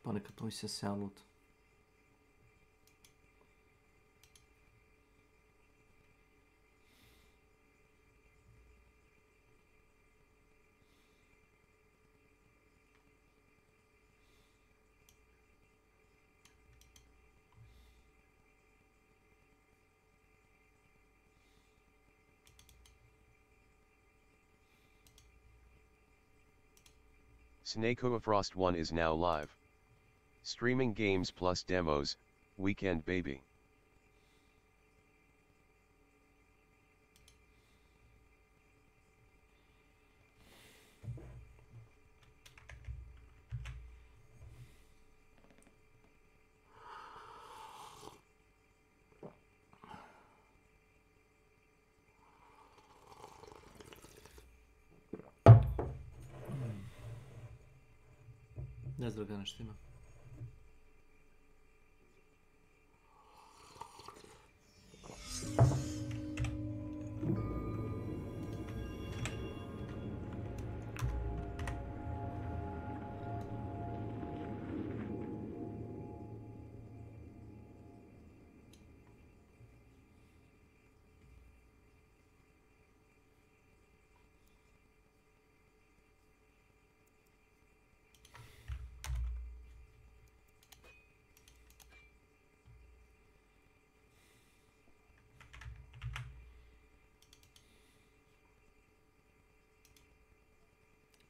Ponekad to mi se sjavilo. S.W.Frost 1 is now live. Streaming games plus demos, Weekend Baby. Ne znam ga nešto ima.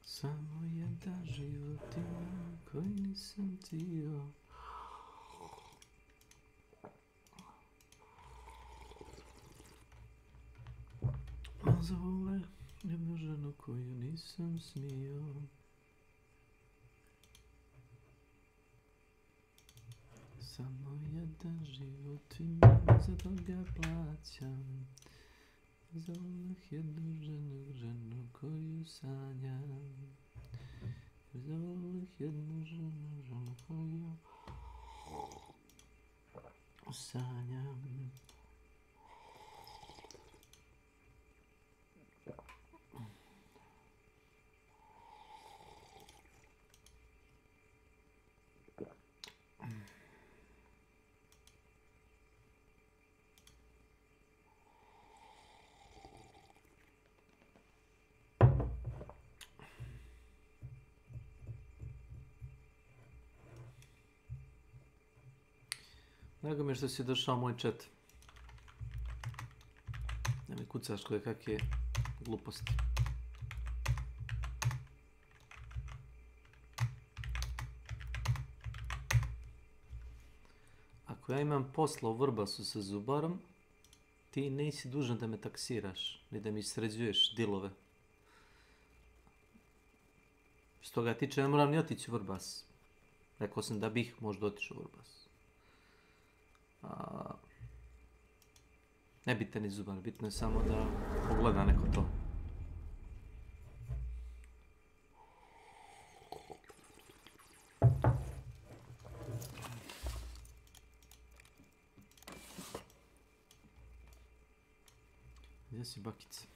Samo jedan život ima koji nisam htio. A zavole jednu ženu koju nisam smio. Samo jedan život ima, za to ga plaćam. Zavoleh jednu ženu koju sanjam. Zavoleh jednu ženu koju sanjam. Drago mi je što si došao u moj chat. Ne mi kucaš koje kakve gluposti. Ako ja imam posla u Vrbasu sa zubarom, ti nisi dužan da me taksiraš, ni da mi sređuješ dilove. Stoga tiče ne moram ni otići u Vrbas. Rekao sam da bih možda otišao u Vrbas. Ne bitno ni zubar, bitno je samo da pogleda neko to. Gdje si bakice?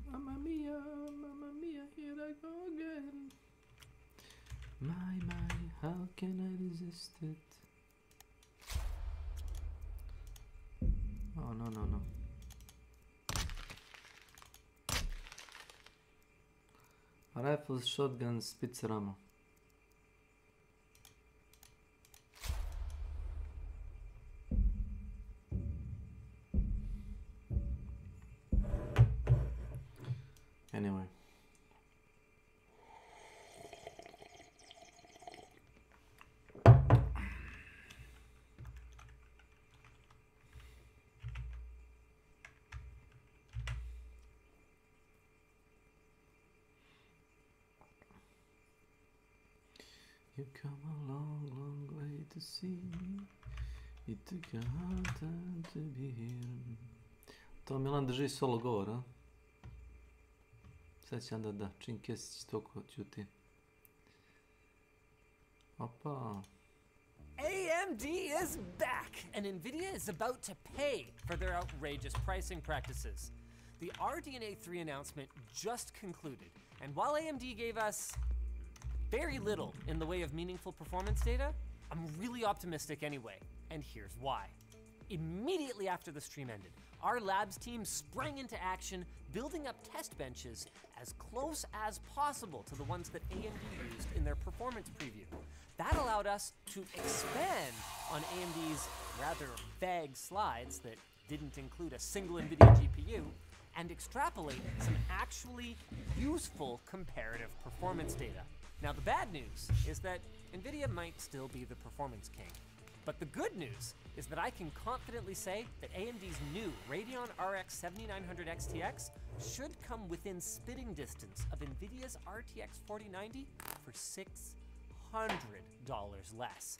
Mamma mia, here I go again. My, how can I resist it? Oh, no. Rifles, shotguns, spitzer ammo. Anyway. You come a long way to see me. It took a hard time to be here. To Milan drži solo govor, a? Sad će onda da, čim Kesić toliko ćuti. Opa. AMD is back, and NVIDIA is about to pay for their outrageous pricing practices. The RDNA 3 announcement just concluded, and while AMD gave us very little in the way of meaningful performance data, I'm really optimistic anyway, and here's why. Immediately after the stream ended, our labs team sprang into action, building up test benches as close as possible to the ones that AMD used in their performance preview. That allowed us to expand on AMD's rather vague slides that didn't include a single NVIDIA GPU, and extrapolate some actually useful comparative performance data. Now the bad news is that NVIDIA might still be the performance king. But the good news is that I can confidently say that AMD's new Radeon RX 7900 XTX should come within spitting distance of NVIDIA's RTX 4090 for $600 less.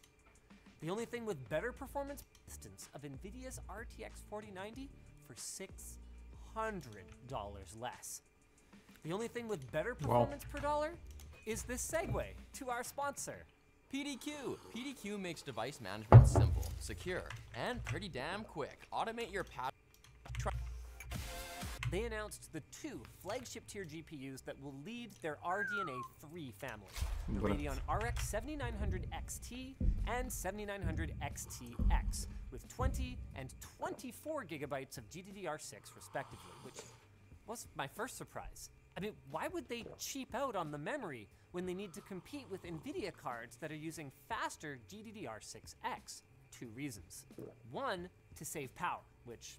The only thing with better performance distance of NVIDIA's RTX 4090 for $600 less. The only thing with better performance per dollar is this segue to our sponsor. PDQ. PDQ makes device management simple, secure, and pretty damn quick. Automate your They announced the 2 flagship tier GPUs that will lead their RDNA 3 family, the Radeon RX 7900 XT and 7900 XTX, with 20 and 24 gigabytes of GDDR6 respectively, which was my first surprise. I mean, why would they cheap out on the memory when they need to compete with NVIDIA cards that are using faster GDDR6X? 2 reasons. 1, to save power, which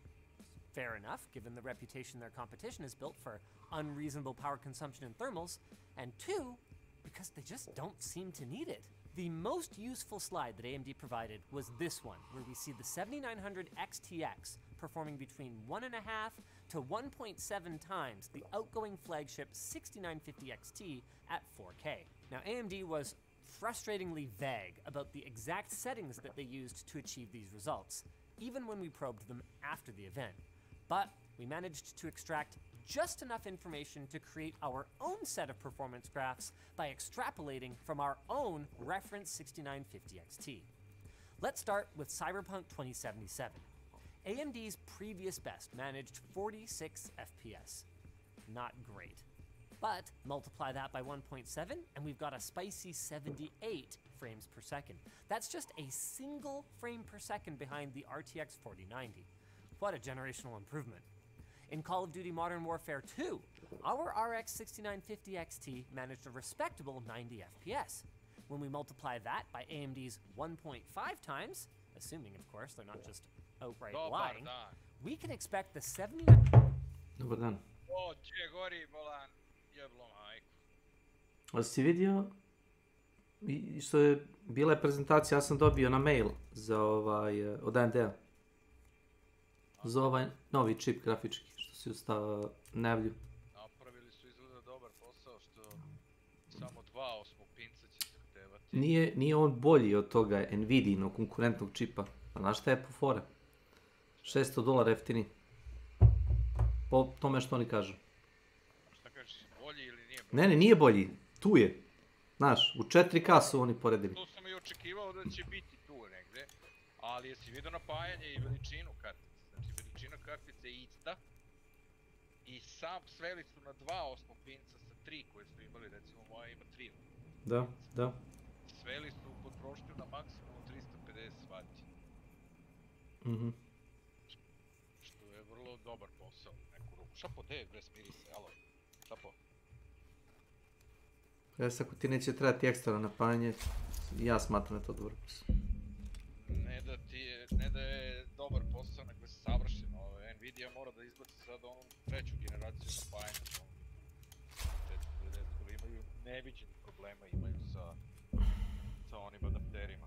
fair enough, given the reputation their competition has built for unreasonable power consumption in thermals, and 2, because they just don't seem to need it. The most useful slide that AMD provided was this one, where we see the 7900 XTX performing between 1.5 to 1.7 times the outgoing flagship 6950 XT at 4K. Now AMD was frustratingly vague about the exact settings that they used to achieve these results, even when we probed them after the event. But we managed to extract just enough information to create our own set of performance graphs by extrapolating from our own reference 6950 XT. Let's start with Cyberpunk 2077. AMD's previous best managed 46 FPS. Not great. But multiply that by 1.7 and we've got a spicy 78 frames per second. That's just a single frame per second behind the RTX 4090. What a generational improvement. In Call of Duty Modern Warfare 2, our RX 6950 XT managed a respectable 90 FPS. When we multiply that by AMD's 1.5 times, assuming of course they're not just outright lying, we can expect the 70... Dobar dan. O, če gori bolan, jeblo majku. Ali si vidio što je bila je prezentacija, ja sam dobio na mail za od AMD-a. Za ovaj novi čip grafički, što si ustao najavlju. Napravili su izgleda dobar posao, što samo 2 osmopinca će zahtevati. Nije on bolji od toga Nvidijinog konkurentnog čipa. A znaš šta je po fora? $600 jeftini. Po tome što oni kažu. Šta kažeš, bolji ili nije bolji? Ne, nije bolji. Tu je. Znaš, u 4K su oni poredili. To sam i očekivao da će biti tu negde, ali jesi vidio napajanje i veličinu kartice. Znači veličina kartice je ista i sam sveli su na 2 osmopinca sa 3 koje su imali, recimo moja ima 3. Da. Sveli su potrošnju na maksimum 350 W. Što je vrlo dobar posao u neku ruku. Šapo, gdje bre smiri se, alo, šapo. Ako ti neće trebati ekstra napajanje, ja smatram da je to dobar posao. Ne da je dobar posao, nego je savršeno. Nvidia mora da izbaci sad onu 3. generaciju napajanja. 450, koji imaju neviđenih problema imaju sa onim adapterima.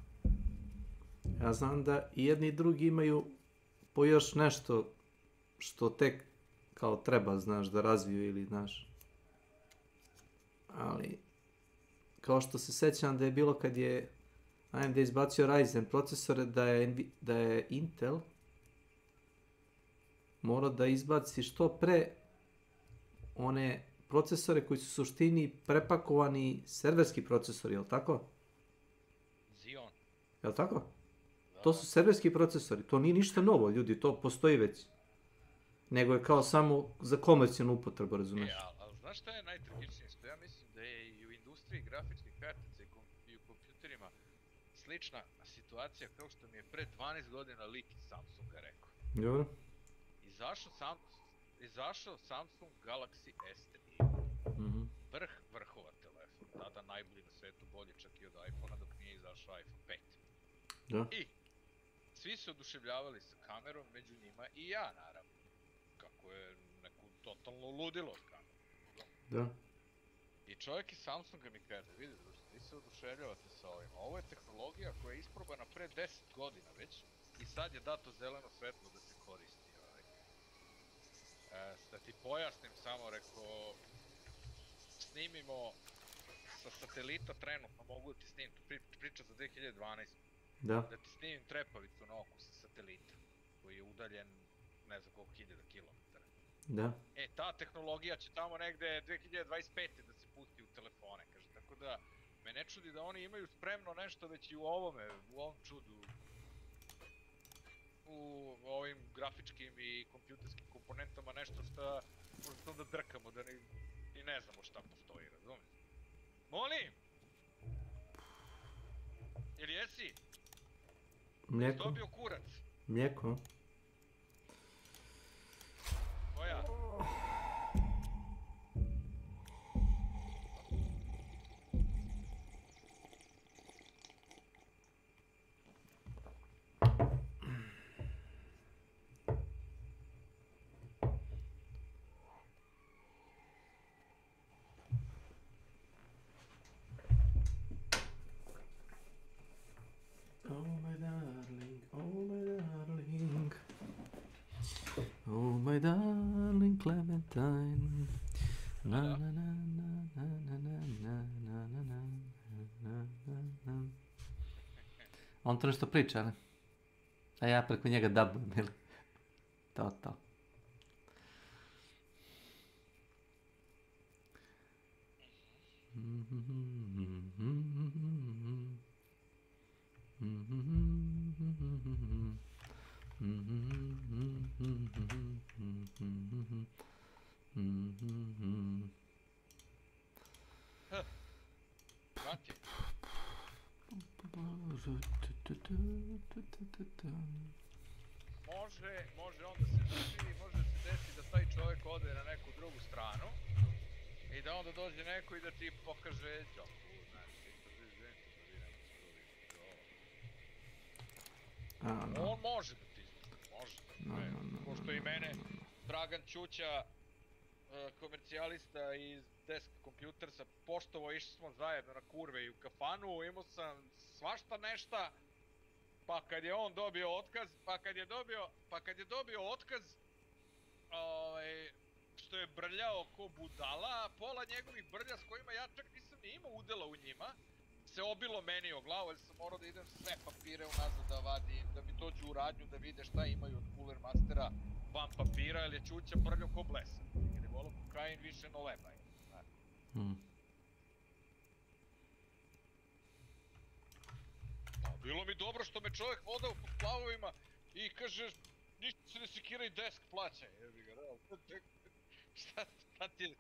Ja znam da i jedni i drugi imaju po još nešto što tek kao treba, znaš, da razviju ili, znaš. Ali, kao što se sećam da je bilo kad je AMD izbacio Ryzen procesore, da je Intel morao da izbaci što pre one procesore koji su u suštini prepakovani serverski procesori, jel' tako? Xeon. Jel' tako? To su serverski procesori, to nije ništa novo, ljudi, to postoji već. Nego je kao samo za komercijalnu upotrebu, razumiješ? Ali znaš šta je najtragičnije? Što ja mislim da je i u industriji grafičkih kartica i u kompjuterima slična situacija kao što mi je pre 12 godina lik iz Samsunga rekao. Dobro. Izašao Samsung Galaxy S3. Vrh vrhova telefon. Tada najbolji na svetu, bolji čak i od iPhone-a dok nije izašao iPhone 5. Da. I svi se oduševljavali sa kamerom, među njima i ja naravno. Kako je neko totalno ludilo od kamere. Da. I čovjek iz Samsunga mi kaže, vidi društvo, vi se oduševljavate sa ovim. Ovo je tehnologija koja je isprobana pre 10 godina već i sad je dato zeleno svetlo da se koristi. Da ti pojasnim samo, rekao, snimimo sa satelita trenutno, mogu da ti snimim, priča za 2012. Da. Da ti snimim trepavicu na oku sa satelita, koji je udaljen ne znam koliko hiljada kilometara. Da. E, ta tehnologija će tamo negde 2025. da se pusti u telefone, kaže, tako da me ne čudi da oni imaju spremno nešto već i u ovome, u ovom čudu, u ovim grafičkim i kompjuterskim komponentama, nešto što možda onda drkamo, da ni ne znamo šta postoji, razumiješ? Molim! Ili jesi? Mlijeko? Dobio kurac? Mlijeko? Koja? Oh my darling, oh my darling, oh my darling Clementine. Na na na na na na na na na na na na. On to nešto priča, ne? A ja preko njega dabujem, ili? To. Mati? Može on da se doživi, može da se desi da taj čovjek ode na neku drugu stranu i da onda dođe neko i da ti pokaže džoku, znaš, ti kaže, izvinite, da vi nemate to vidjeti. On može da ti izvuče, može. Pošto i mene, Dragan Ćuća, komercijalista iz Desk Computersa, poštovo, išli smo zajedno na kurve i u kafanu, imao sam svašta nešta, pa kad je on dobio otkaz, pa kad je dobio otkaz, što je brljao ko budala, pola njegovih brlja s kojima ja čak nisam ni imao udela u njima, se obilo meni o glavu, jer sam morao da idem sve papire unazad da vadim, da mi dođu u radnju da vide šta imaju od Cooler Mastera van papira, jer je Ćuća brljao ko blesan. Jer je volao kokain više no lebaj. Bilo mi dobro što me čovjek vodao po splavovima i kaže, ništa se ne sekiraj, desk plaćaj. Jebi ga, šta ti je?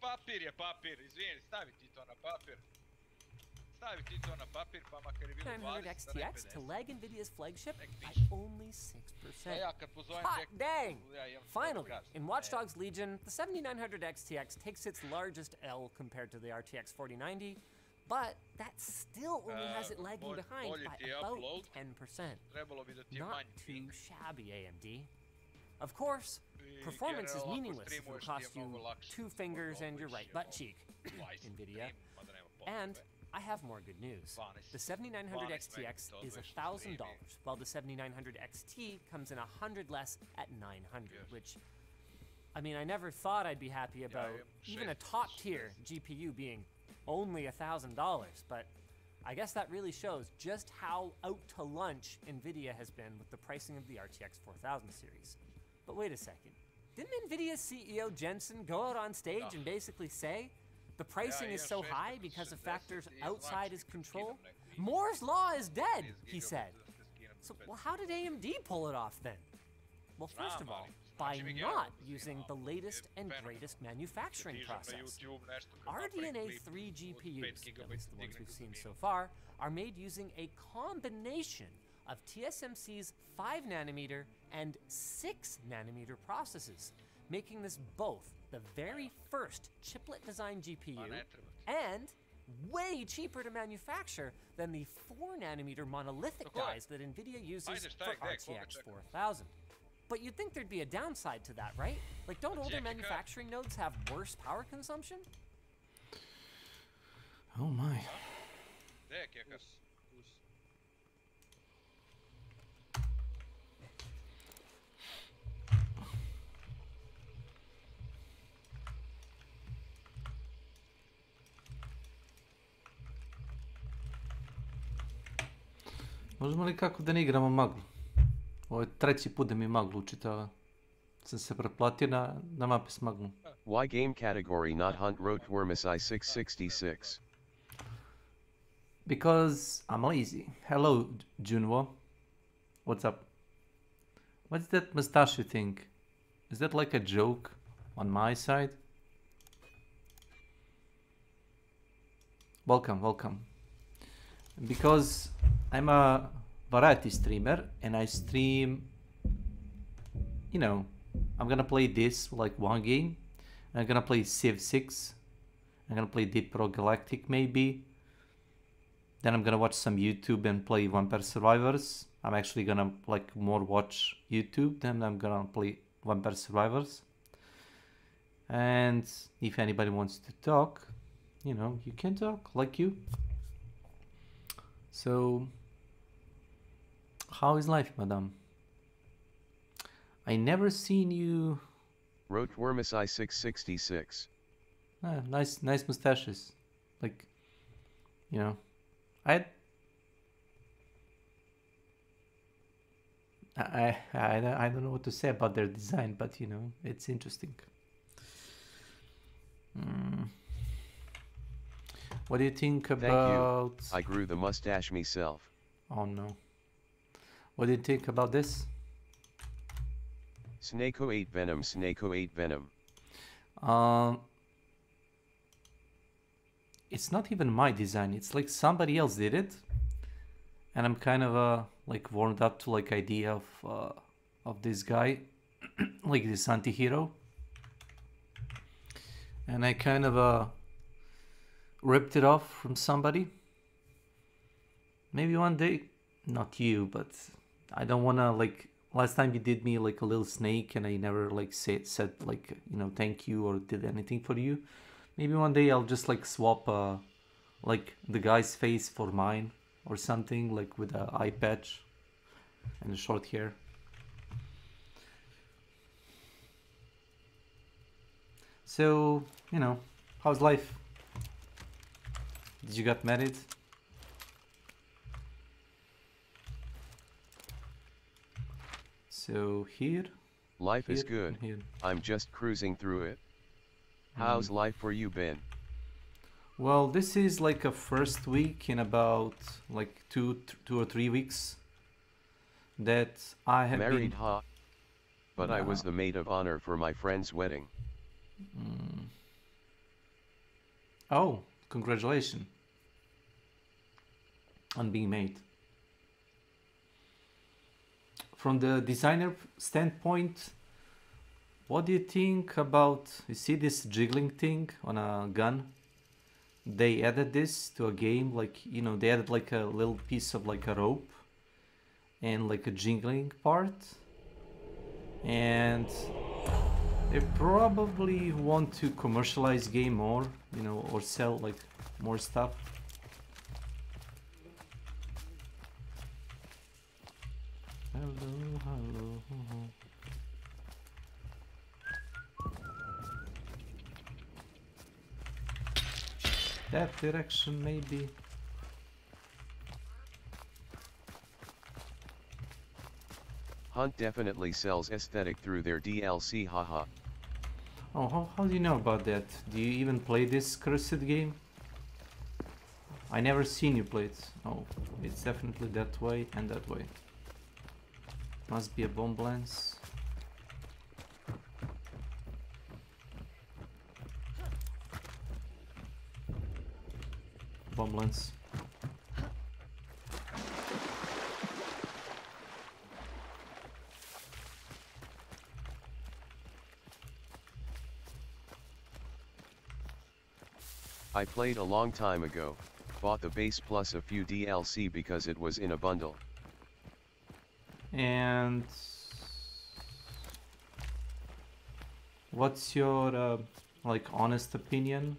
Papir je papir, izvijeni, stavi ti to na papir. Stavi ti to na papir, pa makar je bilo 20, 900 XTX to leg NVIDIA's flagship at only 6%. Ja kad pozovem Hot dang! ja Finally, in Watch Dogs Legion, the 7900 XTX takes its largest L compared to the RTX 4090, but that still only has it lagging behind by about 10%. Not too shabby, AMD. Of course, performance is meaningless if it costs you 2 fingers and your right butt cheek, NVIDIA. And I have more good news. The 7900 XTX is $1,000, while the 7900 XT comes in 100 less at $900, which, I mean, I never thought I'd be happy about even a top-tier GPU being only $1,000, but I guess that really shows just how out to lunch NVIDIA has been with the pricing of the RTX 4000 series. But wait a second, didn't NVIDIA's CEO Jensen go out on stage and basically say the pricing is so high because of factors outside his control? Moore's law is dead, he said. So, well, how did AMD pull it off then? Well, first of all, by not using the latest and greatest manufacturing process. RDNA 3 GPUs, at least the ones we've seen so far, are made using a combination of TSMC's 5nm and 6nm processes, making this both the very first chiplet design GPU and way cheaper to manufacture than the 4nm monolithic dies that NVIDIA uses for RTX 4000. But you'd think there'd be a downside to that, right? Like, don't older manufacturing nodes have worse power consumption? Oh my. Možemo li kako da ne igramo maglu? Ovo je treći put da mi maglu učitava. Sam se pretplatio na mape s maglom. Why game category not hunt Rotwormus I666? Because I'm lazy. Hello, Junwo. What's up? What's that mustache thing? Is that like a joke on my side? Welcome, welcome. Because I'm a variety streamer and I stream, you know, I'm gonna play this like one game. I'm gonna play Civ 6. I'm gonna play Deep Pro Galactic maybe. Then I'm gonna watch some YouTube and play Vampire Survivors. I'm actually gonna like more watch YouTube than I'm gonna play Vampire Survivors. And if anybody wants to talk, you know, you can talk like you. So, how is life, madam? I never seen you. Rotwormus I666. Ah, nice mustaches. Like, you know, I don't know what to say about their design, but you know, it's interesting. What do you think about... Thank you. I grew the mustache myself. Oh no. What do you think about this? Snako 8 Venom, Snako 8 Venom. It's not even my design, it's like somebody else did it. And I'm kind of like warmed up to like idea of this guy, like this anti-hero. And I kind of ripped it off from somebody. Maybe one day, not you, but I don't wanna like, last time you did me like a little snake and I never like said like, you know, thank you or did anything for you. Maybe one day I'll just like swap like the guy's face for mine or something, like with an eye patch and short hair. So, you know, how's life? Did you get married? So here. Life here, is good. Here. I'm just cruising through it. How's life for you been? Well, this is like a first week in about like two or 3 weeks that I have married, been... huh? But I was the maid of honor for my friend's wedding. Oh, congratulations on being made. From the designer standpoint, what do you think about, you see this jiggling thing on a gun? They added this to a game, like, you know, they added like a little piece of like a rope and like a jingling part. And they probably want to commercialize game more, you know, or sell like more stuff. Hello. That direction maybe. Hunt definitely sells aesthetic through their DLC, haha. Oh, how do you know about that? Do you even play this cursed game? I never seen you play it. Oh, it's definitely that way and that way. Must be a bomb lens. problems. I played a long time ago, bought the base plus a few DLC because it was in a bundle. And what's your like honest opinion,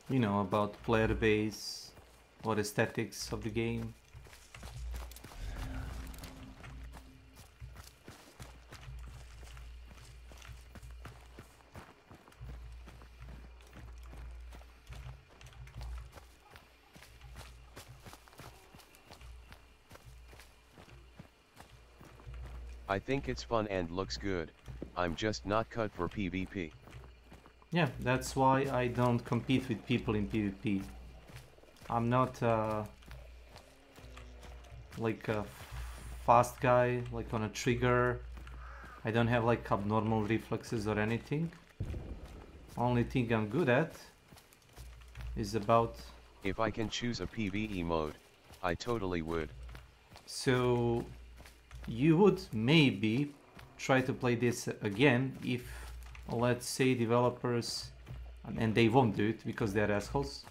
you know, about player base or aesthetics of the game? I think it's fun and looks good, I'm just not cut for PvP. Yeah, that's why I don't compete with people in PvP. I'm not like a fast guy, like on a trigger. I don't have like abnormal reflexes or anything. Only thing I'm good at is about... If I can choose a PvE mode, I totally would. So you would maybe try to play this again if, let's say, developers, and they won't do it because they're assholes,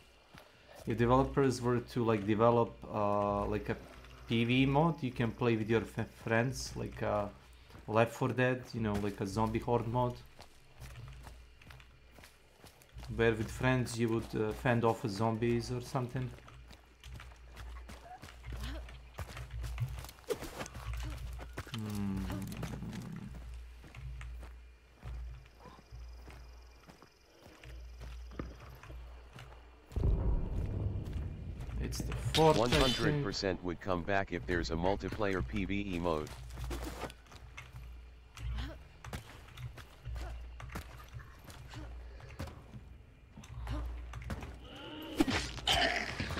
if developers were to like develop like a PvE mode you can play with your friends, like Left 4 Dead, you know, like a zombie horde mode, where with friends you would fend off zombies or something. It's the fourth, 100% would come back if there's a multiplayer PvE mode.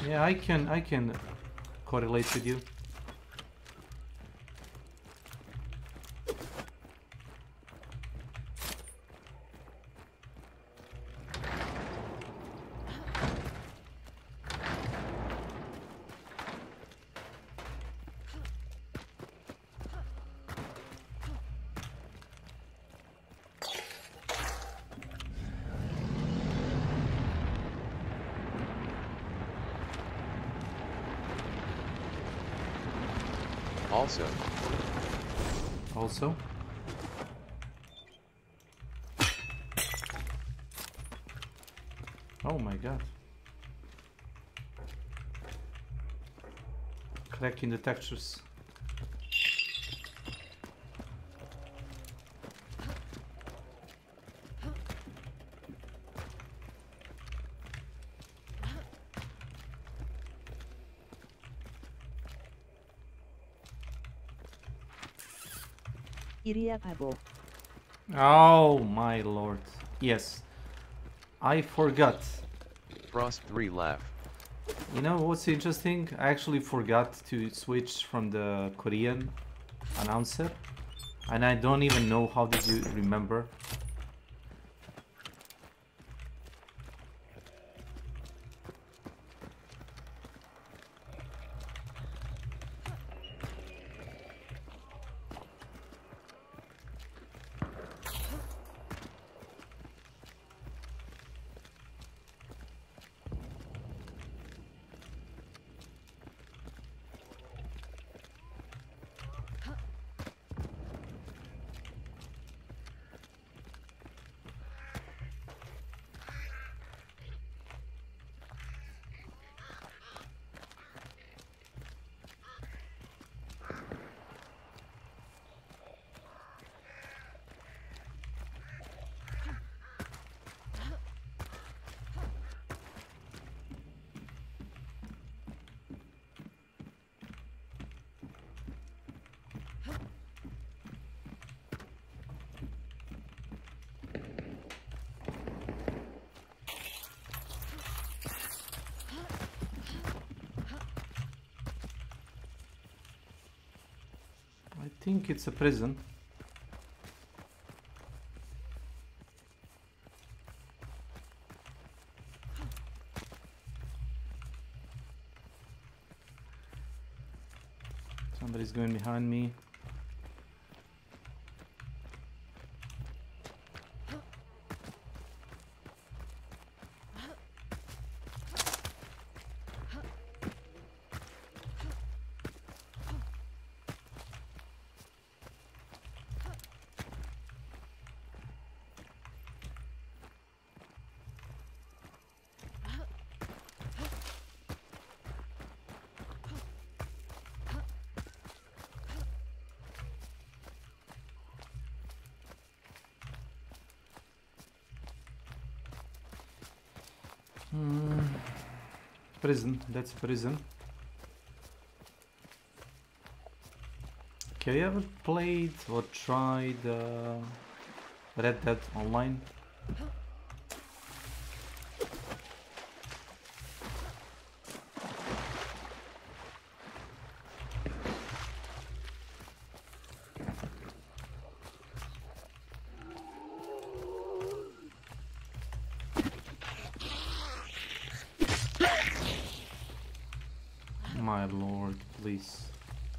Yeah, I can correlate with you. Also? Oh my god. Cracking the textures. Oh my lord. Yes. I forgot. Frost 3 laugh. You know what's interesting? I actually forgot to switch from the Korean announcer. And I don't even know how did you remember. I think it's a prison. Somebody's going behind me. Prison, that's prison. Have you ever played or tried Red Dead Online? My lord, please.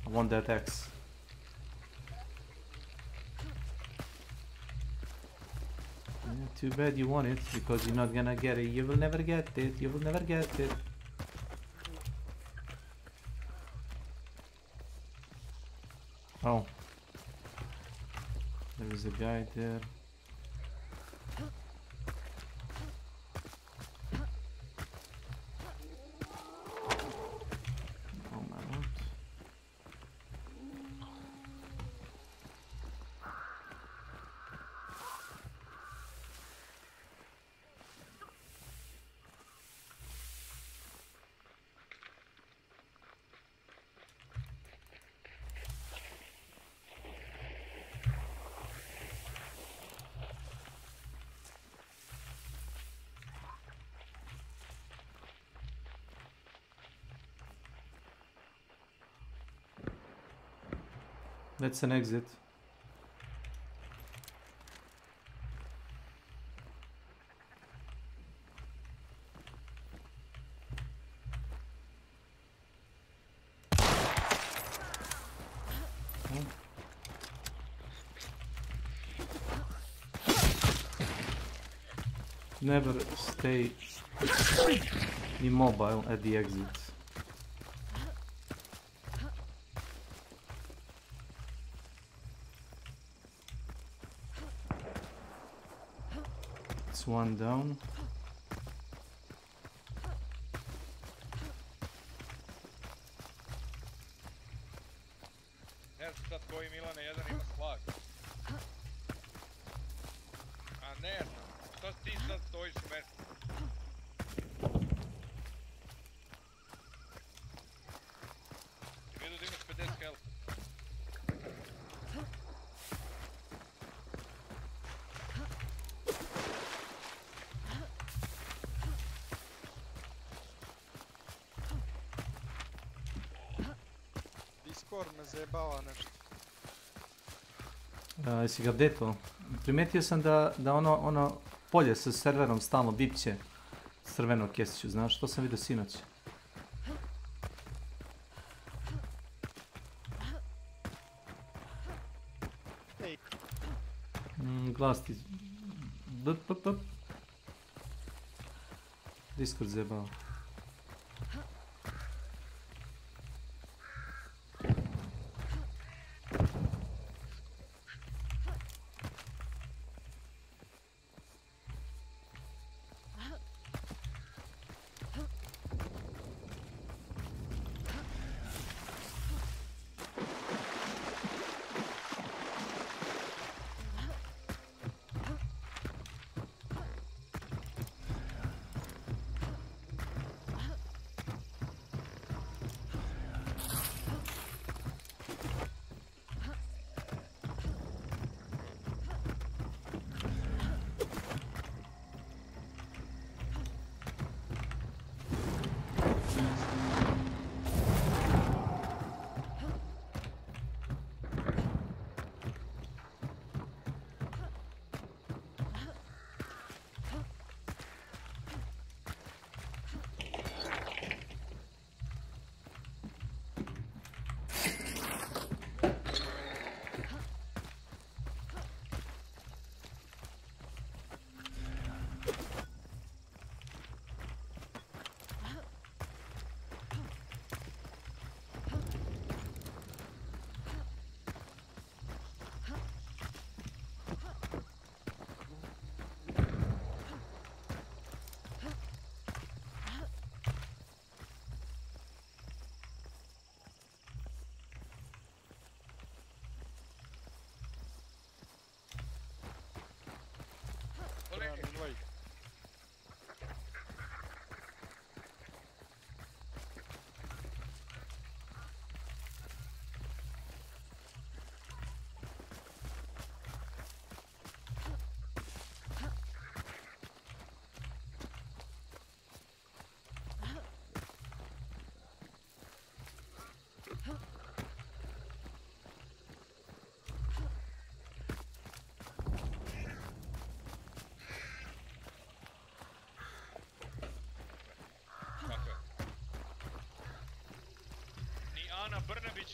I want that X. Yeah, too bad you want it, because you're not gonna get it. You will never get it. You will never get it. Oh. There is a guy there. That's an exit. Never stay immobile at the exit. It's one down. Ne znam sad koji Milane, jedan ima slag. A ne znam, šta ti sad stojiš u mestu? Ti vidio da imaš 50 health. Discord me zajebava nešto. Jesi ga updateo? Primijetio sam da ono polje sa serverom stalno bipće s crvenog kesiću, znaš, to sam vidio sinoć. Ej, Glas ti... Discord zajebao.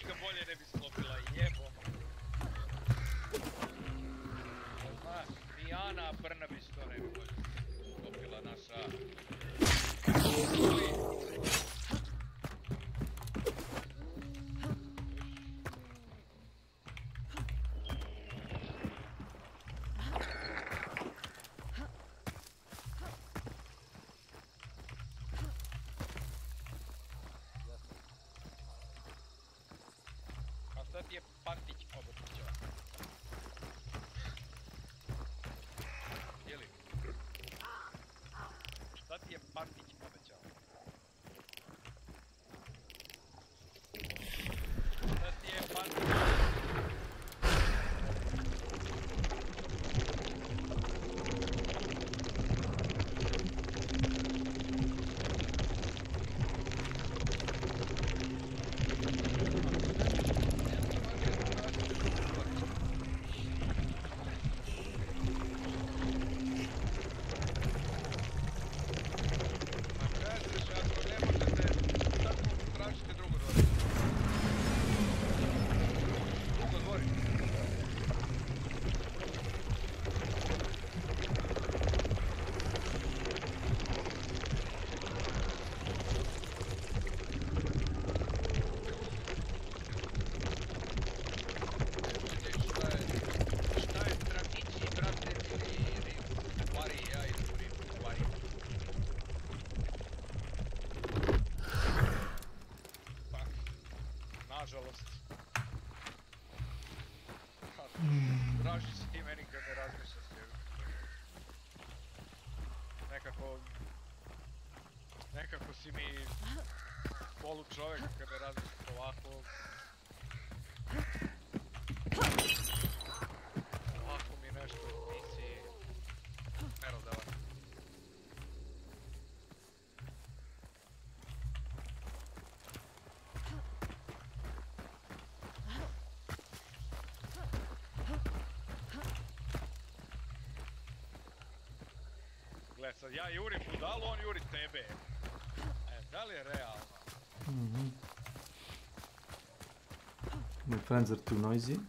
ga bolje ne bi sklopila, jebo. Znaš, ni Ana Brnabić to ne bi bolje sklopila naša. A sad je Pantić obrnućao. Jeli? Šta ti je Pantić obećao? Šta ti je Pantić? Nažalost. Draži si ti meni kad ne razmišljaš. Nekako si mi polu čovjek kad ne razmišljaš ovako. Ovako mi nešto nisi merodavan. Gle, sad ja jurim budalu, on juri tebe. Da li je realno? My friends are too noisy.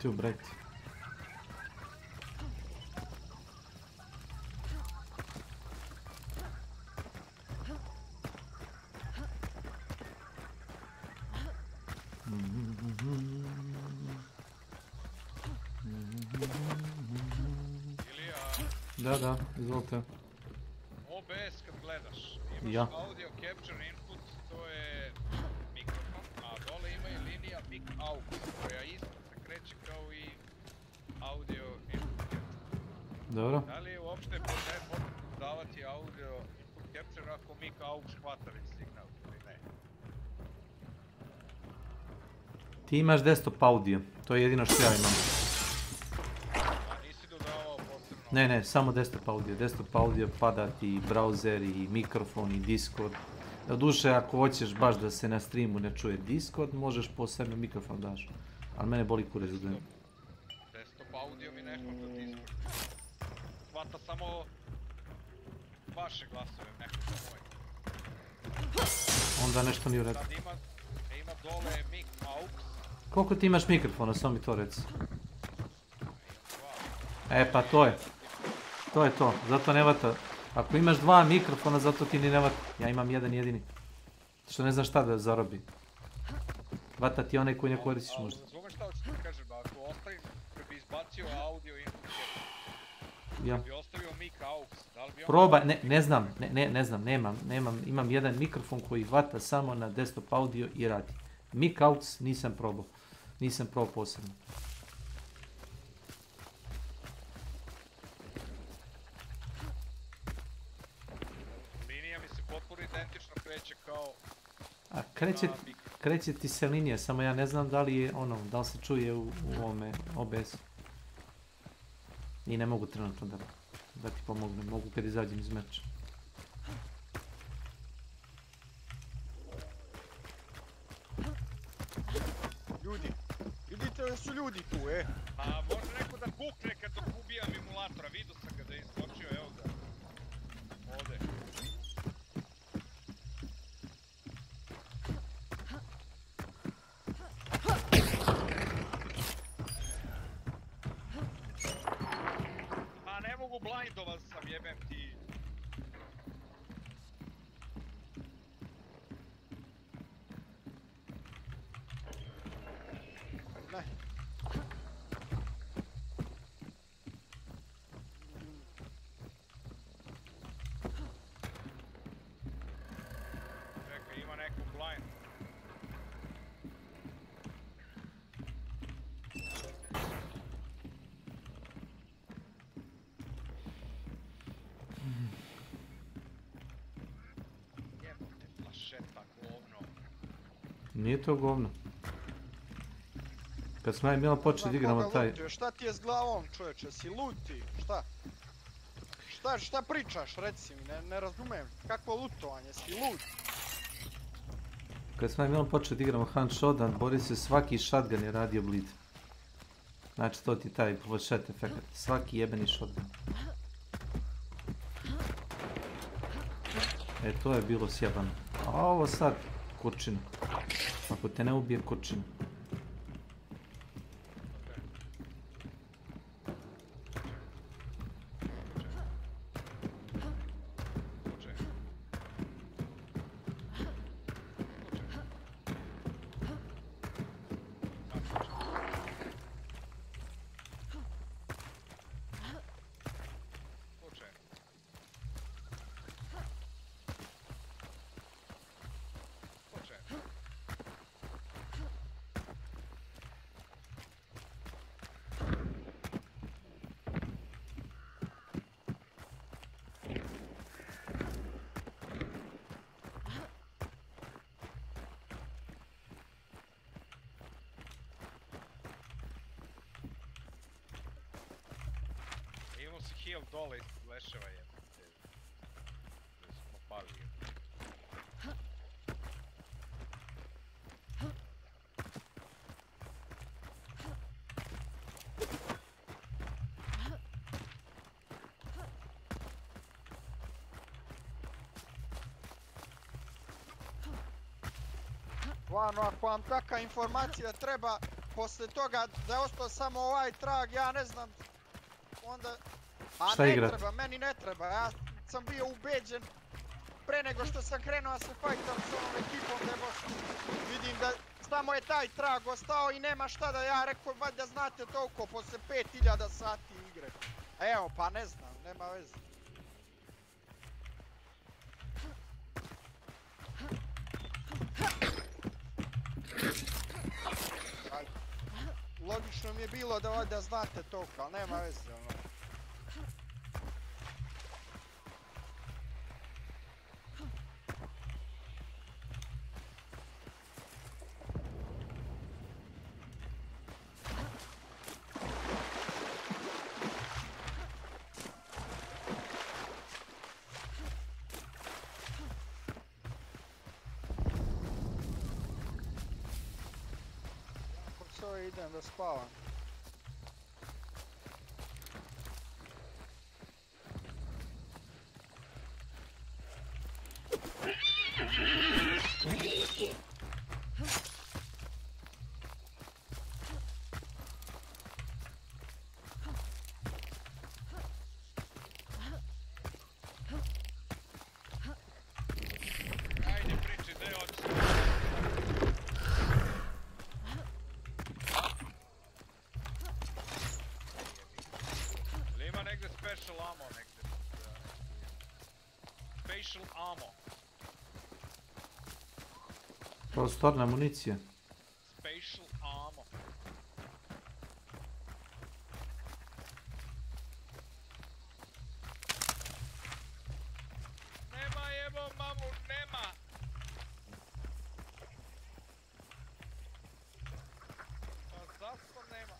Too bright. Da, izvolite. OBS kad gledaš, imaš Ja. audio capture input, to je mikrofon, a dole ima i linija mic out, koja isto se kreće kao i audio input capture. Dobro. Da li je uopšte potrebno davati audio input capture ako mic out hvata već signal ili ne? Ti imaš desktop audio, to je jedino što ja imam. A nisi dodavao posebno? Ne, samo desktop audio. Desktop audio pada ti browser i mikrofon i Discord. Doduše, ako hoćeš baš da se na streamu ne čuje Discord, možeš posebno mikrofon daš. Ali mene boli kurez da gledam. Desktop audio mi ne hvata Discord. Hvata samo vaše glasove, ne hvata moje. Onda nešto nije u redu. Sad ima dole mic aux. Koliko ti imaš mikrofona, samo mi to reci. E pa to je. To je to, zato ne vata. Ako imaš dva mikrofona, zato ti ni ne vata. Ja imam jedan jedini. Što ne znam šta da zarobi. Vata ti onaj koji ne koristiš možda. Razumeš šta hoću ti kažem, ako ostavim, kad bi izbacio audio input capture, Ja. kad bi ostavio mic aux, da li bi on... Probaj, ne znam, imam jedan mikrofon koji vata samo na desktop audio i radi. Mic aux nisam probao posebno. Linija mi se potpuno identično kreće kao... A kreće ti se linija, samo ja ne znam da li je da li se čuje u ovome OBS. I ne mogu trenutno da ti pomognem, mogu kad izađem iz meča. ljudi tu, A može neko da kukne kad dok ubijam emulatora, vidio sam ga da je iskočio, evo ga. Ovde. A ne mogu, blindovan sam, jebem ti. Ne. Čekaj, ima neko blind. Jebote, plašeta, govno. Nije to govno. Kad smo ja i Milan počeli da igramo taj... Šta ti je s glavom, čovječe? Si luti? Šta? Šta pričaš, reci mi, ne razumem. Kakvo lutovanje, si lud? Kad smo ja i Milan počeli da igramo Hunt Showdown, bori se svaki shotgun je radio bleed. Znači to ti taj površet efekt. Svaki jebeni shotgun. E, to je bilo sjebano. A ovo sad, kurčina. Ako te ne ubije, kurčina. Imamo si heal dole ispod leševa jebate. Da smo pali jebate. Stvarno, ako vam takva informacija treba, poslije toga da je ostao samo ovaj trag, ja ne znam, onda... A šta ne igrat? treba, meni ne treba, ja sam bio ubeđen pre nego što sam krenuo se fajtam s ovom ekipom, nego vidim da samo je taj trag ostao i nema šta da ja rekao, valjda znate toliko, posle 5000 sati igre. Evo, pa ne znam, nema veze. Logično mi je bilo da valjda znate toliko, ali nema veze, ono. Idem da spavam. Ajde priči, gdje je otišao? Ili ima negdje special ammo negdje? Special ammo. Prostorna amunicija. Special ammo. Nema jebo mamu, nema! Pa zašto nema?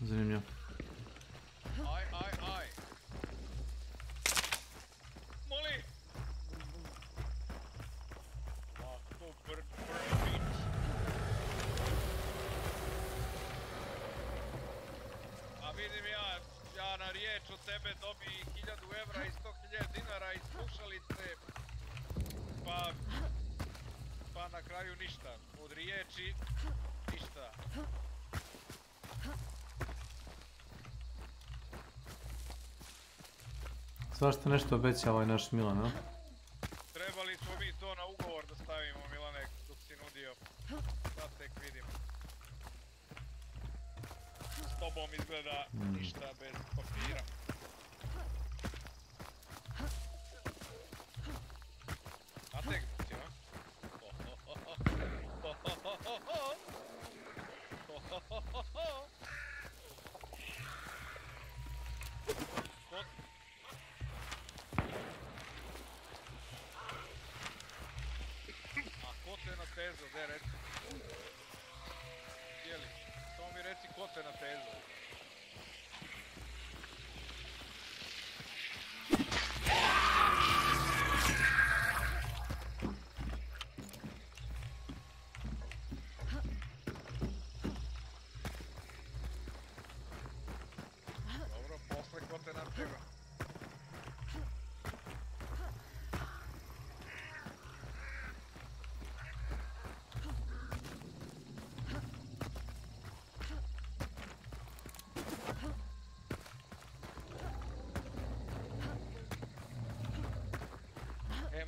Zanimljivo. Aj. Moli! Ovako brn bitch. A vidim ja na riječ od tebe dobi 1000 evra i 100.000 dinara iz slušalice. Pa na kraju ništa. Od riječi ništa. Svašta nešto obećava ovaj naš Milan, a? Trebali smo mi to na ugovor da stavimo, Milane, dok si nudio. Sad tek vidim. S tobom izgleda ništa bez papira. Nategnuti, a? Ko te natezao, gdje reci? Jeli, samo mi reci ko te natezao. Dobro, posle ko te natezao.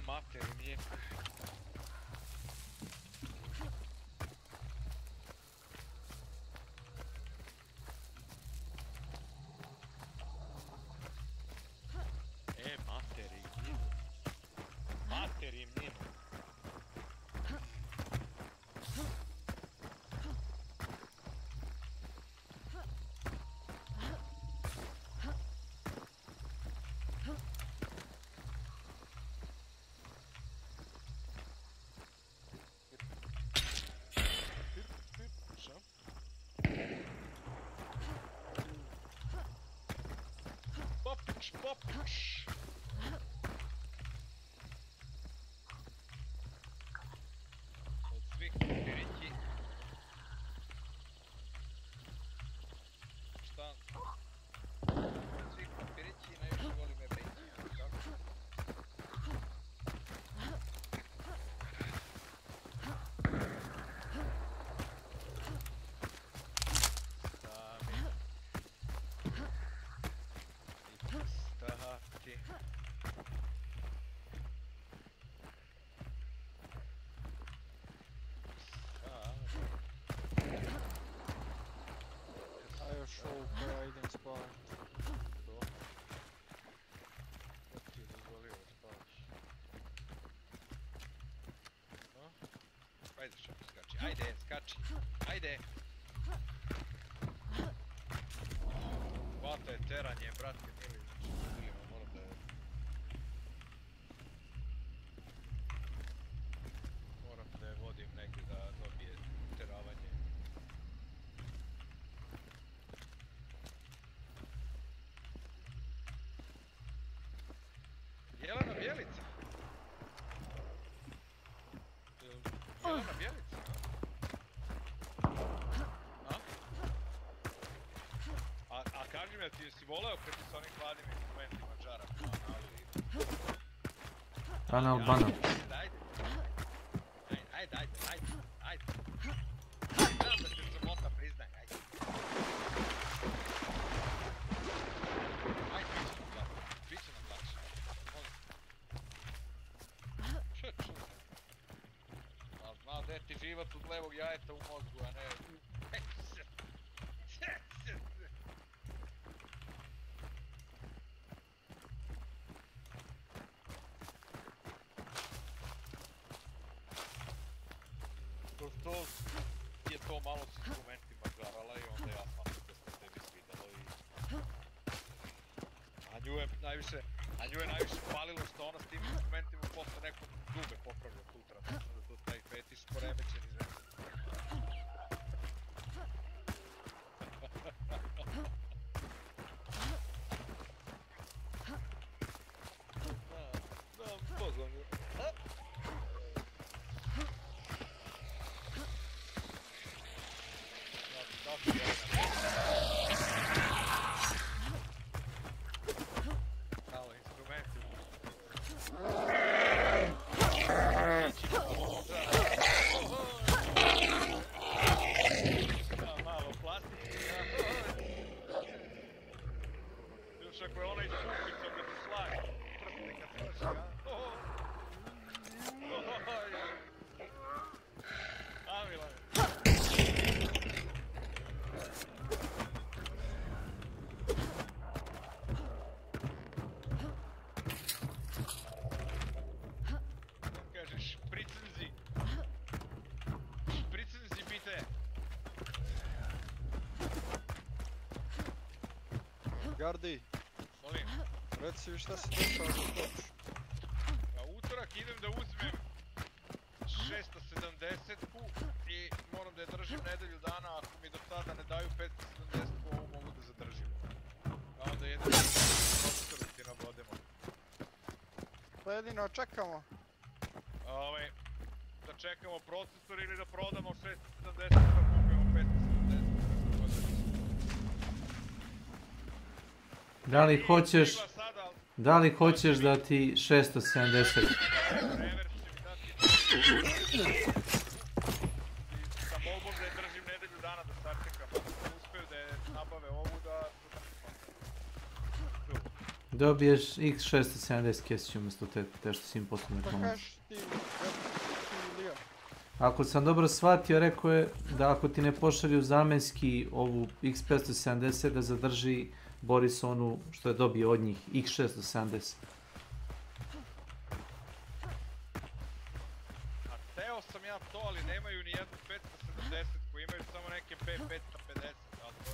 Mater mi. Materim njim. Popić. Od svih papirići. Šta? Od svih papirići najviše volim ebejci. Ja idem spavat. To? Ko ti je dozvolio da spavaš? No? Ajde šapi, skači. Ajde, skači. Ajde! Hvata je teranje, brate mili. Znači, moram da je... Moram da je vodim negdje da dobije teravanje. Jelena Bjelica? Jelena Bjelica, a? A kaži me, ti jesi voleo kad ti s onim hladnim instrumentima džara po analu i... Anal banal. Ajde. Znam da te sramota, priznaj, ajde. Ajde, bit će nam lakše. Čuj. Ali zna gdje ti živac od levog jajeta u mozgu, a ne... To je to malo s instrumentima žarala i onda ja smatram da se tebi svidalo i... A nju je najviše palilo što ona s tim instrumentima posle nekom dube popravlja sutra, znači da to taj fetiš poremećeni žena. Da, pozvam ju. Gardi, Molim, reci mi šta se dešava za toč. na utorak idem da uzmem 670-ku i moram da je držim nedelju dana, ako mi do tada ne daju 570-ku, ovo mogu da zadržim. A onda jedem profesor ti nabodemo. Pa jedino čekamo. Da čekamo procesor ili da prodamo 670 da kupimo 570. Da li hoćeš da ti 670? Rever će mi dati sa molbom da je držim nedelju dana da sačekam, ako uspeju da je nabave ovu da... Dobiješ x670 kesić umjesto te što si im posljedno Pa reklamu. kaži ti, Ilija. Ako sam dobro shvatio, rekao je da ako ti ne pošalju zamenski ovu x570 da zadrži Boris onu što je dobio od njih, x670. A teo sam ja to, ali nemaju ni jednu 570 koji imaju samo neke P550, a to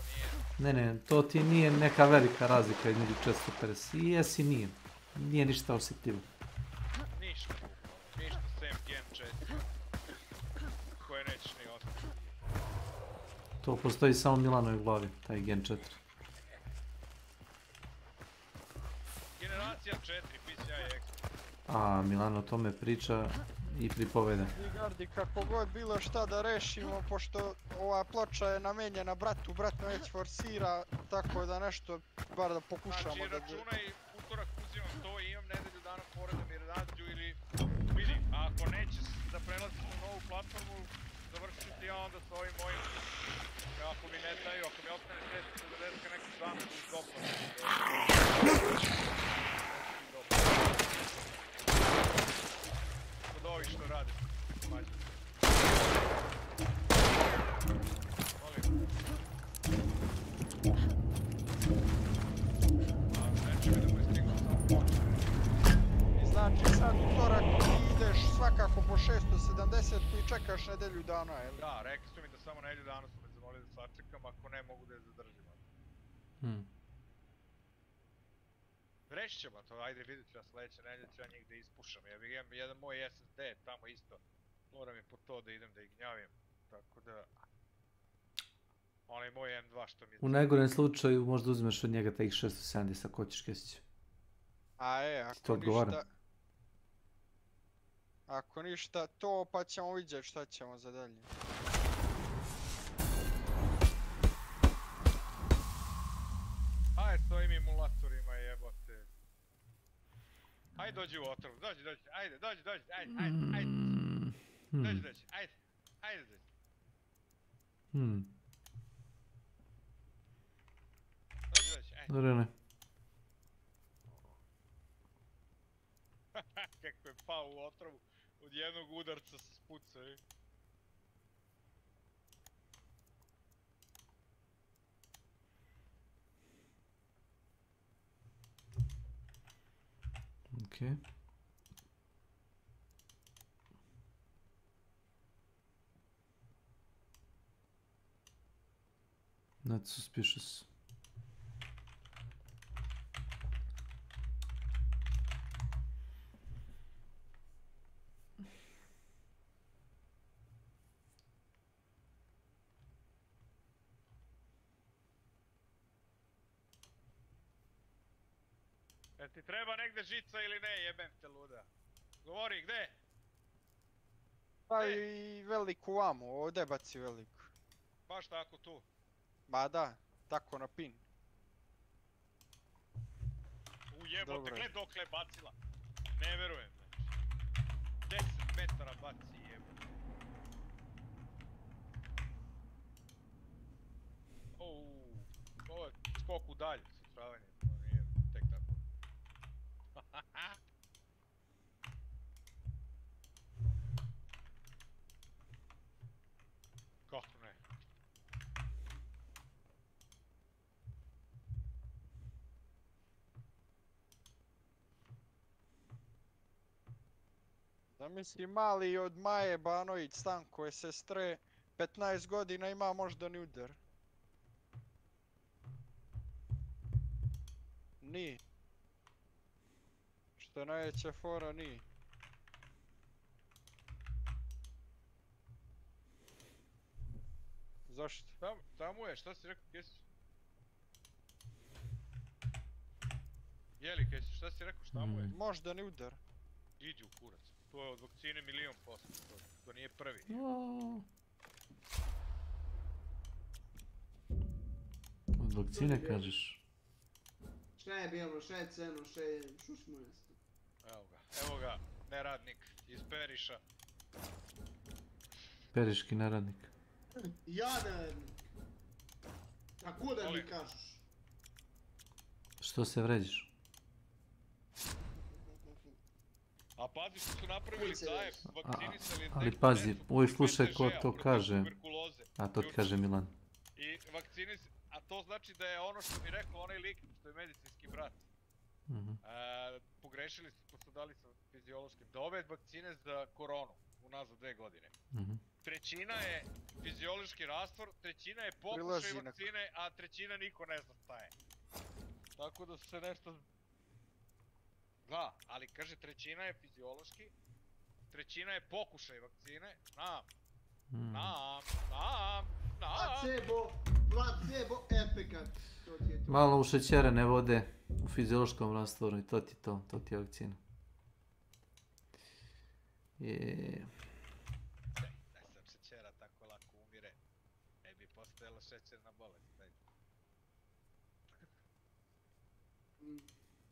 nije... Ne, to ti nije neka velika razlika između 450. I jesi nije. Nije ništa osjetljivo. Ništa, ništa sem Gen 4, koje nećeš ni ostati. To postoji samo u Milanovoj glavi, taj Gen 4. Generacija 4, PCI Express. A Milano o tome priča i pripoveda. I Gardi, kako god bilo šta da rešimo, pošto ova ploča je namenjena bratu, brat me već forsira, tako da nešto bar da pokušamo znači, da... računaj, utorak uzimam to i imam nedelju dana fore da mi rađu ili... Vidi, ako nećeš da prelazim na novu platformu, završit ću ti ja onda s ovim mojim... Ako mi ne daju, ako mi ostane 690 neku zamenu uz doplatu. Kod ovih što rade, mađe. Molim. Neće mi da mu istignu samo. I znači sad utorak ti ideš svakako po 670 i čekaš nedelju dana, jel? Da, rekli su mi da samo nedelju dana su me zamolili da sačekam, ako ne mogu da je zadržim. Rešit ćemo to, ajde vidit ću ja sljedeće nedelje, ću ja njih da ispušam. Ja bih imam jedan moj SSD tamo isto, moram je po to da idem da ih gnjavim, tako da... Onaj moj M2 što mi... U najgorem slučaju možda uzmeš od njega taj x670 ako hoćeš kesić. A to odgovara? Ako ništa to, pa ćemo vidjeti šta ćemo za dalje. Ajde, s ovim emulatorima jebote. Ajde dođi u otrov, dođi, ajde, dođi, ajde. Dođi, ajde dođi. Dođi, ajde. Dobro ne. Kako je pao u otrovu, od jednog udarca se spucao, Okej. Not suspicious. Jel ti treba negde žica ili ne, jebem te luda? Govori, gde? Pa i veliku vamo, ovdje baci veliku. Baš tako tu. Ma da, tako na pin. Jebote, gled dokle je bacila. Ne verujem, znači. 10 metara baci, jebote. Ovo je skok u dalju, sastravanje. Nije tek tako. Kako ne? Zamisli mali od Maje Banović, Stankove sestre, 15 godina ima moždani udar. Ni. Što je najveća fora, ni. Zašto? Tamo je, šta si rekao, Kesić? Jeli, Kesić, šta si rekao, šta mu je? Moždani udar. Idi u kurac. To je od vakcine 1.000%. To nije prvi. Od vakcine kažeš? Šta je bilo, šta je ceno, šta je šušmujesto? Evo ga, neradnik iz Periša. Periški neradnik. Ja neradnik. Tako da mi kažeš? Što se vređiš? A pazi što su napravili zajeb, vakcinisali... Ali pazi, uvoj slušaj ko to kaže. A to kaže Milan. I a to znači da je ono što mi rekao onaj lik, što je medicinski brat. Pogrešili su, to su dali sa fiziološkim. Da ove vakcine za koronu, unazad 2 godine. Trećina je fiziološki rastvor, trećina je pokušaj vakcine, a trećina niko ne zna šta je. Tako da su se nešto... Da, ali kaže trećina je fiziološki, trećina je pokušaj vakcine, Placebo efekat. Malo ušećerene vode u fiziološkom rastvoru i to ti je vakcina. Da se od šećera tako lako umire, ne bi postojala šećerna bolest.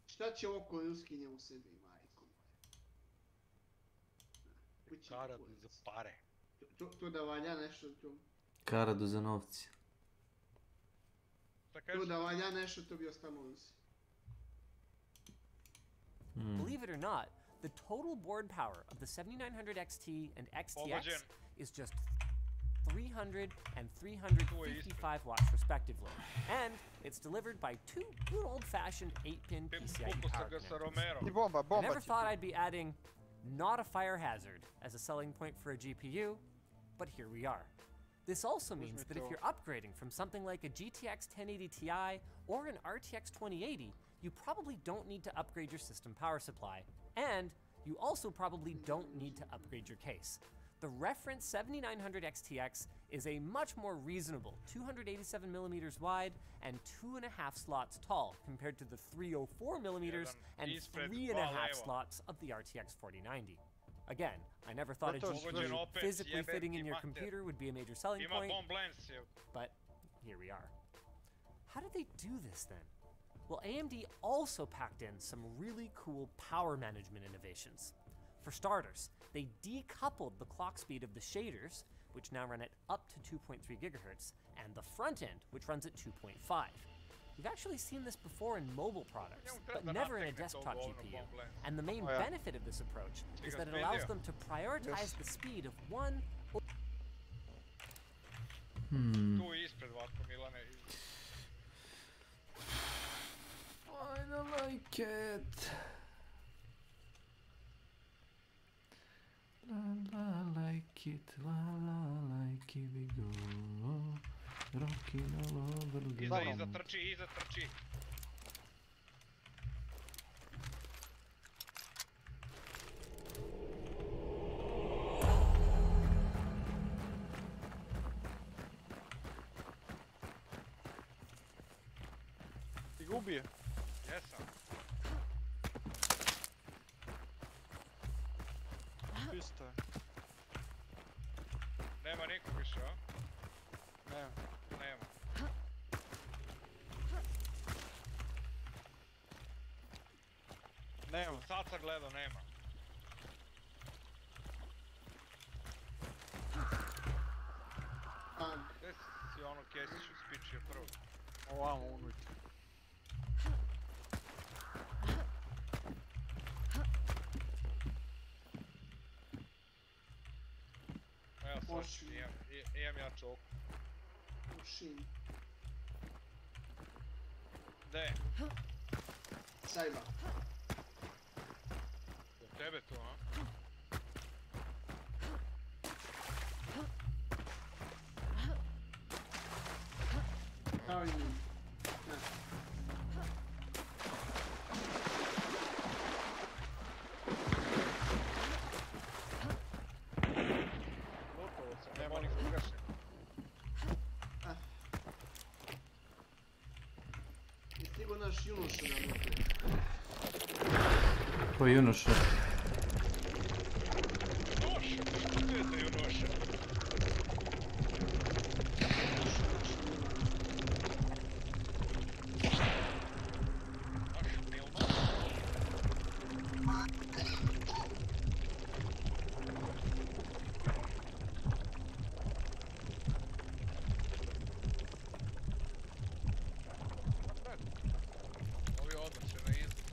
Šta će ovo ko Ruskinja u sebi, majko moja? Karadu za pare. To da valja nešto to. Karadu za novci. To da valja nešto, to bi ostalo Rusi. Believe it or not, the total board power of the 7900 XT and XTX is just 300 and 355 watts respectively, and it's delivered by two good old-fashioned 8-pin PCIe power connectors. I never thought I'd be adding not a fire hazard as a selling point for a GPU, but here we are. This also means that if you're upgrading from something like a GTX 1080 Ti or an RTX 2080, you probably don't need to upgrade your system power supply, and you also probably don't need to upgrade your case. The reference 7900 XTX is a much more reasonable 287 millimeters wide and 2.5 slots tall compared to the 304 millimeters and 3.5 slots of the RTX 4090. Again, I never thought a GPU physically fitting in your computer would be a major selling point, but here we are. How did they do this then? Well, AMD also packed in some really cool power management innovations. For starters, they decoupled the clock speed of the shaders, which now run at up to 2.3 gigahertz, and the front end, which runs at 2.5. We've actually seen this before in mobile products, but never in a desktop GPU. And the main benefit of this approach is that it allows them to prioritize the speed of one. Tu ispred Vatko Milane. I don't like it. La la like it, we go. Rocking all over the Iza trči. Ti ga ubije? Jesam. Isto je. Nema nikog više, a? Nema. Nema. Nema. Sad sam gledao, nema. Gdje si ono Kesiću spičio prvo? Ovamo unutra. Evo sad imam ja čoku. Machine. Gde? Sajba. Do tebe to, a? Kao i njim. Gotovo sam, nema ni ugašen. I stigo naš junoša nam utre. Ko junoša? Noša, gdje te ju noša? Naš Milman? Ovi odnoše na izgled.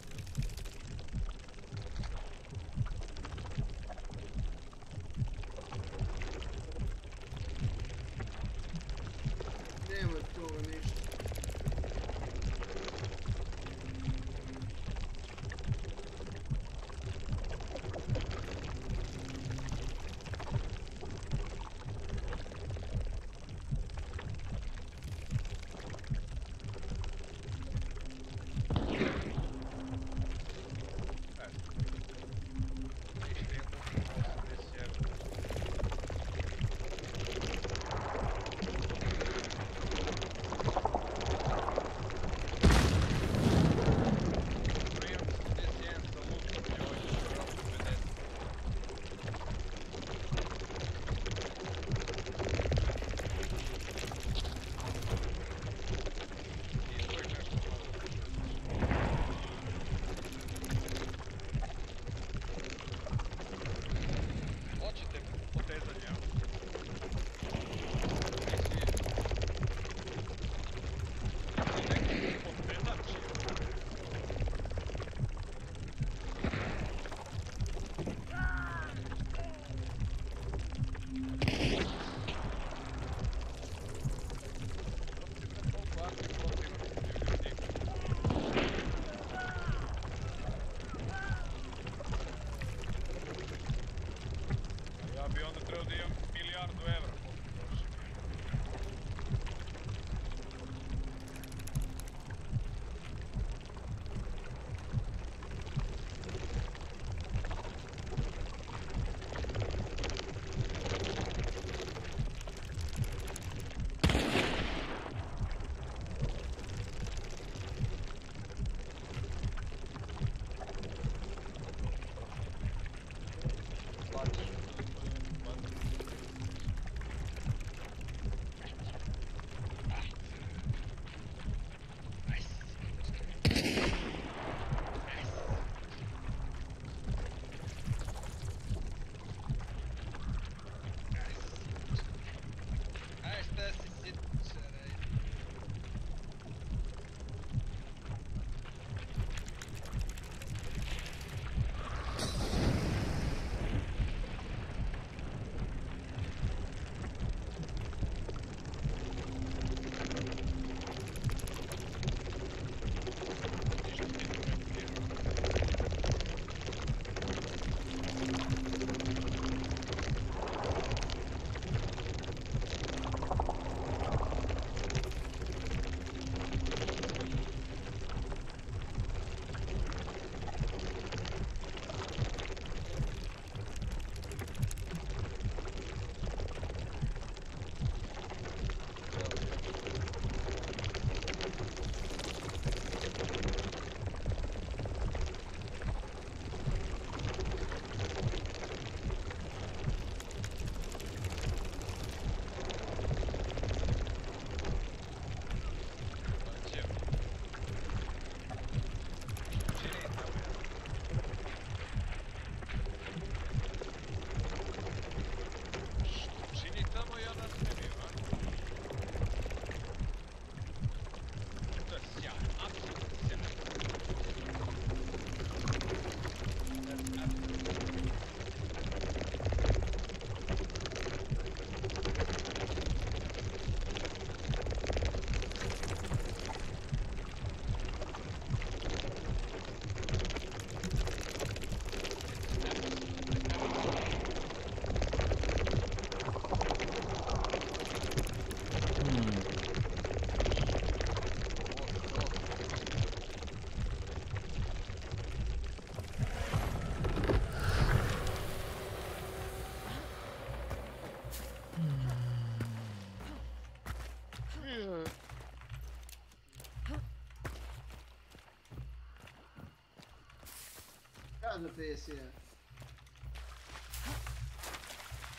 radi na PC-a?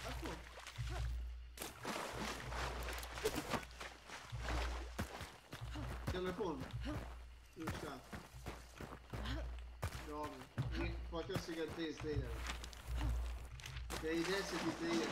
Kako? Telefon. Još šta? Dobro. Platio si ga 30.000. 53.000.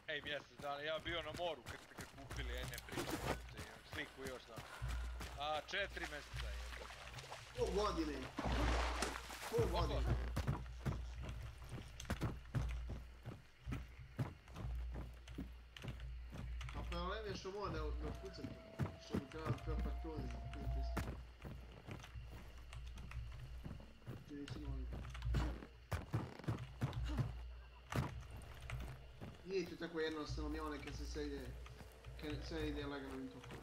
Ej, mjesec dana, ja bio na moru kad ste ga kupili, ne pričam. Sliku još znam. 4 mjeseca je. Pol godine. Pol godine. A problem je što mora da otkucate. Što bi trebalo sve patroni. Ti nisi molim. Nije to tako jednostavno, mi one kad se sve ide legalnim tokom.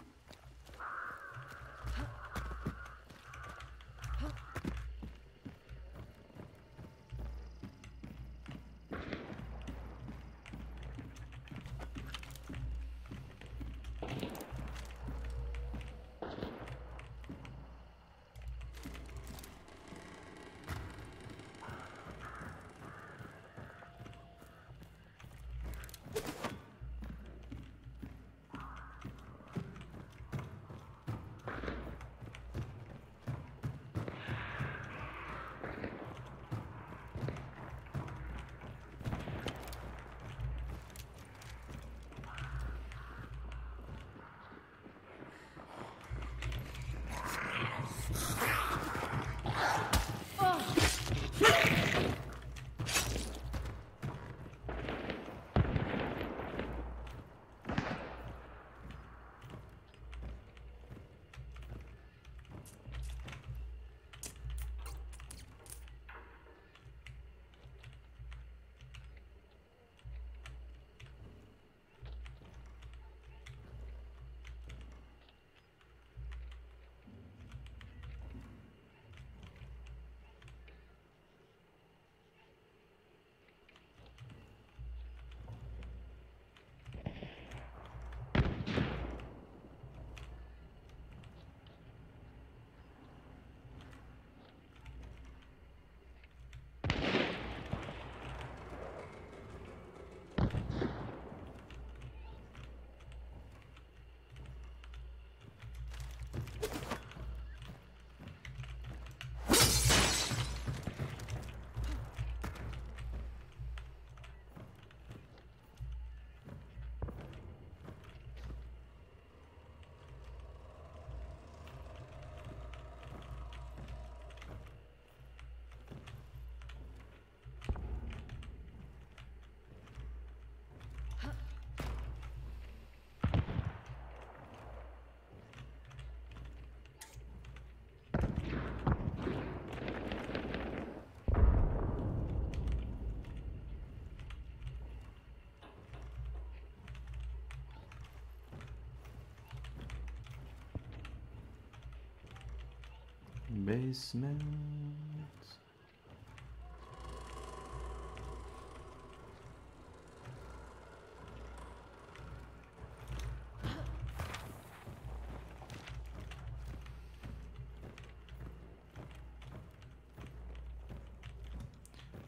Basement.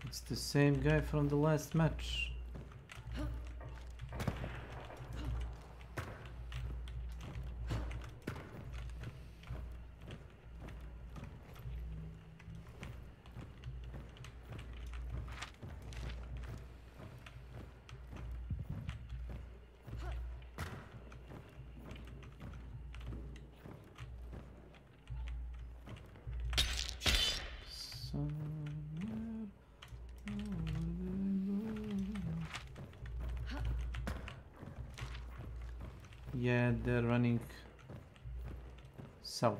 It's the same guy from the last match. Yeah, they're running south.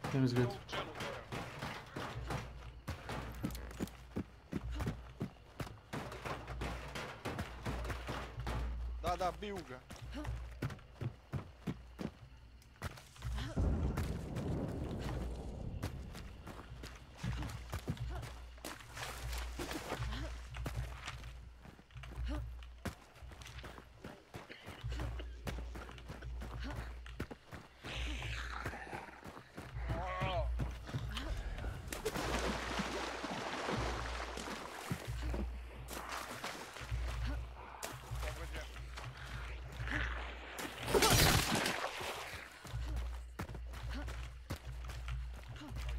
Idem izgled. U čelu gore. Da, biju ga.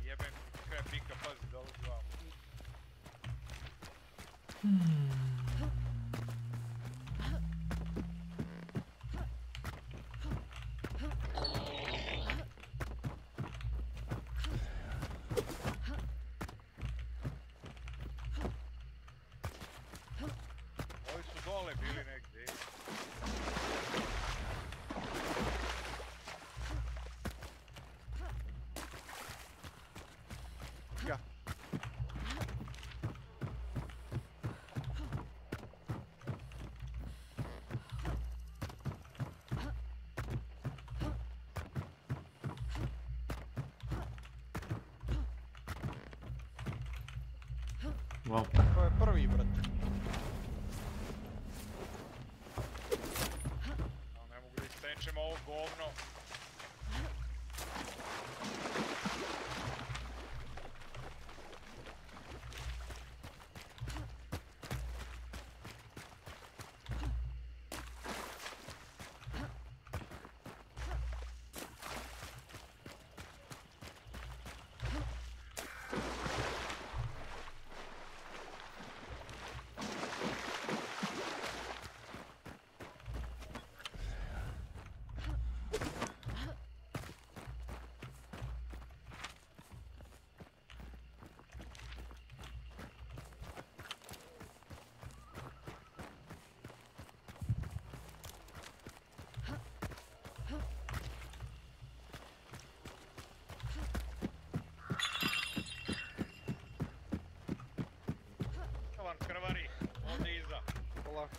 Jebem, kaj pika, pazi da ovu glavu. Ovi su dole bili negdje. Ga. Wow. To je prvi, brate. Ali ne mogu da istenčem ovo govno. Kavan krvari, ovdje iza. Polako.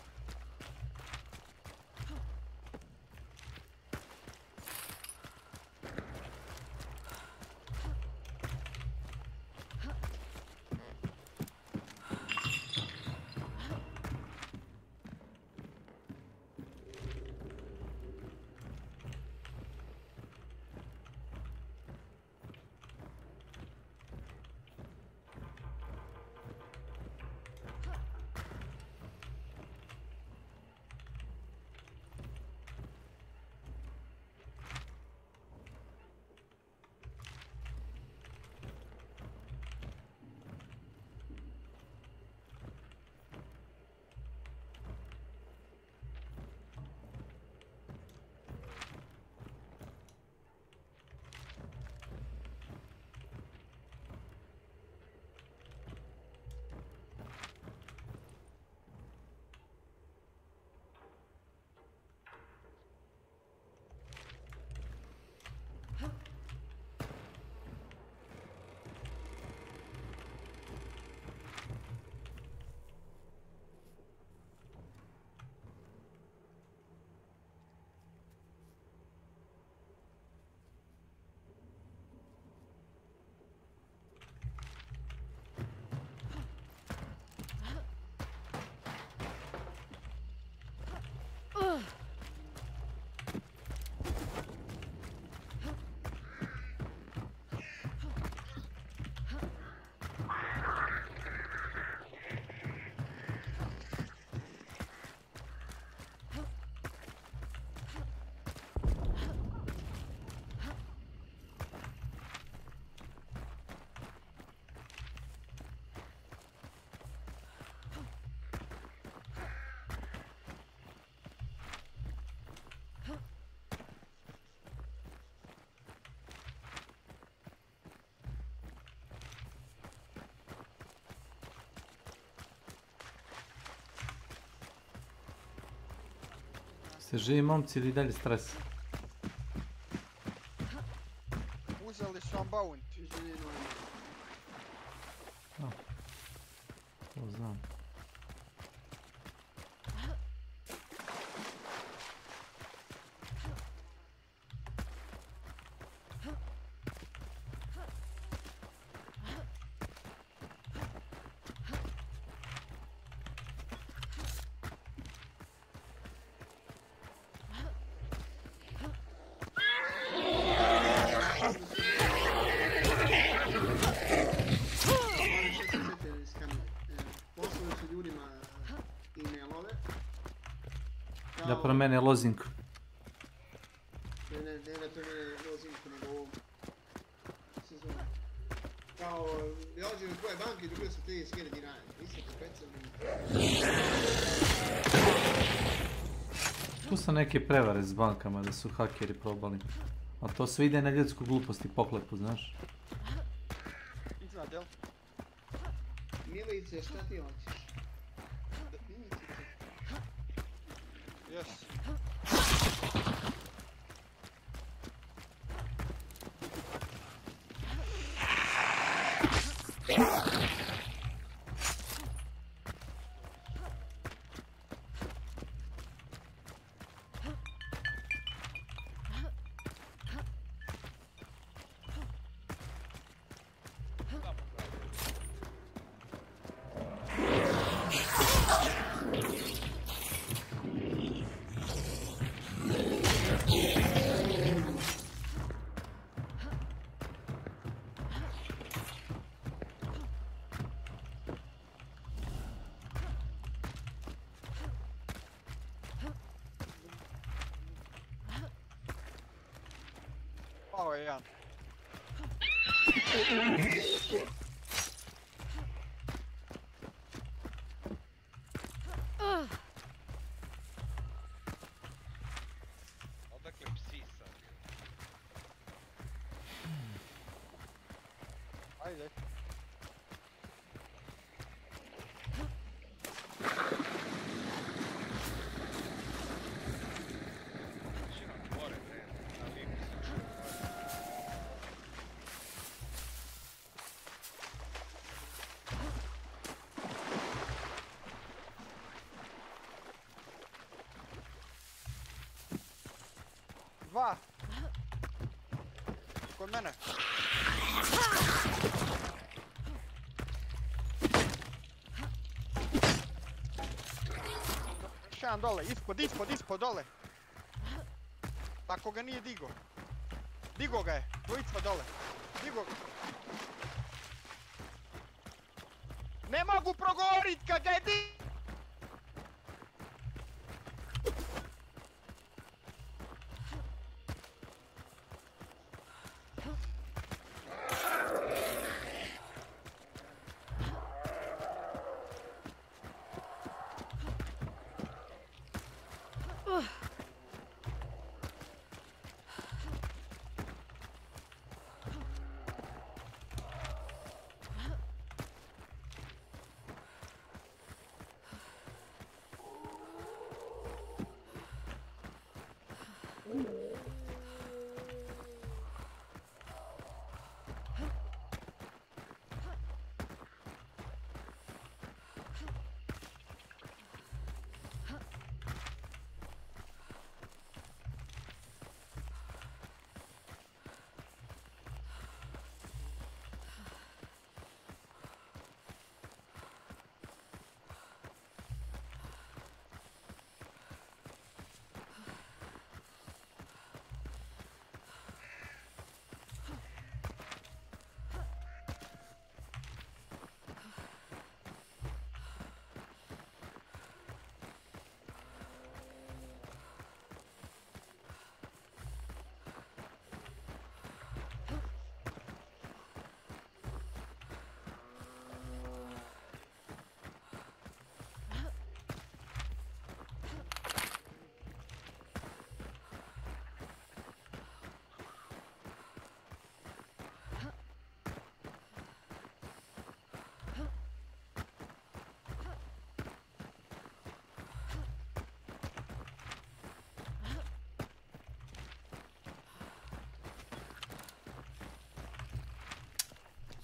Ste živi momci ili dalje stres? uzeli su vam bounty. Više nije normalno. To znam. Poslali su ljudima e-mailove. Da promene lozinku. Ne promene lozinku, nego ovo. Se zove. Kao, dođe u tvoje banke i dobio su 30.000 dinara. Nisi popecali. Tu su neke prevare s bankama da su hakeri probali. A to sve ide na ljudsku glupost i pohlepu, znaš. Iznad, jel? Milice, šta ti hoćeš? Jes. Pao je jedan. Odakle psi sad? Ajde. Širom gore, bre. Na limu se čuje. Dva. Kod mene. Još jedan dole, ispod dole. Tako ga nije digo. Digo ga je, dvojica dole. Digo ga. Ne mogu progovorit kad ga je digo.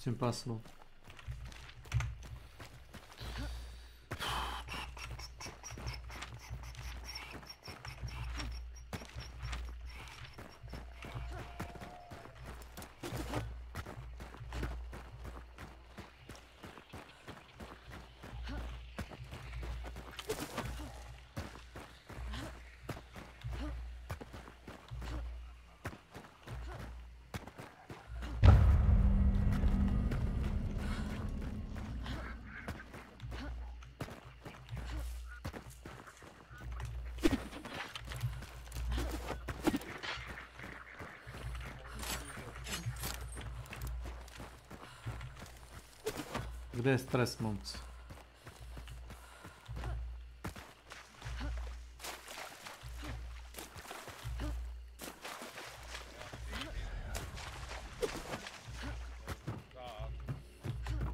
impossible. Gde je stres, momci?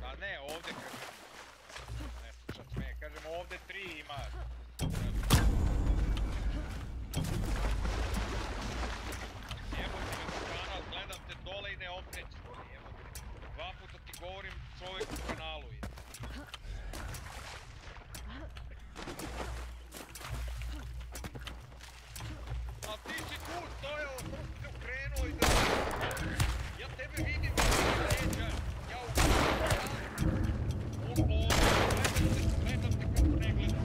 Da ne, ovdje kažem. Ne slušat me, kažem ovdje 3 ima. Jebote me za kanal, gledam te dole i ne okreći. Jebote. 2 puta ti govorim, čovjek u kanalu ide. A ti si tu stojao, sam se okrenuo i da... Ja tebe vidim, leđa, ja u gledam te kako ne gledam.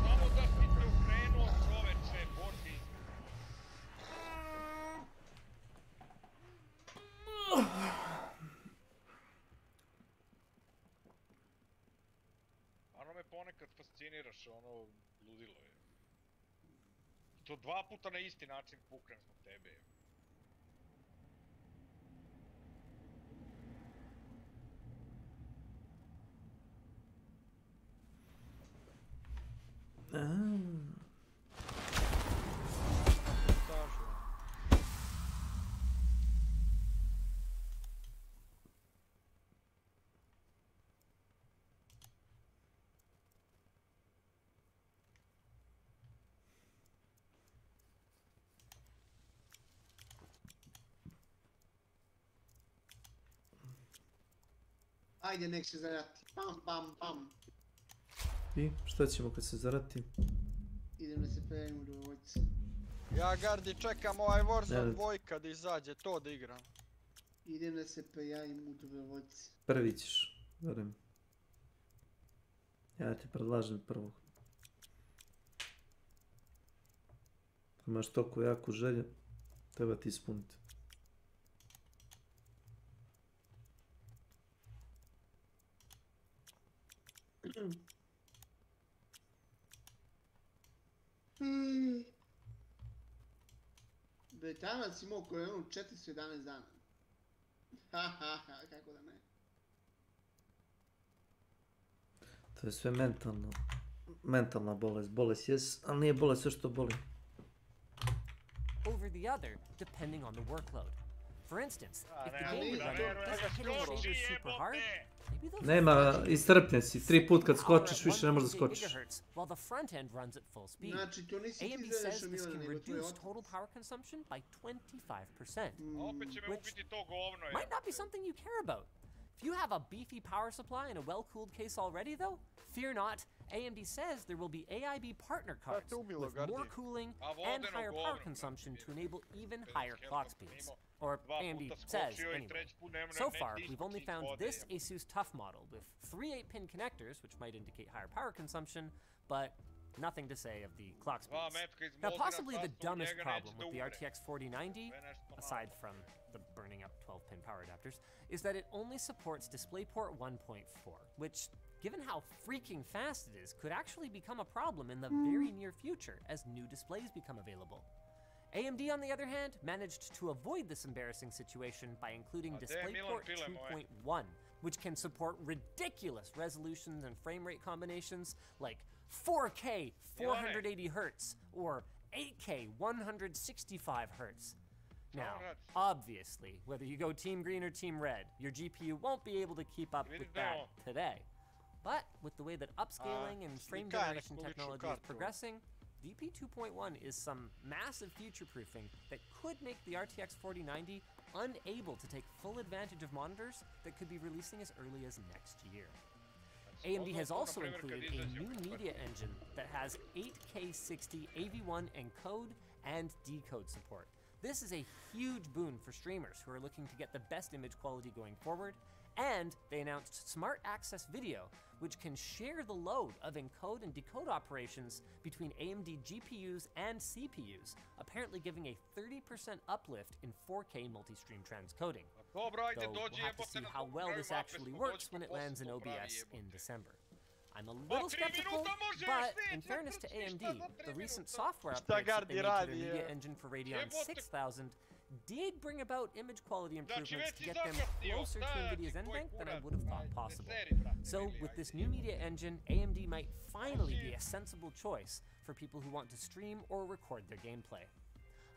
Samo da si se okrenuo, čoveče, boži. Stvarno me ponekad fasciniraš, ono, ludilo je. To 2 puta na isti način puknem zbog tebe. Ajde, nek se zarati. Pam, pam, pam. I šta ćemo kad se zarati? Idem da se pejemo do vojce. Ja Gardi čekam ovaj Warzone 2 da izađe, to da igram. Idem da se pejavim u dobrovoljci. Prvi ćeš, verujem. Ja ti predlažem prvog. Ako imaš toliko jaku želju, treba ti ispuniti. Bretanac imao koronu 411 dana. Ha, kako da ne. To je sve mentalno. Mentalna bolest. Bolest jes, ali nije bolest sve što boli. Over the other, depending on the workload. For instance, if the game you're running doesn't hit your shoulders super hard, maybe those Nema, istrpnjen si. 3 put kad skočiš, više ne možeš da skočiš. while the front end runs at full speed. Znači, to nisi ti AMD zadašao says this Milana, can nego to je reduce otac. total power consumption by 25%. Opet će me ubiti to govno. Might not be something you care about. If you have a beefy power supply and a well-cooled case already, though, fear not. AMD says there will be AIB partner cards with more cooling and higher power consumption to enable even higher clock speeds. Or AMD says, anyway. So far, we've only found this Asus TUF model with 3 8-pin connectors, which might indicate higher power consumption, but nothing to say of the clock speeds. Now, possibly the dumbest problem with the RTX 4090, aside from the burning up 12-pin power adapters, is that it only supports DisplayPort 1.4, which, given how freaking fast it is, could actually become a problem in the very near future as new displays become available. AMD, on the other hand, managed to avoid this embarrassing situation by including DisplayPort 2.1, which can support ridiculous resolutions and frame rate combinations like 4K 480 Hz or 8K 165 Hz. Now, obviously, whether you go Team Green or Team Red, your GPU won't be able to keep up with that today. But with the way that upscaling and frame generation technology is progressing, VP 2.1 is some massive future-proofing that could make the RTX 4090 unable to take full advantage of monitors that could be releasing as early as next year. AMD has also included a new media engine that has 8K 60 AV1 encode and decode support. This is a huge boon for streamers who are looking to get the best image quality going forward, and they announced Smart Access Video, which can share the load of encode and decode operations between AMD GPUs and CPUs, apparently giving a 30% uplift in 4K multi-stream transcoding. Though we'll have to see how well this actually works when it lands in OBS in December. I'm a little skeptical, but in fairness to AMD, the recent software updates that they made to their media engine for Radeon 6000 did bring about image quality improvements to get them closer to NVIDIA's NVENC than I would have thought possible. So with this new media engine, AMD might finally be a sensible choice for people who want to stream or record their gameplay.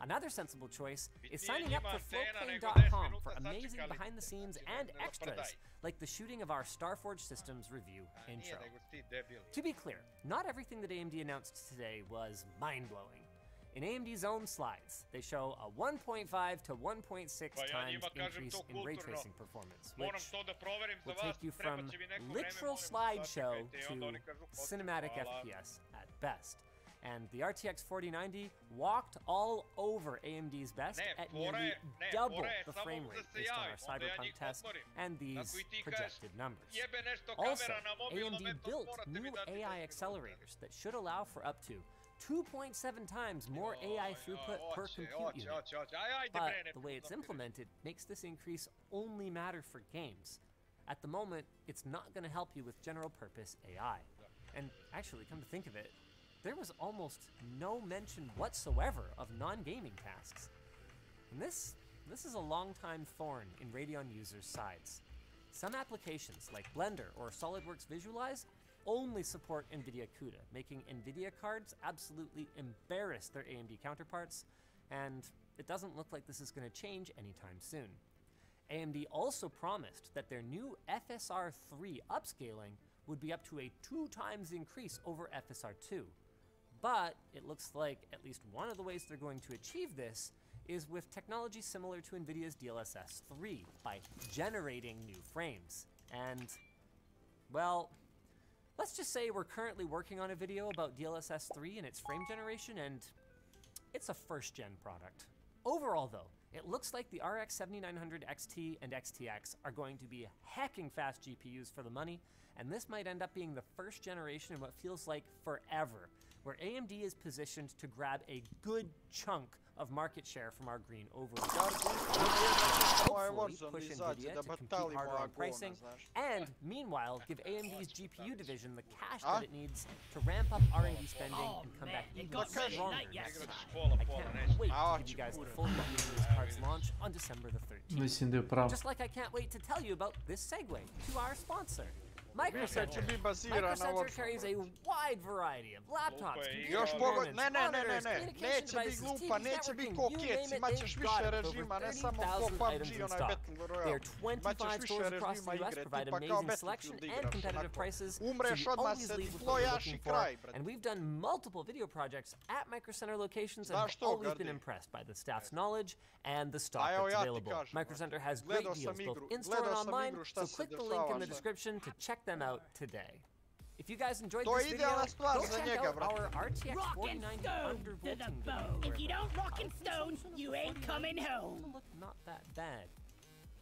Another sensible choice is signing up for Flowplane.com for amazing behind-the-scenes and extras, like the shooting of our Starforge Systems review intro. To be clear, not everything that AMD announced today was mind-blowing. In AMD's own slides, they show a 1.5 to 1.6 times increase in ray tracing performance, which will take you from literal slideshow to cinematic FPS at best. And the RTX 4090 walked all over AMD's best at nearly double the frame rate based on our Cyberpunk test and these projected numbers. Also, AMD built new AI accelerators that should allow for up to 2.7 times more AI throughput per compute unit. But the way it's implemented makes this increase only matter for games. At the moment, it's not going to help you with general purpose AI. And actually, come to think of it, there was almost no mention whatsoever of non-gaming tasks. And this is a long-time thorn in Radeon users' sides. Some applications like Blender or SolidWorks Visualize only support NVIDIA CUDA, making NVIDIA cards absolutely embarrass their AMD counterparts, and it doesn't look like this is going to change anytime soon. AMD also promised that their new FSR 3 upscaling would be up to a 2 times increase over FSR 2. But it looks like at least one of the ways they're going to achieve this is with technology similar to NVIDIA's DLSS 3 by generating new frames. And, well, let's just say we're currently working on a video about DLSS 3 and its frame generation, and it's a first-gen product. Overall, though, it looks like the RX 7900 XT and XTX are going to be hecking fast GPUs for the money, and this might end up being the first generation in what feels like forever, where AMD is positioned to grab a good chunk of market share from our green overlord. Hopefully push NVIDIA to compete harder on pricing, and meanwhile give AMD's GPU division the cash that it needs to ramp up R&D spending and come back even stronger next time. I can't wait to give you guys the full review of this card's launch on December the 13th. Just like I can't wait to tell you about this segue to our sponsor. Micro Center carries a wide variety of laptops, computer monitors, communication devices, TVs, networking, you name it, they've got over 30,000 items in stock. Their 25 stores across the US provide amazing selection and competitive prices, so you always leave with what you're looking for. And we've done multiple video projects at Micro Center locations and have always been impressed by the staff's knowledge and the stock that's available. Micro Center has great deals both in-store and online, so click the link in the description to check them out today. If you guys enjoyed this video, go check out our RTX 4090 undervolting video. If you don't rock and stone, you ain't coming home. Look not that bad,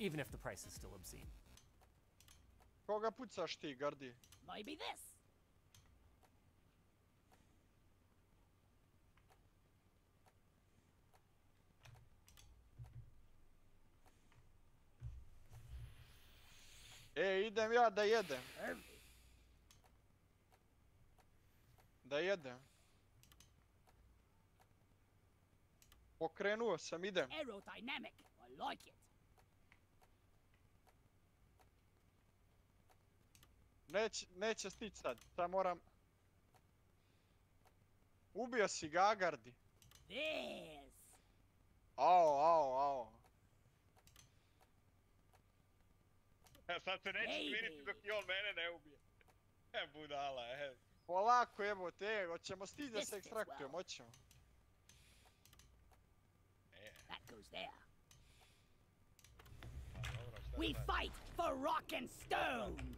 even if the price is still obscene. Koga pucaš ti, Gardi? Maybe this. Idem ja da jedem. Da jedem. Pokrenuo sam, idem. Aerodynamic. I like it. Neće stić sad. Sad moram... Ubio si ga, Gardi. This. Ao. Sad se neće smiriti dok i on mene ne ubije. Budala, Polako, evo te, hoćemo stići da se ekstraktujemo, hoćemo. That goes there. Pa dobro, šta We da radim? fight for rock and stone.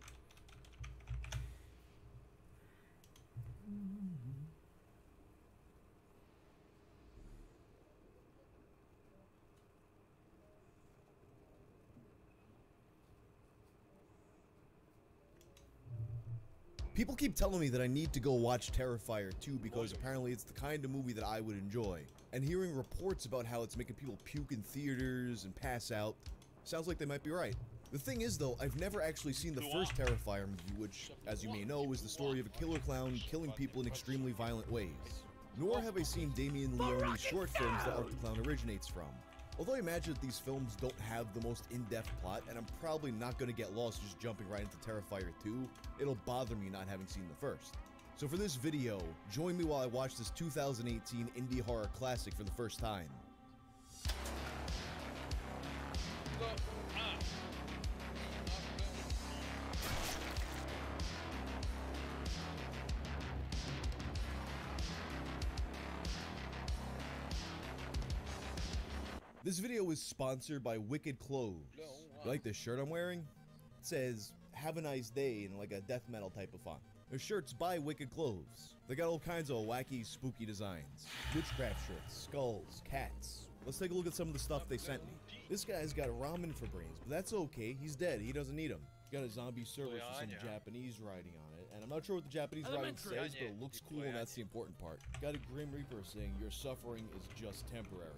People keep telling me that I need to go watch Terrifier 2 because apparently it's the kind of movie that I would enjoy. And hearing reports about how it's making people puke in theaters and pass out sounds like they might be right. The thing is though, I've never actually seen the first Terrifier movie, which, as you may know, is the story of a killer clown killing people in extremely violent ways. Nor have I seen Damien Leone's short films that Art the Clown originates from. Although I imagine that these films don't have the most in-depth plot, and I'm probably not going to get lost just jumping right into Terrifier 2, it'll bother me not having seen the first. So for this video, join me while I watch this 2018 indie horror classic for the first time. This video is sponsored by Wicked Clothes. You like this shirt I'm wearing? It says, "Have a nice day" in like a death metal type of font. Their shirts by Wicked Clothes. They got all kinds of wacky, spooky designs. Witchcraft shirts, skulls, cats. Let's take a look at some of the stuff they sent me. This guy's got ramen for brains, but that's okay. He's dead. He doesn't need them. Got a zombie server with some Japanese writing on it, and I'm not sure what the Japanese writing says, but it looks cool, and that's the important part. Got a Grim Reaper saying, "Your suffering is just temporary."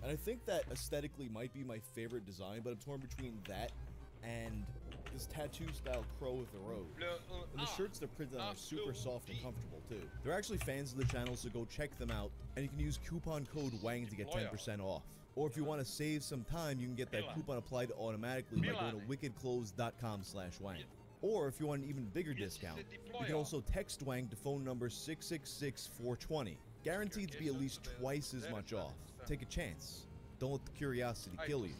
And I think that aesthetically might be my favorite design, but I'm torn between that and this tattoo-style crow with the robe. And the shirts they're printed on are super soft and comfortable, too. They're actually fans of the channel, so go check them out. And you can use coupon code WANG to get 10% off. Or if you want to save some time, you can get that coupon applied automatically by going to wickedclothes.com/WANG. Or if you want an even bigger discount, you can also text WANG to phone number 666-420. Guaranteed to be at least twice as much off. Take a chance. Don't let the curiosity kill you.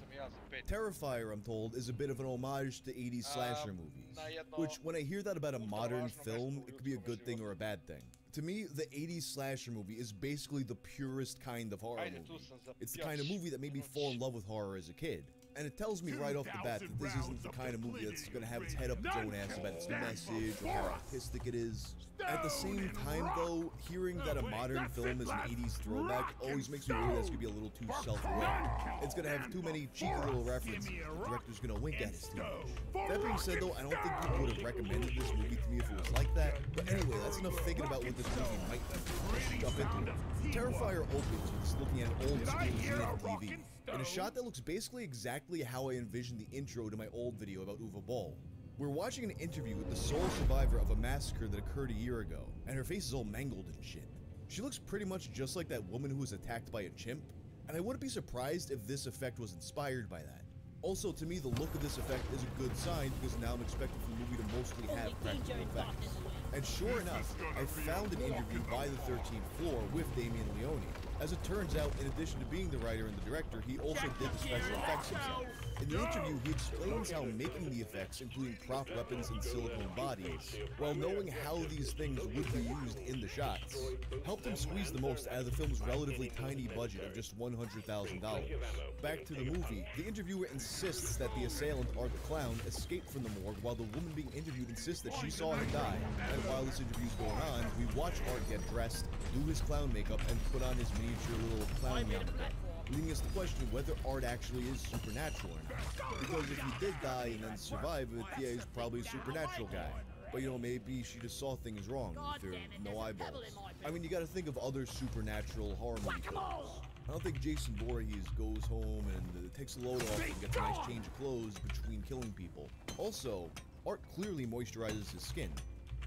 Terrifier, I'm told, is a bit of an homage to 80s slasher movies. Which, when I hear that about a modern film, it could be a good thing or a bad thing. To me, the 80s slasher movie is basically the purest kind of horror movie. It's the kind of movie that made me fall in love with horror as a kid. And it tells me right off the bat that this isn't the kind of movie that's going to have its head up its own ass about its message or how artistic it is. At the same time, though, hearing that a modern film is an 80s throwback always makes me worry that it's going to be a little too self-aware. It's going to have too many cheeky little references. The director's going to wink at us too much. That being said, though, I don't think people would have recommended this movie to me if it was like that. But anyway, that's enough thinking about what this movie might be. Let's jump into it. Terrifier opens with us looking at old school Zenith TV. In a shot that looks basically exactly how I envisioned the intro to my old video about Uwe Boll. We're watching an interview with the sole survivor of a massacre that occurred a year ago, and her face is all mangled and shit. She looks pretty much just like that woman who was attacked by a chimp, and I wouldn't be surprised if this effect was inspired by that. Also, to me, the look of this effect is a good sign because now I'm expecting the movie to mostly have practical effects. And sure enough, I found an interview by the 13th Floor with Damien Leone. As it turns out, in addition to being the writer and the director, he also did the special effects himself. In the interview, he explains how making the effects, including prop weapons and silicone bodies, while knowing how these things would be used in the shots, helped him squeeze the most out of the film's relatively tiny budget of just $100,000. Back to the movie, the interviewer insists that the assailant, Art the Clown, escaped from the morgue while the woman being interviewed insists that she saw him die. And while this interview's going on, we watch Art get dressed, do his clown makeup, and put on his miniature little clown yarmulke, leading us to question whether Art actually is supernatural or not. Because if he did die and then survive it, yeah, he's probably a supernatural guy. But you know, maybe she just saw things wrong with her no eyeballs. I mean, you gotta think of other supernatural horror movie films. I don't think Jason Voorhees goes home and takes a load off and gets a nice change of clothes between killing people. Also, Art clearly moisturizes his skin.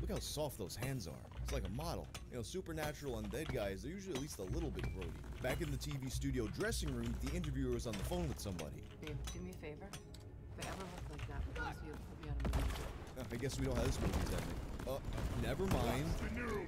Look how soft those hands are. It's like a model. You know, supernatural undead guys, they're usually at least a little bit grody. Back in the TV studio dressing room, the interviewer was on the phone with somebody. Babe, do me a favor. If I ever look like that, please you put me on a movie. I guess we don't have this movie's ending. Never mind.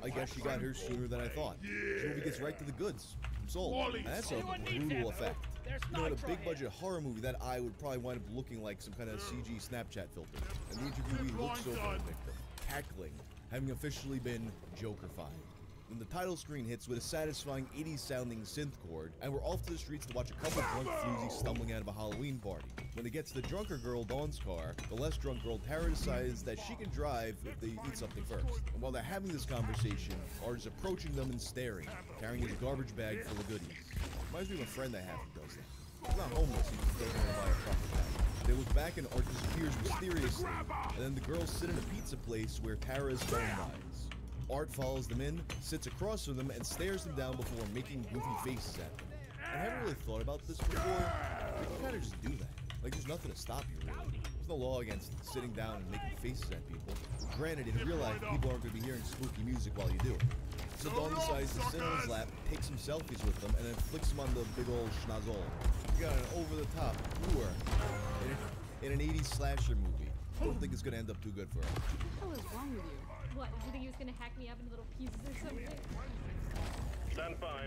I guess she got here sooner than I thought. This movie gets right to the goods. I'm sold. And that's a brutal effect. You know, in a big budget horror movie, that eye would probably wind up looking like some kind of CG Snapchat filter. And the interviewee looks over the victim, cackling, having officially been Joker-fied. Then the title screen hits with a satisfying 80s-sounding synth chord, and we're off to the streets to watch a couple drunk floozies stumbling out of a Halloween party. When they get to the drunker girl, Dawn's car, the less drunk girl, Tara, decides that she can drive if they eat something first. And while they're having this conversation, Art is approaching them and staring, carrying his garbage bag full of goodies. Reminds me of a friend I have who does that. He's not homeless, he just doesn't want to buy a profit bag. They look back and Art disappears mysteriously, and then the girls sit in a pizza place where Tara's phone dies. Art follows them in, sits across from them, and stares them down before making goofy faces at them. I haven't really thought about this before. You can kind of just do that. Like, there's nothing to stop you, really. There's no law against sitting down and making faces at people. Granted, in real life, people aren't going to be hearing spooky music while you do it. So Dawn decides to sit on his lap, take some selfies with them, and then flicks him on the big old schnozzle. You got an over-the-top lure in an 80s slasher movie. I don't think it's going to end up too good for her. What the hell is wrong with you? What, you think he was gonna hack me up into little pieces or something? Stand by.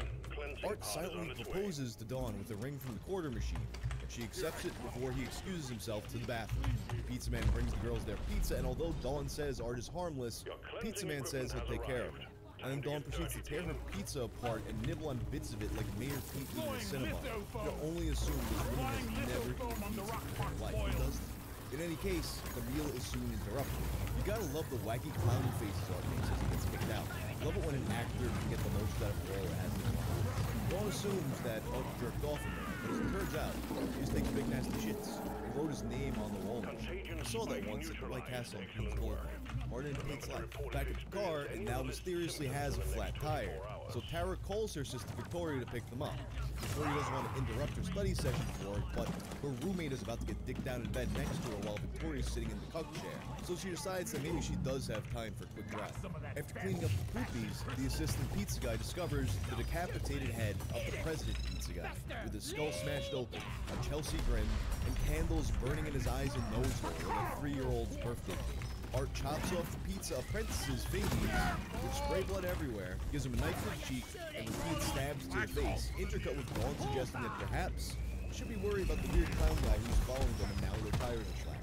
Art silently proposes to Dawn with a ring from the quarter machine, and she accepts it before he excuses himself to the bathroom. Pizza Man brings the girls their pizza, and although Dawn says Art is harmless, Pizza Man says he'll take care of it. And then Dawn proceeds to tear her pizza apart and nibble on bits of it like Mayor Pete in the cinema. You can only assume this woman has never eaten pizza in her life. Who does that? In any case, the meal is soon interrupted. You gotta love the wacky clowny faces Art makes as he gets kicked out. Love it when an actor can get the most out of a role it has in mind. Dawn assumes that Art jerked off in there, but as it turns out, he just takes big nasty shits. He wrote his name on the wall. I saw that once at the White Castle in Queens Boulevard. Martin hates life. Back at the car, and now mysteriously has a flat tire. So Tara calls her sister Victoria to pick them up. Victoria doesn't want to interrupt her study session for it, but her roommate is about to get dicked down in bed next to her while Victoria's sitting in the cuck chair. So she decides that maybe she does have time for a quick drive. After cleaning up the poopies, the assistant pizza guy discovers the decapitated head of the president pizza guy, with his skull smashed open, a Chelsea grin, and candles burning in his eyes and nose hole with a 3-year-old's birthday cake. Art chops off the pizza apprentice's fingies, with spray blood everywhere, gives him a knife to the cheek, and repeats stabs to the face, intercut with Dawn suggesting that perhaps he should be worried about the weird clown guy who's following them and now their tires are slashed.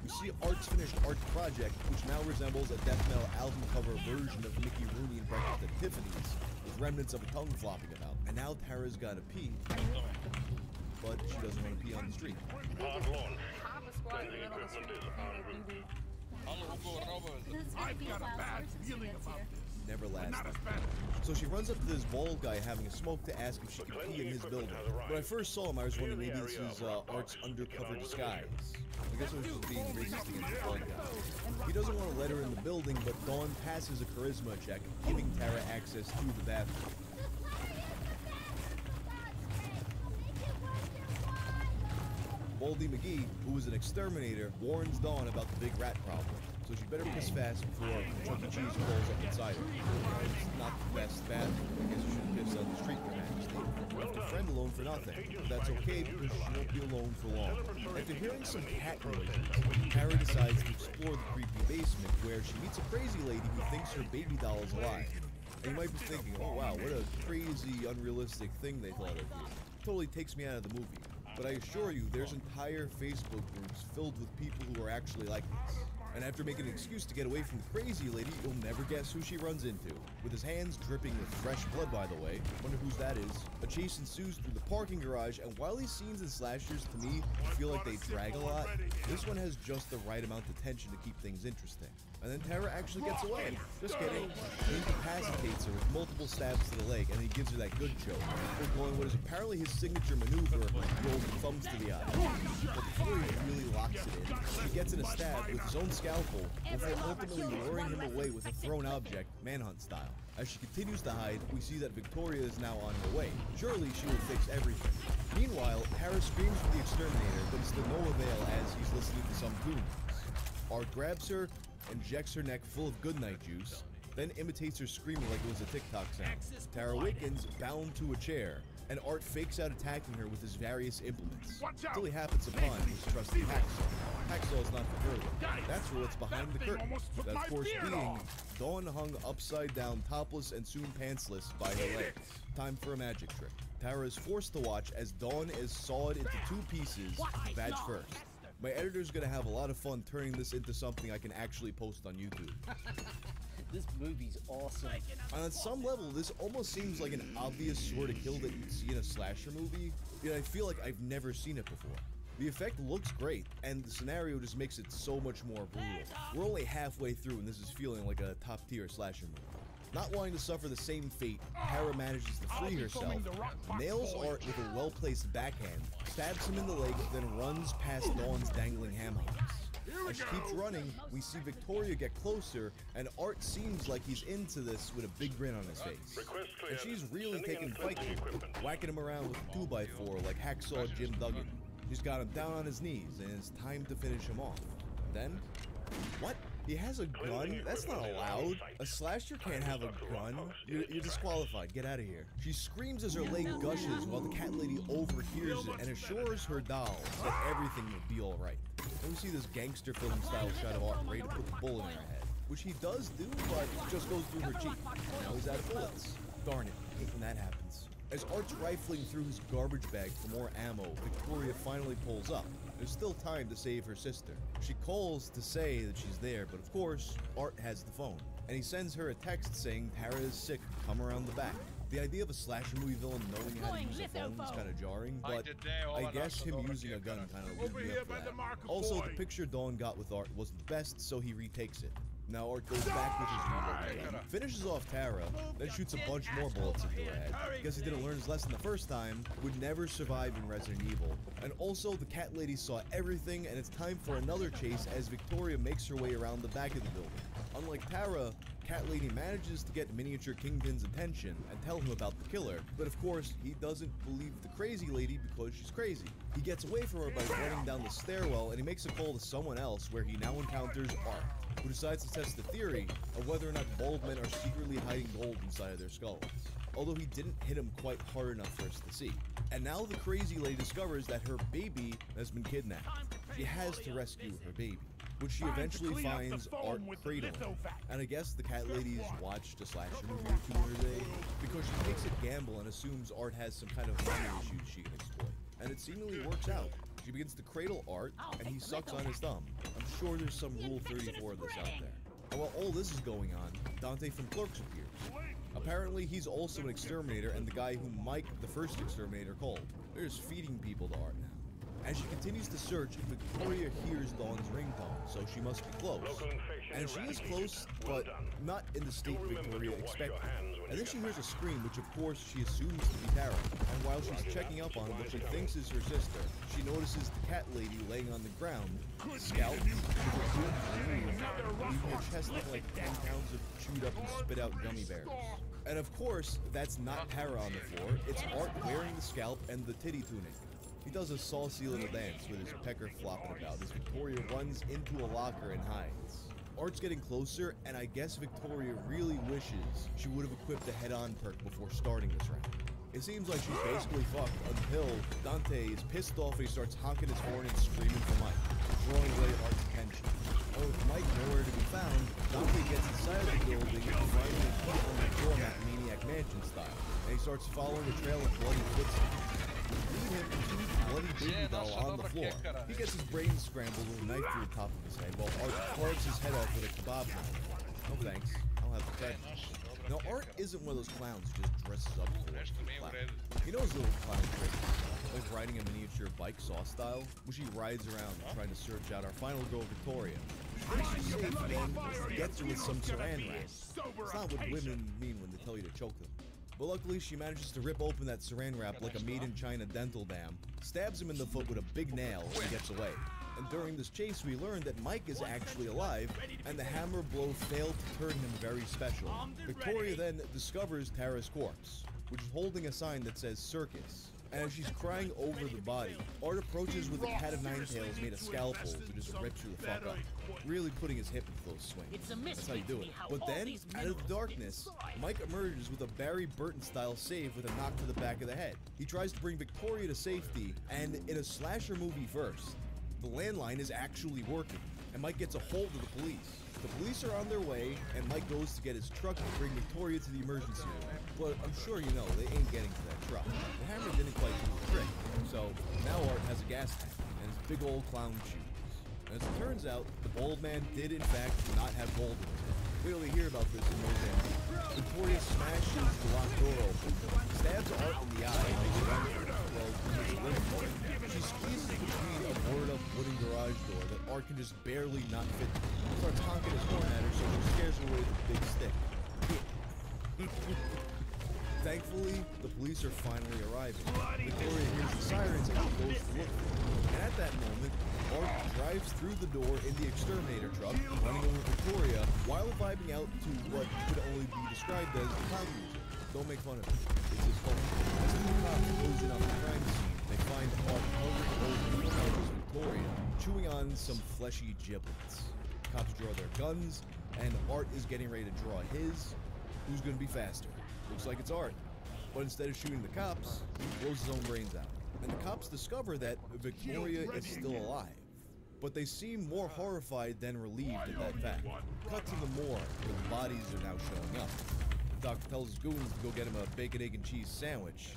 We see Art's finished art project, which now resembles a death metal album cover version of Mickey Rooney and Breakfast at Tiffany's, with remnants of a tongue flopping about. And now Tara's gotta pee, but she doesn't want to pee on the street. Hard launch. Cleansing equipment is en route. I've got a bad feeling about this. Never lasted. So she runs up to this bald guy having a smoke to ask if she can pee in his building. When I first saw him, I was wondering maybe this is Art's undercover disguise. I guess it was just being racist against the bald guy. He doesn't want to let her in the building, but Dawn passes a charisma check, giving Tara access to the bathroom. Baldy McGee, who is an exterminator, warns Dawn about the big rat problem, so she better piss fast before Chuck E. Cheese rolls up inside her. It's not the best bathroom. I guess you should piss on the street, Your Majesty. Left her friend alone for nothing, but that's okay because she won't be alone for long. After hearing some cat noises, Tara decides to explore the creepy basement where she meets a crazy lady who thinks her baby doll is alive. And you might be thinking, oh wow, what a crazy, unrealistic thing they thought of here. Totally takes me out of the movie. But I assure you, there's entire Facebook groups filled with people who are actually like this. And after making an excuse to get away from the crazy lady, you'll never guess who she runs into. With his hands dripping with fresh blood, by the way. Wonder whose that is. A chase ensues through the parking garage, and while these scenes in slashers, to me, feel like they drag a lot, this one has just the right amount of tension to keep things interesting. And then Tara actually gets away. Just kidding. He incapacitates her with multiple stabs to the leg, and he gives her that good choke. Going what is apparently his signature maneuver, the old thumbs to the eye. But before he really locks it in, he gets in a stab with his own scalpel before ultimately luring him away with a thrown object, manhunt style. As she continues to hide, we see that Victoria is now on her way. Surely she will fix everything. Meanwhile, Tara screams for the exterminator, but it's to no avail as he's listening to some tunes. Art grabs her, injects her neck full of goodnight juice, then imitates her screaming like it was a TikTok sound. Tara awakens, bound to a chair, and Art fakes out attacking her with his various implements, until he happens upon his trusty hacksaw. Hacksaw is not for early. That's what's behind the curtain. That force being Dawn hung upside down, topless and soon pantsless by her legs. Time for a magic trick. Tara is forced to watch as Dawn is sawed into 2 pieces, badge first. My editor's gonna have a lot of fun turning this into something I can actually post on YouTube. This movie's awesome. And on some level, this almost seems like an obvious sort of kill that you'd see in a slasher movie, yet I feel like I've never seen it before. The effect looks great, and the scenario just makes it so much more brutal. We're only halfway through, and this is feeling like a top-tier slasher movie. Not wanting to suffer the same fate, Tara manages to free herself, nails Art with a well-placed backhand, stabs him in the leg, then runs past Dawn's dangling ham hocks. As she keeps running, we see Victoria get closer, and Art seems like he's into this with a big grin on his face. And she's really taking the fight to him, whacking him around with a 2x4 like Hacksaw Jim Duggan. She's got him down on his knees, and it's time to finish him off. Then, what? He has a gun? That's not allowed. A slasher can't have a gun. You're disqualified. Get out of here. She screams as her leg gushes while the cat lady overhears it and assures her doll that everything will be alright. Then we see this gangster film style shot of Art ready to put the bullet in her head, which he does do, but it just goes through her cheek. Now he's out of bullets. Darn it, hate when that happens. As Art's rifling through his garbage bag for more ammo, Victoria finally pulls up. There's still time to save her sister. She calls to say that she's there, but of course, Art has the phone. And he sends her a text saying Tara is sick, come around the back. The idea of a slasher movie villain knowing how to use a phone is kind of jarring, but I guess him using a gun kind of lit me up for that. Also, the picture Dawn got with Art was the best, so he retakes it. Now Art goes back with his reload gun, finishes off Tara, then shoots a bunch more bullets into her head. Guess he didn't learn his lesson the first time, would never survive in Resident Evil. And also, the cat lady saw everything, and it's time for another chase as Victoria makes her way around the back of the building. Unlike Tara, Cat Lady manages to get Miniature Kingpin's attention and tell him about the killer, but of course, he doesn't believe the crazy lady because she's crazy. He gets away from her by running down the stairwell, and he makes a call to someone else where he now encounters Art, who decides to test the theory of whether or not bald men are secretly hiding gold inside of their skulls, although he didn't hit him quite hard enough for us to see. And now the crazy lady discovers that her baby has been kidnapped. She has to rescue her baby, which she eventually finds Art cradling. And I guess the cat lady's watched a slasher movie or two in her day, because she takes a gamble and assumes Art has some kind of money issues she can exploit. And it seemingly works out. She begins to cradle Art, and he sucks on his thumb. I'm sure there's some Rule 34 of this out there. And while all this is going on, Dante from Clerks appears. Apparently, he's also an exterminator and the guy whom Mike, the first exterminator, called. They're just feeding people to Art now. As she continues to search, Victoria hears Dawn's ringtone, so she must be close. And she is close, but not in the state Victoria expected. And then she hears a scream, which of course she assumes to be Tara. And while she's checking up on what she thinks is her sister, she notices the cat lady laying on the ground, scalped, leaving her chest looking like 10 pounds of chewed up and spit out gummy bears. And of course, that's not Tara on the floor, it's Art wearing the scalp and the titty tunic. He does a saucy little dance with his pecker flopping about as Victoria runs into a locker and hides. Art's getting closer, and I guess Victoria really wishes she would have equipped the head-on perk before starting this round. It seems like she's basically fucked until Dante is pissed off and he starts honking his horn and screaming for Mike, drawing away Art's attention. And with Mike nowhere to be found, Dante gets inside the building and finds his feet on the doormat Maniac Mansion style, and he starts following the trail of bloody footsteps. Lead him to the bloody baby doll on the floor. He gets his brains scrambled with a knife through the top of his head while Art carves his head off with a kebab knife. No thanks, I'll have the fed. Now Art isn't one of those clowns who just dresses up for a clown. He knows little clown tricks, like riding a miniature bike Saw style, which he rides around trying to search out our final girl Victoria. She's safe, then gets her with some saran wrap. It's not what women mean when they tell you to choke them. But luckily, she manages to rip open that saran wrap like a made-in-China dental dam, stabs him in the foot with a big nail, and gets away. And during this chase, we learn that Mike is actually alive, and the hammer blow failed to turn him very special. Victoria then discovers Tara's corpse, which is holding a sign that says circus. And as she's crying over the body, Art approaches with a cat of nine tails made of scalpels to just rip her the fuck up, really putting his hip into those swings. That's how you do it. But then, out of the darkness, Mike emerges with a Barry Burton-style save with a knock to the back of the head. He tries to bring Victoria to safety, and in a slasher movie first, the landline is actually working, and Mike gets a hold of the police. The police are on their way, and Mike goes to get his truck to bring Victoria to the emergency room. But I'm sure you know, they ain't getting to that truck. The hammer didn't quite do the trick, so now Art has a gas tank and his big old clown shoes. And as it turns out, the bald man did in fact not have gold in his head. Barely hear about this in Mozambique. Victoria smashes the locked door open, stabs Art in the eye, and makes a run for it. Well, makes a limb for it. She squeezes between a boarded-up wooden garage door that Art can just barely not fit through. Starts honking his horn at her, so he scares her away with a big stick. Thankfully, the police are finally arriving. Victoria hears the sirens and she goes to look for them. And at that moment, Art drives through the door in the exterminator truck, running over Victoria, while vibing out to what could only be described as clown music. Don't make fun of it. It's his fault. As the cops close in on the crime scene, they find Art hovering over Victoria, chewing on some fleshy giblets. Cops draw their guns, and Art is getting ready to draw his. Who's gonna be faster? Looks like it's Art. But instead of shooting the cops, he blows his own brains out. And the cops discover that Victoria is still alive. But they seem more horrified than relieved at that fact. Cut to the morgue, where the bodies are now showing up. The doctor tells his goons to go get him a bacon, egg, and cheese sandwich.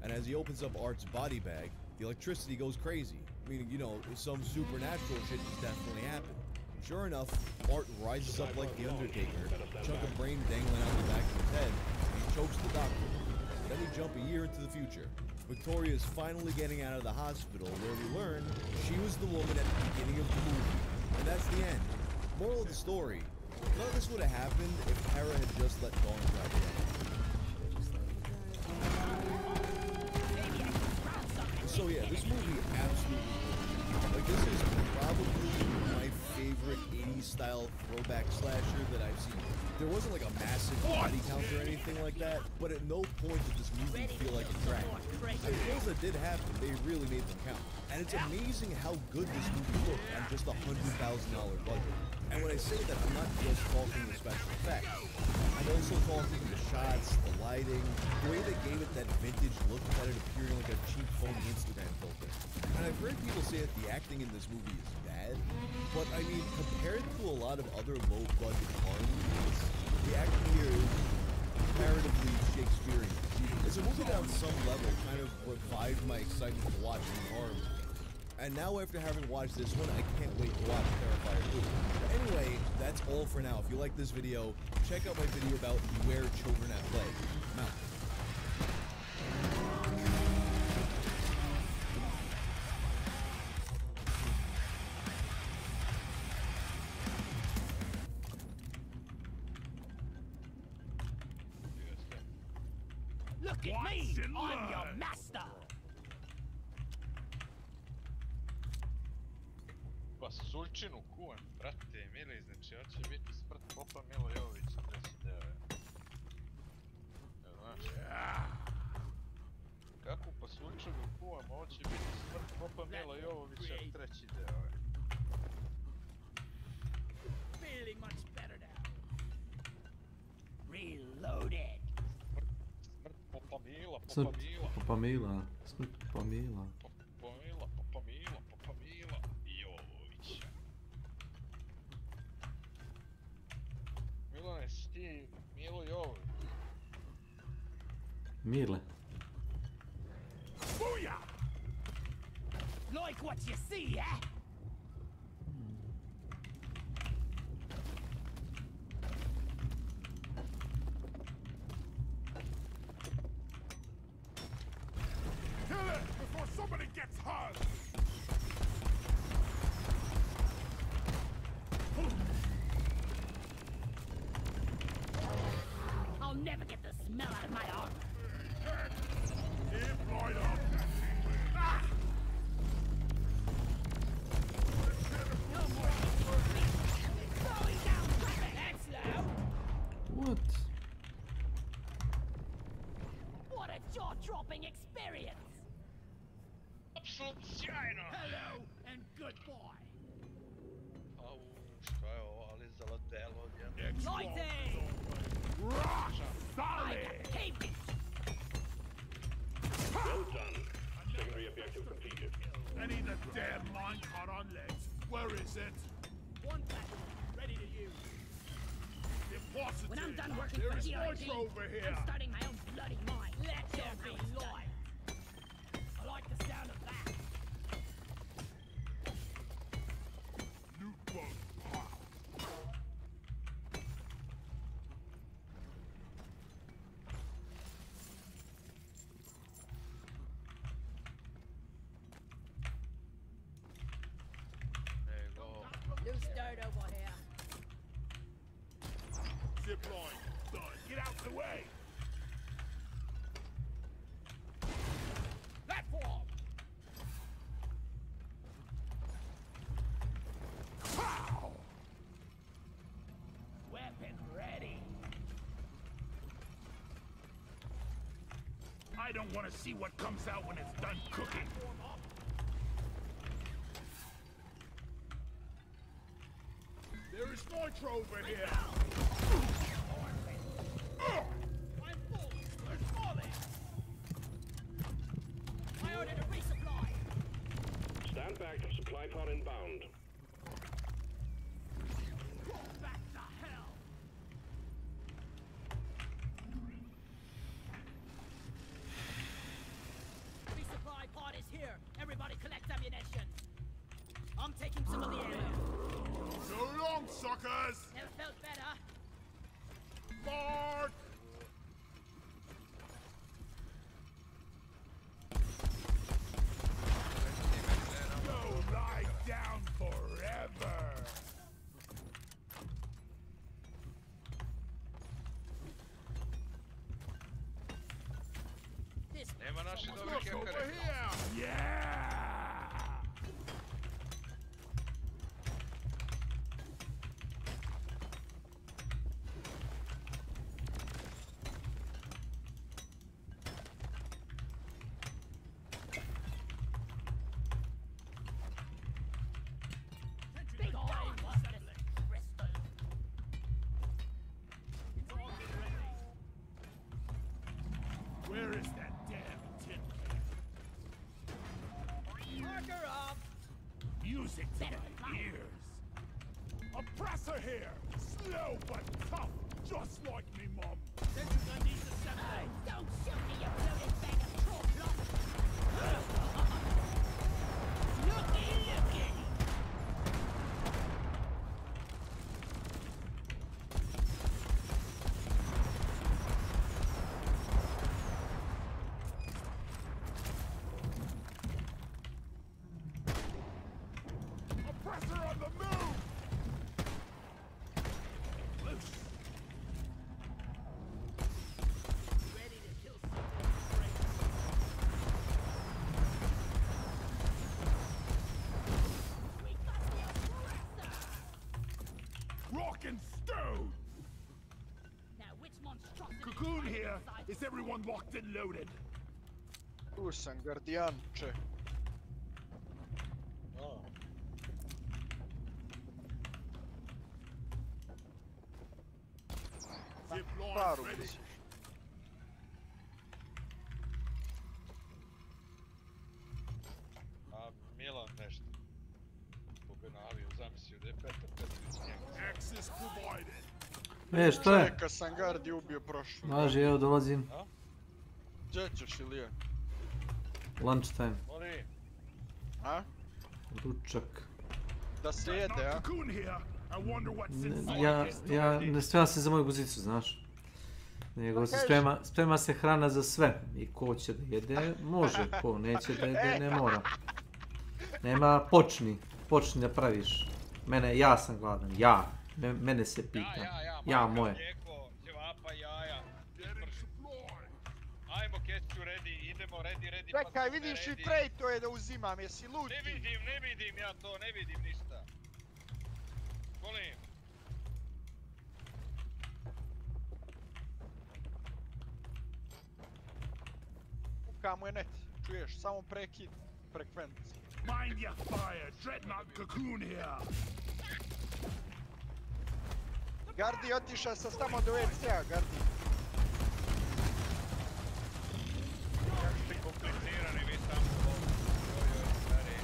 And as he opens up Art's body bag, the electricity goes crazy. Meaning, you know, some supernatural shit just definitely happened. Sure enough, Art rises up like The Undertaker, a chunk of brain dangling out the back of his head, and he chokes the doctor. Then we jump a year into the future. Victoria is finally getting out of the hospital, where we learn she was the woman at the beginning of the movie. And that's the end. Moral of the story, none of this would have happened if Tara had just let Dawn drive away. So yeah, this movie absolutely rules. Like, this is probably my favorite 80s style throwback slasher that I've seen. There wasn't like a massive body count or anything like that, but at no point did this movie feel like a drag. And the kills that did happen, they really made them count. And it's amazing how good this movie looked on just a $100,000 budget. And when I say that, I'm not just talking the special effects. I'm also talking the shots, the lighting, the way they gave it that vintage look without it appearing like a cheap phony Instagram filter. And I've heard people say that the acting in this movie is bad, but I mean, compared to a lot of other low-budget horror movies, the acting here is comparatively Shakespearean. It's a movie that on some level kind of revived my excitement to watch a horror movie. And now after having watched this one, I can't wait to watch Terrifier 2. But anyway, that's all for now. If you like this video, check out my video about Beware Children at Play. I'm out. Look at me! I'm your master! Pa sulčinu kuvan, brate, mili, znači hoće biti smrt Popa Milojovića, treći deo je. Znaš, kakvu pasulčinu kuvam, ovo će biti smrt Popa Milojovića, treći deo je. Feeling much better now. Reloaded. Smrt Popa Mila, Smrt Popa Mila. Popa Mila. Smrt Popa Mila. Popa Mila, Popa Mila, Popa Mila. Jovića. Milane, si ti Milo Jović? Mile. Booyah! Like what you see, eh? Kill it before somebody gets hurt! I'll never get the smell out of my armor. Keep right up! Ah! No more for me. Throwing down traffic. That's loud. What? What a jaw-dropping experience. Apsolutno sjajno! Hello and goodbye. Au, šta je ovo, ali zaladelo odjedno. Lighting! Rock I solid! keep it. Well done. Secondary objective completed. I need the damn minecart on legs. Where is it? One platform, ready to use. Impossible. When I'm done working there for is DRG, nitro over here. I'm starting my own bloody mine. Let there be light. I like the sound of that. Loot boat. I don't want to see what comes out when it's done cooking. There is nitro over here. I ordered a resupply. Stand back. Supply pod inbound. Back to hell. Resupply pod is here. Everybody collect ammunition. I'm taking some of the ammo. So long, suckers! Never felt better. Mark! Go lie down forever! This Nema naših dobrih Look over hekara. here! Yeah! big eye was this crystal. Where is that damn tin can? Marker up. Music to my ears. Oppressor here! Slow but tough, just like me mom. Sentry gun needs assembly. Don't shoot me, you bloated bag of troll blood. Looky, looky. Oppressor on the move! Loose. Ready to kill something great. We got the oppressor. Rock and stone! Now which monstrosity? Cocoon here. Is everyone locked and loaded? Tu sam, gardijanče. Zip line Paru ready. misliš. A Milan nešto. Pobenavio, zamislio da je Petar Petrović njega. Access provided. E, što je? Čovjeka sam gardi ubio prošlo. Važi, evo dolazim. Gdje ćeš ili je? Lunch time. Moli, A? Ručak. Da se jede, a? Cocoon here. I wonder what's inside. Ja ne spremam se za moju guzicu, znaš. Nego se sprema se hrana za sve. I ko će da jede, može. Ko neće da jede, ne mora. Nema počni da praviš. Ja sam gladan, mene se pita. Ja moje. mlijeko, ćevapa, jaja. Ajmo, Keću, ready, idemo, ready. pa Čekaj, smo vidiš i ready. trej to je da uzimam, jesi lud? Ne vidim ja to, ne vidim ništa. Molim. Kamo je net, čuješ, samo prekid frekvencije. Mind your fire. Dreadnought Cocoon here. Gardi otišao sam tamo do WC-a, Gardi. Kako ste komplicirani vi tamo. Joj, stari.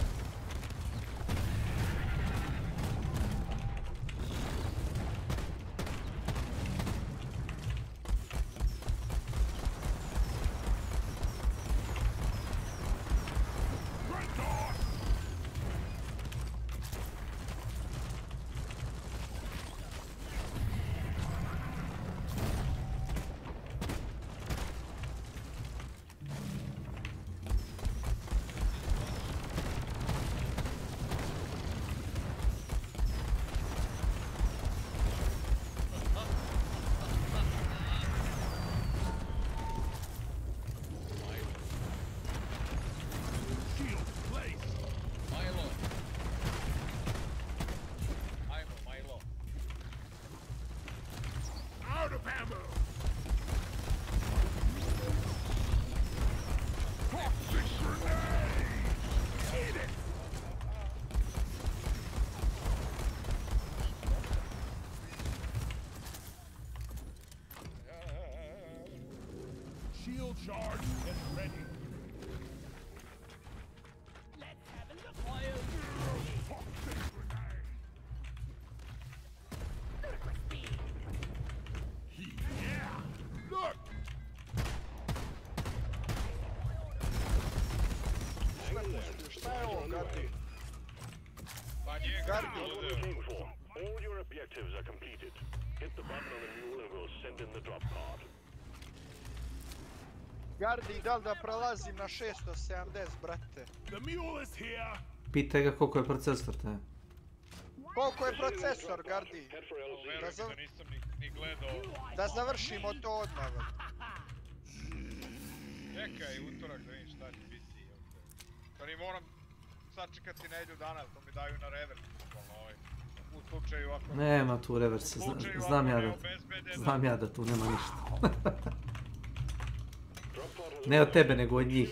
charged and ready. Let's have a look. Fire. Toxic grenade. Ludicrous speed. Yeah. Look. Sve pustiš, šta je ovo, Gardi? Pa njega Gardi. That's what we came for. All your objectives are completed. Hit the button on the mule and we'll send in the drop pod. Gardi, da li da prelazim na 670, brate? The mule is here. Pitaj ga koliko je procesor taj. Koliko je procesor, Gardi? Veruj mi da nisam ni gledao. Da završimo to odmah, brate. Čekaj, utorak da vidim šta će biti. To ni moram sačekati nedjelju dana, to mi daju na revers. U slučaju ako... Nema tu reversa, znam ja da tu nema ništa. Ne od tebe, nego od njih.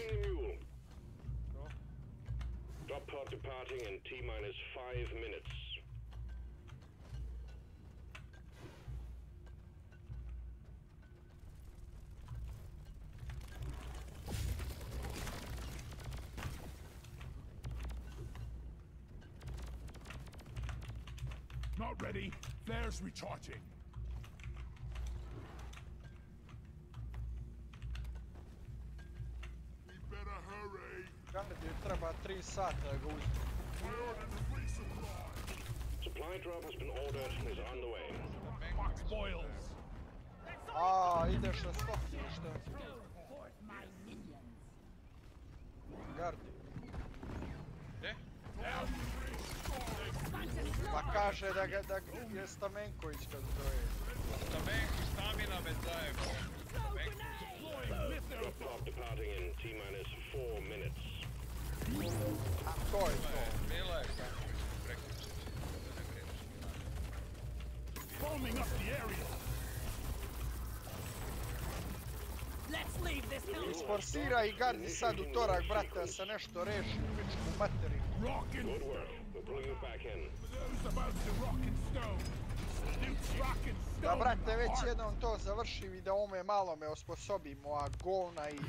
Drop pod departing in T-minus 5 minutes. Not ready. Flares recharging. We better hurry. Gardi, treba 3 sata da ga uzme. Supply drop has been ordered and is on the way. Box boils. A, ideš na stopnje, šta? Gardi. Gdje? Pa kaže da je Stamenković kad broje. Stamenko, stamina me zajebo. Drop pod departing in T-minus 4 minutes. A to je to. Mila je Stanković prekriče. Da ne brineš. Foaming up the area. Let's leave this village. Isforsira i Gardi sad utorak, brate, da se nešto reši u pičku materiju. Rockin'. Good work. We'll bring you back in. Who's about to rock and stone? Luke's rock and stone. Da, brate, već jednom to završim i da ome malo me osposobimo, a govna i...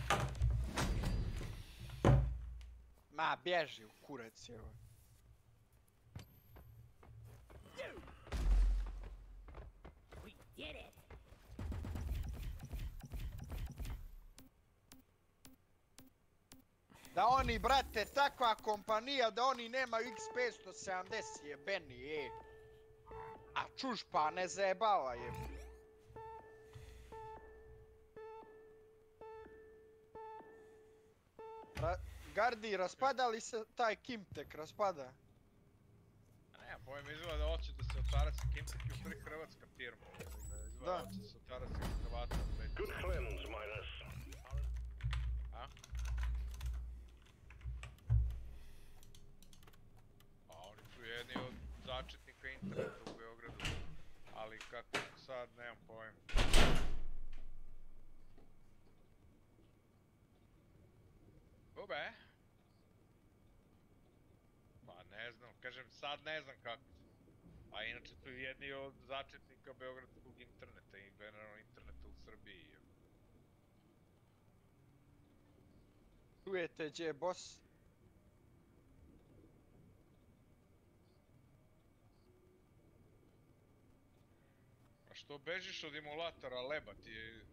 Ma, bježi u kurac, evo. We did it. Da oni, brate, takva kompanija, da oni nemaju X570, jebeni, je. A čuš, pa ne zajebava, je. Gardi, raspada li se taj Kimtek, raspada? Nemam pojma, izgleda da hoće da se otvara sa Kimtek i u stvari hrvatska firma. Izgleda da hoće da se otvara sa Hrvatom. Good cleanse, Minus. A? Pa oni su jedni od začetnika interneta u Beogradu. Ali kako sad, nemam pojma. Bube? Pa ne znam, kažem sad ne znam kako. A inače su jedni od začetnika beogradskog interneta i generalno interneta u Srbiji. Čujete gdje je boss? A što bežiš od emulatora, leba ti je...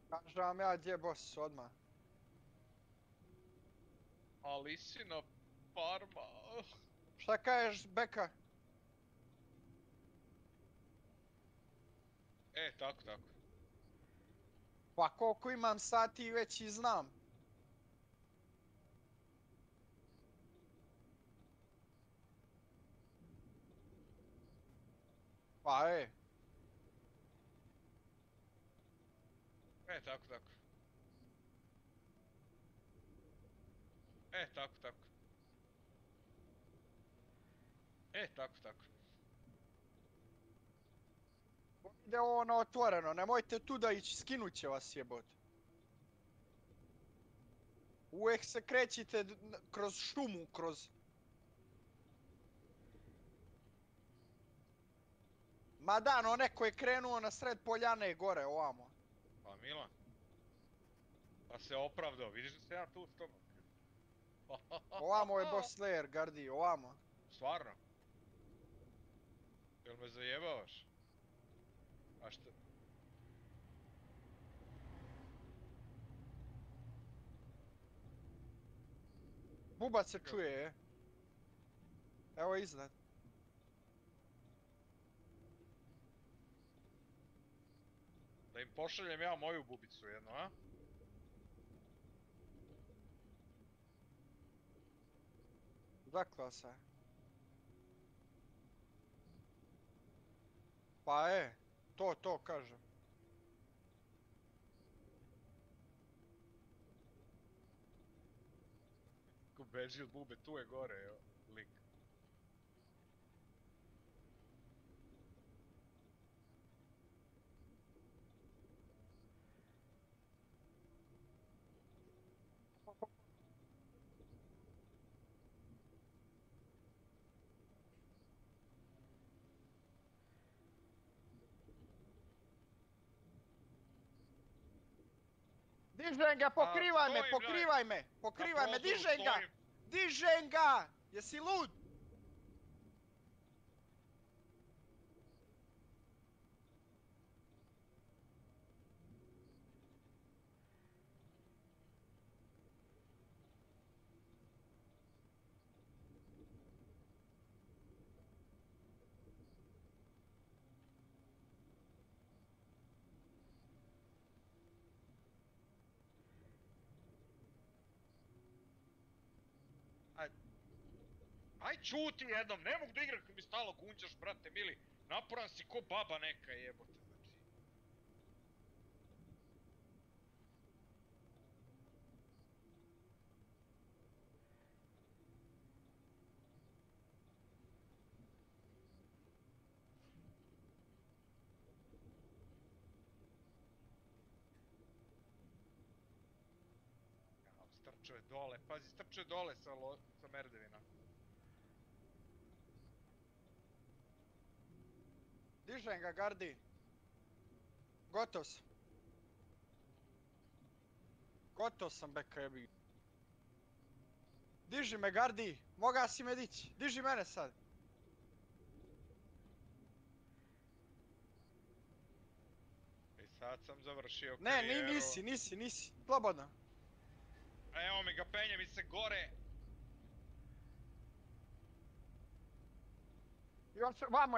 Kažem ja gdje je boss odmah. Alisina farma... Šta kažeš, Beka? Tako. Pa koliko imam sati već i znam. Pa Tako. Tako. Ide ovo na otvoreno, nemojte tu da ići, skinut će vas jebot. Uvijek se krećite kroz šumu, kroz Ma da, no neko je krenuo na sred poljane gore, ovamo. Pa Milan. Pa se opravdao, vidiš da se ja tu s tobom. Ovamo je boss slayer, Gardi, ovamo. Stvarno? Jel me zajebavaš? A šta? Buba se čuje, je. Evo iznad. Da im pošaljem ja moju bubicu jednu, a? Zakla se. Pa to kažem. Ko beži od bube, tu je gore, jo, lik. Dižem ga, pokrivaj me, dižem ga, jesi lud? Aj čuti jednom, ne mogu da igram kad mi stalo gunđaš, brate mili. Naporan si ko baba neka, jebote, znači. Strčao je dole, pazi, strčao je dole sa merdevina. Dižem ga, Gardi. Gotov sam. Gotov sam, beka jebi. Diži me, Gardi. Moga si me dići. Diži mene sad. I sad sam završio karijeru. Ne, nisi. Slobodno. Evo mi ga, penje mi se gore.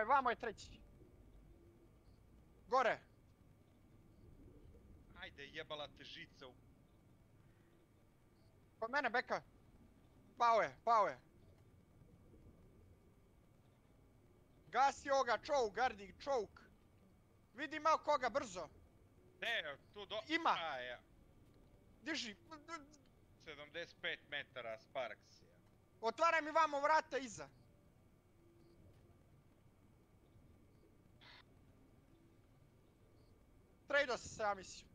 Vamo je treći. Gore. Ajde, jebala te žica u... Kod mene, beka. Pao je. Gasi ovoga, čouk, Gardi, čouk. Vidi malo koga, brzo. Ne, tu do... Ima. Diži. 75 metara, Sparks je. Otvaraj mi vamo vrata iza. Trejdo se, ja mislim.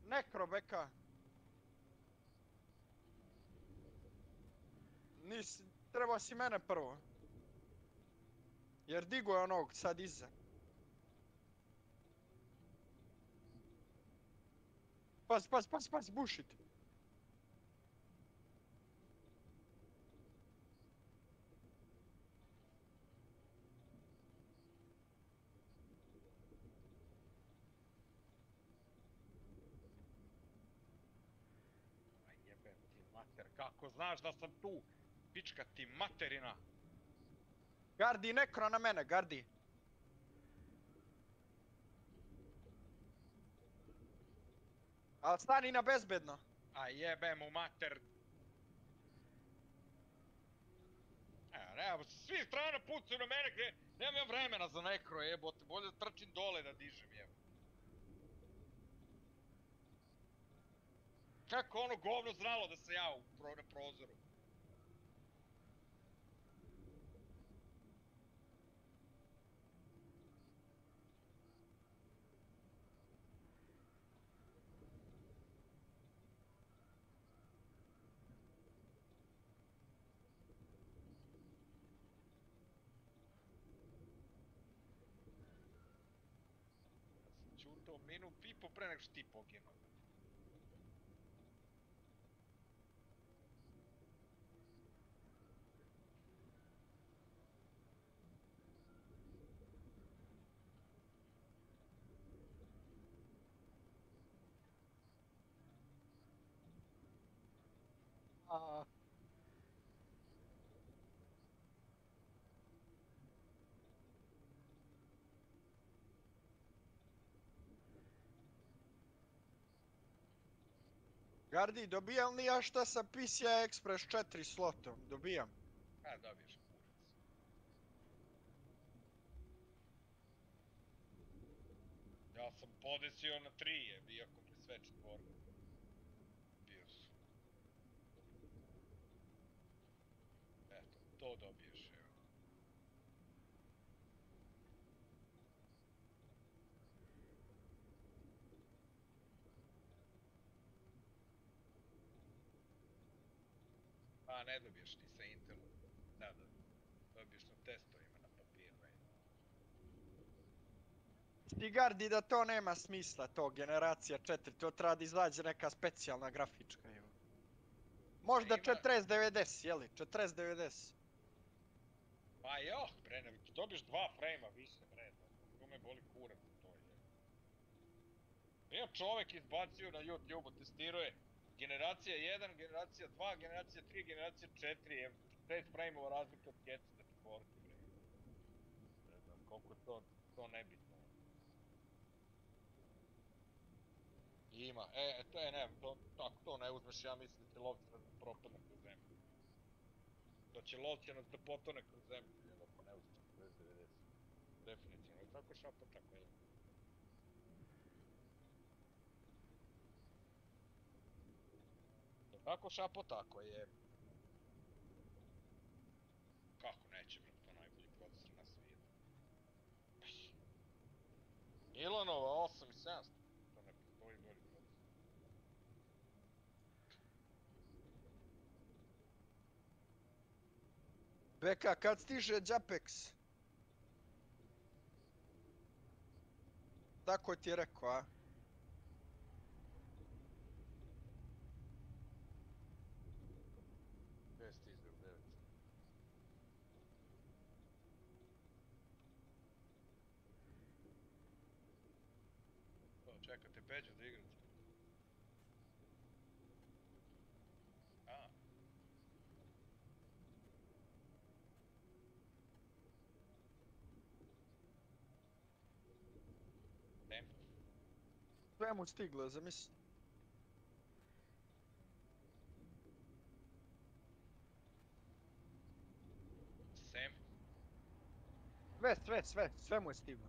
Nekro, beka. Trebao si mene prvo. Jer digo je onog sad iza. Pas, bušit. Aj jebem ti mater, kako znaš da sam tu? Pička ti materina. Gardi, nekro na mene, Gardi. Ali stani na bezbedno. A jebem u mater. Evo, svi strana pucaju na mene gdje nemam ja vremena za nekro, jebote. Bolje da trčim dole da dižem, jebote. Kako ono govno znalo da se ja na prozoru? to minut i po pre nego što ti poginuo. Gardi, dobijam li ja šta sa PCI Express 4 slotom? Dobijam. A, dobiješ kurac. Ja sam podesio na 3, iako mi sve četvorka. Bio su. Eto, to dobiješ, evo. A, ne dobiješ ni sa Intelom. Da, dobiješ na testovima na papiru. Ti Gardi da to nema smisla, to generacija 4, to treba da izađe neka specijalna grafička, evo. Možda 4090, jeli? 4090. Pa joh, bre, ne dobiješ 2 frame-a više, bre, tu me boli kurac za to, je. Evo čovek izbacio na YouTube-u, testiruje generacija 1, generacija 2, generacija 3, generacija 4, je 5 frame-ova razlike od kjece za četvorke, bre. Ne znam, koliko je to nebitno. Ima, ne, tako to ne uzmeš, ja mislim da će lovčanac da propadne kroz zemlju. Da će lovčanac da potone kroz zemlju, ako ne uzmeš 40-90. Definitivno, je tako šapo, tako je. Tako šapo, tako je. Kako neće, bro, to najbolji procesor na svijetu. Milanova 8700, to ne postoji bolji procesor. Beka, kad stiže Japex? Tako ti je rekao, a? Gdje stiže u 9? Čekate Peđu da igrate. A. Tempo. Sve mu stiglo, zamisli. Sem. Sve mu je stiglo.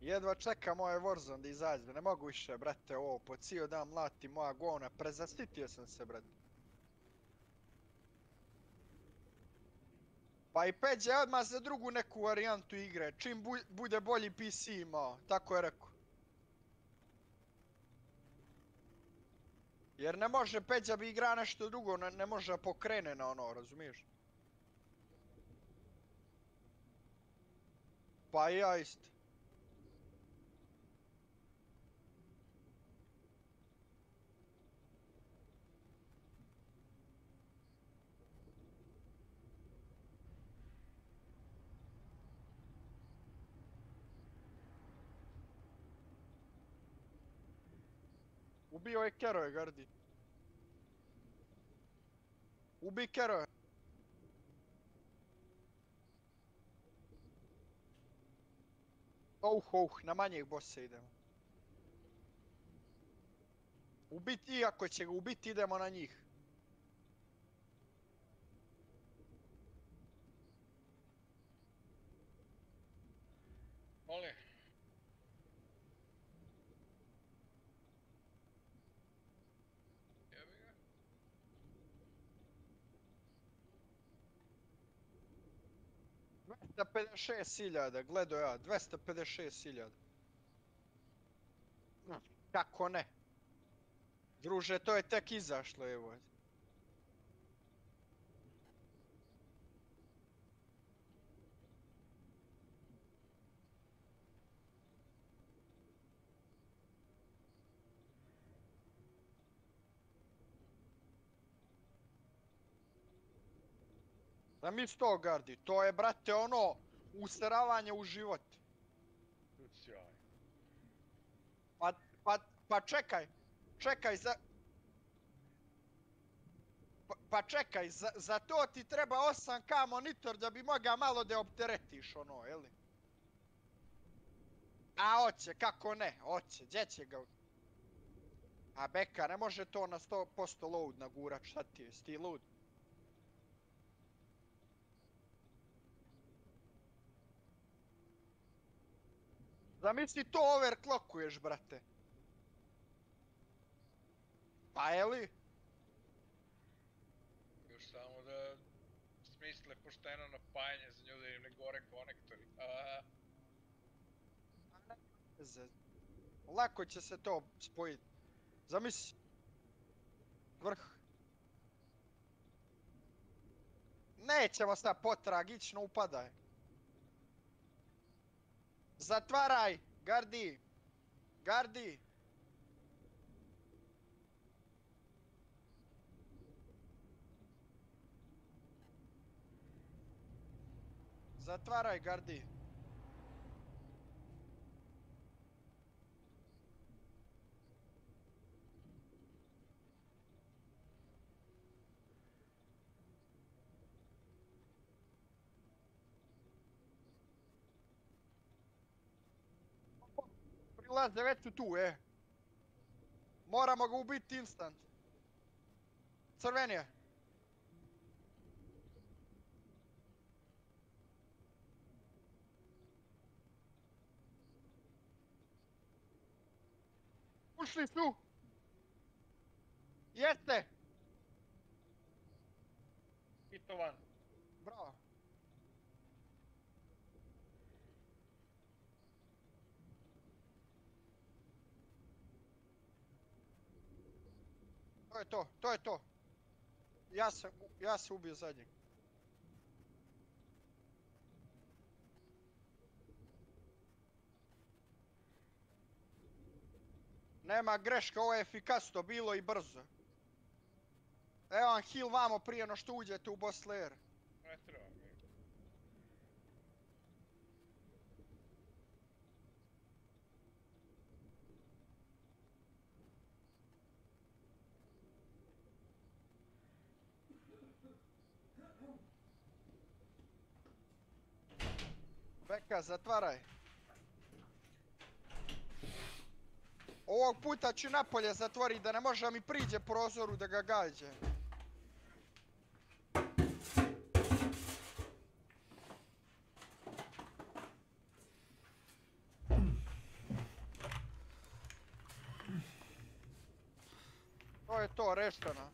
Jedva čekam ovaj Warzone da izađe, ne mogu više, brate, ovo, po cijel dan mlati moja gona, prezastitio sam se, brate. Pa i Peđa je odmah za drugu neku varijantu igre, čim bude bolji PC imao, tako je rekao. Jer ne može Peđa bi igra nešto drugo, ne može da pokrene na ono, razumiješ? Pa i ja isto. Ubio je Keroje, Gardi. Ubi Keroje. Na manjeg bossa idemo. Ubiti, ako će ga ubiti, idemo na njih. Molim. Jebi ga. 256.000, gledao ja, 256.000. Kako ne? Druže, to je tek izašlo, evo. Da mi to, Gardi, to je, brate, ono, useravanje u život. Sjaj. Pa čekaj, Pa čekaj, za to ti treba 8K monitor da bi mogao malo da opteretiš, ono, jeli? A, oće, kako ne, oće, gdje će ga? A, beka, ne može to na 100% load nagurat, šta ti je, sti load? Zamisli to overclockuješ, brate. Pa, jeli? Još samo da smisle pošteno napajanje za nju da im ne gore konektori. Lako će se to spojiti. Zamisli. Vrh. Nećemo sad potragično upadaj. Zatvaraj, Gardi. Gardi. Zatvaraj, Gardi. Prilaze već su tu, Moramo ga ubiti instant. Crven je. Ušli su! Jeste! Hitovan. Bravo. To je to. Ja se ubio zadnjeg. Nema greške, ovo je efikasno bilo i brzo. Evo vam heal vamo prije no što uđete u boss lair. Ne treba mi. Beka, zatvaraj. Ovog puta ću napolje zatvoriti da ne može mi priđe prozoru da ga gađe. To je to, reštano.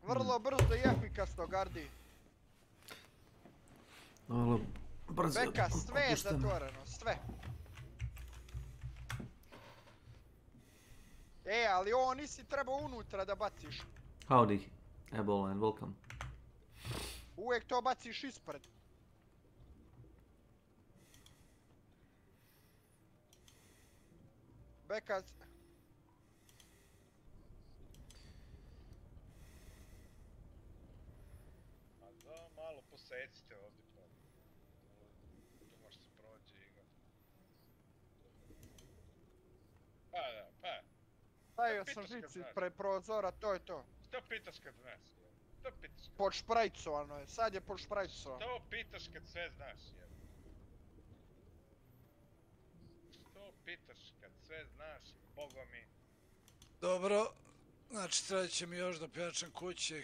Vrlo brzo i efikasno, Gardi. Beka, sve je zatvoreno, sve. Ali ovo nisi trebao unutra da baciš. Howdy, Ebola and welcome. Uvijek to baciš ispred. Beka... A da, malo posecite ovdje pa. Tu može se prođe igra. Pa da, pa. Stavio sam žici pre prozora, to je to. Što pitaš kad znaš? Što pitaš kad... Podšprajcovano je, sad je podšprajcovano. Što pitaš kad sve znaš, jel? Što pitaš kad sve znaš, bogo mi? Dobro, znači trebat će mi još da pjačam kuće.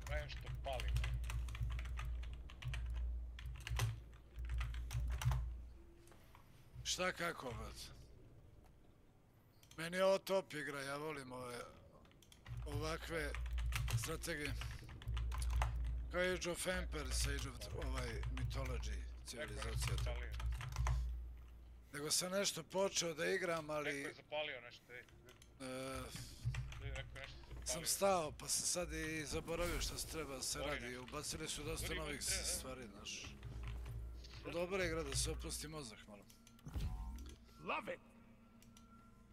Pravim što palim. Šta kako, brat? Meni je ovo top igra, ja volim ovakve strategije. Kao Age of Empires, Age of Mythology, civilizacija. Nego sam nešto počeo da igram, ali... Neko je zapalio nešto, ej. Sam stao, pa sam sad i zaboravio što se treba da se radi. Ubacili su dosta novih stvari, znaš. Dobra igra da se opusti mozak malo. Love it!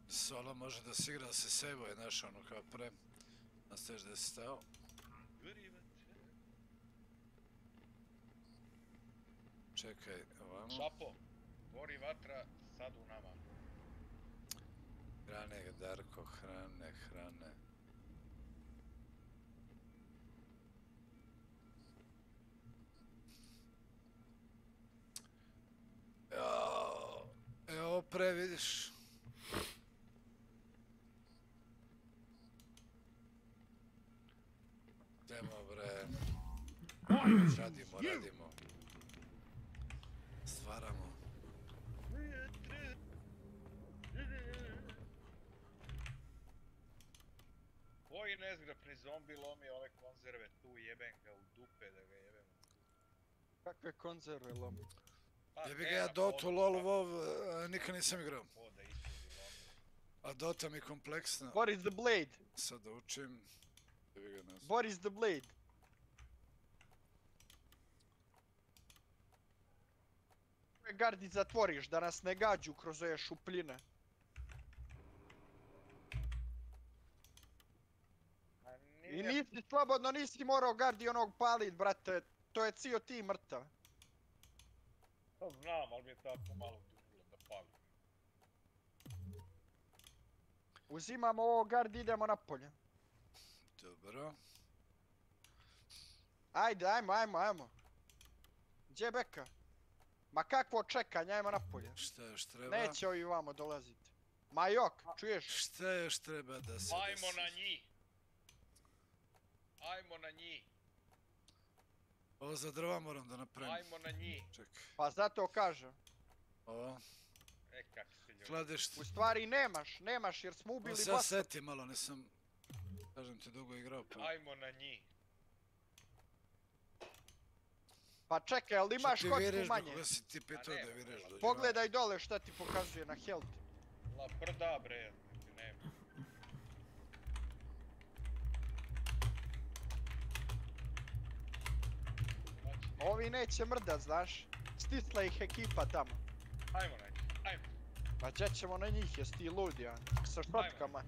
Solo može da se igra, da se sejvuje, znaš, ono kao pre. Nastaviš da si stao. Čekaj, ovamo. Šapo, gori vatra, sad u nama. Hrane, Darko, hrane. Evo pre, vidiš. Idemo bre. Radimo. Stvaramo. Koji nezgrapni zombi lomi ove konzerve tu, jebem ga u dupe da ga jebem. Kakve konzerve lomi? Jebi ga ja Dotu, LoL, WoW, nikad nisam igrao. A Dota mi je kompleksna. What is the blade? Sad da učim. Jebi ga ne znam. What is the blade? Gardi zatvoriš da nas ne gađu kroz ove šupljine. I nisi slobodno, nisi morao Gardi onog palit, brate. To je cio ti mrtav. To znam, ali mi je tako malo duhlo da palim. Uzimamo ovo Gardi, idemo napolje. Dobro. Ajde, ajmo. Gdje je Beka? Ma kakvo čekanje, ajmo napolje. Šta još treba? Neće ovi vamo dolaziti. Majok, čuješ? Šta još treba da se... Ajmo na njih! Ovo za drva moram da napravim. Ajmo na njih! Čekaj. Pa zato kažem. Ovo. Kak se ljudi. Kladište. U stvari nemaš jer smo ubili bossa. Ja setim malo, nisam... Kažem ti dugo igrao pa... Ajmo na njih! Pa čekaj, ali imaš kocku manje? Što si ti pitao da vireš dođe? Pogledaj dole šta ti pokazuje na health. La prda bre, nema. Ovi neće mrdat, znaš. Stisla ih ekipa tamo. Ajmo na njih, ajmo. Pa gdje ćemo na njih, jesi ti lud, ja? Sa šotkama.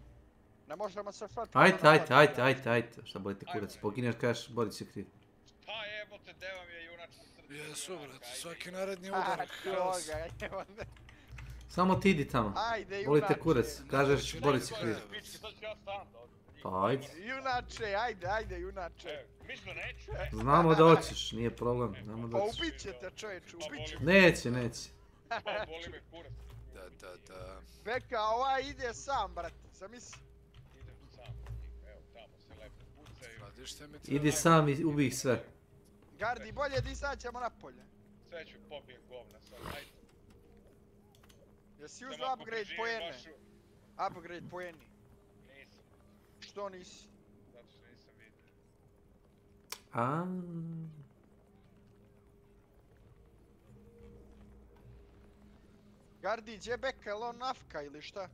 Ne možemo sa šotkama. Ajde. Šta bolite kurac, pogineš kažeš, Boris je kriv. Šta jebote, deva mi je junačko srce. Jesu, brate, svaki naredni udar. Samo ti idi tamo. Ajde, junače. Volite kurac, kažeš Boris je kriv. Pa ajde. Junače, ajde, junače. Misli da neću? Znamo da hoćeš, nije problem. Pa ubit ćete čovječe, ubit ćete. Neće. Pa boli me kurac. Da. Beka, ovaj ide sam, brate, zamisli. Idem sam, evo tamo se lepo pucaju. Idi sam i ubij ih sve. Gardi, bolje da izađemo napolje. Sve ću pobijem govna sad, ajde. Jesi uzao upgrade pojene? Upgrade pojeni. Nisam. Što nisi? Zato što nisam vidio. Gardi, gdje Beka, jel on nafka ili šta?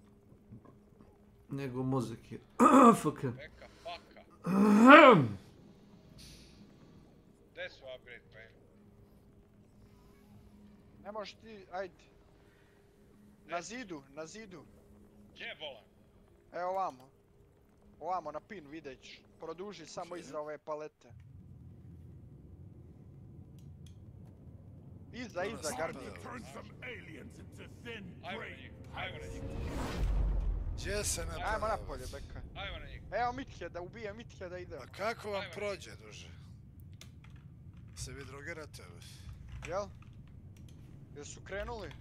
Nego muzike. Fuck. Beka, faka. Gde su upgrade pojeni? Ne možeš ti, ajde. Na zidu. Gdje volan? Evo ovamo. Ovamo na pin vidjet ćeš. Produži samo iza ove palete. Iza, Gardi. Ajmo na njih. Gdje se napravio? Ajmo napolje, Beka. Ajmo na njih. Evo Mitheda, ubija Mitheda, ide. A kako vam prođe, duže? Se vi drogirate? Jel? Jesu krenuli?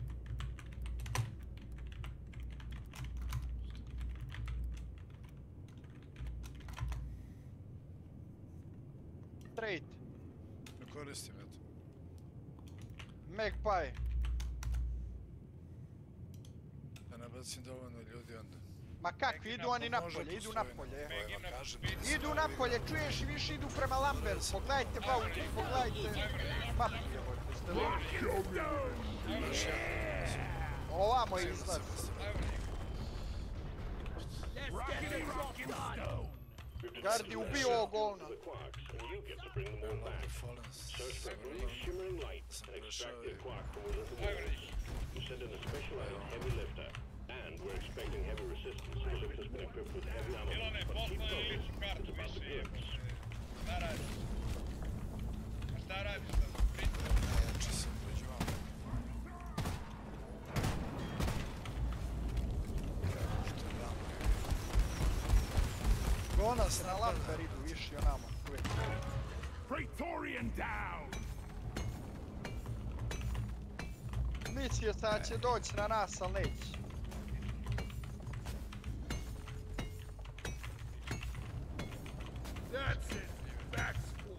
Trade. Ne koristim eto. Magpie. Da ne bacim dovoljno ljudi onda. Ma kakvi, idu oni napolje, idu napolje. Idu napolje, čuješ i više idu prema Lambert. Pogledajte Bauti, pogledajte mapu. Ovamo izlazi. Gardi, ubio ovog govna. And we're expecting heavy resistance. The ship has been equipped with heavy ammo. But keep focused. It's about the goods. Šta radiš? Najjače sam među vama. Gona se na lamper idu, viši onamo. Praetorian down! Mislio sam da će doći na nas, ali neće. That's it. That's cool.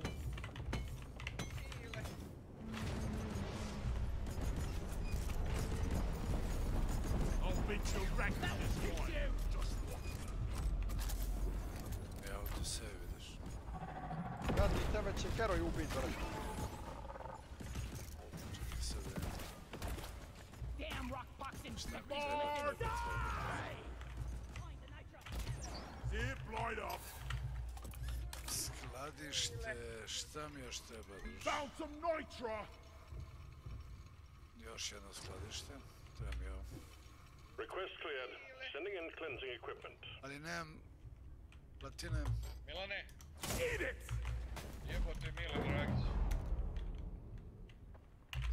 I'll beat you right now this one. Ja ovdje sve vidiš. Gardi, tebe će heroj ubit, brate. Čekaj sad da... Damn rock boxing. More die! Zip line up. Skladište, šta mi još treba druži? Found some nitra. Još jedno skladište, treba mi ovo. Request cleared. Sending in cleansing equipment. Ali nemam platine. Milane, Eat it! jebote Mile Dragić.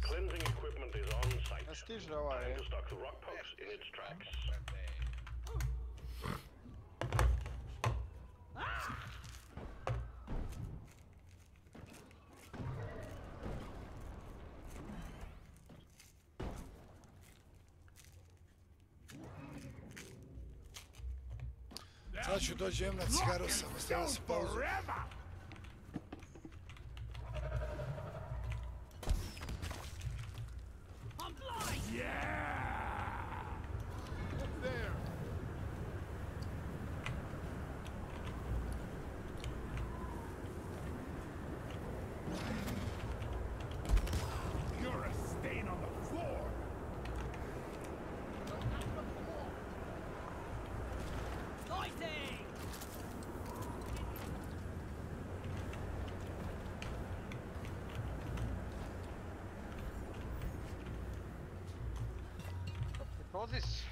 Cleansing equipment is on site. Ne stiže ovaj, Time to stock the rock pucks in its tracks. Sad ću dođem na cigaru, samo stavio se pauzu. You're a stain on the floor. Pozis.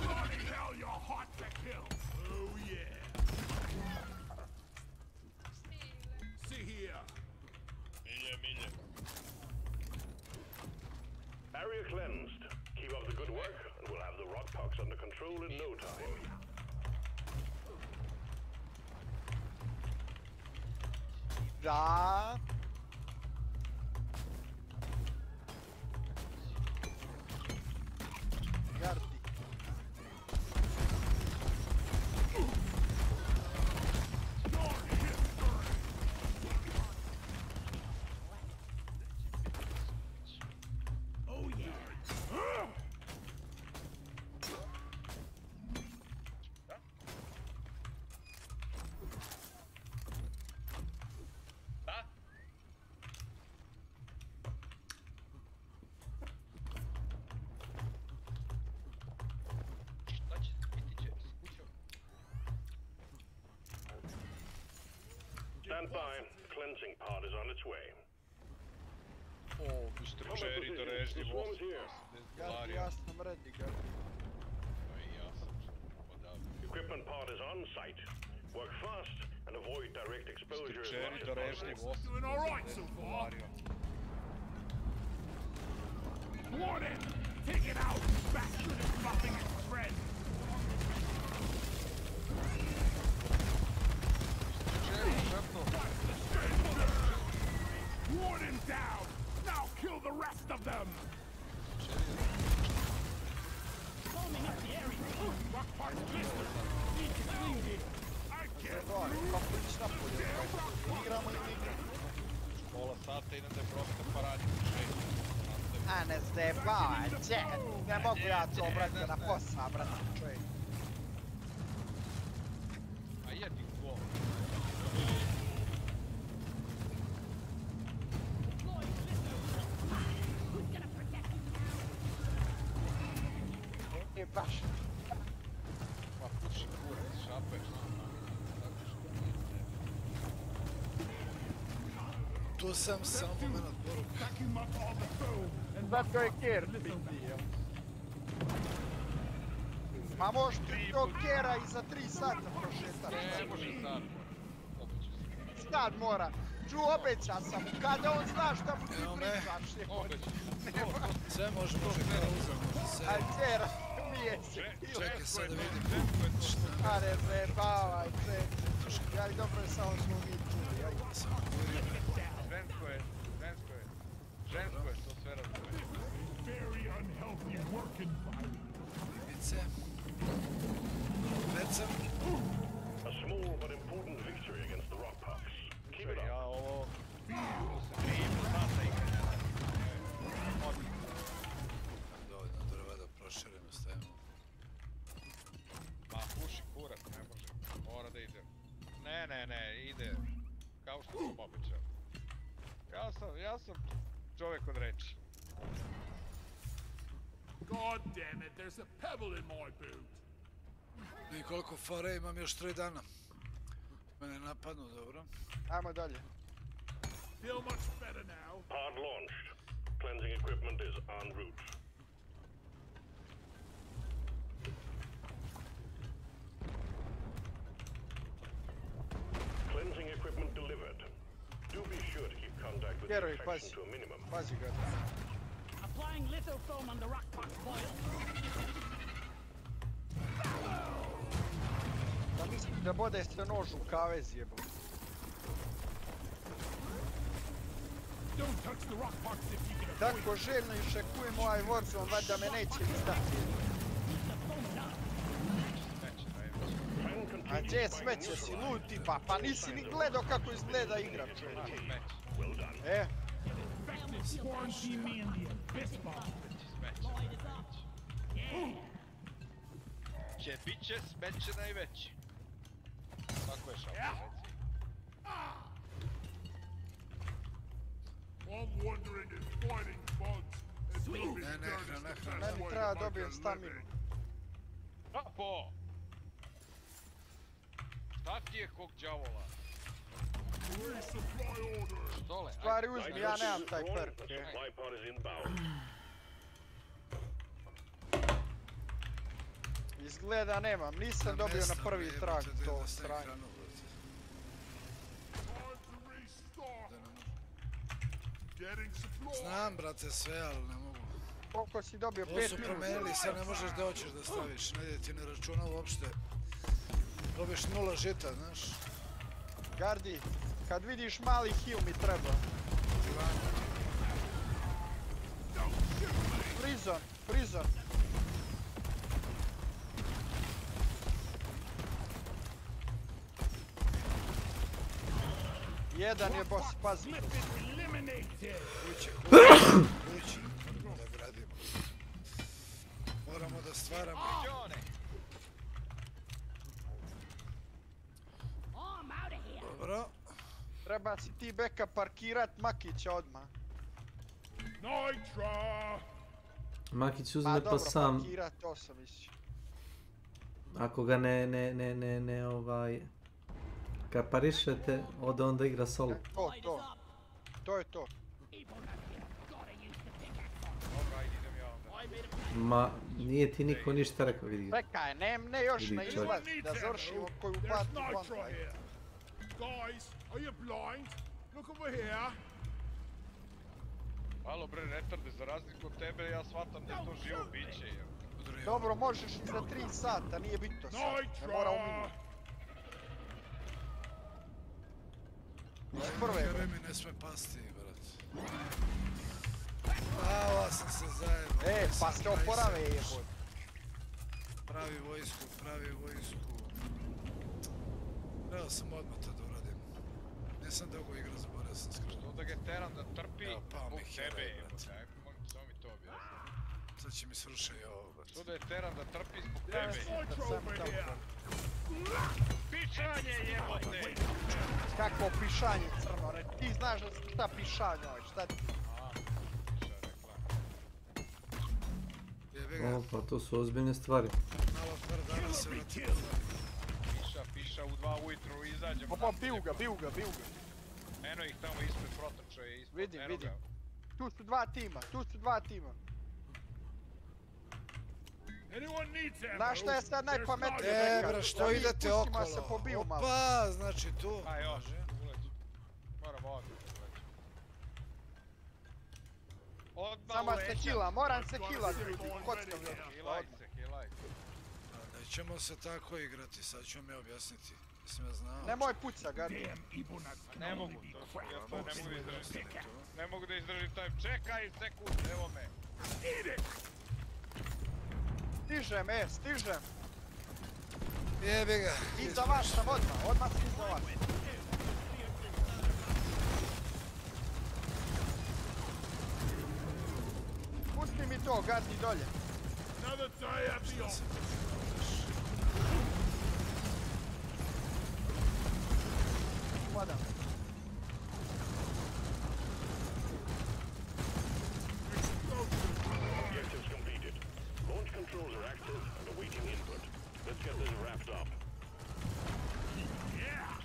Bloody hell, you're hot to kill. Oh yeah. See here. Milje. Area cleansed. Keep up the good work, and we'll have the rock pucks under control in no time. Da. Gardi. Oh yeah. Da? Šta će biti će s kućom? Stand by. Cleansing pod is on its way. O, Mr. Cherry, da reždi Swarm's here. Gardi, ja sam ready, Gardi. Pa i ja sam. Odavde. Equipment pod is on site. Work fast and avoid direct exposure Mr. as Cherry, much da as reždi possible. Doing all right so far. Warning! Take it out! Bastard is roughing its friend! Warden down! Now kill the rest of them! Foaming up the area! Rock parts blistered! Need to clean it! I can't Igramo i mi igramo. Pola sata idem da je prosto paradi. Ma ne zdebavaj, ne mogu ja to, brate, na posao, brate, čovjek. A jedi u glavu. Baš. Ma puši kurac, šapeš. Tu sam samo moment poruka. Zato je ker bitio. Ma možeš ti tog kera i za 3 sata prošetaš. Ne može sad. Sad mora. Ču, obeća sam mu, kada on zna šta mu ti pričaš. Obeća. Sve može kera uzam. Aj, ker, nije se. Čekaj sad da vidim. A ne zajebavaj, ja i dobro je samo smo mi čuli, ja i sam. Žensko je, to sve razumije. Libice. Recem. A small but important victory against the rock pucks. Keep it up. Ja ovo se 3,5 sata igra. Dovoljno drva da proširimo, stavimo. Ma puši kurac, ne može. Mora da ide. Ne, ide. Kao što sam obećao. Ja sam čovjek od reči. God damn it, there's a pebble in my boot. I koliko fore imam još 3 dana. Mene napadnu, dobro. Ajmo dalje. Feel much better now. Hard launched. Cleansing equipment is en route. Cleansing equipment delivered. Do be sure to keep contact with the infection to a minimum. Pazi ga. Applying lithofoam on the rock pot boil. Da mislim da bode se nož u kavez jebo. Tako željno iščekujem ovaj Warzone, valjda me neće izdati. A gdje je smeće, si lud tipa, pa nisi ni gledao kako izgleda igra, čovječe. E? Bit će smeće najveći. Tako je šalno, reci. I'm wondering if fighting bugs is looking Meni treba dobijem staminu. Apo! Šta ti je kog djavola? Štole, Stvari uzmi, ja nemam taj perk. Supply pod is inbound. Izgleda nemam, nisam dobio na prvi trag to stranje. Znam, brate, sve, ali ne mogu. Koliko si dobio? 5 Ovo su minuta. promenili, sad ne možeš da hoćeš da staviš, ne ti ne računa uopšte. Dobiješ 0 žita, znaš. Gardi, kad vidiš mali heal mi treba. Prison. Jedan je boss, pazi. Ući, da gradimo. Moramo da stvaramo. Dobro. Treba si ti beka parkirat Makića odmah. Nitra! Makić uzme to sam. Pa dobro, parkirat, to sam mislio. Ako ga ne kaparišete, ode onda igra solo. To je to. Ma, nije ti niko ništa rekao, vidi ga. Čekaj, ne još na izlaz, da završimo koju partu bonfire. Guys, are you blind? Look over here. Malo bre, retarde, za razliku od tebe ja shvatam da je to živo biće. Dobro, možeš i za 3 sata, nije bitno sad, ne mora u minut. Vjeruj mi, ne sme pasti, brat. Ava sam se zajedno. Pa se oporave jeboj. Pravi vojsku. Trebao sam odmah to da uradim. Nisam dugo igrao, zaboravio sam skroz. Što da ga teram da trpi zbog tebe, jebote. Samo mi to objasni. Sad će mi svršaj ovo. Što da je teran da trpi zbog tebe? Pišanje jebote! Kakvo pišanje crno, ti znaš šta pišanje ovo, šta ti? O, pa to su ozbiljne stvari. Malo par dana se vrati. Piša u 2 ujutru izađem. Opa, biju ga. Eno ih tamo ispred protoča je ispred. Vidim. Tu su dva tima. Znaš šta je sad najpametnije? Bre, što idete okolo? Pustima se pobiju malo. Opa, znači tu. A još, uleđu. Moram ovako da Samo se kila, moram se kilati ljudi, kockam još. Hilaj se. Nećemo se tako igrati, sad ću mi objasniti. Jesam ja znao. Nemoj puca, Gardi. Ne mogu, ja to ne mogu da izdržim. Ne mogu da izdržim taj, čekaj sekund, evo me. Stižem. Jebi ga. Iza vas sam odmah sam iza vas. Pusti mi to, Gardi, dolje. Padam. Objectives completed. Launch controls are active and awaiting input. Let's get this wrapped up.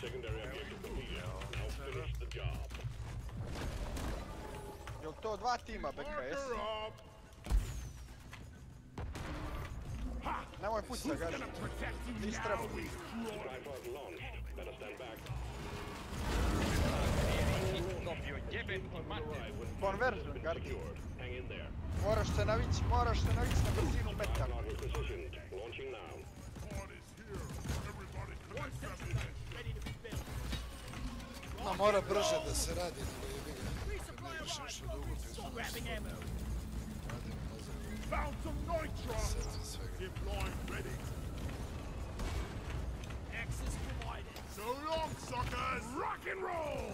Secondary objective completed. Now finish the job. Jel to dva tima, BKS? Nemoj puca, Gardi. Nis treba. Tripod launched. Better stand back. Conversion, Gardi. Hang in there. Moraš se navići na brzinu meta. Launching now. Ma mora brže da se radi, jebi ga. Ne više što dugo pismo. Found some nitro! Deploying ready. Access provided. So long, suckers! Rock and roll!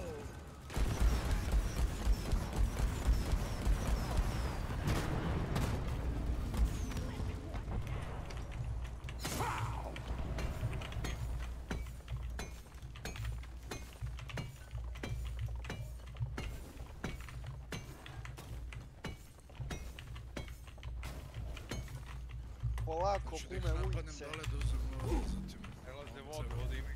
Polako, kume ulice. Prelaze vodu, ovdje ima.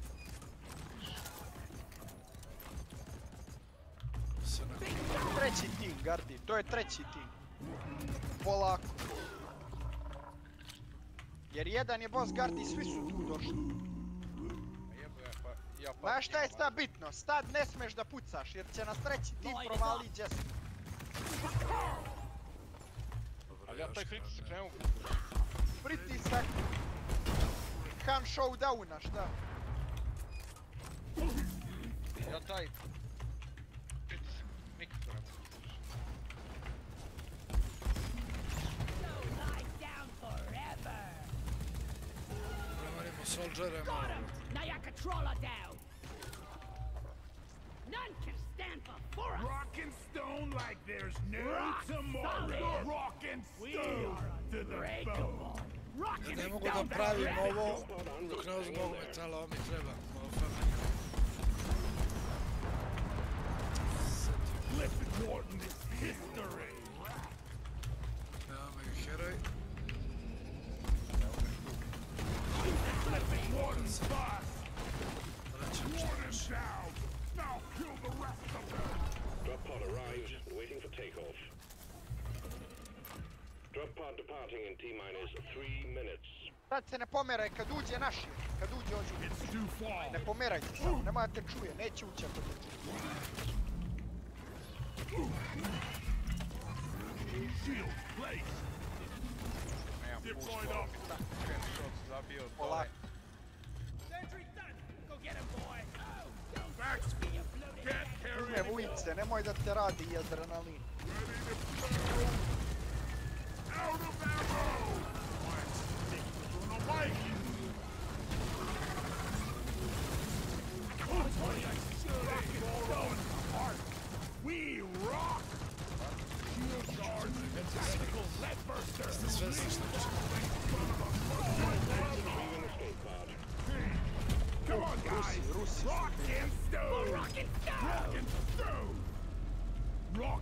Treći tim, Gardi, to je treći tim. Polako. Jer jedan je boss Gardi, svi su tu došli. Znaš šta je sad bitno? Sad ne smeš da pucaš jer će nas treći tim provali Jesse. Ali ja taj pritisak ne mogu. Pritisak. Han showdowna, šta? Ja taj pritisak nikako ne mogu. Premarimo soldiere malo. Now you control her down. None can stand before us. Rock and stone like there's no Rock tomorrow. solid. Rock and We stone are to the unbreakable. bone. Rocking Ne it mogu da down pravim that ovo rabbit. dok ne uzmu ovog metala, ovo mi treba. Malo fabrika. Clifford Morton is history. Evo me heroj. Clifford Morton's boss. Vraćam Morton što down. Now kill the rest of them. Drop pod arrived, waiting for takeoff. Drop pod departing in T-minus 3 minutes. Sad se ne pomeraj kad uđe naši, kad uđe ođu. Ne pomerajte samo, nema da te čuje, neće ući ako te čuje. Shield placed. Deployed up. Polako. Sentry done. Go get him, boy. Back. Get Kume carried. ulice, nemoj da te radi i adrenalin. Out of ammo. On the mic. We rock. Shield guards and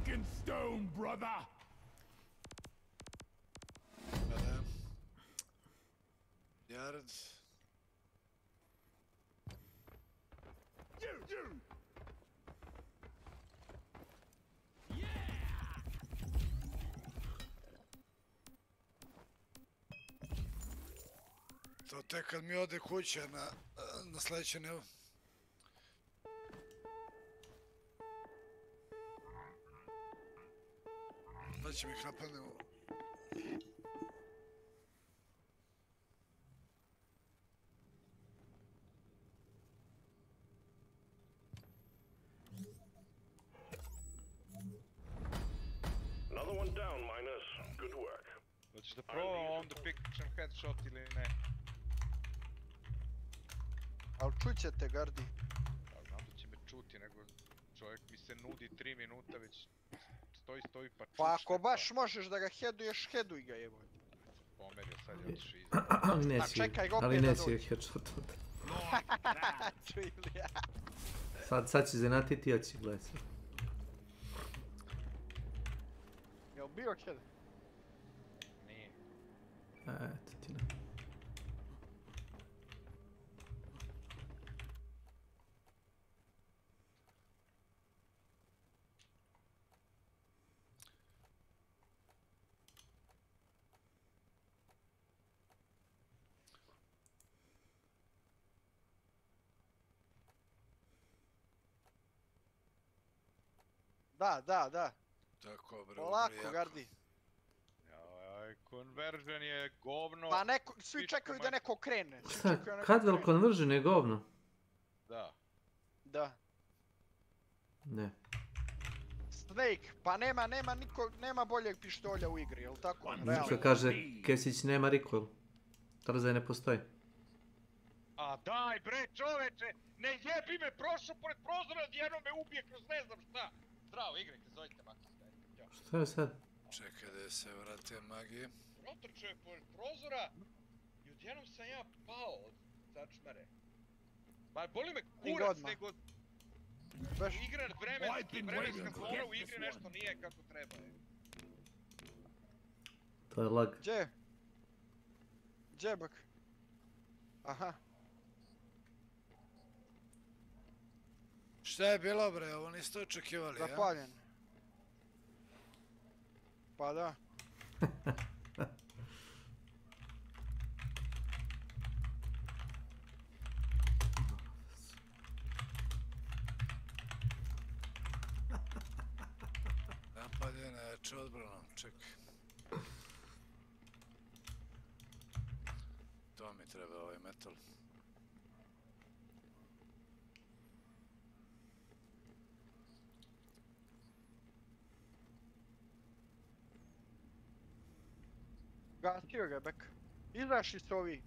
fucking stone, brother. Jared. You. To tek kad mi ode kuća na sljedeće nivo. Da će mi ih napadnemo. Another one down, minus. Good work. Hoćeš da probam onda pikčem headshot ili ne? Al čućete, Gardi. Pa znam da će me čuti, nego čovjek mi se nudi 3 minuta, već stoji pa čučne. Pa ako baš možeš da ga headuješ, headuj ga jevo. Pomerio, sad je otišao iza. Ali nesi je headshot. Čuilija. Sad će zanatiti oči, gledaj se. Jel bio head? Nije. Eto ti ne. Da. Tako, bre. Polako, Gardi. Conversion je govno. Pa svi čekaju da neko krene. Šta, Cadwell Conversion je govno? Da. Ne. Snake, pa nema boljeg pištolja u igri, jel tako? Što kaže Kesić, nema recoil. Trzaj ne postoji. A daj bre čoveče, ne jebi me, prošao pored prozora, odjednom me ubije kroz ne znam šta. Zdravo, igrajte, zovite Makis. Šta je sad? Čekaj da se vrate magije. Protrčao je pored prozora i odjednom sam ja pao od začmare. Ba boli me kurac nego... Igra vremenska zona u igri nešto nije kako treba. To je lag. Gdje? Džebak. Aha. Šta je bilo bre, ovo niste očekivali, ja? Zapaljen. Pa da. Napaljena je odbranom, čekaj. To mi treba ovaj metal. Gasio ga, bek. Izašli su ovi.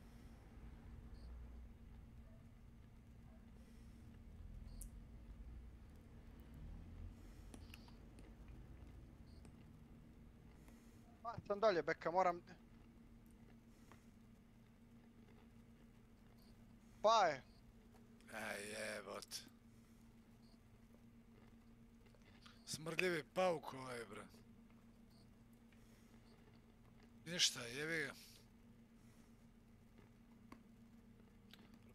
Pa sam dalje, beka, moram... Pa je. Aj jebot. Smrdljivi pauk ovaj bre. Ništa, jebi ga.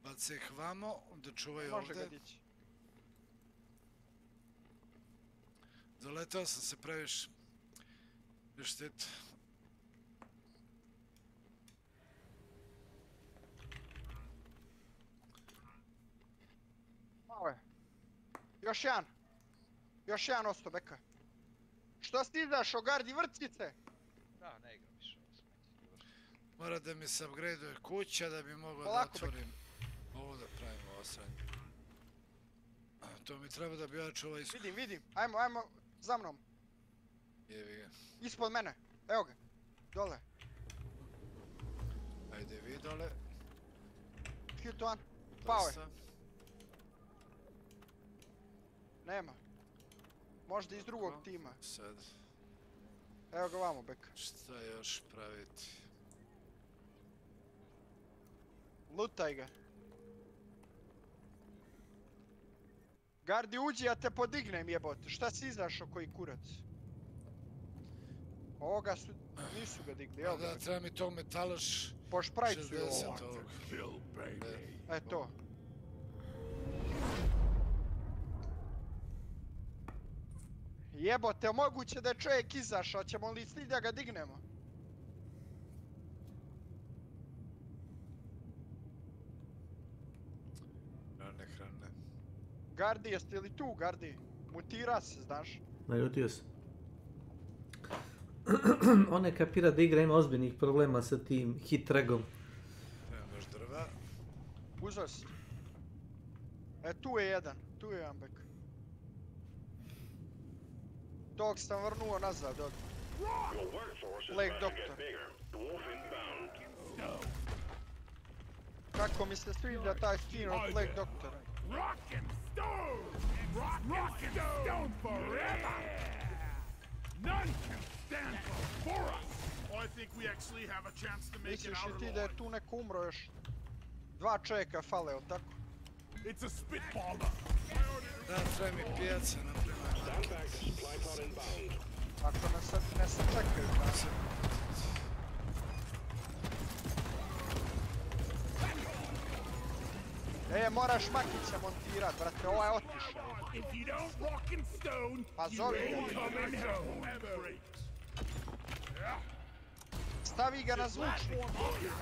Baci ih vamo, da čuvaju ovdje. Može ga dići. Doletao sam se previše. Još štit. Malo je. Još jedan ostao, beka. Što si izašao, Gardi, vrtcice? Da, ne igram više. Mora da mi se upgradeuje kuća da bi mogao da otvorim ovo da pravim ovo sranje. To mi treba da bi ja čuva isku. Vidim. Ajmo, za mnom. Jevi ga. Ispod mene. Evo ga. Dole. Ajde vi dole. Hit one. Pao je. Dosta. Nema. Možda iz drugog tima. Sad. Evo ga vamo, beka. Šta još praviti? Lutaj ga. Gardi, uđi, ja te podignem, jebote. Šta si izašao koji kurac? Ovoga su, nisu ga digli, evo ga. Da, treba mi tog metalaš Po šprajcu 60 ovo. ovog. Eto. Jebote, moguće da je čovjek izašao, ćemo li sli da ga dignemo? Hrane. Gardi, jeste li tu, Gardi? Mutira se, znaš? Naljutio se. On ne kapira da igra, ima ozbiljnih problema sa tim hit regom. Nemam još drva. Uzeo si. Tu je jedan bek. Tog sam vrnuo nazad od Plague Doctor. Kako mi se sviđa taj skin od Plague Doctora. Rock and stone! Rock and stone forever! None can stand before us! Oh, I think we actually have a chance to make it Misliš out li ti alive. da je tu neko umro još? 2 čovjeka fale, jel tako? It's a spitballer! Da, treba mi pijaca napraviti. Ako ne se čekaju, znači. Moraš Makića montirat, brate, ovo je otišao. Pa zovi ga. Stavi ga na zvučnik.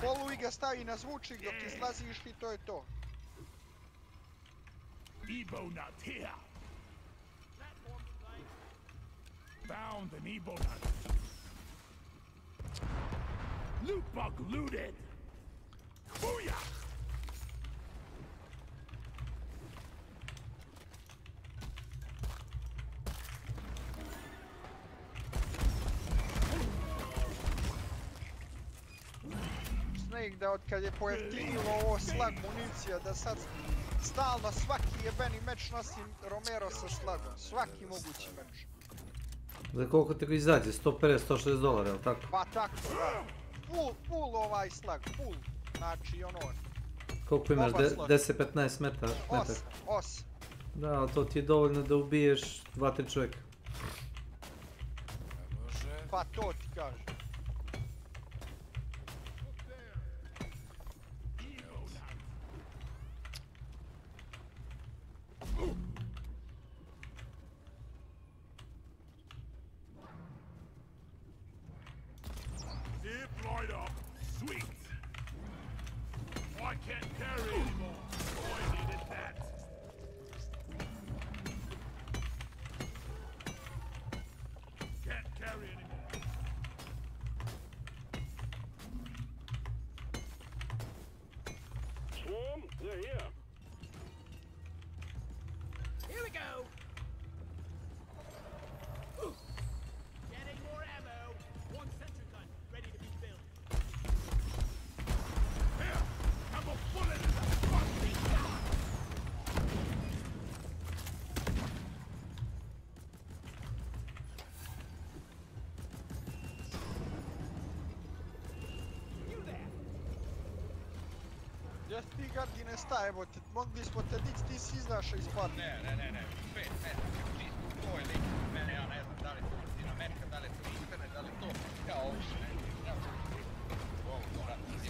Poluj ga, stavi na zvučnik dok izlaziš i to je to. Ebo nut here. Found an Ebo nut. Loot bug looted. Booyah! Snake da od kad je pojeftinilo ovo slag municija da sad stalno svaki jebeni meč nosim Romero sa slagom. Svaki mogući meč. Za koliko te ga izađe? 150-160 $, jel tako? Pa tako, da. Full ovaj slag, full. Znači ono... Koliko imaš? 10-15 metara? 8. Da, ali to ti je dovoljno da ubiješ 2-3 čovjeka. Pa to ti kažem. They're here. Here we go. Getting more ammo. One sentry gun ready to be filled. Here, have a bullet in the front. Gdje ti Gardi ne staje, evo te, mogli smo te dići, ti si izašao iz parta. Ne, 5 metara, čisto, to je lik, mene, ja ne znam da li je to Latina Amerika, da li je to internet, da li je to, ja uopšte ne znam, ovo, moram da ti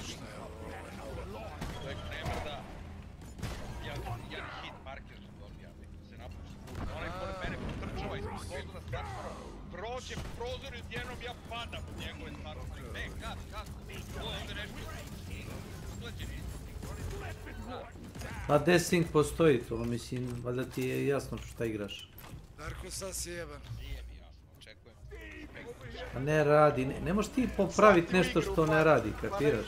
to je kremer da, jedan hit marker dobija, se napuši, onaj pored mene potrčava iz postojedu na smartfonom, prođe prozor i odjednom ja padam u njegove smartfone, ne, kako, to je ovdje nešto, usklađeni. A desync postoji to, mislim, valjda ti je jasno šta igraš. Darko, sad si jeban. Nije mi jasno, očekujem. A ne radi, ne možeš ti popraviti nešto što ne radi, kapiraš?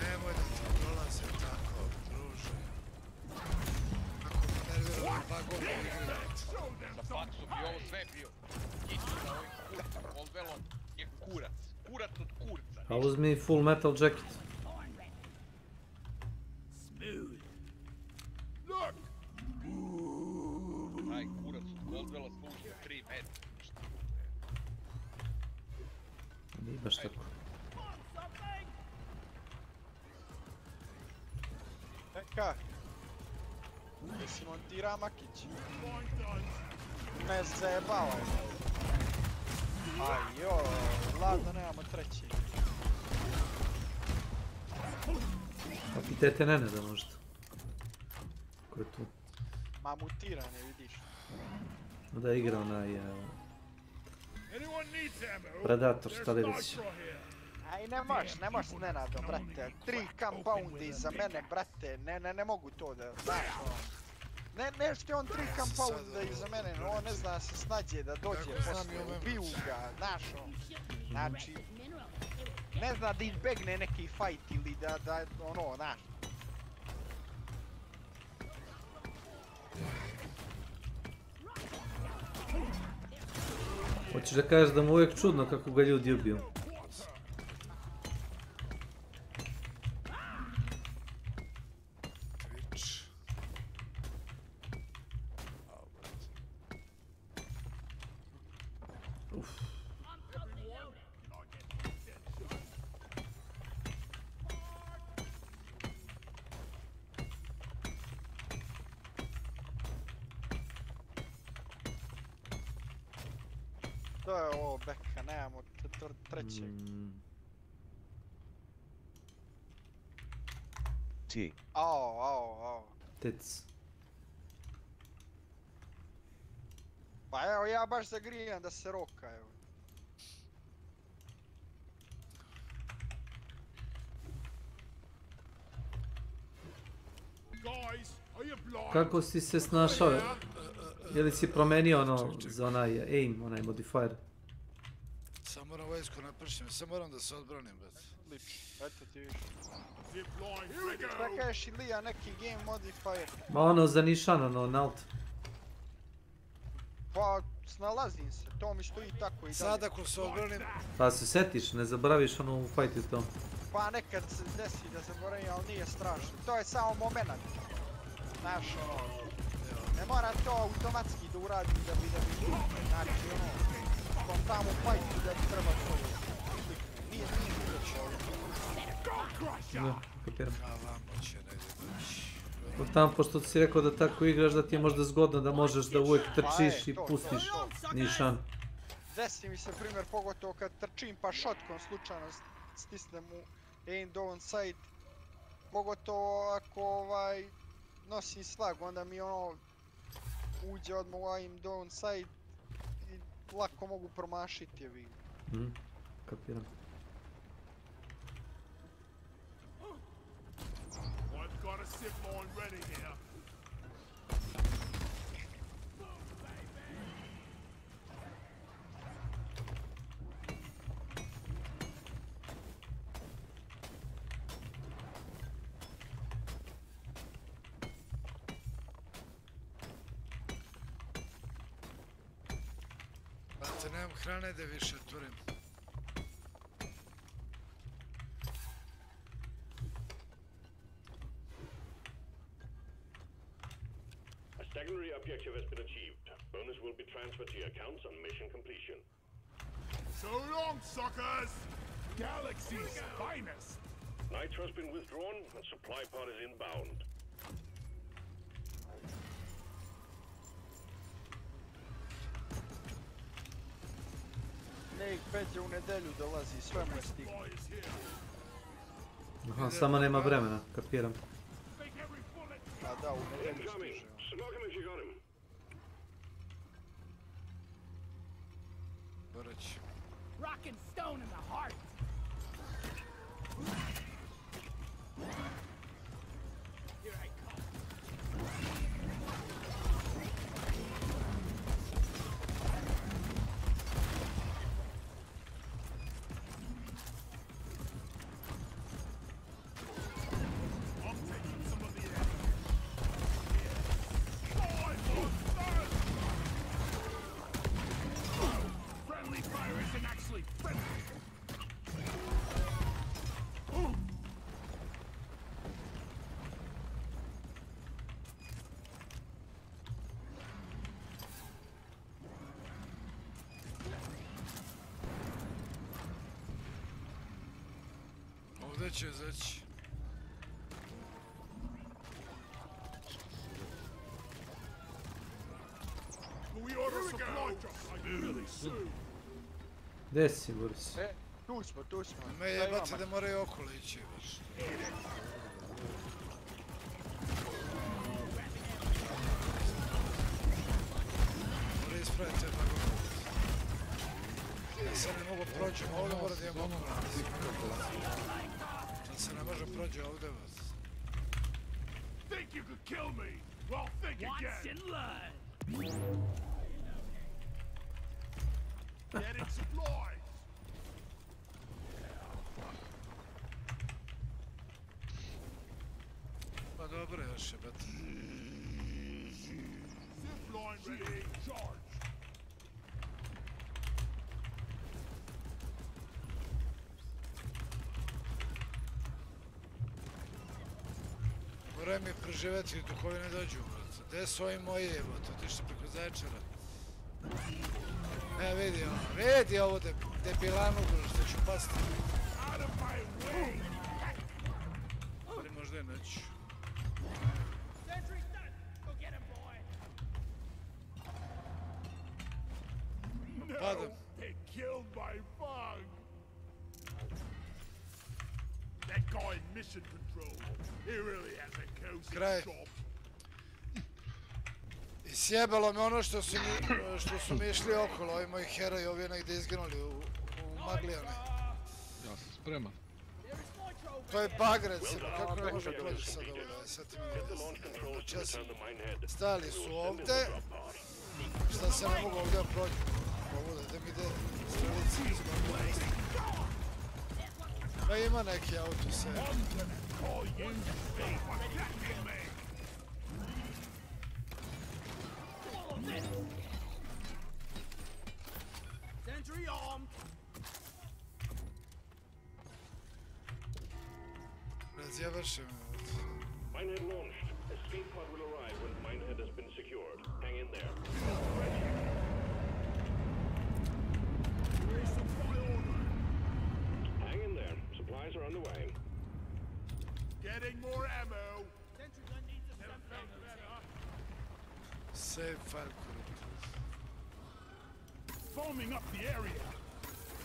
Nemoj da ti prolaze tako, druže. Kako me nerviramo bagom u igri. Sa faksom i ovo sve bio. Isto sa ovim kurcem, Oldwellom je kurac. Kurac od kurca. A uzmi full metal jacket. Smooth. Look. Aj, kurac od Oldwella služi 3 metra. Nije baš tako. Eka. Jesi montira Makić? Ne zajebavaj. Aj joj, ladno nemamo treći. Pa pitajte Nenada možda. Ko je tu? Ma mutiran je, vidiš. Da igra onaj... Anyone needs ammo? Predator, There's šta li već. nitro here. Aj ne možeš s Nenadom, brate. 3 compoundi iza mene, brate. Ne mogu to da, znaš ono. Nešto je on 3 compounda iza mene, no on ne zna da se snađe da dođe posle, ubiju ga, znaš ono. Znači, ne zna da izbegne neki fight ili da ono, znaš. Hoćeš da kažeš da mu uvijek čudno kako ga ljudi ubiju. To je ovo beka, nemamo trećeg. T. Ao. Tic. Pa evo ja baš zagrijam da se roka, evo. Kako si se snašao? Je li si promenio ono za onaj aim, onaj modifier? Samo moram vojsku napršim, samo moram da se odbranim, brate. Liči, eto ti viš. Šta kažeš Ilija, neki game modifier? Ma ono za nišan, ono nalt. Pa snalazim se, to mi stoji tako i dalje. Sad ako se odbranim... Pa se setiš, ne zaboraviš ono u fajtu to. Pa nekad se desi da zaboravim, ali nije strašno. To je samo moment. Znaš ono, ne mora to automatski da uradi da bi znači ono, kom tamo fajtu da bi treba to slikne. Nije Da, kapiram. Kavamo će negdje doći. Od tam, pošto si rekao da tako igraš, da ti je možda zgodno da možeš da uvijek trčiš i pustiš nišan. Desi mi se primjer, pogotovo kad trčim pa shotgun slučajno stisnem u aim down sight. Pogotovo ako nosim slag, onda mi ono uđe odmah u aim down sight i lako mogu promašiti je vidim. Kapiram. I've got a zip line ready here. Brate, nemam hrane da više turim. Secondary objective has been achieved. Bonus will be transferred to your accounts on mission completion. So long, suckers! Galaxy's finest! Nitro's been withdrawn and supply pod is inbound. Nek Peđa u nedelju dolazi, sve mu je stiglo. Aha, samo nema vremena, kapiram. A da, u nedelju stiže. Smoke him if you got him. Borać. Rock and stone in the heart. Here I come. Friendly fire isn't actually friendly! Ovdje će izaći. We ought to supply drops like really soon. Gdje si, Boris? Tu smo. Me jebate da moraju okolo ići baš. Mora ispraviti jednog okolo. Ja se ne mogu proći ovdje, mora da imam okolo. Da se ne može proći ovdje vas. Think you could kill me? Well, think again. Getting supplies. Pa dobro, još je bet. Zipline ready. Charge. Moraju mi preživeti dok ovi ne dođu, brate. Gdje su ovi moji jebote, otišli preko Zaječara. Vidi ovo debilanu, što ću pasti. Ali možda i neću. Padam. They killed my bug. That guy in mission control, he really has a cozy Kraj. job. I sjebalo me ono što su mi išli okolo, ovi moji heroji, ovi negdje izginuli u Maglijane. Ja sam spreman. To je bug recimo, kako ne može proći sad ovo da je sad ti mi česim. Stali su ovdje, šta se ne mogu ovdje proći. Ovo da mi ide strelici. Pa ima neki auto se. Sentry armed. Završim. Minehead launched. Escape pod will arrive when the minehead has been secured. Hang in there. Hang in there. Supplies are on the way. Getting more ammo. Sentry gun needs a better. Save file corrupted. Foaming up the area.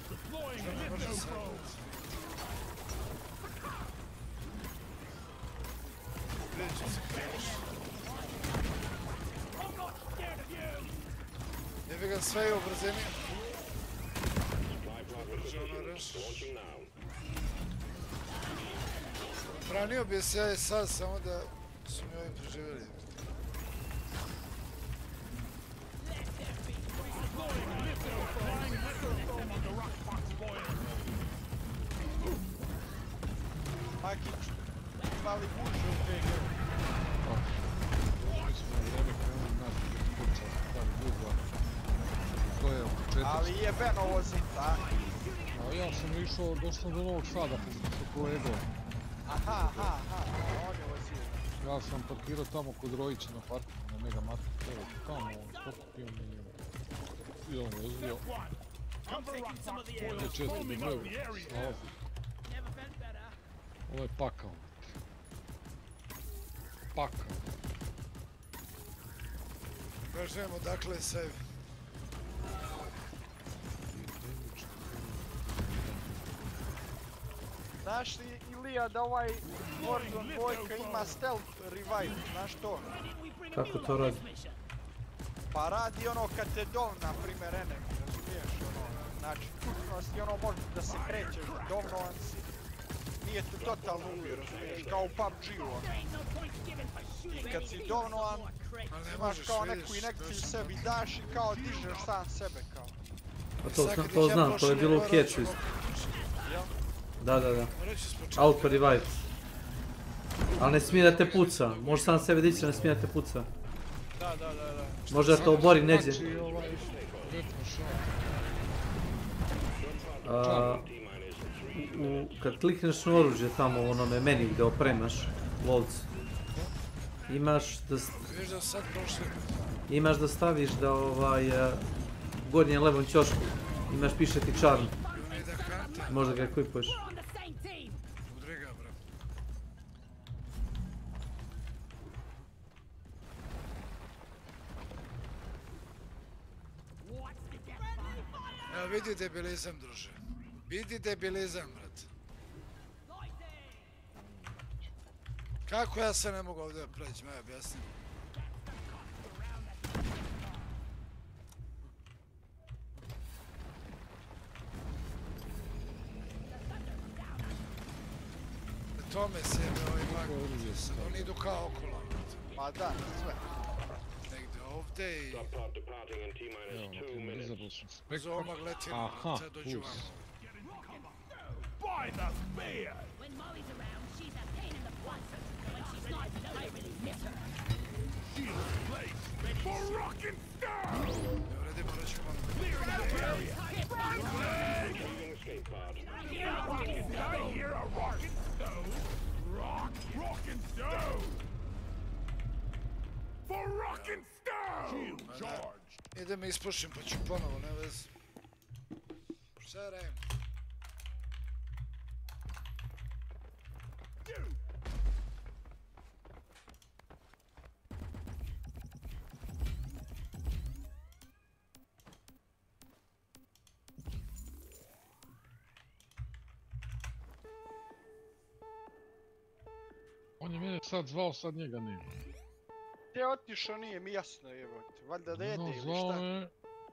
Deploying lithophone. Jebi ga sve je u brzini. Branio bi se ja i sad, samo da su mi ovim preživjeli. Makić, mali buđe u PG. Mi smo u vreme krenuli naš kuća, stari buđa. To je oko 4. Ali jebeno vozim, a? A ja sam išao, došao do Novog Sada, pa sam sa kolegom. Aha, on je vozio. Ja sam parkirao tamo kod Rojića na parkingu, na Mega Market, evo, tamo, pokupio mi i on vozio. Ovdje često bi gledao, slazi. Ovo je pakao. Pakao. Kažem odakle je save. Znaš li, Ilija, da ovaj Warzone 2 ima stealth revive, znaš to? Kako to radi? Pa radi ono kad te dol, na primjer, enemy, razumiješ, ono, znači, tužnost i ono može da se krećeš, dovnovan si, nije te totalno ubio, razumiješ, kao u PUBG-u, ono. I kad si dovnovan, imaš kao neku inekciju sebi daš i kao dižeš sam sebe, kao. A to znam, to je bilo u Catchu isto. Da. Auto revive. Ali ne smije da te puca, može sam sebe dići, ne smije da te puca. Da. Može da te obori neđe. Kad klikneš na oružje tamo u onome menu gdje opremaš lovcu, imaš da staviš da u gornjem levom ćošku imaš piše ti charm. Možda ga ekvipuješ. A vidi debilizam, druže. Vidi debilizam, brat. Kako ja se ne mogu ovdje preći, me objasnim. Tome se jebe ovaj bug, sad oni idu kao okolo. Pa da, sve. Negdje ovdje i... Zoma gletina, sad dođu vamo. By the beard! When Molly's around, she's a pain in the butt. When she's not, I really miss her. Shield placed for rockin' stone! Ready, morat ću vam. Clear the area! I hear a rockin' stone! Rockin' stone! For rockin' stone! Shield charged! Idem ispušim pa ću ponovo, ne vez. Šta radim? On je mene sad zvao, sad njega nema. Gdje je otišao nije mi jasno jebote, valjda da jede No, ili zvao šta. me.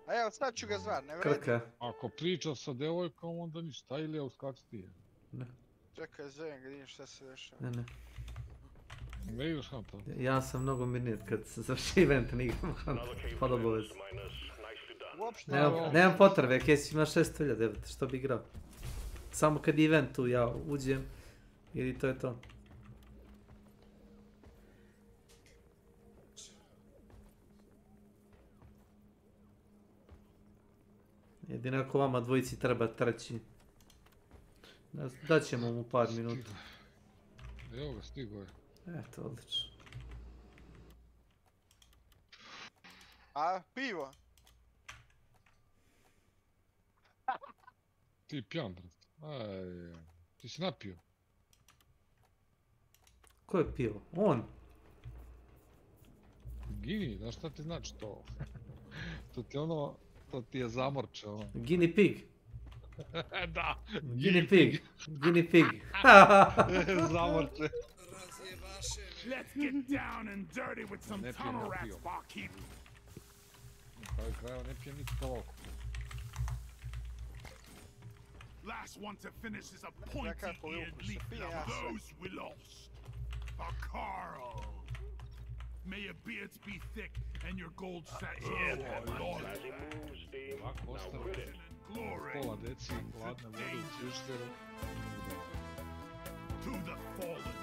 A evo sad ću ga zvat, ne vredi. Krka. Ako priča sa devojkom, onda ništa, ili je uskaci ti je. Ne, Čekaj, zovem ga, vidim šta se dešava. ne. Ne ideš Hunta? Ja sam mnogo mirnit kad se završi event, ne igram Hunt, pod obavez. Uopšte Nemam potrebe, Kesi ima 6.000, evo što bi igrao. Samo kad je event tu ja uđem, ili to je to. Jedino ako vama dvojici treba treći. Daćemo mu par minuta. Evo ga, stigo je. Eto, odlično. A, pivo? Ti pijan, brat. Aj, ti si napio. Ko je pivo? On? Gini, znaš šta ti znači to? To ti ono, to ti je zamorče ono. Guinea pig. Da. Guinea pig. Guinea pig. Zamorče. Let's get down and dirty with some tunnel rats, barkeep. Na kraju krajeva ne pije niti toliko. Last one to finish is a pointy-eared leaf of those we lost. A Carl. May your beards be thick and your gold sacks loyal. Ovako ostane pola deci, ladne vode u cišteru.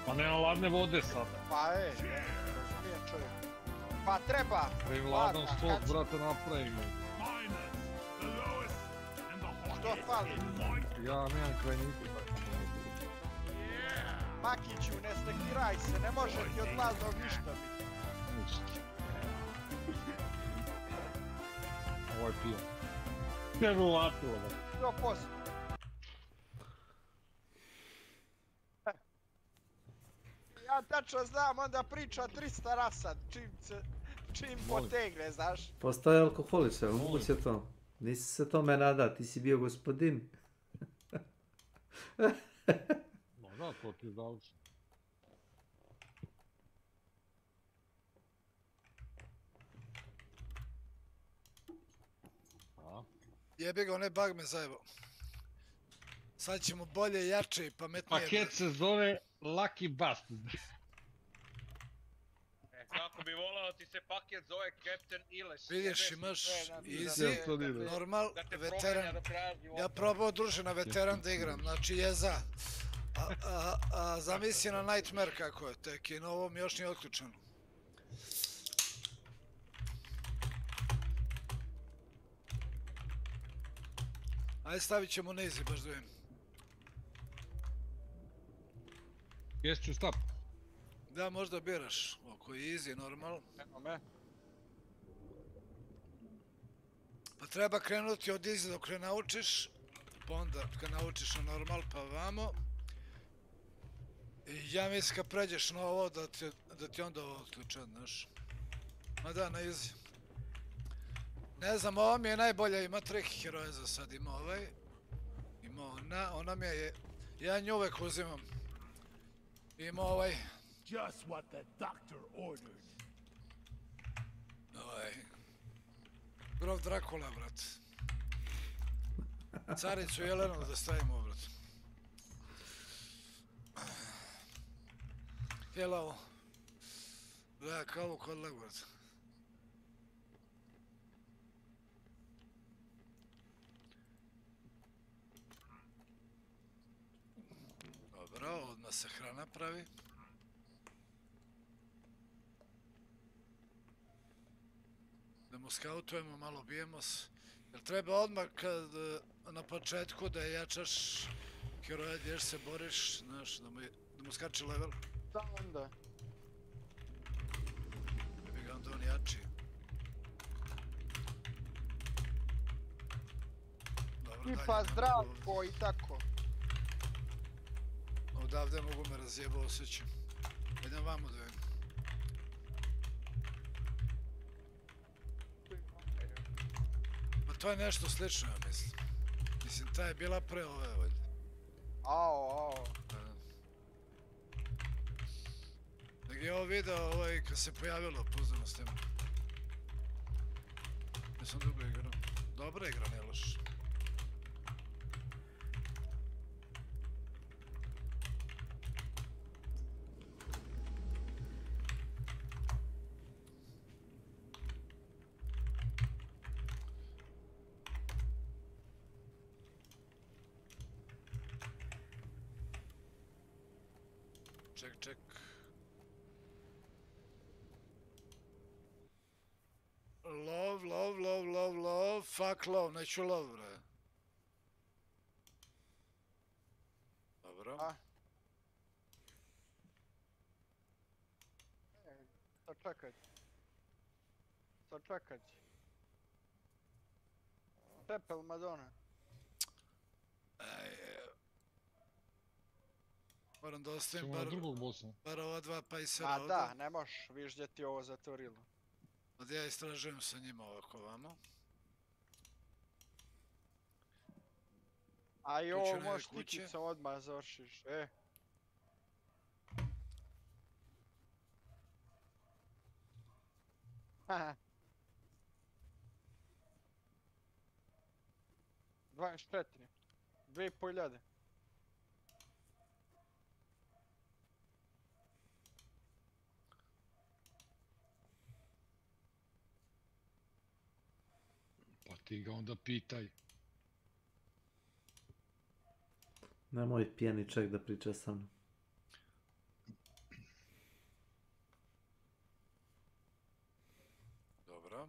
Pa nema ladne vode sad. Pa razumijem čovjek. Pa treba! Da im ladan stok, brate, napravimo. Što fali? Ja nemam krajniku, tako da ne budu. Makiću, ne stekiraj se, ne može ti od ladnog ništa biti. Ništa. Ovo je pijan. Nevjerovatno, da. 100%. Ja tačno znam, onda priča 300 rasa, čim potegne, znaš. Postoje alkoholičar, moguće to. Nisi se tome nada, ti si bio gospodin. No da, to ti je završeno. Jebi ga, onaj bug me zajebao. Sad ćemo bolje, jače i pametnije. Paket se zove Lucky Bastard. Kako bi volao ti se paket zove Captain Iles. Vidiš, imaš easy, normal, veteran. Ja probao druže na veteran da igram, znači jeza. A zamisli na Nightmare kako je, tek i novo mi još nije otključeno. Ajde stavit ćemo na easy, baš da vidim. Jes ću stop. Da, možda biraš, oko easy, normal. Evo me. Pa treba krenuti od easy dok ne naučiš, pa onda kad naučiš na normal pa vamo. I ja mislim kad pređeš na ovo da ti onda ovo otključa, znaš. Ma da, na easy. Ne znam, ova mi je najbolja, ima 3 heroje za sad, ima ovaj. Ima ona mi je, ja nju uvek uzimam. Ima ovaj. Just what the doctor ordered. Ovaj. Grof Drakula, brat. Caricu Jelenu da stavimo, brat. Hello. Da, kao kod leg, brat. Dobro, odmah se hrana pravi. Da mu skautujemo, malo bijemo se. Jel treba odmah kad na početku da jačaš heroja gdje se boriš, znaš, da mu skače level? Da, onda. Da bi ga onda on jači. Tipa zdravko i tako. Odavde mogu me razjeba osjećam. Idem vamo da vidim. Ma to je nešto slično, ja mislim. Mislim, ta je bila pre ove ovdje. Ao. Nek je ovo video kad se pojavilo, pozorno s tim. Nisam dugo igrao. Dobra igra, nije loš. Ček. Love, fuck love, neću love, bre. Dobro. Sačekać. Pepel Madonna. Moram da ostavim bar ova dva pa i sve A ovdje. da, ne možeš, viš gdje ti ovo zatvorilo. Od ja istražujem sa njima ovako vamo. A i ovo možeš tikicom odmah završiš, Haha. 24. 2500. Pa ti ga onda pitaj. Nemoj pijani čovjek da priča sa mnom. Dobro.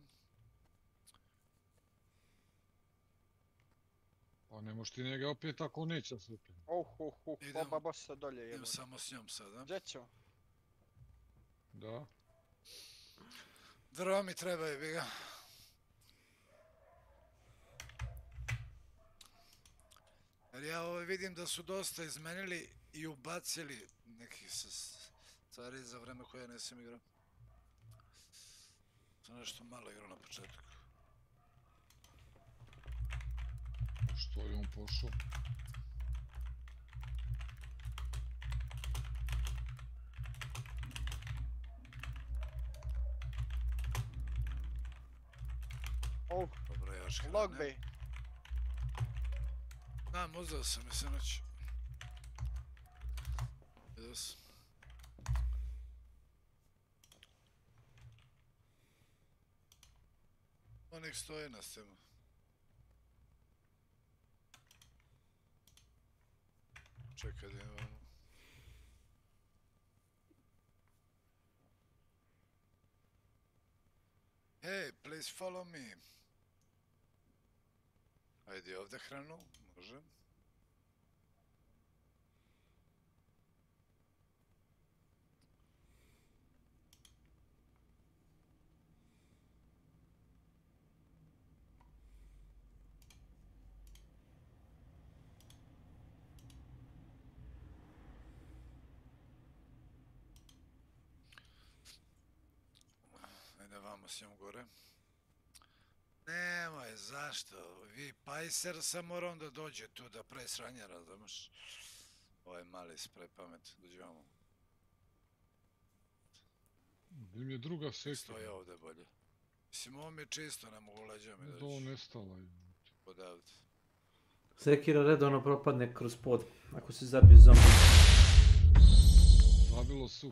Pa ne možeš ti njega opet ako neće se upljeni. Oba bossa dolje je. Idem samo s njom sada. Gdje ćemo? Da. Drva mi treba je, bi ga. Jer ja vidim da su dosta izmenili i ubacili nekih stvari za vreme koje ja nisam igrao. Sam nešto malo igrao na početku. Što je on pošao? Dobro, jaške. Logbay. Znam, uzeo sam i sinoć. Vidio sam. Onih stoji na stemu. Čekaj da imamo. Hey, please follow me. Ajde ovdje hranu, može. Ajde vamo s njom gore. Nemoj, zašto? Vi pajser sam mora onda dođe tu da pre sranje, razumeš? Ovaj mali sprej pamet, dođi vamo. Gdje mi je druga sekira? Stoji ovdje bolje. Mislim, ovo mi je čisto, ne mogu leđa mi doći. Do nestala je. Odavde. Sekira redovno propadne kroz pod, ako se zabiju zombi. Zabilo se u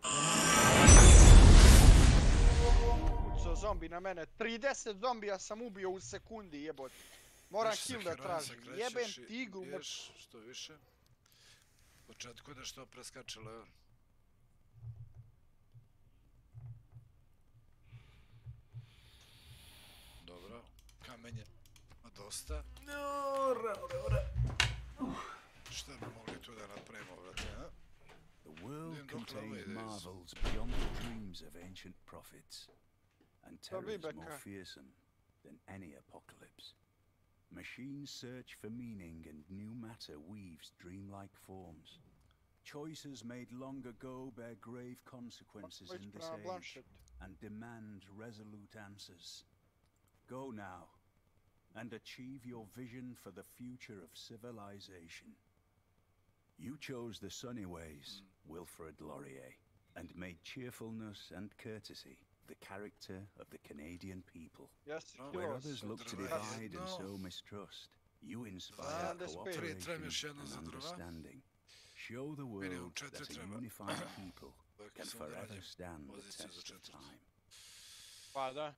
Ucao zombi na mene. 30 zombija sam ubio u sekundi, jebote. Moram kill da tražim. Jebem tigru mrtvu. Što više. U početku da što preskače level. Dobro, kamenje. Dosta. Šta bi mogli tu da napravimo, vrate, a? The world contains marvels beyond the dreams of ancient prophets, and terror is more fearsome than any apocalypse. Machines search for meaning, and new matter weaves dreamlike forms. Choices made long ago bear grave consequences in this age, and demand resolute answers. Go now, and achieve your vision for the future of civilization. You chose the sunny ways, Wilfred Laurier, and made cheerfulness and courtesy the character of the Canadian people. Yes, where others look to divide and sow mistrust, you inspire cooperation and understanding. Show the world that a unified people can forever stand the test of time. Pa da.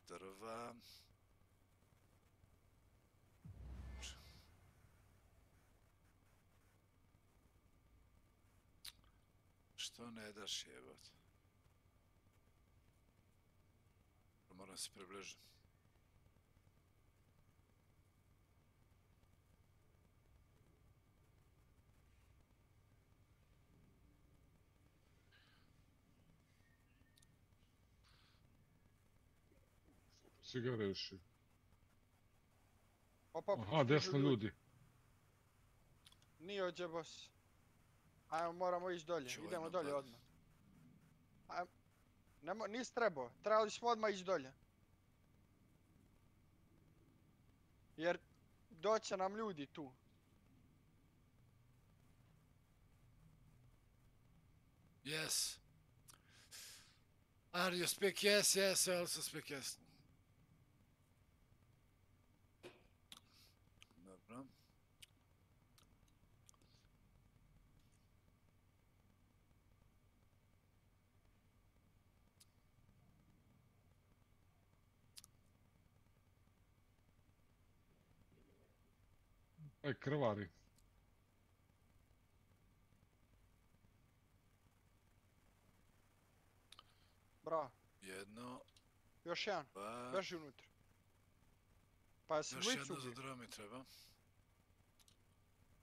Drva. Što ne daš jebati? Moram se približiti. Si ga reši. Opa, aha, desno ljudi. Nije ođe, boss. Ajmo, moramo ići dolje. Idemo dolje odmah. Ajmo. Nis trebao. Trebali smo odmah ići dolje. Jer doće nam ljudi tu. Yes. Are you speak yes? Yes, I also speak yes. Dobro. Aj, krvari. Bravo. Jedno. Još jedan. Beži unutra. Pa si još jedno za drva mi treba.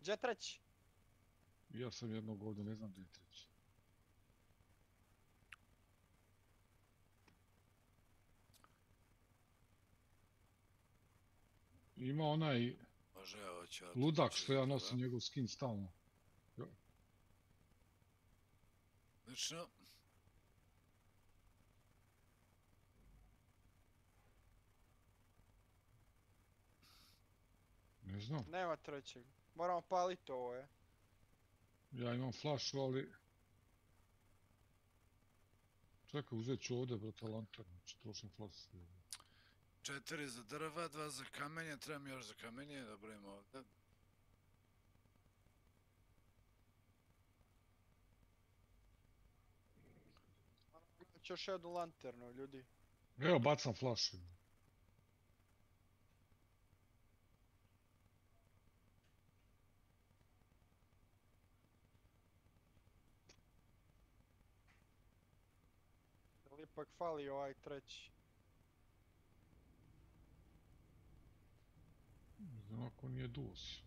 Gdje je treći? Ja sam jednog ovdje, ne znam gdje je treći. Ima onaj ludak što ja nosim njegov skin stalno. Lično. Ne znam. Nema trećeg. Moramo paliti ovo, je. Ja imam flašu, ali... Čekaj, uzet ću ovdje, brate, lanternu, znači trošim flašu. 4 za drva, 2 za kamenje, trebam još za kamenje, dobro imamo ovdje. Ću još jednu lanternu, ljudi. Evo, bacam flašu. Ipak fali ovaj treći. Ne znam ako nije dus.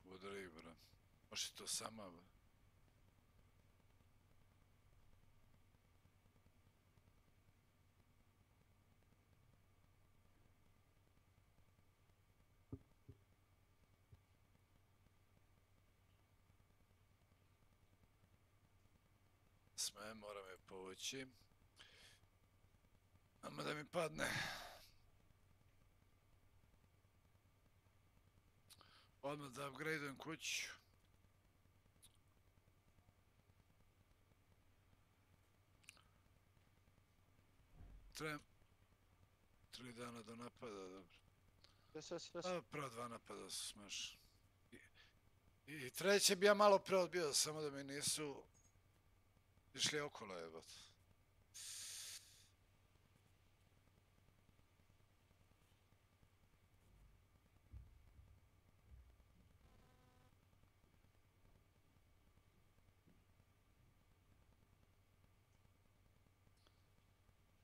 Udari, bro. Može to sama, bro. me, moram je povući. Ama da mi padne. Odmah da upgradeujem kuću. Trebam 3 dana do napada, dobro. Prva 2 napada su smaš. I treće bi ja malo preodbio, samo da mi nisu išli okolo jebat.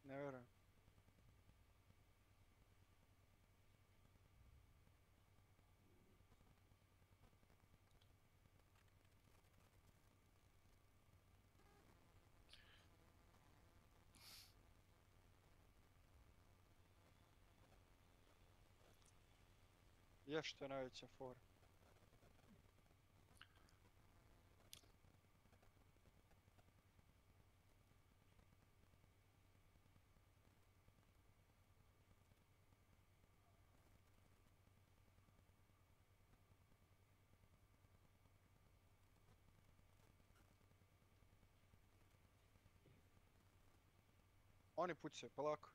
Ne vjerujem. Je što je najveća fora. Oni pucaju, polako.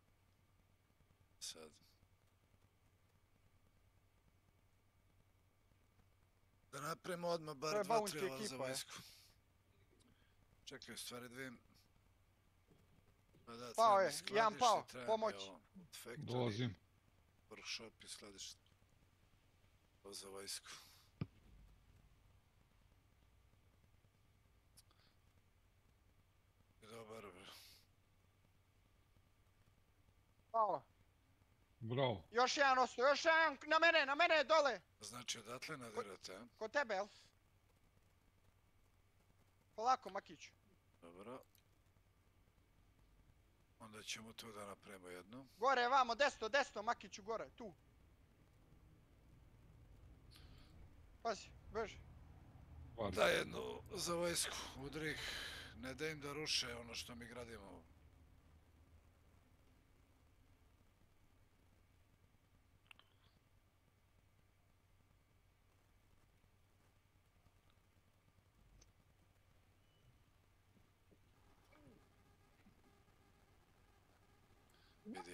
Sad. Da napravimo odmah bar 2-3 ova za vojsku. Čekaj, u stvari da vidim. Pao je, jedan pao, pomoć. Dolazim. Workshop i skladište. Ovo za vojsku. Dobar, bro. Pao. Bravo. Još jedan ostao, još jedan na mene dole. Znači odatle nadirate, a? Kod tebe, jel? Polako, Makiću. Dobro. Onda ćemo tu da napravimo jednu. Gore, vamo, desno, Makiću, gore, tu. Pazi, beži. Daj jednu za vojsku, udri ih. Ne da im da ruše ono što mi gradimo.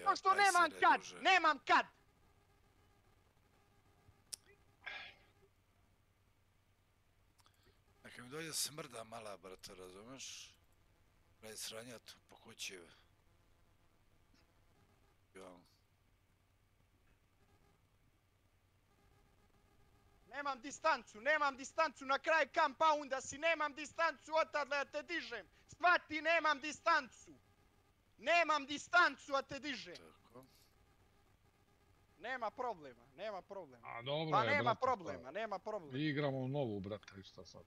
No što nemam kad! Neka mi dođe smrda mala, brate, razumeš? Radi sranjat po kući. Nemam distancu na kraj compounda si, nemam distancu otadle da te dižem. Shvati, nemam distancu da te dižem. Nema problema. A dobro Pa je, nema brate, problema. Igramo novu, brate, i šta sad?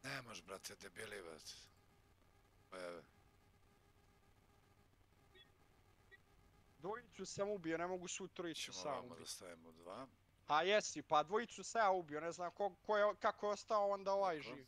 Nemaš, brate, debili, brate. Pojave. Dvojicu sam ubio, ne mogu svu trojicu sam ubio. Ćemo vamo da stavimo 2. A jesi, pa dvojicu sam ja ubio, ne znam kako je ostao onda ovaj živ.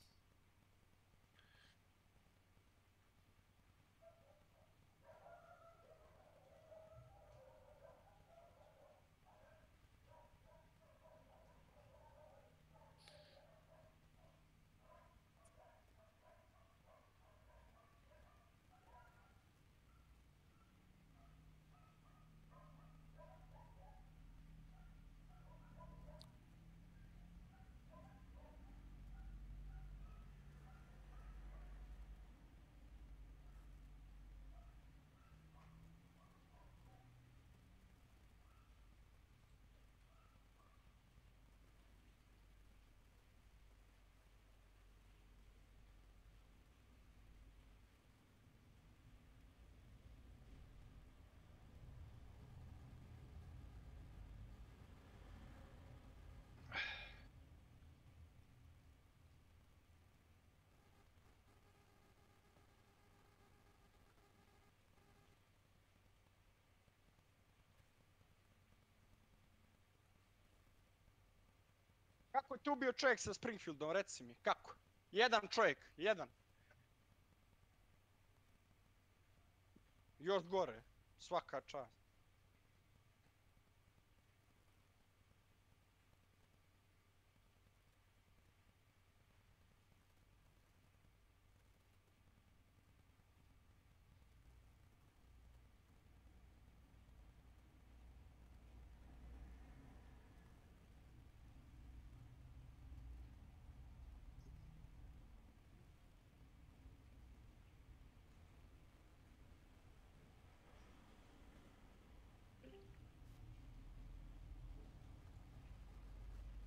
Kako je tu bio čovjek sa Springfieldom, reci mi, kako? Jedan čovjek, jedan. Još gore, svaka čast.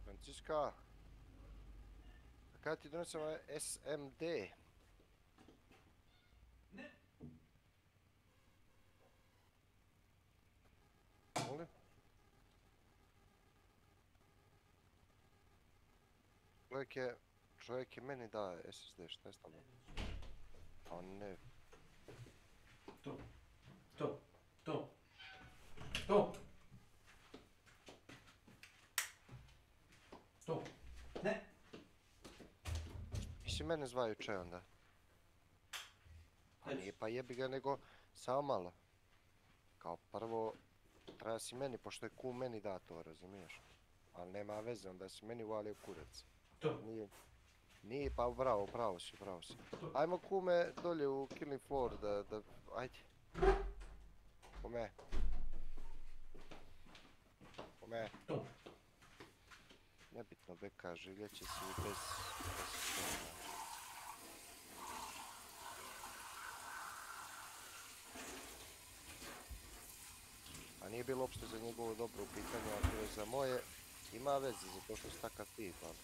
Francisca, kada ti donosimo SMD? Ne. Molim? Čovjek je meni da SSD, šta je stavljeno? A ne. To. Ne. Nisi mene zvao juče onda? A nije pa jebi ga nego samo malo. Kao prvo treba si meni, pošto je ku meni da to, razumiješ? Ali nema veze, onda si meni uvalio kurac. To. Nije, pa bravo si. Ajmo kume dolje u Killing Floor da, ajde. Kome? To. Nebitno, beka, življeće si i bez svega. A nije bilo uopšte za njegovo dobro pitanje, a bilo je za moje. Ima veze, zato što si takav tip, ali...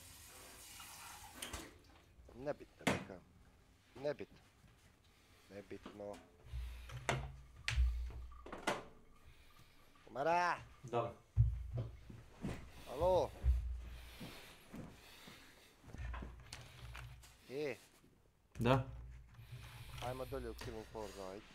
Nebitno, beka. Nebitno. Komara! Da. Alo? Da. Ajmo dolje u Killing Floor, ajde.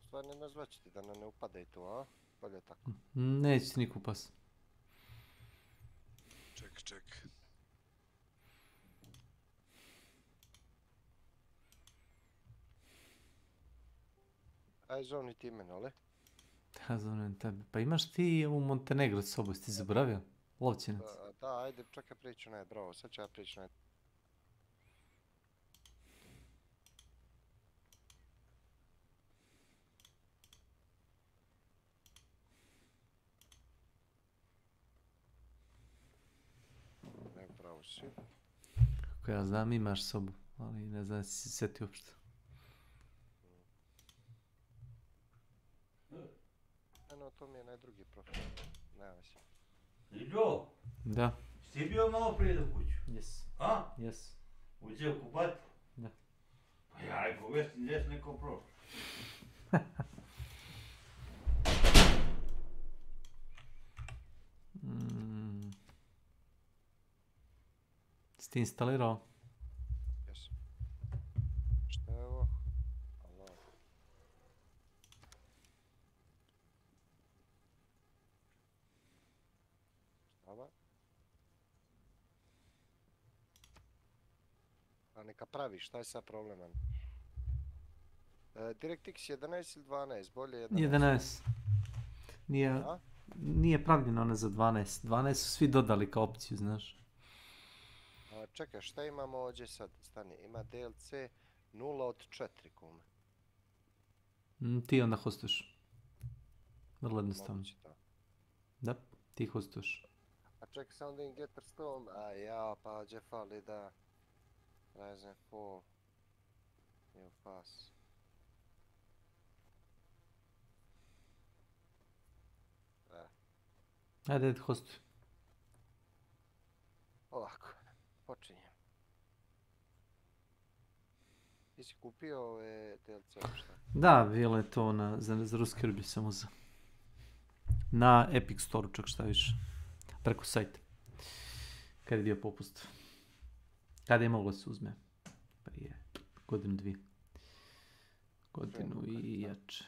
Stvarno nazvat ću ti da nam ne upadaj tu, a? Bolje tako. Neće ti niko pas. Ček. Aj zovni ti mene, ole? Ja zovnem tebe. Pa imaš ti ovu Montenegro s sobom, si ti zaboravio? Lovčinac. Da, ajde, čekaj priču najed, bravo, sad ću ja priču najed. Ne, bravo si. Kako ja znam imaš sobu, ali ne znam si se sjeti uopšte. No, to mi je najdrugi profil. Nema si. Lido? Da. Si bio malo prije do kuću? Jes. A? Jes. Uđeo kupat? Da. Pa ja rekao, već gdje neko prošlo. Si ti instalirao? Jes. Šta je ovo? Allah. Šta? A neka pravi, šta je sad probleman? DirectX 11 ili 12? Bolje 11. 11. Nije pravljeno ona za 12. 12 su svi dodali kao opciju, znaš. Čekaj, šta imamo ovdje sad? Stani, ima DLC 0 od 4 kume. Ti onda hostuješ. Vrlo jednostavno. Moguće to. Da, ti hostuješ. A čekaj, Sounding Getter Storm, a ja, pa gdje fali da... Ryzen 4... New pass. Ajde, hostuj. Ovako, počinjem. Ti si kupio ove DLC šta? Da, bilo je to za ruski rublje sam uzeo. Na Epic Store čak šta više. Preko sajta. Kad je bio popust. Kada je moglo se uzme. Prije godinu, dvije. Godinu i jače.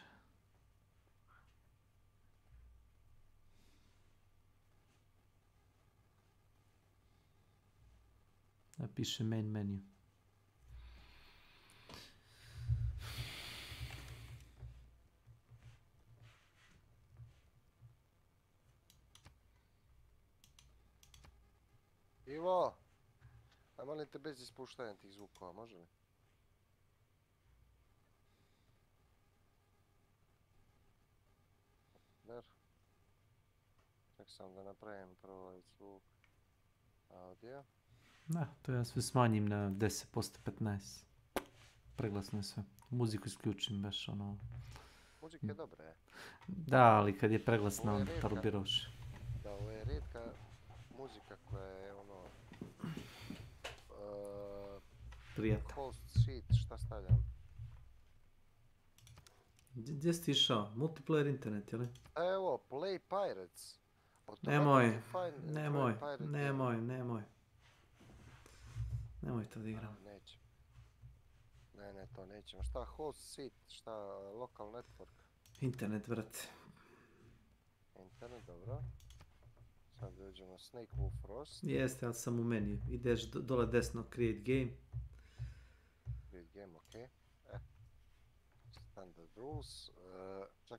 Da piše main menu. Ivo! Aj molim te bez ispuštanja tih zvukova, može li? Ver. Ček sam da napravim prvo ovaj zvuk. Audio. Da, to ja sve smanjim na 10%, 15%. Preglasno je sve. Muziku isključim baš ono... Muzika je dobra, je. Da, ali kad je preglasna onda parobiroš. Da, ovo je rijetka muzika koja je ono... Prijatno. Host sheet, šta stavljam? Gdje si išao? Multiplayer internet, jel? Evo, Play Pirates. Nemoj. Nemoj to da igram. Neće. Ne, to nećemo. Šta host sheet, šta local network? Internet, brate. Internet, dobro. Sad dođemo na S.W.Frost. Jeste, ali sam u meniju. Ideš dole desno, create game. Create game, okej. Standard rules.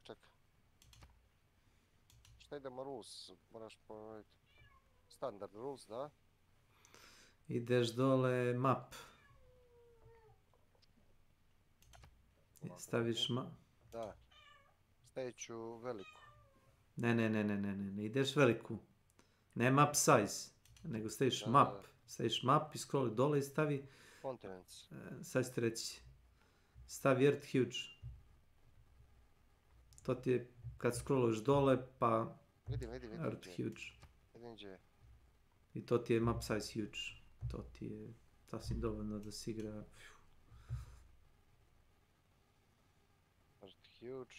Čak. Šta idemo rules? Moraš ponoviti. Standard rules, da? Ideš dole map. Staviš map. Da. Stavit ću veliku. Ne. Ideš veliku. Ne map size. Nego staviš map. Staviš map i scrolli dole i stavi... Continents. Sad ću ti reći. Stavi earth huge. To ti je kad scrolluješ dole pa... Vidim. Earth huge. Vidim gdje. I to ti je map size huge. To ti je sasvim dovoljno da se igra... Earth huge.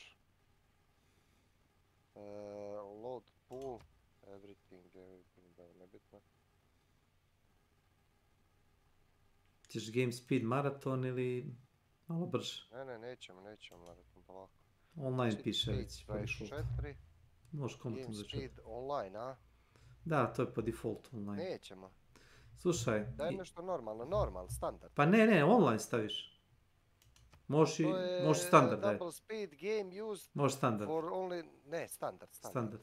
Load pool. Everything, da je nebitno. Ćeš game speed maraton ili malo brže? Ne, nećemo maraton polako. Online piše već. 24. Možeš komutom Game za speed online, a? Da, to je po default online. Nećemo. Slušaj. Daj nešto normalno, standard. Pa ne, online staviš. Možeš standard, daj. Double speed game used for only... Ne, standard. Standard.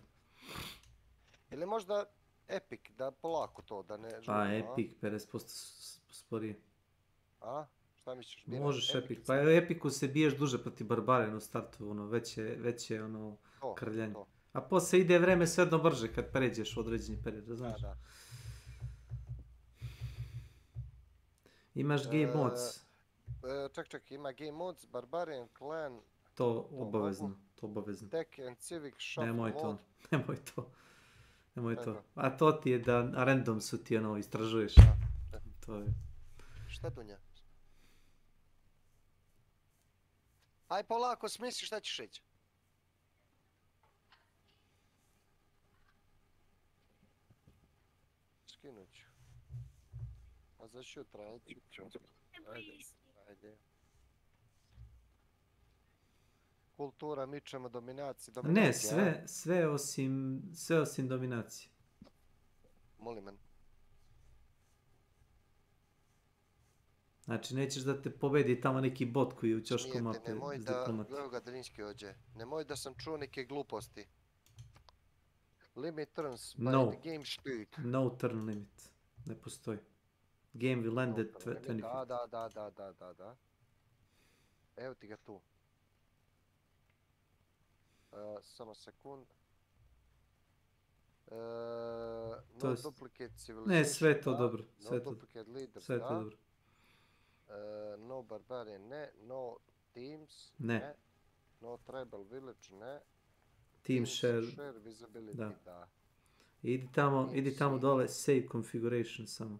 Ili možda epic, da polako to, da ne žurimo, a? Epic, 50% sporije. A? Šta misliš? Možeš epic. Pa u epiku se biješ duže protiv barbare na startu, ono, veće ono, krljanje. A poslije ide vreme sve jedno brže kad pređeš u određeni period, znaš? Da. Imaš game mods. Ček, ima game mods, Barbarian Clan. To obavezno. Tech and Civic Shuffle Nemoj to. A to ti je da random su ti ono istražuješ. To je. Šta Dunja? Aj polako smisli šta ćeš reći. Skinut ću. A za šutra, ajde. Kultura, mičemo, dominacija. Ne, sve osim dominacije. Molim men. Znači, nećeš da te pobedi tamo neki bot koji je u ćošku mape. Nemoj da, evo ga Drinski ođe, nemoj da sam čuo neke gluposti. Limit turns by the game speed. No turn limit. Ne postoji. Game will end at 25. Da. Evo ti ga tu. Samo sekund. No duplicate civilization. Ne, sve to dobro. No duplicate leaders, sve to dobro. No barbarian, ne. No teams, ne. No tribal village, ne. Team share visibility, da. Idi tamo dole, save configuration samo.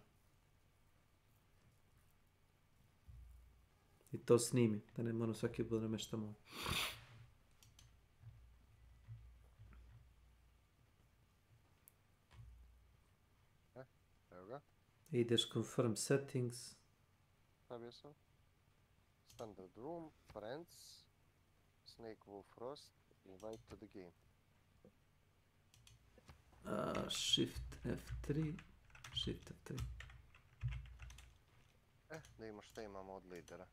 I to snimi, da ne moram svaki put nameštamo. Evo ga. Ideš confirm settings. Stavio sam. Standard room, friends, S.W.Frost, invite to the game. Shift F3. Da vidimo što imamo od lidera.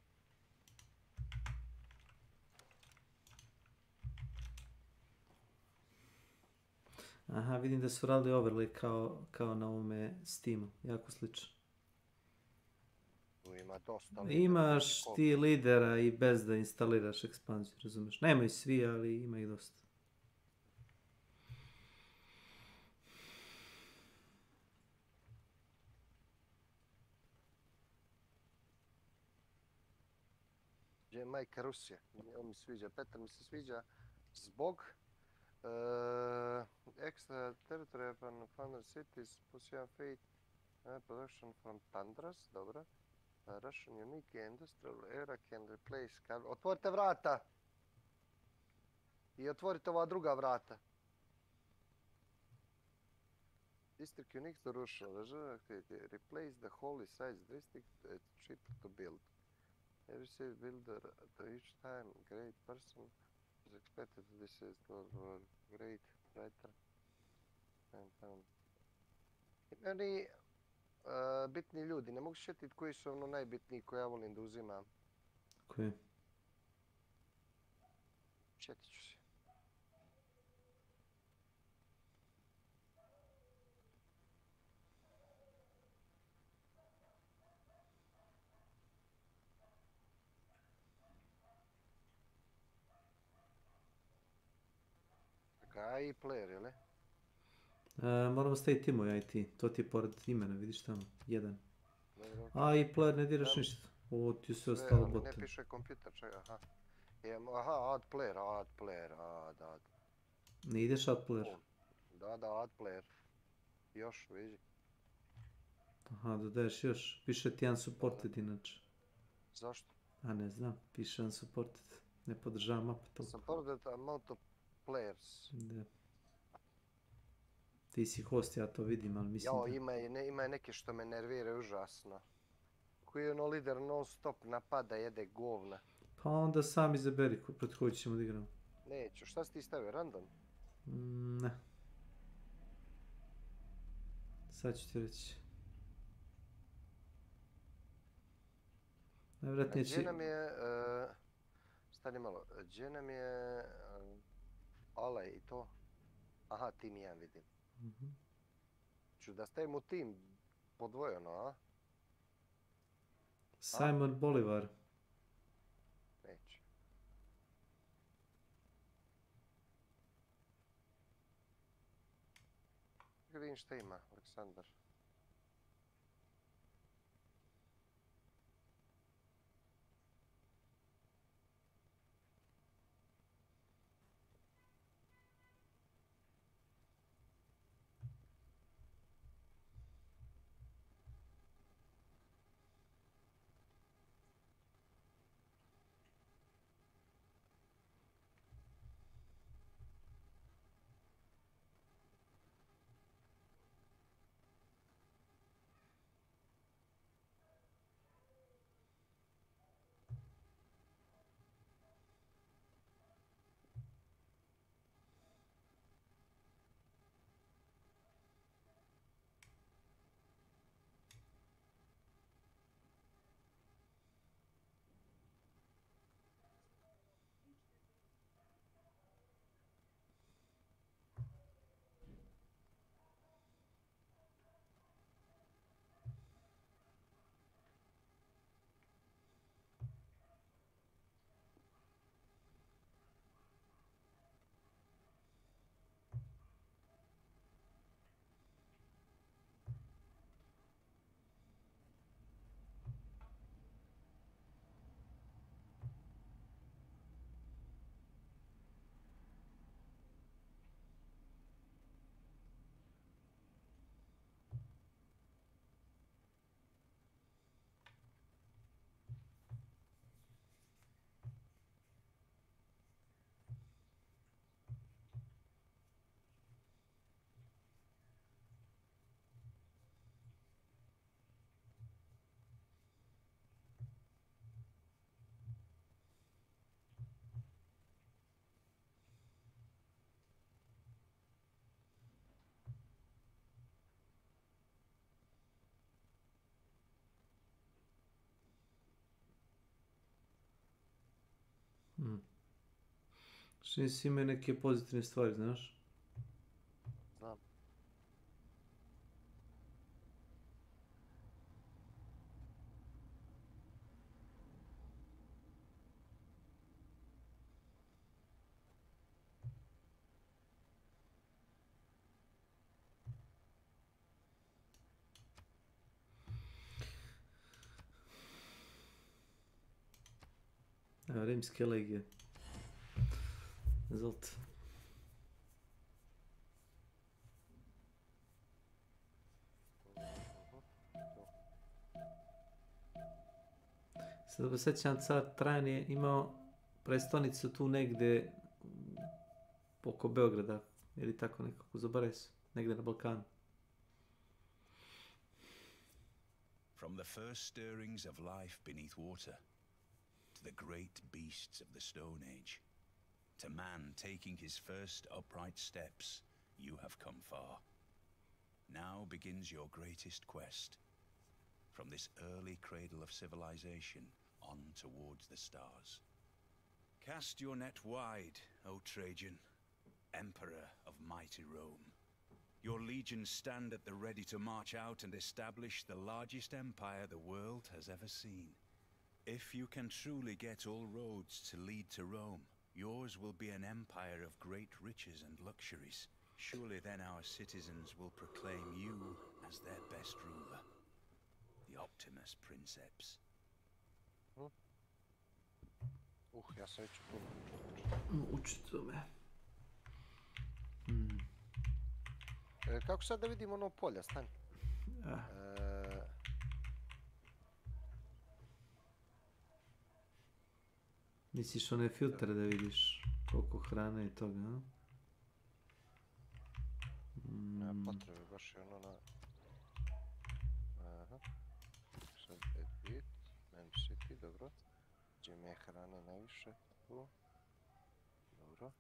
Aha, vidim da su radili overlay kao na ovome Steamu. Jako slično. Tu ima dosta lidera. Imaš ti lidera i bez da instaliraš ekspanziju, razumiješ? Nemaju svi, ali ima ih dosta. Gdje je majka Rusije? On mi sviđa. Petar mi se sviđa zbog extra territory upon founded cities, Pusian fate, production from Tundras, dobro. Russian unique industrial era can replace... Otvorite vrata! I otvorite ova druga vrata. District unique to Russian activity. Replace the holy sites district, it's cheaper to build. Every city builder each time great person is expected to this is great writer. Meni bitni ljudi, ne mogu sjetiti koji su ono najbitniji koje ja volim da uzimam. Koji? Sjetit ću se. Kaj i player, jel? Moramo staviti timovi IT. To ti je pored imena, vidiš tamo. Jedan. A i player ne diraš ništa. Ovo ti se ostalo bote. Ne piše kompjuter, čega, aha. Aha, add player, add. Ne ideš add player? Da, add player. Još, vidi. Aha, dodaješ još. Piše ti unsupported inače. Zašto? A ne znam, piše unsupported. Ne podržavam map toliko. Supported amount of players. Da. Ti si host, ja to vidim, ali mislim da... Ima neke što me nerviraju užasno. Koji ono lider non stop napada, jede govna. Pa onda sam izaberi protiv koji ćemo da igramo. Neću, šta si ti stavio, random? Ne. Sad ću ti reći. Najvratnije će... Gdje nam je... Stani malo, gdje nam je... Alej i to? Aha, tim 1 vidim. Ću da stavimo tim podvojeno, a? Simon Bolivar. Neće. Vidim šta ima, Aleksandar. Čini se imaju neke pozitivne stvari, znaš? Znam. Evo, rimske legije. Izvolite. Sad da sjećam, car Trajan je imao prestonicu tu negdje oko Beograda, ili tako nekako, zaboravio se, negdje na Balkanu. From the first stirrings of life beneath water, to the great beasts of the Stone Age, to man taking his first upright steps, you have come far. Now begins your greatest quest. From this early cradle of civilization on towards the stars. Cast your net wide, O Trajan, Emperor of mighty Rome. Your legions stand at the ready to march out and establish the largest empire the world has ever seen. If you can truly get all roads to lead to Rome, yours will be an empire of great riches and luxuries. Surely then our citizens will proclaim you as their best ruler. The Optimus Princeps. Ja sam već puno. Učito me. Kako sad da vidimo ono polja, stani? Misliš one filtere da vidiš koliko hrane i toga, a? Nema potrebe, baš je ono na... Aha. Sad edit, man city, dobro. Gdje mi je hrane najviše? Tu. Dobro.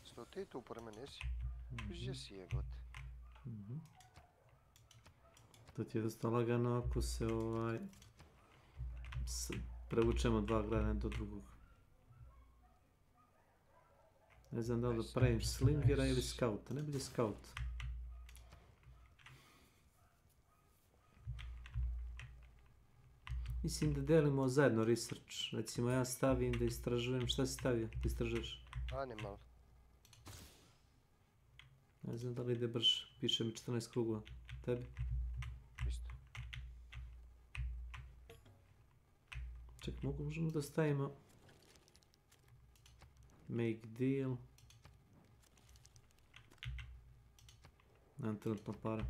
Što ti tu pored mene jesi? Gdje si jebote? To ti je dosta lagano ako se prevučemo dva grana do drugog. Ne znam da li da pravim slingera ili skauta, ne bude skaut. Mislim da delimo zajedno research. Recimo ja stavim da istražujem, šta si stavio? Da istražuješ? Animal. Ne znam da li ide brže, piše mi 14 krugova. Tebi? Isto. Ček, možemo da stavimo make deal. Nemam trenutno para.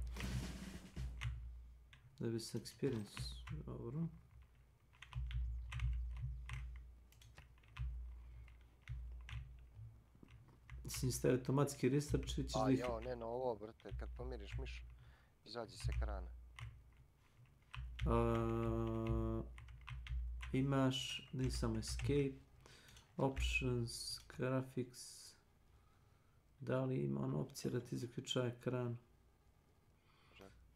Da bi se experience, dobro. Mislim stavi automatski research i ćeš da ih... A jo, ne na ovo brate, kad pomiriš miš, izađi s ekrana. Imaš, nisam escape, options, graphics, da li ima ona opcija da ti zaključa ekran?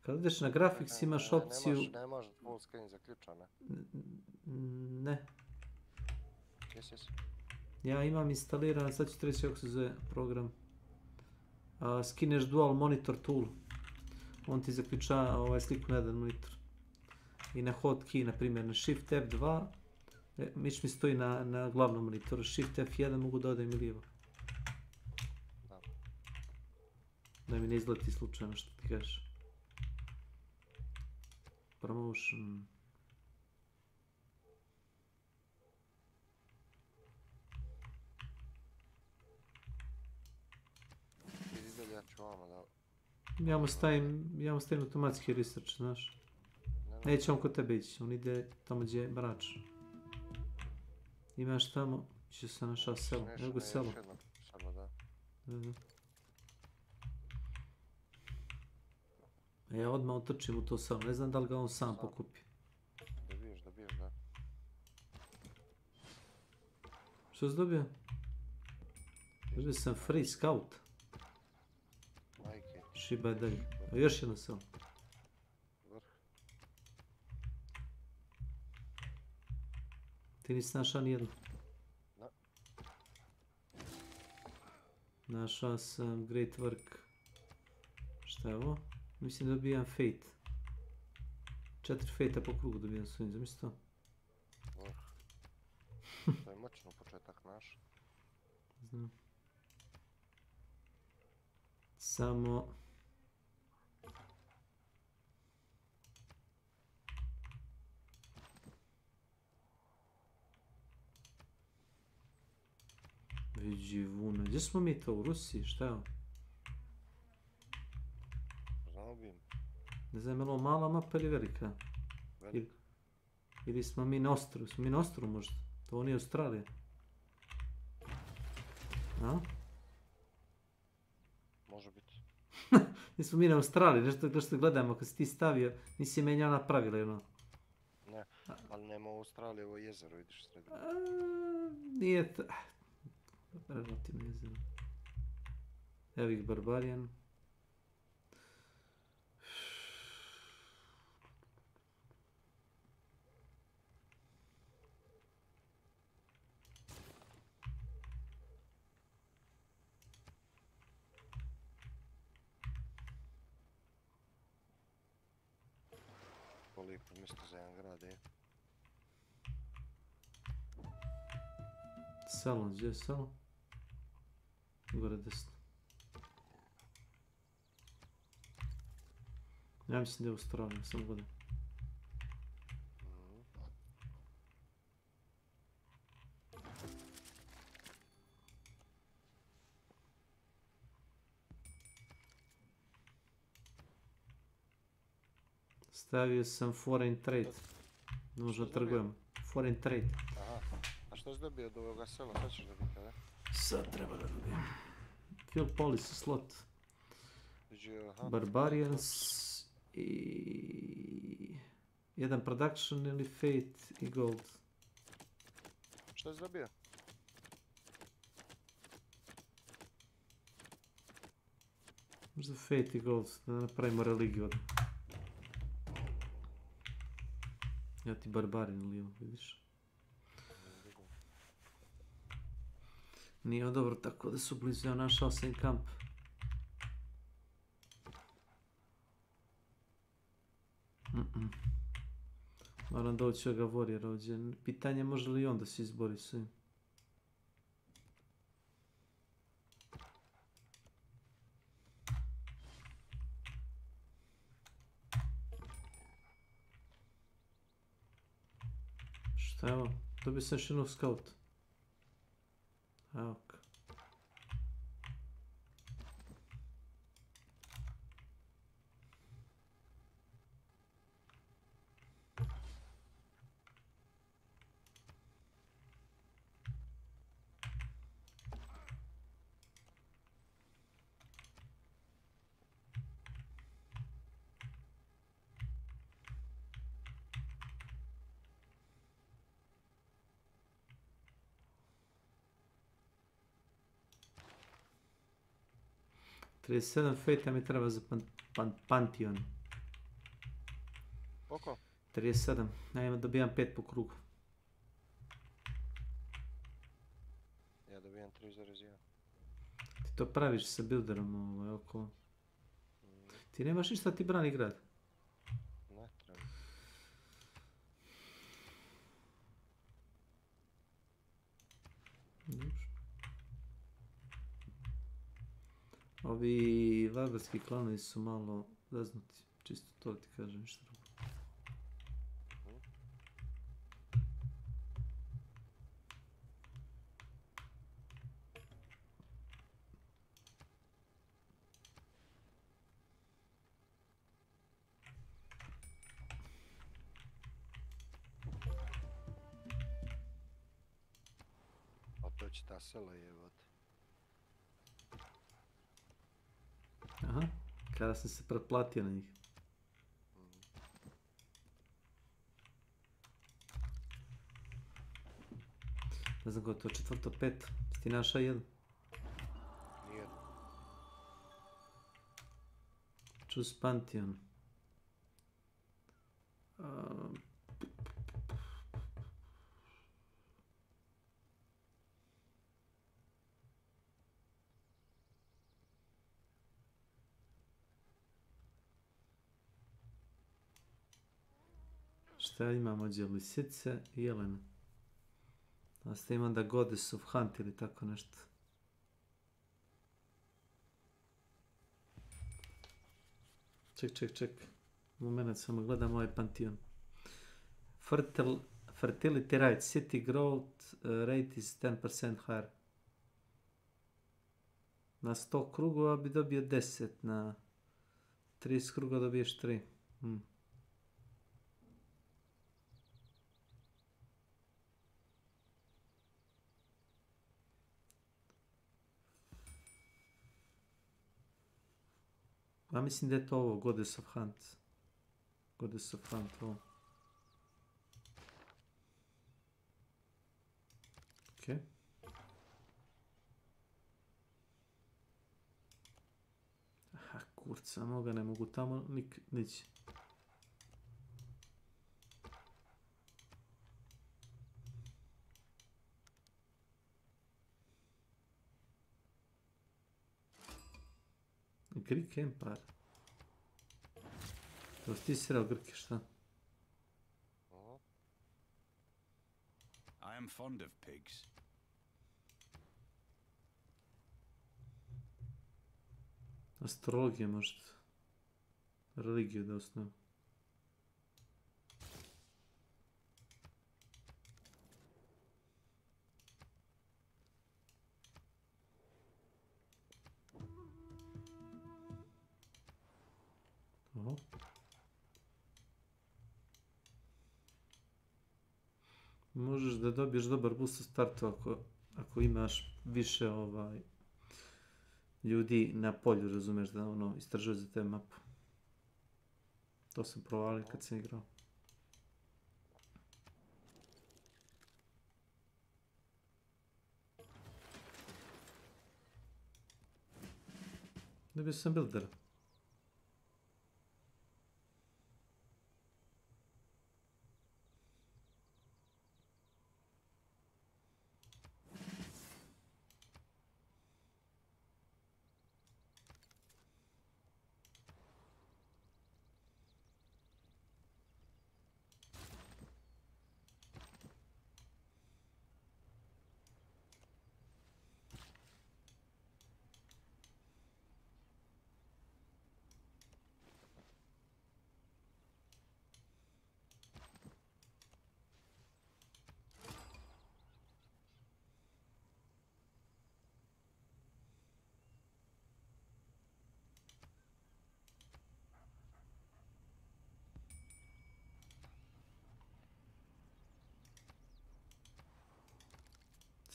Kad ideš na graphics imaš opciju... Ne može full screen zaključana. Ne. Jes. Ja imam instaliran, sad ću ti reći kako se zove program. Skineš dual monitor tool. On ti zaključa sliku na jedan monitor. I na hotkey, na primjer na Shift F2, miš mi stoji na glavnom monitoru. Shift F1 mogu da odajem i lijevo. Da mi ne izleti slučajno što ti kažeš. Promotion. Ja mu stavim automatski research, znaš. Neće on kod tebe ići, on ide tamo gdje je barač. Imaš tamo, će se našao selo, evo ga selo. Ja odmah utrčim u to sam, ne znam da li ga on sam pokupi. Dobiješ, da. Što si dobio? Dobio sam free scout. Šiba je dalje. Još jedno selo. Ti nisi našao nijedno? Da. Našao sam great work. Šta je ovo? Mislim da dobijam fate. 4 fate-a po krugu dobijam svojim, zamisli to? To je moćno početak naš. Znam. Samo... Vidi vune. Gdje smo mi to? U Rusiji? Šta je ovo? Znao bi im. Ne znam, je li ovo mala mapa ili velika? Ili smo mi na ostrovu? Smo mi na ostrovu možda? To nije Australija. A? Može biti. Nismo mi na Australiji, nešto gledamo, kad si ti stavio, nisi menjao na pravila, jedno. Ne, ali nema u Australiji ovo jezero, vidiš sredinu. Nije to... Relativno jezero. Evo ih Barbarian. Lijepo mjesto za jedan grad, je. Selo, gdje je selo? Gore desno. Ja mislim da je Australija, sam gledam. Stavio sam foreign trade. Možda trgujem. Foreign trade. Aha. A što si dobio od ovoga sela? Sad ćeš dobiti, kada? Sad treba da dobijem. Fill policy slot. Barbarians i... jedan production ili fate i gold. Što si dobio? Možda fate i gold, da napravimo religiju od... Ja ti Barbarian lijevo, vidiš? Nije dobro tako da su blizu, ja našao sam kamp. Moram doći ovoga warriora ovdje. Pitanje je može li on da se izbori s ovim. Šta je ovo? Dobio sam još jednog scout. Evo ga. $37 fate mi treba za Pantheon. Koliko? 37. Ja dobijam 5 po krugu. Ja dobijam 3,1. Ti to praviš sa builderom okolo. Ti nemaš ništa ti brani grad. Ne treba. Ovi varvarski klanovi su malo zaznuti. Čisto to ti kažem, ništa drugo. A to će ta sela jebati. Kada sam se pretplatio na njih. Ne znam ko je to, četvrto, peto. Ti našao jedan? Nijedno. Choose Pantheon. Šta imam ovdje? Lisice i jelena. A ste imam da Goddess of Hunt ili tako nešto. Ček. Moment, samo gledam ovaj Pantheon. Fertility rate, city growth rate is 10% higher. Na 100 krugova bi dobio 10, na 30 krugova dobiješ 3. Ja mislim da je to ovo, Goddess of Hunt. Goddess of Hunt, ovo. Ok. Aha, kurca, moga ne mogu tamo nići. Greek Empire. To si ti sreo Grke, šta? I am fond of pigs. Astrologija možda. Religiju da osnovu. Oho. Možeš da dobiješ dobar boost u startu ako imaš više ljudi na polju, razumeš, da istražuje za te mapu. To sam provalio kad sam igrao. Dobio sam buildera.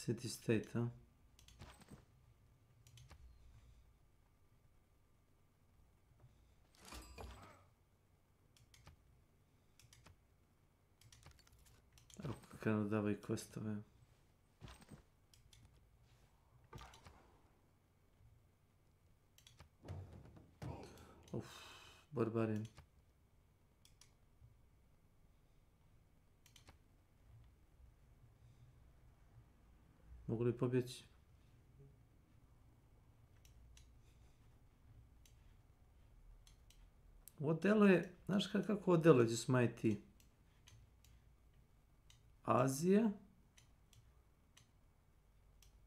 City State, a? Evo kako davaju questove. Barbarian. Mogu li pobjeći? Ovo delo je, znaš kako ovo delo je, gdje smo IT? Azija,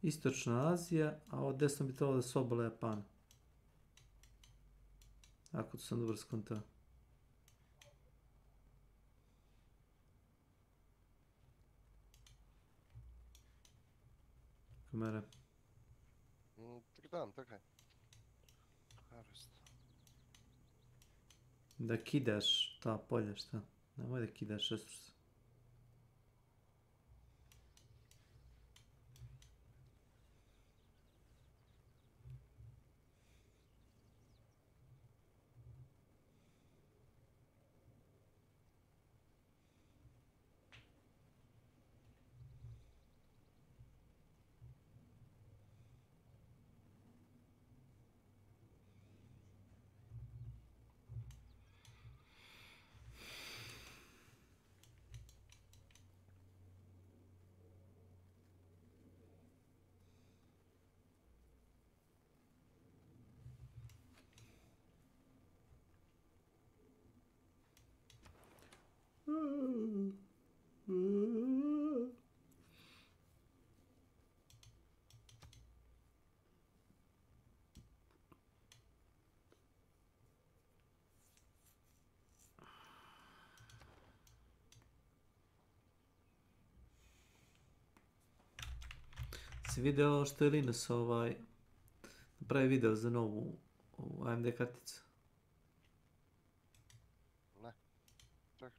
Istočna Azija, a ovo desno bi trebalo da su obala Japana. Ako to sam dobro skontao. Kamera. Така. Da kidaš ta polja, šta? Nemoj da kidaš resurse. Si video što je Linus pravi video za novu AMD karticu? Ne. Ček.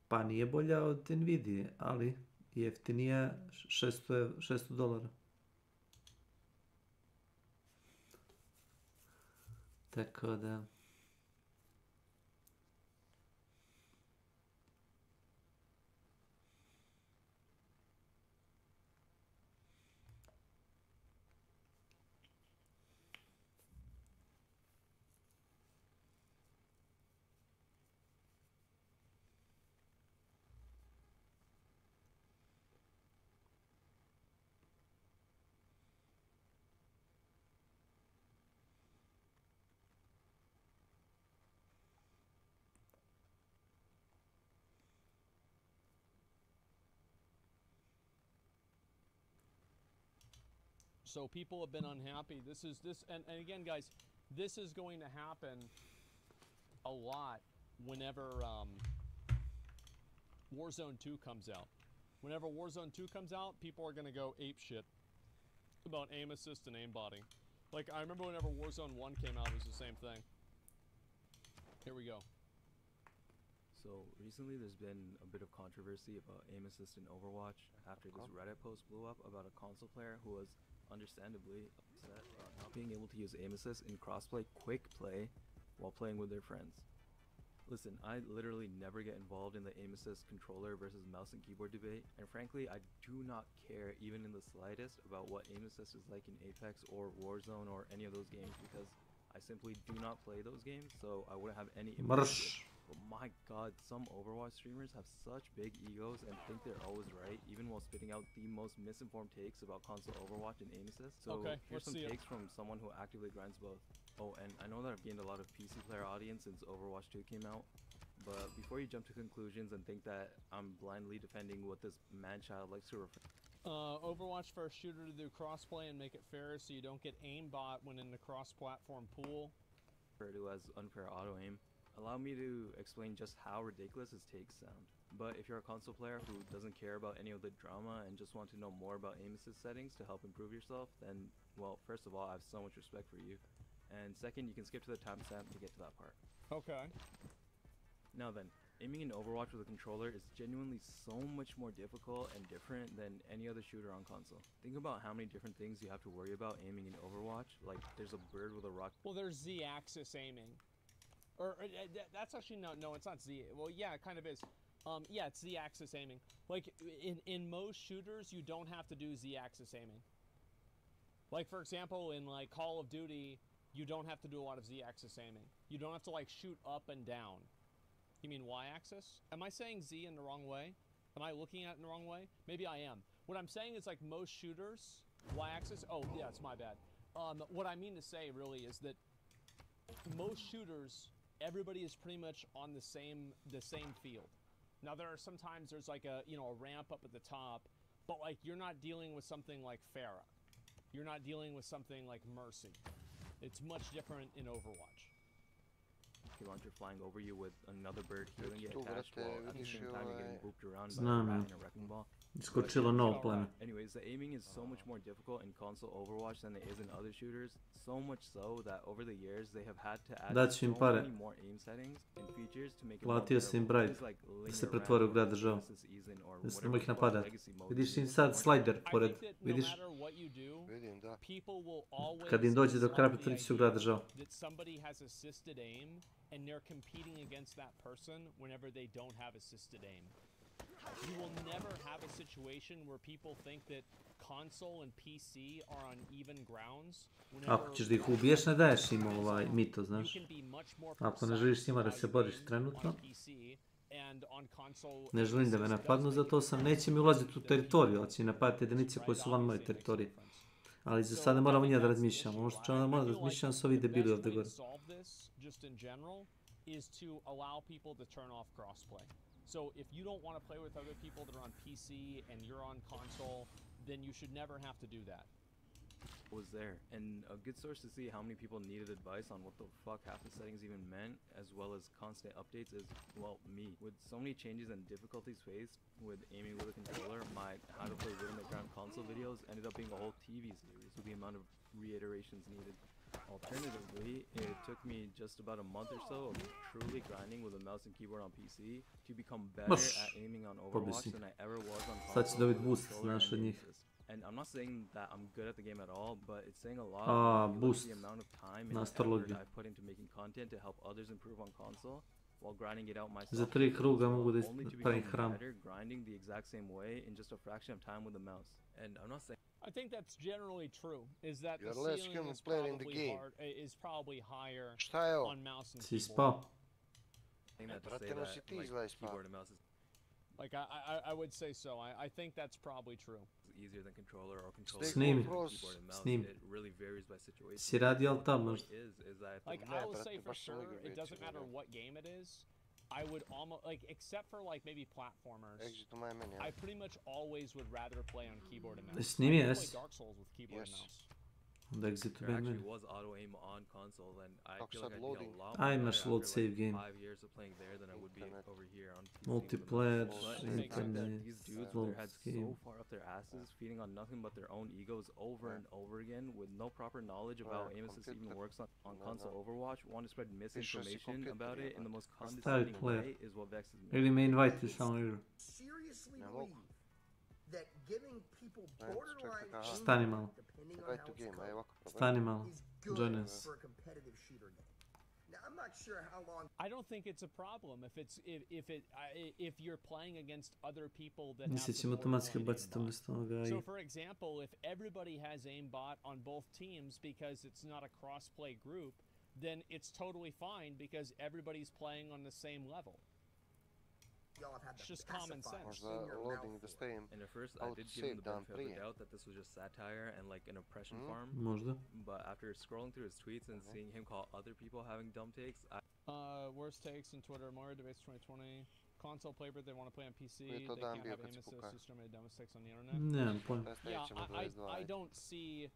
Pa nije bolja od Nvidia, ali jeftinija $600. Tako da... So people have been unhappy. And again, guys, this is going to happen a lot whenever Warzone 2 comes out. Whenever Warzone 2 comes out, people are going to go ape shit about aim assist and aimbotting. Like, I remember whenever Warzone 1 came out, it was the same thing. Here we go. So recently there's been a bit of controversy about aim assist in Overwatch after this Reddit post blew up about a console player who was understandably upset about not being able to use aim assist in crossplay quick play while playing with their friends. Listen, I literally never get involved in the aim assist controller versus mouse and keyboard debate, and frankly I do not care even in the slightest about what aim assist is like in Apex or Warzone or any of those games, because I simply do not play those games, so I wouldn't have any impact. But my god, some Overwatch streamers have such big egos and think they're always right, even while spitting out the most misinformed takes about console Overwatch and aim assist. So here's some takes from someone who actively grinds both. Oh, and I know that I've gained a lot of PC player audience since Overwatch 2 came out, but before you jump to conclusions and think that I'm blindly defending what this man-child likes to refer Overwatch for a shooter to do crossplay and make it fair so you don't get aimbot when in the cross-platform pool. to as unfair auto-aim. Allow me to explain just how ridiculous his takes sound. But if you're a console player who doesn't care about any of the drama and just want to know more about aim assist settings to help improve yourself, then, well, first of all, I have so much respect for you. And second, you can skip to the timestamp to get to that part. Okay. Now then, aiming in Overwatch with a controller is genuinely so much more difficult and different than any other shooter on console. Think about how many different things you have to worry about aiming in Overwatch. Like, there's a bird with a rock. Well, there's Z-axis aiming. Or that's actually no, it's not Z. Well, yeah, it kind of is. Yeah, it's Z-axis aiming. Like in most shooters, you don't have to do Z-axis aiming. Like for example, in like Call of Duty, you don't have to do a lot of Z-axis aiming. You don't have to like shoot up and down. You mean Y-axis? Am I saying Z in the wrong way? Am I looking at it in the wrong way? Maybe I am. What I'm saying is like most shooters, Y-axis. Oh yeah, it's my bad. What I mean to say really is that most shooters, everybody is pretty much on the same field. Now there are sometimes there's like a a ramp up at the top, but like you're not dealing with something like Pharah. You're not dealing with something like Mercy. It's much different in Overwatch. Launcher flying over you with another bird healing you attached while at the same time you're getting booped around by a rat and a wrecking ball. Iskočilo novo pleme. Anyways, the aiming is so much more difficult in console Overwatch than it is in other shooters. So much so that over the years they have had to add so many more aim settings and features to make it more Platio si im Bright da se pretvori u grad država. Da se nemoj ih napadati. Vidiš im sad slider pored, vidiš? Vidim, da. Kad im dođe do kraja pretvori se u grad država. And they're competing against that person whenever they don't have assisted aim. You will never have a situation where people think that console and PC are on even grounds. Ako ćeš da ih ubiješ, ne daješ im mito, znaš. Ako ne želiš s njima da se boriš trenutno, ne želim da me napadnu, zato neće mi ulaziti u teritoriju, ali će mi napadati jedinice koje su van moje teritorije. Ali za sada moramo njega da razmišljamo. Ono što moramo da razmišljamo su ovi debili ovdje gore. Just in general, is to allow people to turn off crossplay. So if you don't want to play with other people that are on PC and you're on console, then you should never have to do that. was there, and a good source to see how many people needed advice on what the fuck half the settings even meant, as well as constant updates, is, well, me. With so many changes and difficulties faced with aiming with a controller, my how to play rhythm at ground console videos ended up being a whole TV series with the amount of reiterations needed. Alternatively, it took me just about a month or so of truly grinding with a mouse and keyboard on PC to become better at aiming on Overwatch than I ever was on console with a controller and aim assist. And I'm not saying that I'm good at the game at all, but it's saying a lot when you look at the amount of time and effort I put into making content to help others improve on console, while grinding it out myself. За 3 круга могу да only to правим become храм. better grinding the exact same way in just a fraction of time with the mouse. And I'm not saying I think that's generally true. Is that You're the less ceiling human is player in the probably game. hard, is probably higher on mouse and Si keyboard. spao. saying that to Brate, say no that si ti like, izgleda spao. keyboard and mouse is Like I would say so. I think that's probably true. easier than controller or controller Snimi. keyboard and mouse. Snimi. It really varies by situation. Si radio al tam What možda. is that Like I will say for sure, it doesn't matter what game it is. I would almost like, except for like maybe platformers. I pretty much always would rather play on keyboard and mouse. Snimi, I yes. play Dark Souls with keyboard and mouse. Onda exit There ben actually meni. was auto aim on console, and I Kako feel sad like I'd be loading? a lot Aj, more imaš better load after save like game. 5 years of playing there than I would be over here on PC. Multiplayer, But I think that internet, these dudes load with their heads so game. far up their asses, feeding on nothing but their own egos over and over again, with no proper knowledge of how aim assist even works on console Overwatch, want to spread misinformation about it in the most condescending player. way is what vexes me. Ili me invite samo igru. Seriously believe that giving people borderline Stani malo. depending on how it's coded, Stani malo. is good Join us. for a competitive shooter game. Now I'm not sure how long. I don't think it's a problem if you're playing against other people that have Mislim the ćemo automatski borderline baciti umjesto ovoga aimbot. i... So for example, if everybody has aimbot on both teams because it's not a cross-play group, then it's totally fine because everybody's playing on the same level. Y'all have had It's the just common sense. Možda loading the same. And at first, I did give him the benefit of the doubt that this was just satire and like an oppression farm. Možda. But after scrolling through his tweets and seeing him call other people having dumb takes, Worst takes in Twitter, Mario Debates 2020. Console player, they want to play on PC. Je to They dan can't bio have kad aim si assist, kukao. just made dumb mistakes on the internet. Nemam pojma. Yeah, I don't see.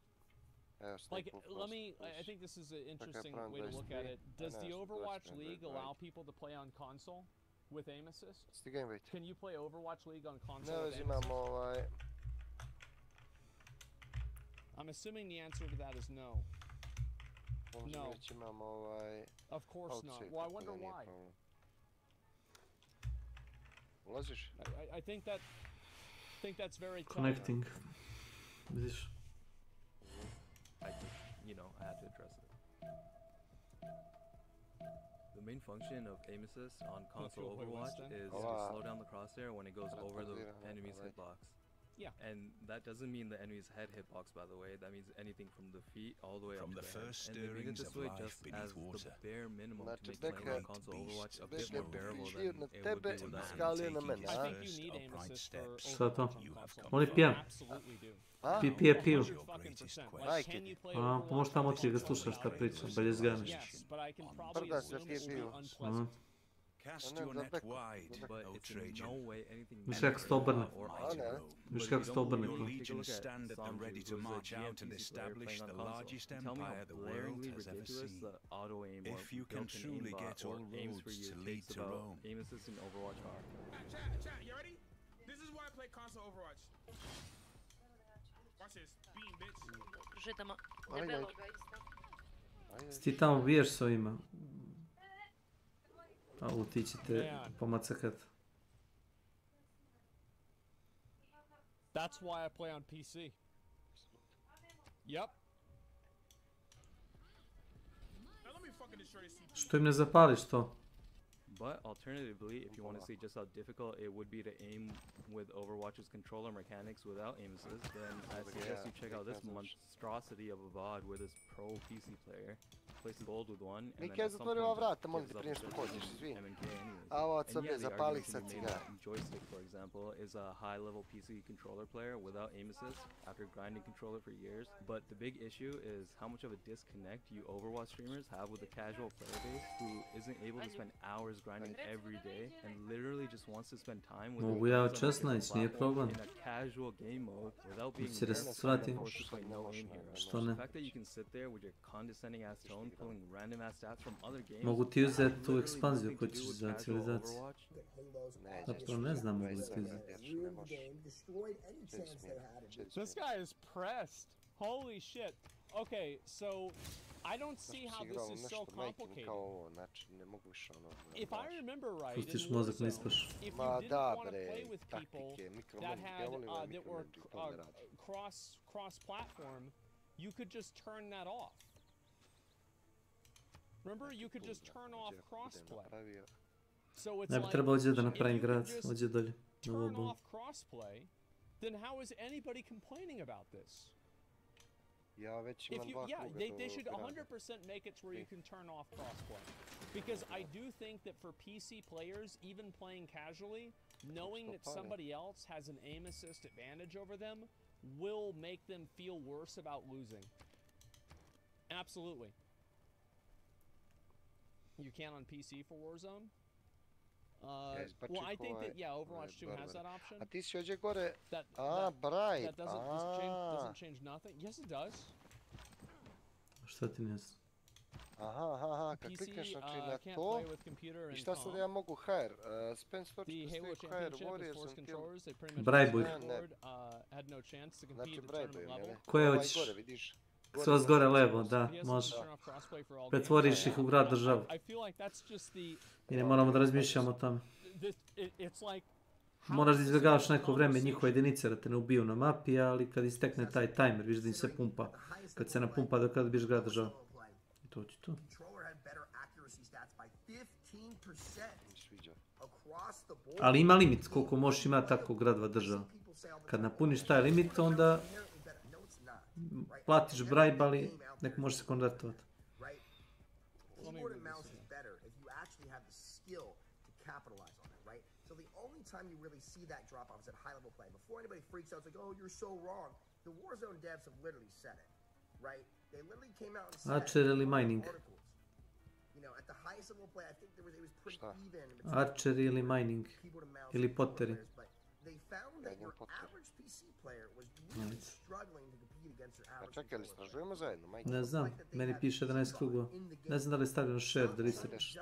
Like, let me. I think this is an interesting way to look at it. Does the Overwatch League allow people to play on console with aim assist? Can you play Overwatch League on console Ne with aim assist? uzimamo ovaj... I'm assuming the answer to that is no. No. Već imamo ovaj... Of course not. Well, I wonder why. Ulaziš? I think that's very telling. Connecting. Vidiš? I had to address it. The main function of aim assist on console Overwatch is to slow down the crosshair when it goes over the enemy's hitbox. Yeah. And that doesn't mean the enemy's head hitbox, by the way. That means anything from the feet all the way up From to the the head. first And they made it stirrings this of way life just beneath as water. the bare minimum to make Znači, playing on console Overwatch a bit more bearable than Širio na it would tebe, be without skalio na mene, I a? think you need aim assist for Šta je to? Overwatch on console. On je pijan. Absolutely do. Pije pivo. 100%. Like, can you play A, pa možeš tamo ti ga slušaš šta priča, bolje zganiš. Yes, but I can probably Prda se assume it pije will be pivo. unpleasant. Cast Ne, your za net beko. wide, But O it's in Trajan. no way anything Viš kako se to obrne. or Viš kako se to obrne. Your to. legion stand at the ready to march out and establish the largest empire the world has ever seen. If you can truly get all roads to lead to Rome. Aim assist in Overwatch are. Chat, you ready? This is why I play console Overwatch. Watch this. Beam, bitch. Že tamo Ajde. debeloga isto. Ti tamo biješ s ovima. A ti ćete pomacakat. That's why I play on PC. Yep. Now let me fucking destroy this CPU. Što im ne zapališ to? But alternatively, if you want to see just how difficult it would be to aim with Overwatch's controller mechanics without aim assist, then I suggest you check out this monstrosity of a VOD with this pro PC player. replaces gold with one, and then Mika je at some zatvorio point vrata, molim gives te, up prije što its pođeš, izvini. MNK anyways. A ovo And sad yeah, je, the zapali argument sad can be made cigara. that Joystick, for example, is a high-level PC controller player without aim assist after grinding controller for years. But the big issue is how much of a disconnect you Overwatch streamers have with the casual player base who isn't able to spend hours grinding every day and literally just wants to spend time with Mogu ja od 16, nije problem. in a casual game mode without being Se forced svratim. to play no aim hero. Što ne? The fact that you can sit there with your condescending ass tone pulling random ass stats from other games. Mogu ti uzeti tu ekspanziju koju ćeš za civilizaciju. Zapravo ne znam mogu ti uzeti. This guy is pressed. Holy shit. Okay, so I don't see how this is so complicated. If I remember right, Pustiš in mozak, ne Warzone, ispaš. if you didn't want to play with people that had that were cross-platform, you could just turn that off. Remember, you could just turn off crossplay. So it's Ne bi like, trebao ovdje da if napravim you could grad, just ovdje dolje. Na turn ovom. off crossplay, then how is anybody complaining about this? Ja već If imam you, dva yeah, kruga they do should grada. 100% make it to where you can turn off crossplay. Because I do think that for PC players, even playing casually, knowing that somebody else has an aim assist advantage over them will make them feel worse about losing. Absolutely. You can on PC for Warzone? Well, I think that, yeah, Overwatch 2 has that option. A ti si ovdje gore... That Bright. doesn't change nothing. Yes, it does. Šta ti ne znam? Aha, kad klikneš znači na to, i šta sad ja mogu HR? Spend 140 HR Warriors and kill... Brajbuj. Znači brajbuj, ne? Koje Ovaj hoćeš? gore, vidiš? Skroz gore levo, da, može. Pretvoriš ih u grad državu. I ne moramo da razmišljamo o tome. Moraš da izbjegavaš neko vreme njihove jedinice da te ne ubiju na mapi, ali kad istekne taj timer, viš da im se pumpa. Kad se napumpa do kada biš grad državu. I to ti to. Ali ima limit koliko možeš imati tako gradova država. Kad napuniš taj limit, onda platiš bribe, ali neko može se konvertovati. So the only time you really see that drop off is at high level play. Before anybody freaks out, it's like, oh, you're so wrong. The Warzone devs have literally said it, right? They literally came out and said Archery mining. You know, at the highest level play, I think it was pretty even. Archery ili mining. Ili potteri. They found that your average PC player was really struggling to compete against your average. Čekaj, ali istražujemo zajedno, Mike? Ne znam, meni piše 11 krugova. Ne znam da li je stavljeno share da research.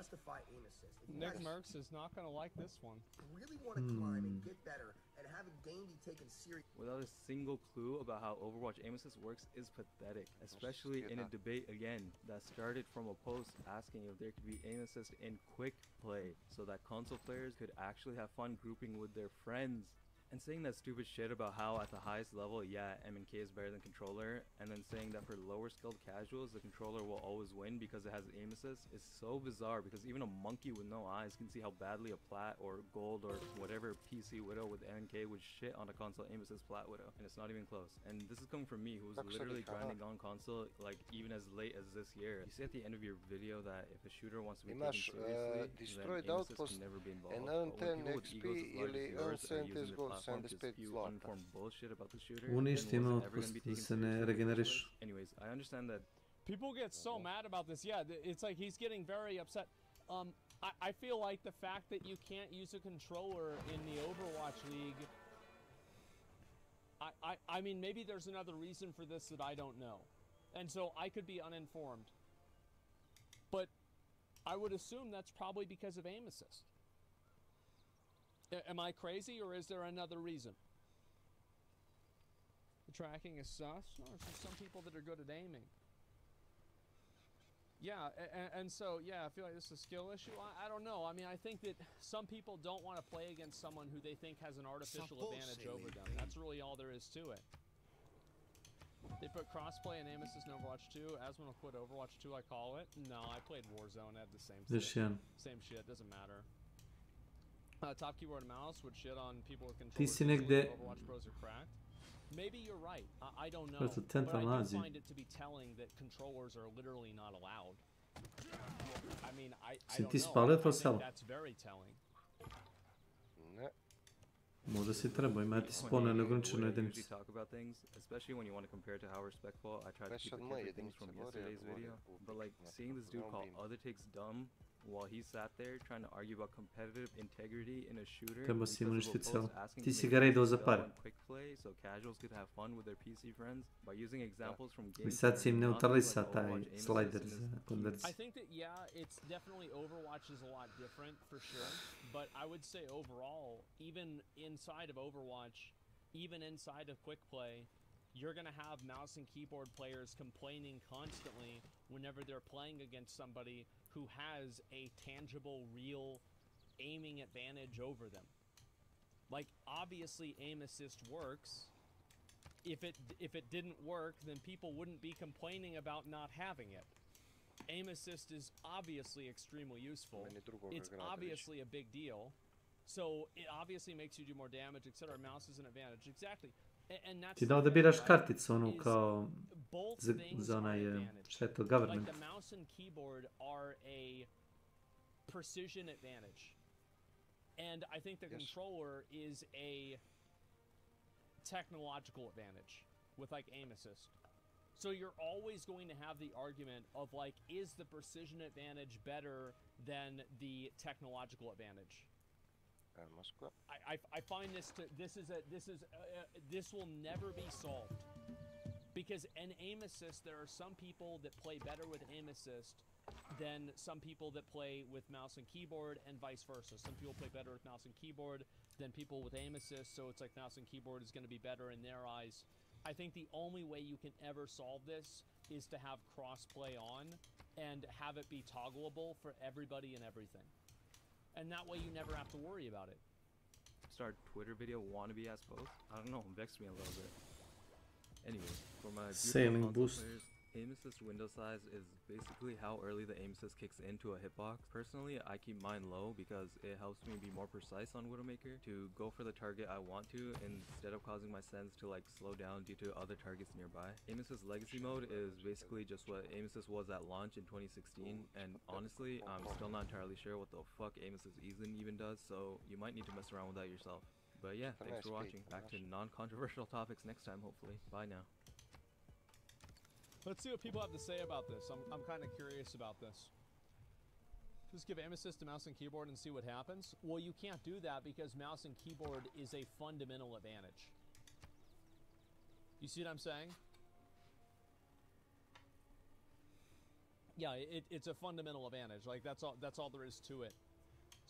Nick Merckx is not going to like this one. Really want to climb and get better and have a game be taken serious. Without a single clue about how Overwatch aim assist works is pathetic, especially in a debate again that started from a post asking if there could be aim assist in quick play so that console players could actually have fun grouping with their friends. And saying that stupid shit about how at the highest level, yeah, M&K is better than controller, and then saying that for lower skilled casuals, the controller will always win because it has aim assist is so bizarre, because even a monkey with no eyes can see how badly a plat or gold or whatever PC widow with M&K would shit on a console aim assist plat widow, and it's not even close. And this is coming from me, who's literally grinding on console like even as late as this year. You say at the end of your video that if a shooter wants to be taken seriously, then aim assist can never be involved. But when people with egos as large as yours are using their platform to spew uninformed bullshit about the shooter, Uništi ima otpust da se ne regeneriš. Anyways, I understand that people get so mad about this. Yeah, it's like he's getting very upset. I feel like the fact that you can't use a controller in the Overwatch League, I mean, maybe there's another reason for this that I don't know. And so I could be uninformed. But I would assume that's probably because of aim assist. Am I crazy, or is there another reason? The tracking is sus? No, it's just some people that are good at aiming. Yeah, and so, yeah, I feel like this is a skill issue. I don't know. I mean, I think that some people don't want to play against someone who they think has an artificial advantage over them. That's really all there is to it. They put crossplay and aim assist in Overwatch 2. Asmon will quit Overwatch 2, I call it. No, I played Warzone. I had the same shit. Same shit, doesn't matter. Top keyboard and mouse would shit on people with controllers. Overwatch pros are cracked. Maybe you're right. I don't know. That's a tenth But I do nazi. find it to be telling that controllers are literally not allowed. I mean, I Si don't ti know. spalio I to think selo? that's very telling. Ne. Možda si trebao imati sponu Funny, ograničenu the way I usually jedinicu. talk about things, especially when you want to compare to how respectful I try to Već keep sad it moje different things from jedinice gore, yesterday's gore video. upik But like na seeing this dude call zombijima. other takes dumb while he sat there trying to argue about competitive integrity in a shooter Trebao si instead of a uništiti post selo. asking Ti to si make ga raidao games za sell pare. on quick play so casuals could have fun with their PC friends by using examples from I games sad that si are im not neutralisa like taj Overwatch aim slider assist za I konverziju. think that, yeah, it's definitely Overwatch is a lot different for sure. But I would say overall, even inside of Overwatch, even inside of quick play, you're going to have mouse and keyboard players complaining constantly whenever they're playing against somebody who has a tangible, real aiming advantage over them. Like, obviously aim assist works. If it didn't work, then people wouldn't be complaining about not having it. Aim assist is obviously extremely useful. It's obviously a big deal. So it obviously makes you do more damage, etc. Mouse is an advantage. Exactly. And that's Ti the dao da thing, biraš right? karticu, onu Is kao both za things are onaj, advantage. šta je to, Like government. the mouse and keyboard are a precision advantage. And I think the controller is a technological advantage with like aim assist. So you're always going to have the argument of like, is the precision advantage better than the technological advantage? I find this will never be solved, because an aim assist, there are some people that play better with aim assist than some people that play with mouse and keyboard, and vice versa. Some people play better with mouse and keyboard than people with aim assist, so it's like mouse and keyboard is going to be better in their eyes. I think the only way you can ever solve this is to have cross-play on and have it be toggleable for everybody and everything. And that way you never have to worry about it. Start Twitter video wannabe ass post? I don't know, vexed me a little bit. Anyway, for my Sailing console boost. players, aim assist window size is basically how early the aim assist kicks into a hitbox. Personally, I keep mine low because it helps me be more precise on Widowmaker to go for the target I want to instead of causing my sense to like slow down due to other targets nearby. Aim assist legacy mode is basically just what aim assist was at launch in 2016, and honestly, I'm still not entirely sure what the fuck aim assist even does, so you might need to mess around with that yourself. But yeah, thanks for watching. Back to non-controversial topics next time, hopefully. Bye now. Let's see what people have to say about this. I'm kind of curious about this. Just give aim assist to mouse and keyboard and see what happens? Well, you can't do that because mouse and keyboard is a fundamental advantage. You see what I'm saying? Yeah, it's a fundamental advantage. Like, that's all there is to it.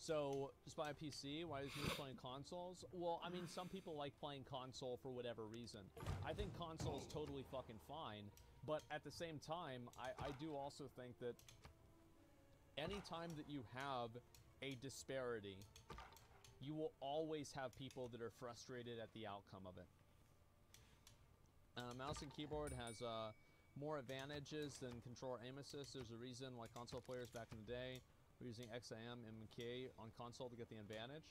So, just buy a PC? Why is he playing consoles? Well, I mean, some people like playing console for whatever reason. I think console is totally fucking fine. But at the same time, I do also think that anytime that you have a disparity, you will always have people that are frustrated at the outcome of it. Mouse and keyboard has more advantages than controller aim assist. There's a reason why console players back in the day were using XIM and MK on console to get the advantage.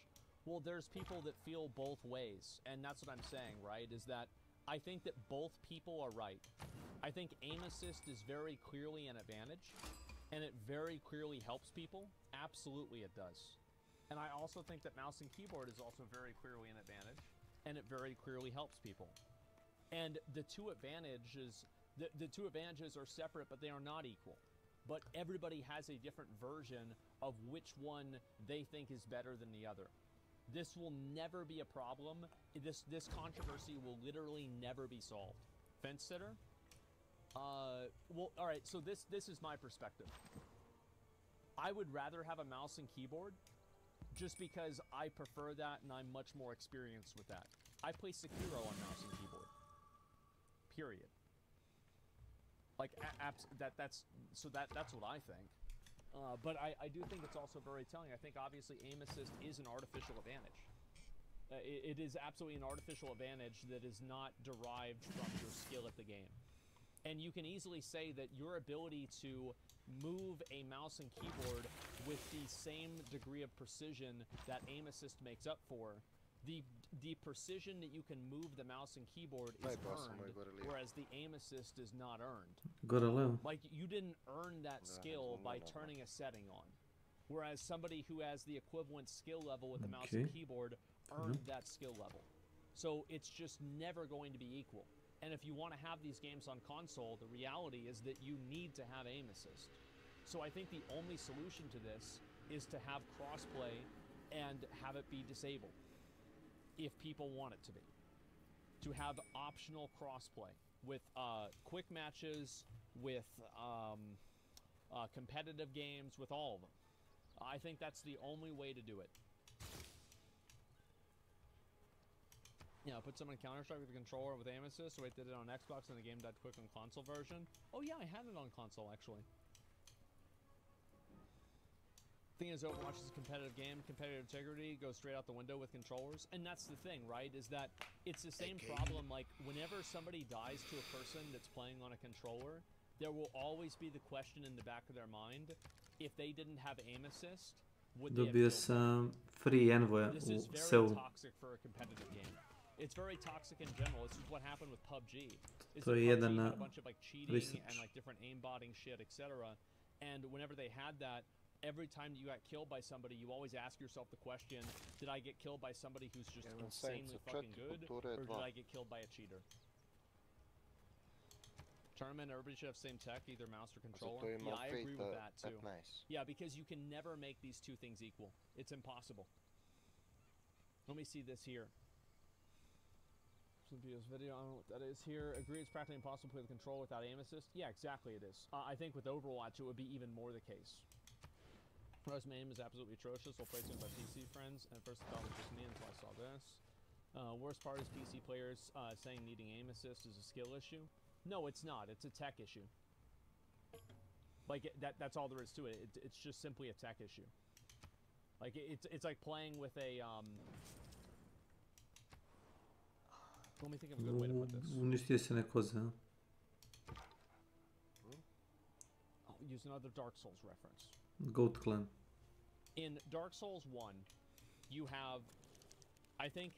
Well, there's people that feel both ways, and that's what I'm saying, right? Is that I think that both people are right. I think aim assist is very clearly an advantage, and it very clearly helps people. Absolutely it does. And I also think that mouse and keyboard is also very clearly an advantage, and it very clearly helps people. And the two advantages are separate, but they are not equal. But everybody has a different version of which one they think is better than the other. This will never be a problem. This controversy will literally never be solved. Fence sitter? Well, all right, so this is my perspective. I would rather have a mouse and keyboard just because I prefer that and I'm much more experienced with that. I play Sekiro on mouse and keyboard. Period. Like, that's what I think. But I do think it's also very telling. I think obviously aim assist is an artificial advantage. It is absolutely an artificial advantage that is not derived from your skill at the game. And you can easily say that your ability to move a mouse and keyboard with the same degree of precision that aim assist makes up for, the precision that you can move the mouse and keyboard is earned, whereas the aim assist is not earned. Gore levo. Like, you didn't earn that skill by turning a setting on, whereas somebody who has the equivalent skill level with the mouse and keyboard earned that skill level. So it's just never going to be equal. And if you want to have these games on console, the reality is that you need to have aim assist. So I think the only solution to this is to have crossplay and have it be disabled, if people want it to be. To have optional crossplay with quick matches, with competitive games, with all of them. I think that's the only way to do it. Yeah, put someone in Counter-Strike with a controller with aim assist, the way they did it on Xbox and the game died quick on console version. Oh yeah, I had it on console actually. Thing is, Overwatch is a competitive game. Competitive integrity goes straight out the window with controllers. And that's the thing, right? Is that it's the same problem. Like, whenever somebody dies to a person that's playing on a controller, there will always be the question in the back of their mind, if they didn't have aim assist, would they have Dobio killed sam free envoja This is u very Seulu. toxic for a competitive game. It's very toxic in general. This is what happened with PUBG. Is To that je PUBG jedan had a bunch of like cheating research. and like different aimbotting shit, etc. And whenever they had that, every time you got killed by somebody, you always ask yourself the question, did I get killed by somebody who's just insanely fucking good, or did I get killed by a cheater? Tournament, everybody should have same tech, either mouse or controller. Yeah, I agree with that too. Yeah, because you can never make these two things equal. It's impossible. Let me see this here. Video, I don't know what that is here. Agree it's practically impossible to play the control without aim assist? Yeah, exactly it is. I think with Overwatch it would be even more the case. Whereas my aim is absolutely atrocious. I'll play soon by PC friends. And at first I thought it was just me until I saw this. Worst part is PC players saying needing aim assist is a skill issue. No, it's not. It's a tech issue. Like, that's all there is to it. It's just simply a tech issue. Like, it's like playing with a... Let me think of a good way to put this. Uništio si neko koze, a? I'll use another Dark Souls reference. Goat Clan. In Dark Souls 1, you have... I think...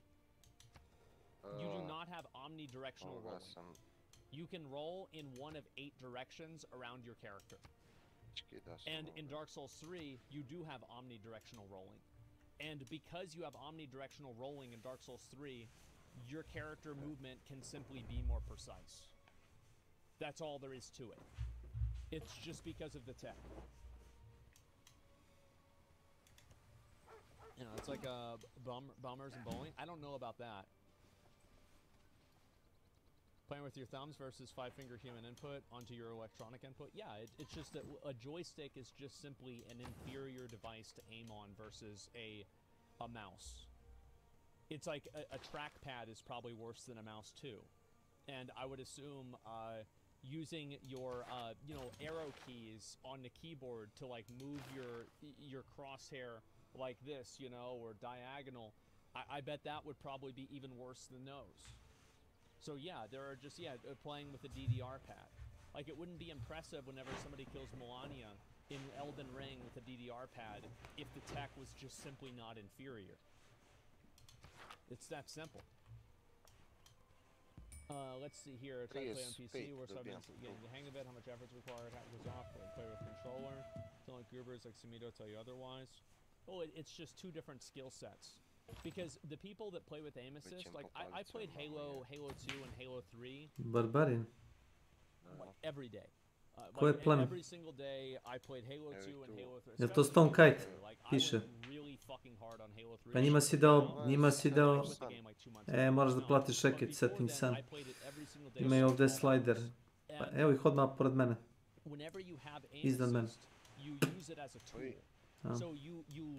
you do not have omnidirectional rolling. You can roll in one of 8 directions around your character. And in Dark Souls 3, you do have omnidirectional rolling. And because you have omnidirectional rolling in Dark Souls 3, your character movement can simply be more precise. That's all there is to it. It's just because of the tech. You know, it's like bombers and bowling. I don't know about that. Playing with your thumbs versus 5-finger human input onto your electronic input. Yeah, it's just that a joystick is just simply an inferior device to aim on versus a mouse. It's like a trackpad is probably worse than a mouse too. And I would assume using your you know, arrow keys on the keyboard to like move your crosshair like this, you know, or diagonal, I bet that would probably be even worse than those. So yeah, there are just, playing with the DDR pad. Like, it wouldn't be impressive whenever somebody kills Melania in Elden Ring with a DDR pad if the tech was just simply not inferior. It's that simple. Let's see here. Try to play on PC. Where I've been getting the hang of it. How much effort's required? How it goes off. Play with controller. Don't like goobers like Sumito tell you otherwise. Oh, it's just 2 different skill sets. Because the people that play with aim assist, like I played Halo 2 and Halo 3. Barbarian. Like every day. Koje pleme? Every single day I played Halo 2 and Halo 3. Jel to Stone Kite? Piše. Pa njima si dao, moraš da platiš reket, setim sam. Imaju ovdje slider. Pa evo ih odmah pored mene. Iznad mene.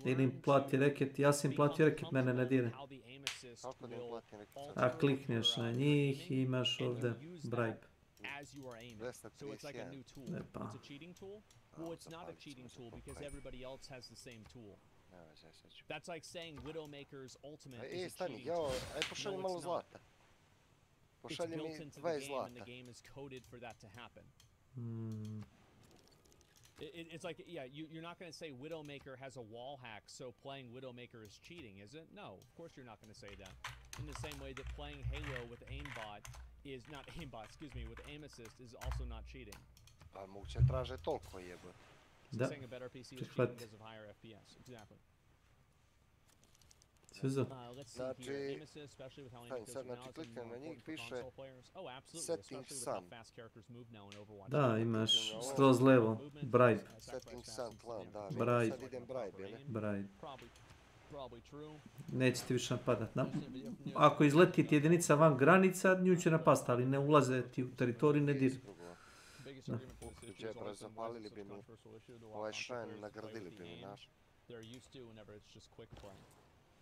Ili im plati reket, ja sam im platio reket, mene ne dire. A klikneš na njih i imaš ovdje bribe. As you are aiming. So it's like a new tool. It's a cheating tool? Well, it's not a cheating tool because everybody else has the same tool. That's like saying Widowmaker's ultimate is a cheating tool. No, it's not. It's built into the game and the game is coded for that to happen. It's like, yeah, you're not going to say Widowmaker has a wall hack, so playing Widowmaker is cheating, is it? No, of course you're not going to say that. In the same way that playing Halo with aimbot is not aimbot, excuse me, with aim assist is also not cheating. Ali moguće traže toliko jebote. So saying a better PC is cheating because of higher FPS, exactly. Let's see here. Aim assist, especially with how aim goes now, is more important for console players. Oh, absolutely, especially with how fast characters move now in Overwatch. Da, imaš skroz levo, bribe. Setting sun, plan, da, bribe. sad idem bribe, jel? Bribe. Probably true. Neće ti više napadat. Ako izleti ti jedinica van granica, nju će napast, ali ne ulaze ti u teritoriju, ne dir. Džebra, zapalili bi mi ovaj shrine, nagradili bi mi, znaš. They're used to whenever it's just quick play.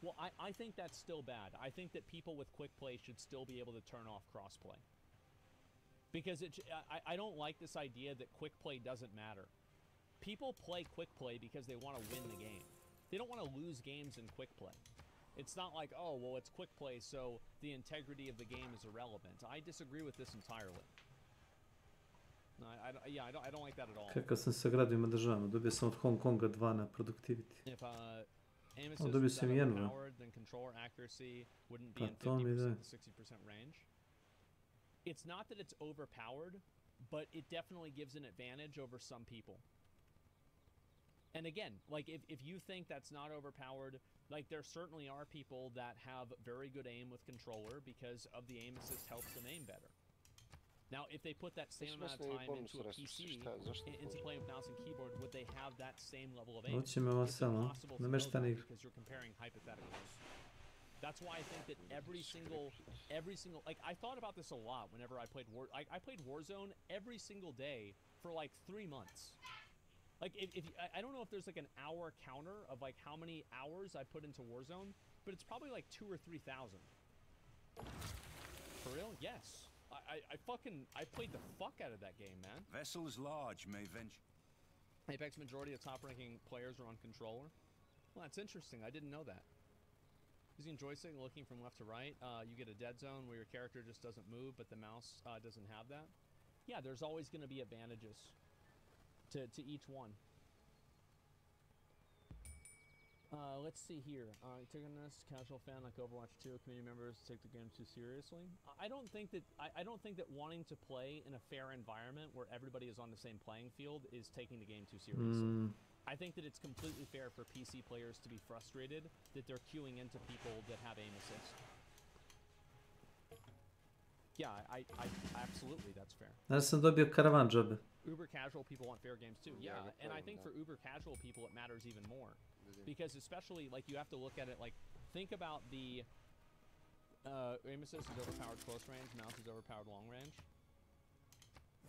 Well, I think that's still bad. I think that people with quick play should still be able to turn off crossplay. Because I don't like this idea that quick play doesn't matter. People play quick play because they want to win the game. They don't want to lose games in quick play. It's not like, oh, well, it's quick play, so the integrity of the game is irrelevant. I disagree with this entirely. No, I don't like that at all. Kakav sam se gradio ima državama, dobio sam od Hong Konga 2 na productivity. If aim assist is that overpowered, then controller accuracy wouldn't be in 50% to 60% range. It's not that it's overpowered, but it definitely gives an advantage over some people. And again, like if you think that's not overpowered, like there certainly are people that have very good aim with controller because of the aim assist helps them aim better. Now, if they put that same amount of time into a PC, into playing with mouse and keyboard, would they have that same level of aim? It's impossible to know that because you're comparing hypotheticals. That's why I think that every single, like I thought about this a lot whenever I played I played Warzone every single day for like 3 months. Like I don't know if there's like an hour counter of like how many hours I put into Warzone, but it's probably like 2,000 or 3,000. For real? Yes. I played the fuck out of that game, man. Vessels large may venture. Apex majority of top-ranking players are on controller. Well, that's interesting. I didn't know that. Using joystick and looking from left to right, you get a dead zone where your character just doesn't move, but the mouse doesn't have that. Yeah, there's always going to be advantages to each one. Let's see here. Taking this casual fan like Overwatch 2, community members take the game too seriously. I don't think that wanting to play in a fair environment where everybody is on the same playing field is taking the game too seriously. I think that it's completely fair for PC players to be frustrated that they're queuing into people that have aim assist. Yeah, I absolutely, that's fair. Ja sam dobio karavan džabe. Uber casual people want fair games too. Yeah, and I think for uber casual people it matters even more. Because especially, like, you have to look at it, like, think about the aim assist is overpowered close range, mouse is overpowered long range.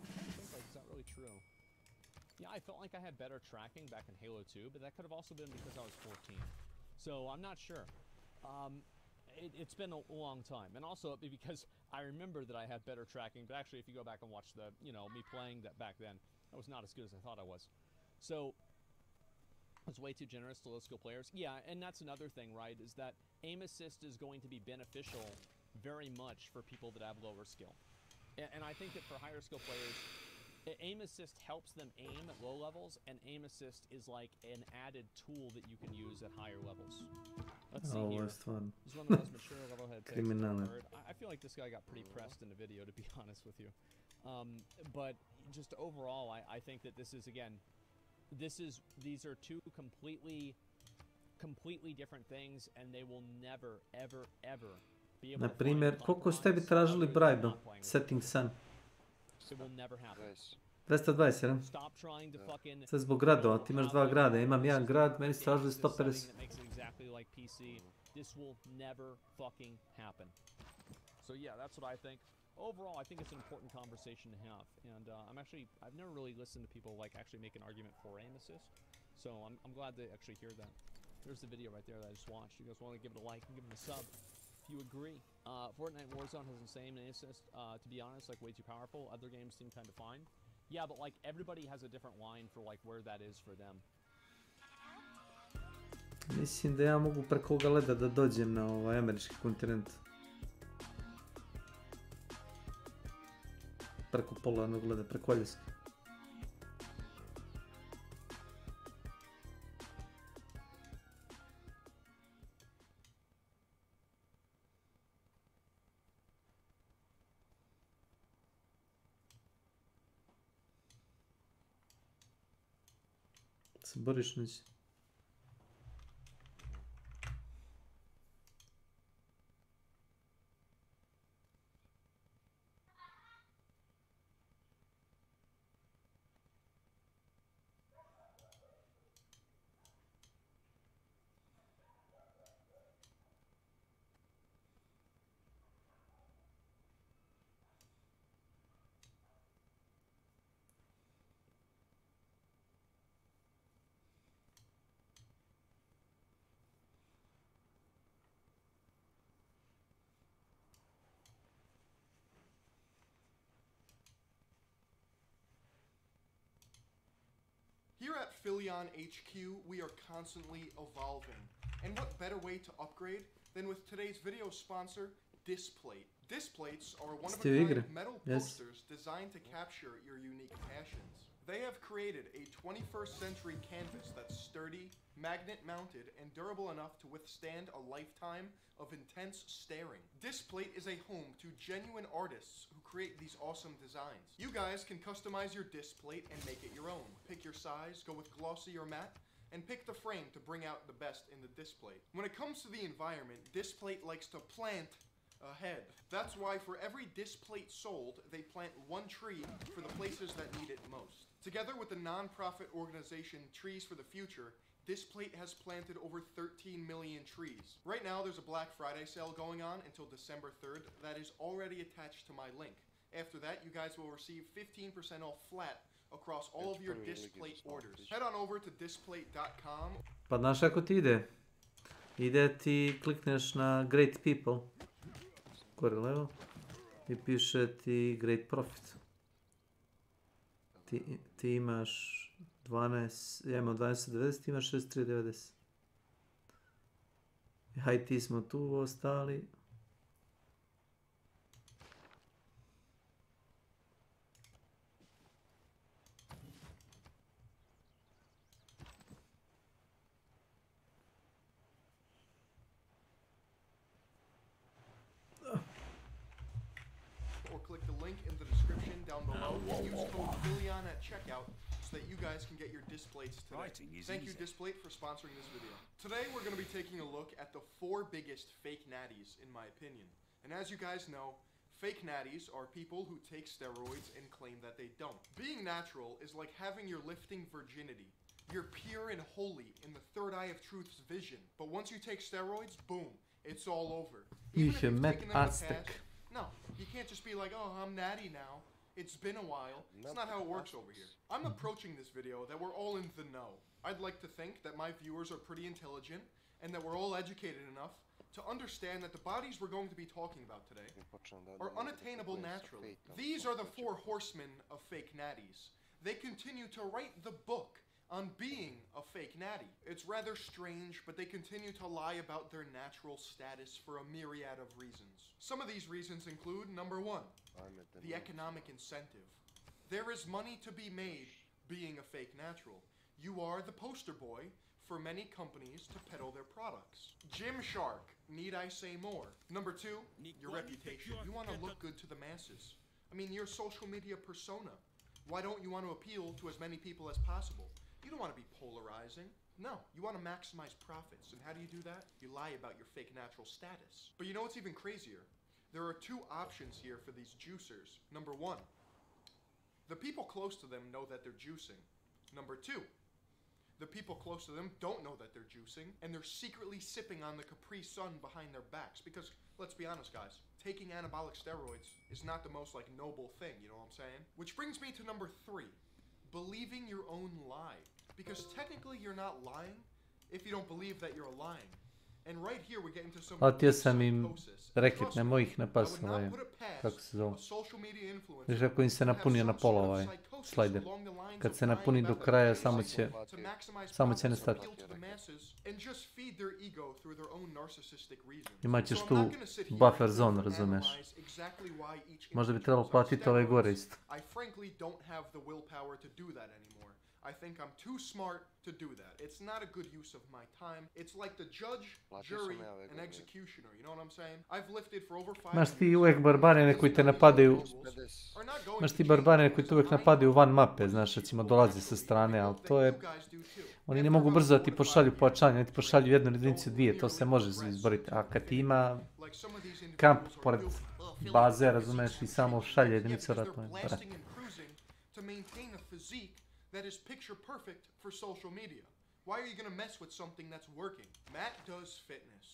I think, like, is that really true? Yeah, I felt like I had better tracking back in Halo 2, but that could have also been because I was 14. So, I'm not sure. It's been a long time. And also because I remember that I had better tracking, but actually if you go back and watch the, you know, me playing that back then, I was not as good as I thought I was. So, it's way too generous to low skill players. Yeah, and that's another thing, right, is that aim assist is going to be beneficial very much for people that have lower skill. And I think that for higher skill players, aim assist helps them aim at low levels, and aim assist is like an added tool that you can use at higher levels. Let's see here. This is one of the most mature level-head takes I've ever heard. I feel like this guy got pretty pressed in the video, to be honest with you. But just overall, I think that this is, again, these are two completely different things, and they will never, ever, ever be able to. Na primjer, koliko ste bi tražili bribe? Setting sun. It will never happen. 220, jel? Sve zbog gradova, ti imaš 2 grada, imam 1 grad, meni su tražili 150. This will never fucking happen. So yeah, that's what I think. Overall, I think it's an important conversation to have, and I've never really listened to people like actually make an argument for aim assist, so I'm glad to actually hear that. There's the video right there that I just watched. You guys want to give it a like and give it a sub if you agree. Fortnite Warzone has the same aim assist. To be honest, like way too powerful. Other games seem kind of fine. Yeah, but like everybody has a different line for like where that is for them. Mislim da ja mogu preko ovoga leda da dođem na ovaj američki kontinent. Preko polarnog leda, preko Aljaske. Se boriš neće. Here at Philion HQ, we are constantly evolving. And what better way to upgrade than with today's video sponsor, Displate. Displates are one-of-a-kind metal posters designed to capture your unique passions. They have created a 21st century canvas that's sturdy, magnet-mounted, and durable enough to withstand a lifetime of intense staring. Displate is a home to genuine artists who create these awesome designs. You guys can customize your displate and make it your own. Pick your size, go with glossy or matte, and pick the frame to bring out the best in the displate. When it comes to the environment, Displate likes to plant ahead. That's why for every displate sold, they plant one tree for the places that need it most. Together with the non-profit organization Trees for the Future, Displate has planted over 13 million trees. Right now, there's a Black Friday sale going on until December 3rd that is already attached to my link. After that, you guys will receive 15% off flat across all of your Displate orders. Head on over to displate.com. Pa znaš kako ti ide? Ide ti, klikneš na Great People, gore levo, i piše ti Great Profit. Ti imaš 12, ja imam 12.90, ti imaš 63.90. Haj, ti smo tu ostali. Or click the link in the description down below and use code Philion at checkout so that you guys can get your displates today. Thank you, Displate, for sponsoring this video. Today we're going to be taking a look at the 4 biggest fake natties, in my opinion. And as you guys know, fake natties are people who take steroids and claim that they don't. Being natural is like having your lifting virginity. You're pure and holy in the third eye of truth's vision. But once you take steroids, boom, it's all over. Even if you've taken them in the past, no, you can't just be like, oh, I'm natty now. It's been a while. It's not how it works over here. I'm approaching this video that we're all in the know. I'd like to think that my viewers are pretty intelligent and that we're all educated enough to understand that the bodies we're going to be talking about today are unattainable naturally. These are the 4 horsemen of fake natties. They continue to write the book on being a fake natty. It's rather strange, but they continue to lie about their natural status for a myriad of reasons. Some of these reasons include, number 1, the economic incentive. There is money to be made being a fake natural. You are the poster boy for many companies to peddle their products. Gymshark, need I say more? Number 2, your reputation. You want to look good to the masses. I mean, your social media persona. Why don't you want to appeal to as many people as possible? You don't want to be polarizing. No, you want to maximize profits. And how do you do that? You lie about your fake natural status. But you know what's even crazier? There are 2 options here for these juicers. Number 1, the people close to them know that they're juicing. Number 2, the people close to them don't know that they're juicing, and they're secretly sipping on the Capri Sun behind their backs. Because, let's be honest, guys, taking anabolic steroids is not the most, noble thing, you know what I'm saying? Which brings me to number 3. Believing your own lie. Because technically you're not lying if you don't believe that you're lying. And right here we get into some Rekit, nemoj ih napast, kako se zove. Viš kako im se napunio na pola slajder. Kad se napuni do kraja, samo će nestati. Imaćeš tu buffer zone, razumiješ. Možda bi trebalo platiti ove gore isto. I think I'm too smart to do that. It's not a good use of my time. It's like the judge, jury, and executioner. You know what I'm saying? I've lifted for over 5 years. Znaš ti uvijek barbarine koji te napadaju, znaš ti barbarine koji te uvijek napadaju van mape, znaš, recimo dolazi sa strane, ali to je Oni ne mogu brzo da ti pošalju pojačanje, ne ti pošalju jednu jedinicu, dvije, to se može izboriti. A kad ti ima kamp pored baze, razumeš, i samo šalje jedinicu ratno, brat. To maintain a physique that is picture perfect for social media. Why are you gonna mess with something that's working? Matt does fitness.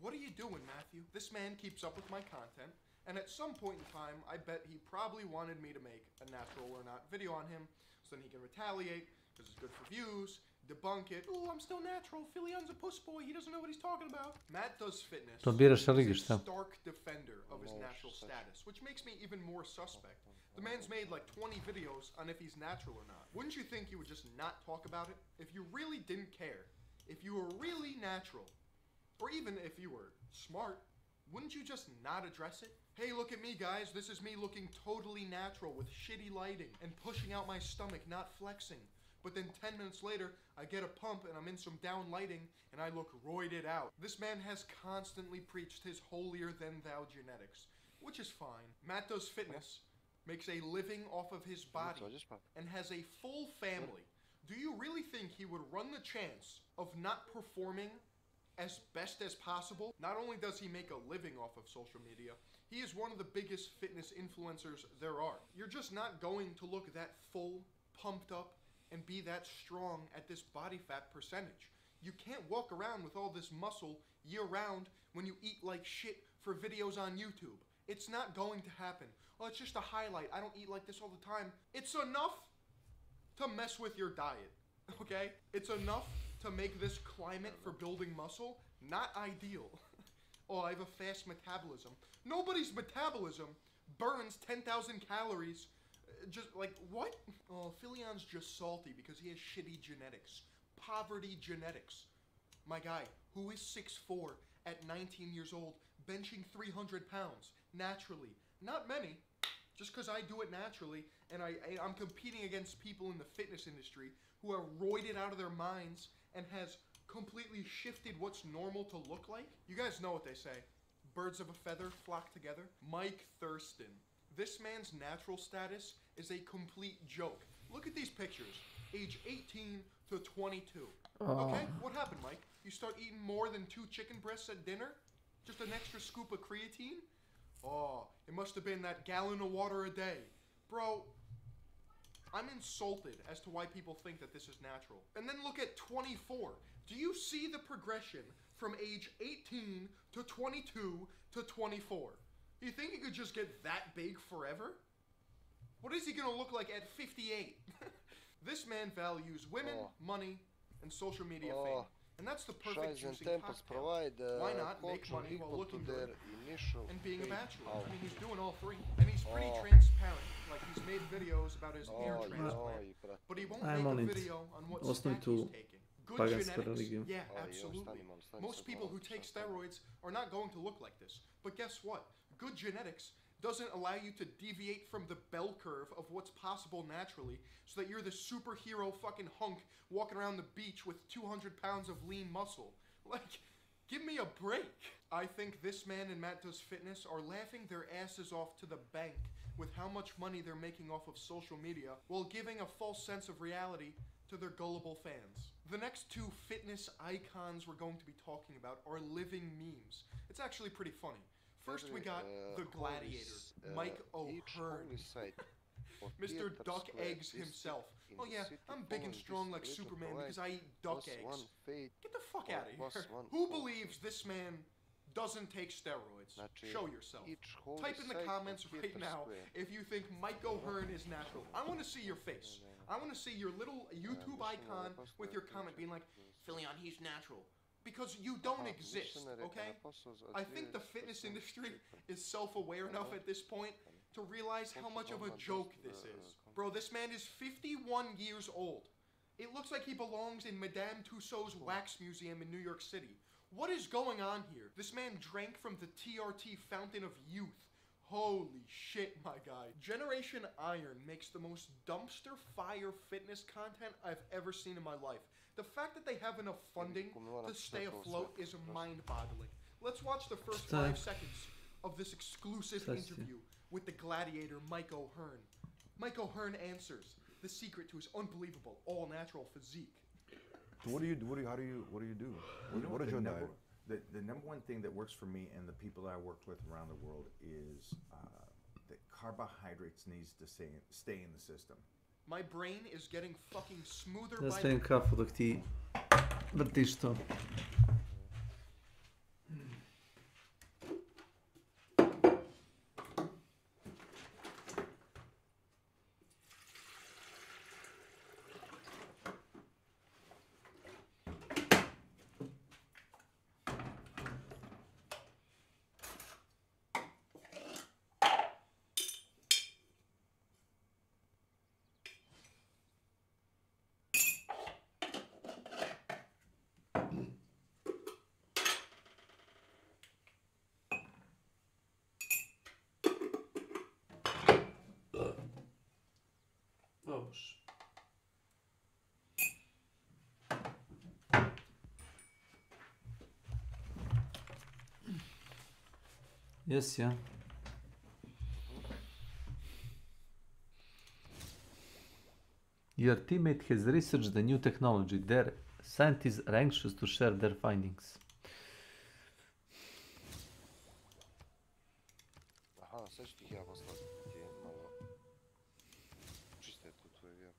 What are you doing, Matthew? This man keeps up with my content, and at some point in time, I bet he probably wanted me to make a natural or not video on him, so then he can retaliate, because it's good for views, debunk it. Oh, I'm still natural. Philion's a puss boy. He doesn't know what he's talking about. Matt does fitness. To biraš religiju, He's šta? a stark defender of his natural status, which makes me even more suspect. The man's made like 20 videos on if he's natural or not. Wouldn't you think you would just not talk about it? If you really didn't care, if you were really natural, or even if you were smart, wouldn't you just not address it? Hey, look at me, guys. This is me looking totally natural with shitty lighting and pushing out my stomach, not flexing. But then 10 minutes later, I get a pump and I'm in some down lighting and I look roided out. This man has constantly preached his holier-than-thou genetics, which is fine. Matt does fitness, makes a living off of his body, and has a full family. Do you really think he would run the chance of not performing as best as possible? Not only does he make a living off of social media, he is one of the biggest fitness influencers there are. You're just not going to look that full, pumped up, and be that strong at this body fat percentage. You can't walk around with all this muscle year-round when you eat like shit for videos on YouTube. It's not going to happen. Oh, it's just a highlight. I don't eat like this all the time. It's enough to mess with your diet, okay? It's enough to make this climate for building muscle not ideal. Oh, I have a fast metabolism. Nobody's metabolism burns 10,000 calories. Just like, what? Oh, Philion's just salty because he has shitty genetics. Poverty genetics. My guy, who is 6'4" at 19 years old, benching 300 pounds, naturally. Not many, just because I do it naturally, and I'm competing against people in the fitness industry who are roided out of their minds and has completely shifted what's normal to look like. You guys know what they say. Birds of a feather flock together. Mike Thurston. This man's natural status is a complete joke. Look at these pictures. Age 18 to 22. Okay, what happened, Mike? You start eating more than 2 chicken breasts at dinner? Just an extra scoop of creatine? Oh, it must have been that gallon of water a day. Bro, I'm insulted as to why people think that this is natural. And then look at 24. Do you see the progression from age 18 to 22 to 24? You think he could just get that big forever? What is he gonna look like at 58? This man values women, money, and social media fame. And that's the perfect juicing cocktail. Why not make money while looking good and being a bachelor? I mean, he's doing all three. And he's pretty transparent. Like, he's made videos about his hair transplant. But he won't make a video on what snack he's taking. Good genetics? Yeah, absolutely. Most people who take steroids are not going to look like this. But guess what? Good genetics doesn't allow you to deviate from the bell curve of what's possible naturally so that you're the superhero fucking hunk walking around the beach with 200 pounds of lean muscle. Like, give me a break. I think this man and Matt Does Fitness are laughing their asses off to the bank with how much money they're making off of social media while giving a false sense of reality to their gullible fans. The next 2 fitness icons we're going to be talking about are living memes. It's actually pretty funny. First we got the Gladiator, Mike O'Hearn. Mr. Duck Eggs himself. Oh yeah, I'm big and strong like Superman because I eat duck eggs. Get the fuck out of here. Who believes this man doesn't take steroids? Show yourself. Type in the comments right now if you think Mike O'Hearn is natural. I want to see your face. I want to see your little YouTube icon with your comment being like, Philion, he's natural. Because you don't exist, okay? I think the fitness industry is self-aware enough at this point to realize how much of a joke this is. Bro, this man is 51 years old. It looks like he belongs in Madame Tussauds Wax Museum in New York City. What is going on here? This man drank from the TRT fountain of youth. Holy shit, my guy. Generation Iron makes the most dumpster fire fitness content I've ever seen in my life. The fact that they have enough funding to stay afloat is mind-boggling. Let's watch the first 5 seconds of this exclusive interview with the Gladiator, Mike O'Hearn. Mike O'Hearn answers the secret to his unbelievable, all-natural physique. What do you do? What do you do? What is your diet? The number one thing that works for me and the people that I work with around the world is that carbohydrates needs to stay in the system. My brain is getting fucking smoother Da by stavim kafu dok ti vrtiš to. Vamos. Yes, yeah. Your teammate has researched the new technology. Their scientists are anxious to share their findings. Aha, sad ću ti ih ja poslati ti malo čiste tu tvoju vjeru.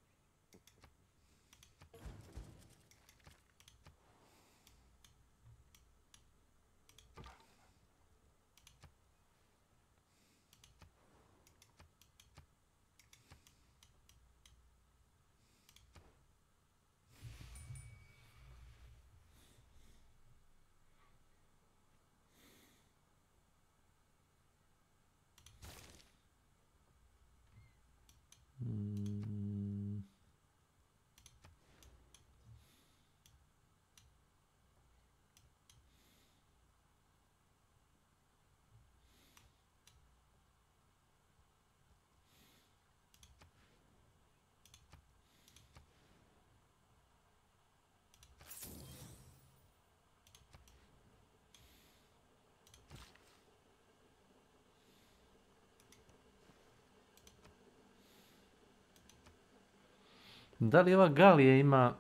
Da li ova Galija ima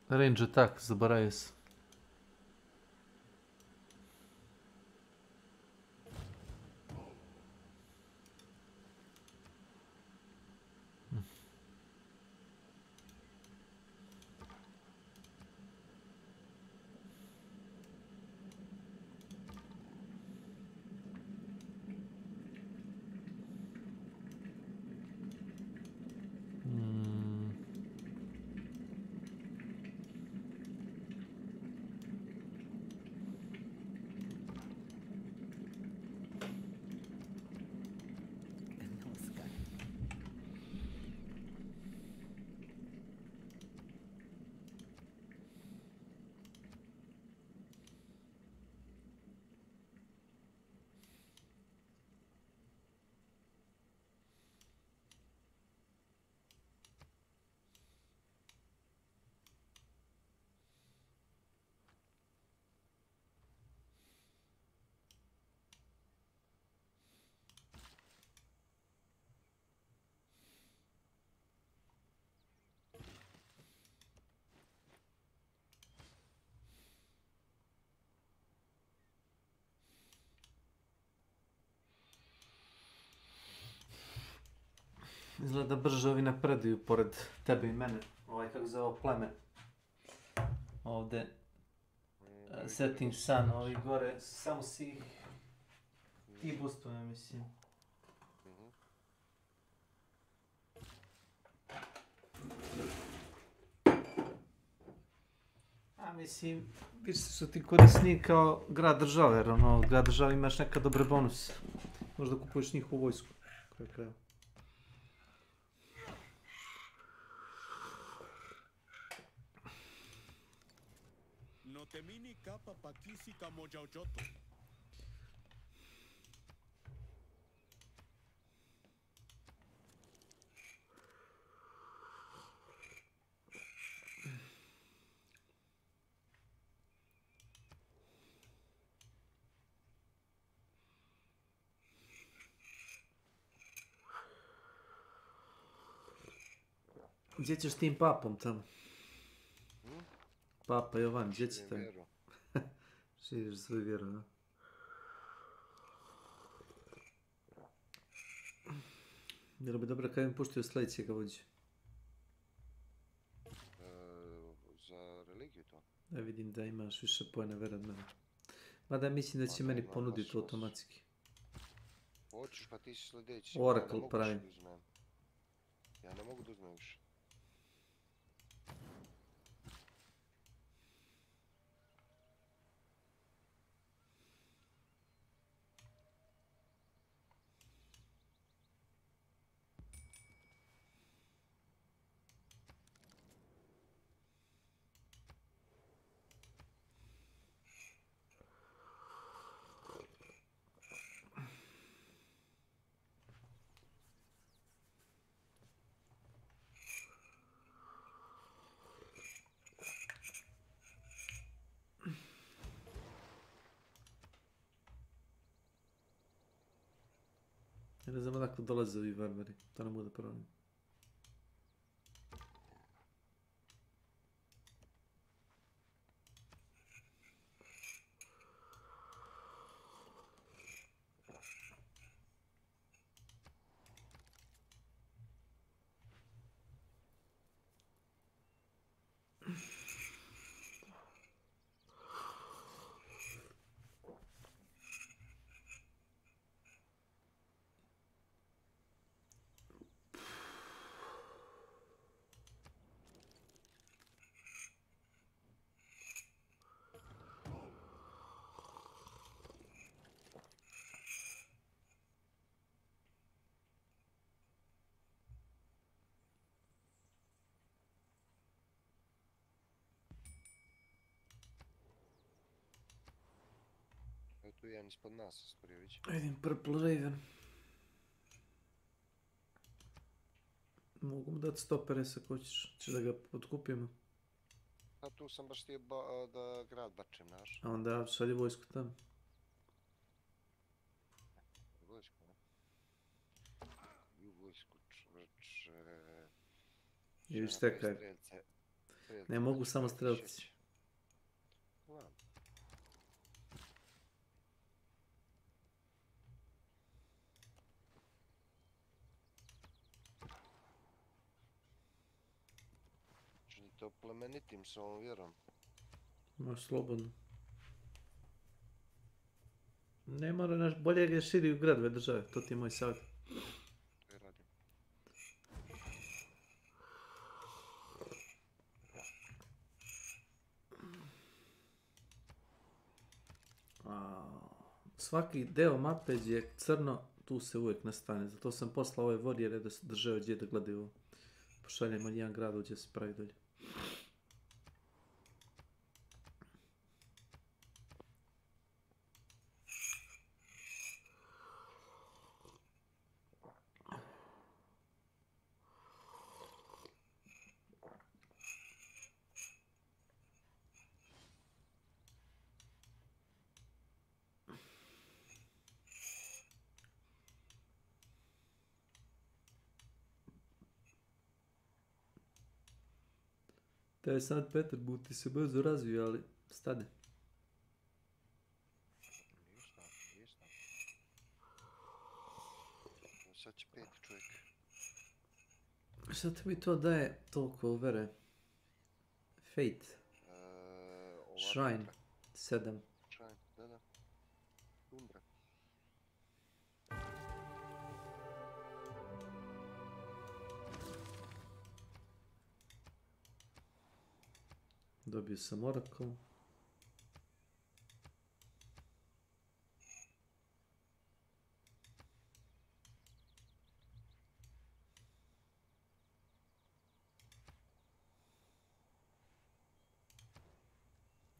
range attack? Zaboravio sam. Izgleda brže ovi napreduju pored tebe i mene. Ovaj kako zove pleme. Ovdje. Setting sun, ovi gore, samo si i boostuje, mislim. A mislim, više su ti korisniji kao grad države, jer ono, od grad države imaš neka dobre bonuse. Možda kupuješ njihovu vojsku. Kraj kraja. No temini kapa pakisi kamojaujoto. Gdje ćeš tim papom tamo? Papa Jovan, gdje Širim ćete? vjeru. Širiš svoju vjeru, a? Bilo bi dobro kad im puštaju sljedećega vođu. Za religiju to? Da vidim da imaš više pojena vera od mene. Mada mislim da će meni ponuditi automatski. Hoćeš, pa ti si sljedeći. Oracle pravim. Ja ne mogu da uzmem više. Ja ne znam odakle dolaze ovi varvari, to ne mogu da pravim. Evo tu je jedan ispod nas, Skorjević. Vidim Purple Raven. Mogu mu dati stopere ako hoćeš. Češ da ga podkupimo? A tu sam baš htio da grad bačem, naš. A onda šalje vojsku tamo. Vojsku, ne? Vojsku, čvrče... I štekaj. Ne mogu samo strelci. Znam. Činite oplemenitim s ovom vjerom. Možeš slobodno. Ne mora naš bolje ga širi u gradove države, to ti je moj savjet. To je radim. Svaki deo mape gdje je crno, tu se uvijek nastane. Zato sam poslao ove warriore da se drže gdje da gledaju ovo. Pošaljemo jedan grad gdje se pravi dolje. Taj Sankt Petersburg ti se brzo razvio, ali stane. Ništa. Sad će 5 čovjek. Šta mi to daje toliko vere? Fate. Shrine. 7. Shrine, da. Umbra. Dobio sam Oracle.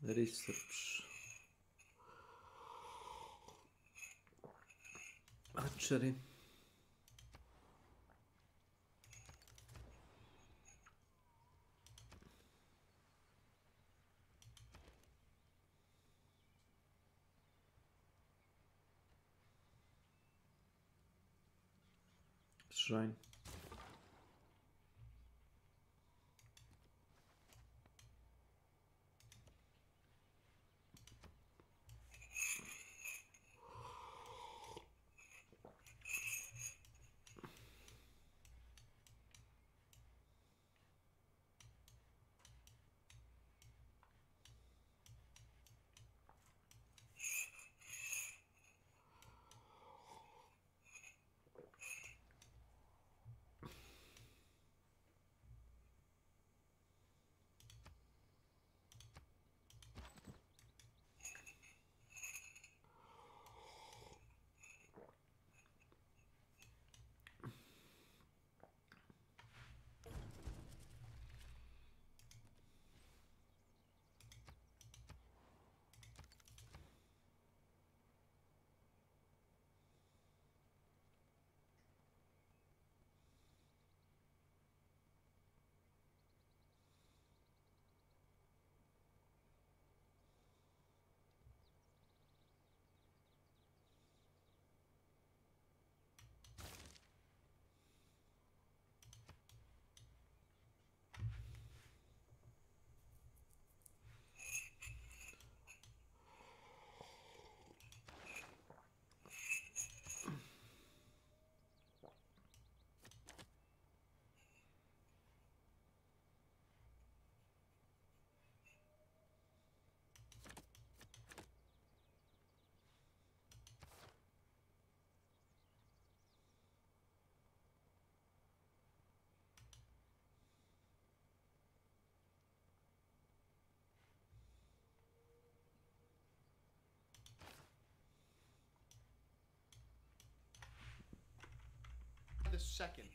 Research. Archery. Shrine. second.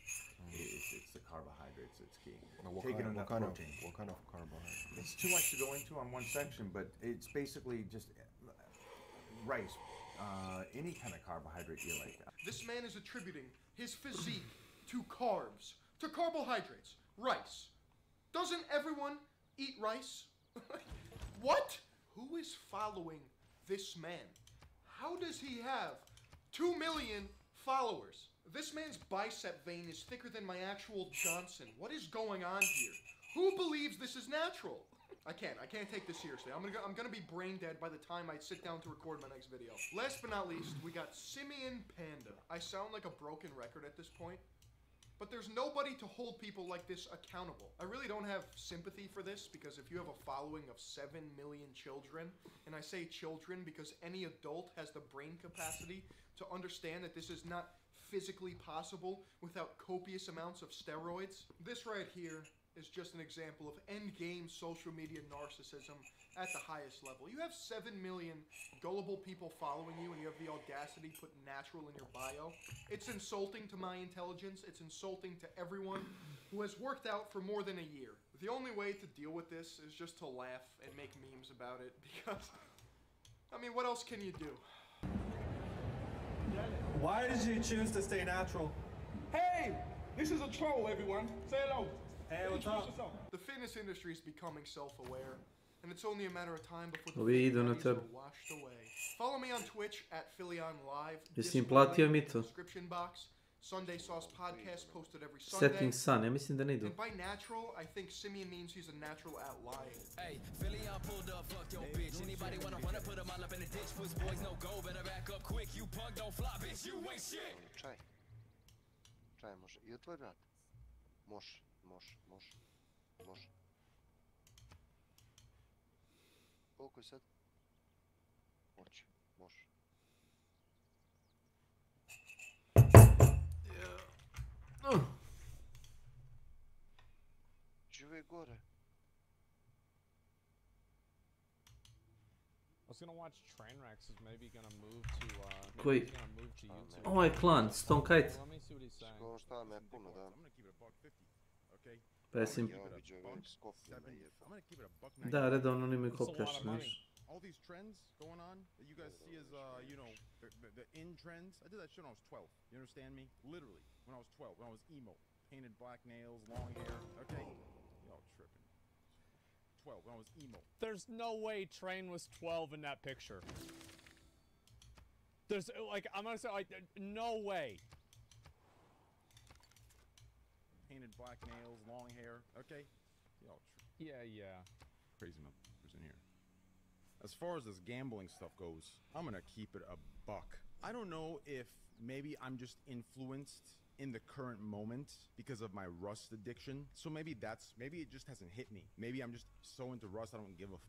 It's the carbohydrates that's key. What Taking kind enough of protein. what kind of carbohydrate? It's too much to go into on one section, but it's basically just rice, any kind of carbohydrate you like. This man is attributing his physique to carbs, to carbohydrates, rice. Doesn't everyone eat rice? What? Who is following this man? How does he have 2 million followers? This man's bicep vein is thicker than my actual Johnson. What is going on here? Who believes this is natural? I can't take this seriously. I'm gonna be brain dead by the time I sit down to record my next video. Last but not least, we got Simian Panda. I sound like a broken record at this point, but there's nobody to hold people like this accountable. I really don't have sympathy for this, because if you have a following of 7 million children, and I say children because any adult has the brain capacity to understand that this is not physically possible without copious amounts of steroids. This right here is just an example of endgame social media narcissism at the highest level. You have 7 million gullible people following you, and you have the audacity to put natural in your bio. It's insulting to my intelligence. It's insulting to everyone who has worked out for more than a year. The only way to deal with this is just to laugh and make memes about it, because, I mean, what else can you do? Why did you choose to stay natural? Hey! This is a troll, everyone. Say hello. Hey, what's up? The fitness industry is becoming self-aware, and it's only a matter of time before the Ovi idu na fake tebe. are washed away. Follow me on Twitch at @PhilionLive. Jesi im platio mi to? Description box. Sunday Sauce podcast posted every Sunday. Setting sun, ja mislim da ne idu. And by natural, I think Simian means he's a natural at lying. Hey, Philly, I pulled up, fuck your bitch. Anybody wanna run up, put them all up in the ditch. Puss boys, no go, better back up quick. You punk, don't fly, bitch, you ain't shit. Čaj. Čaj može. I otvori vrat. Može. Koliko je sad? Može. Žive gore. I was gonna watch Trainwrecks is maybe gonna move to Koji? maybe he's gonna move to YouTube. Ovaj klan, Stone Kite. Let me see what he's saying. Ono šta me puno, da. Pa jesim... Ja vidio ove skopljene je. Da, redovno oni imaju kopljaš, znaš. All these trends going on that you guys see as, you know, the in trends. I did that shit when I was 12. You understand me? Literally, when I was 12, when I was emo. Painted black nails, long hair, okay? Y'all tripping. 12, when I was emo. There's no way Train was 12 in that picture. There's, like, I'm gonna say, like, no way. Painted black nails, long hair, okay? Y'all tripping. Yeah. Crazy motherfuckers in here. As far as this gambling stuff goes, I'm gonna keep it a buck. I don't know if maybe I'm just influenced in the current moment because of my Rust addiction. So maybe it just hasn't hit me. Maybe I'm just so into Rust I don't give a f.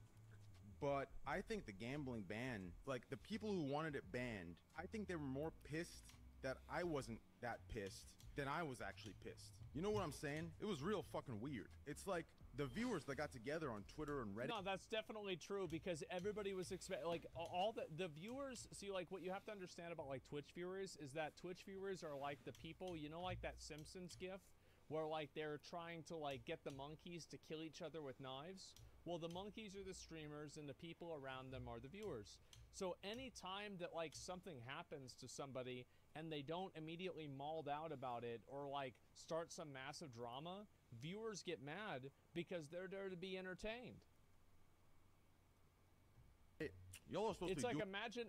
But I think the gambling ban, like the people who wanted it banned, I think they were more pissed that I wasn't that pissed than I was actually pissed. You know what I'm saying? It was real fucking weird. It's like the viewers that got together on Twitter and Reddit. No, that's definitely true, because everybody was like all the viewers. See, like, what you have to understand about like Twitch viewers is that Twitch viewers are like the people, you know, like that Simpsons gif where like they're trying to like get the monkeys to kill each other with knives. Well, the monkeys are the streamers and the people around them are the viewers. So anytime that like something happens to somebody and they don't immediately mauled out about it or like start some massive drama, viewers get mad because they're there to be entertained. Hey, y'all are supposed It's to like do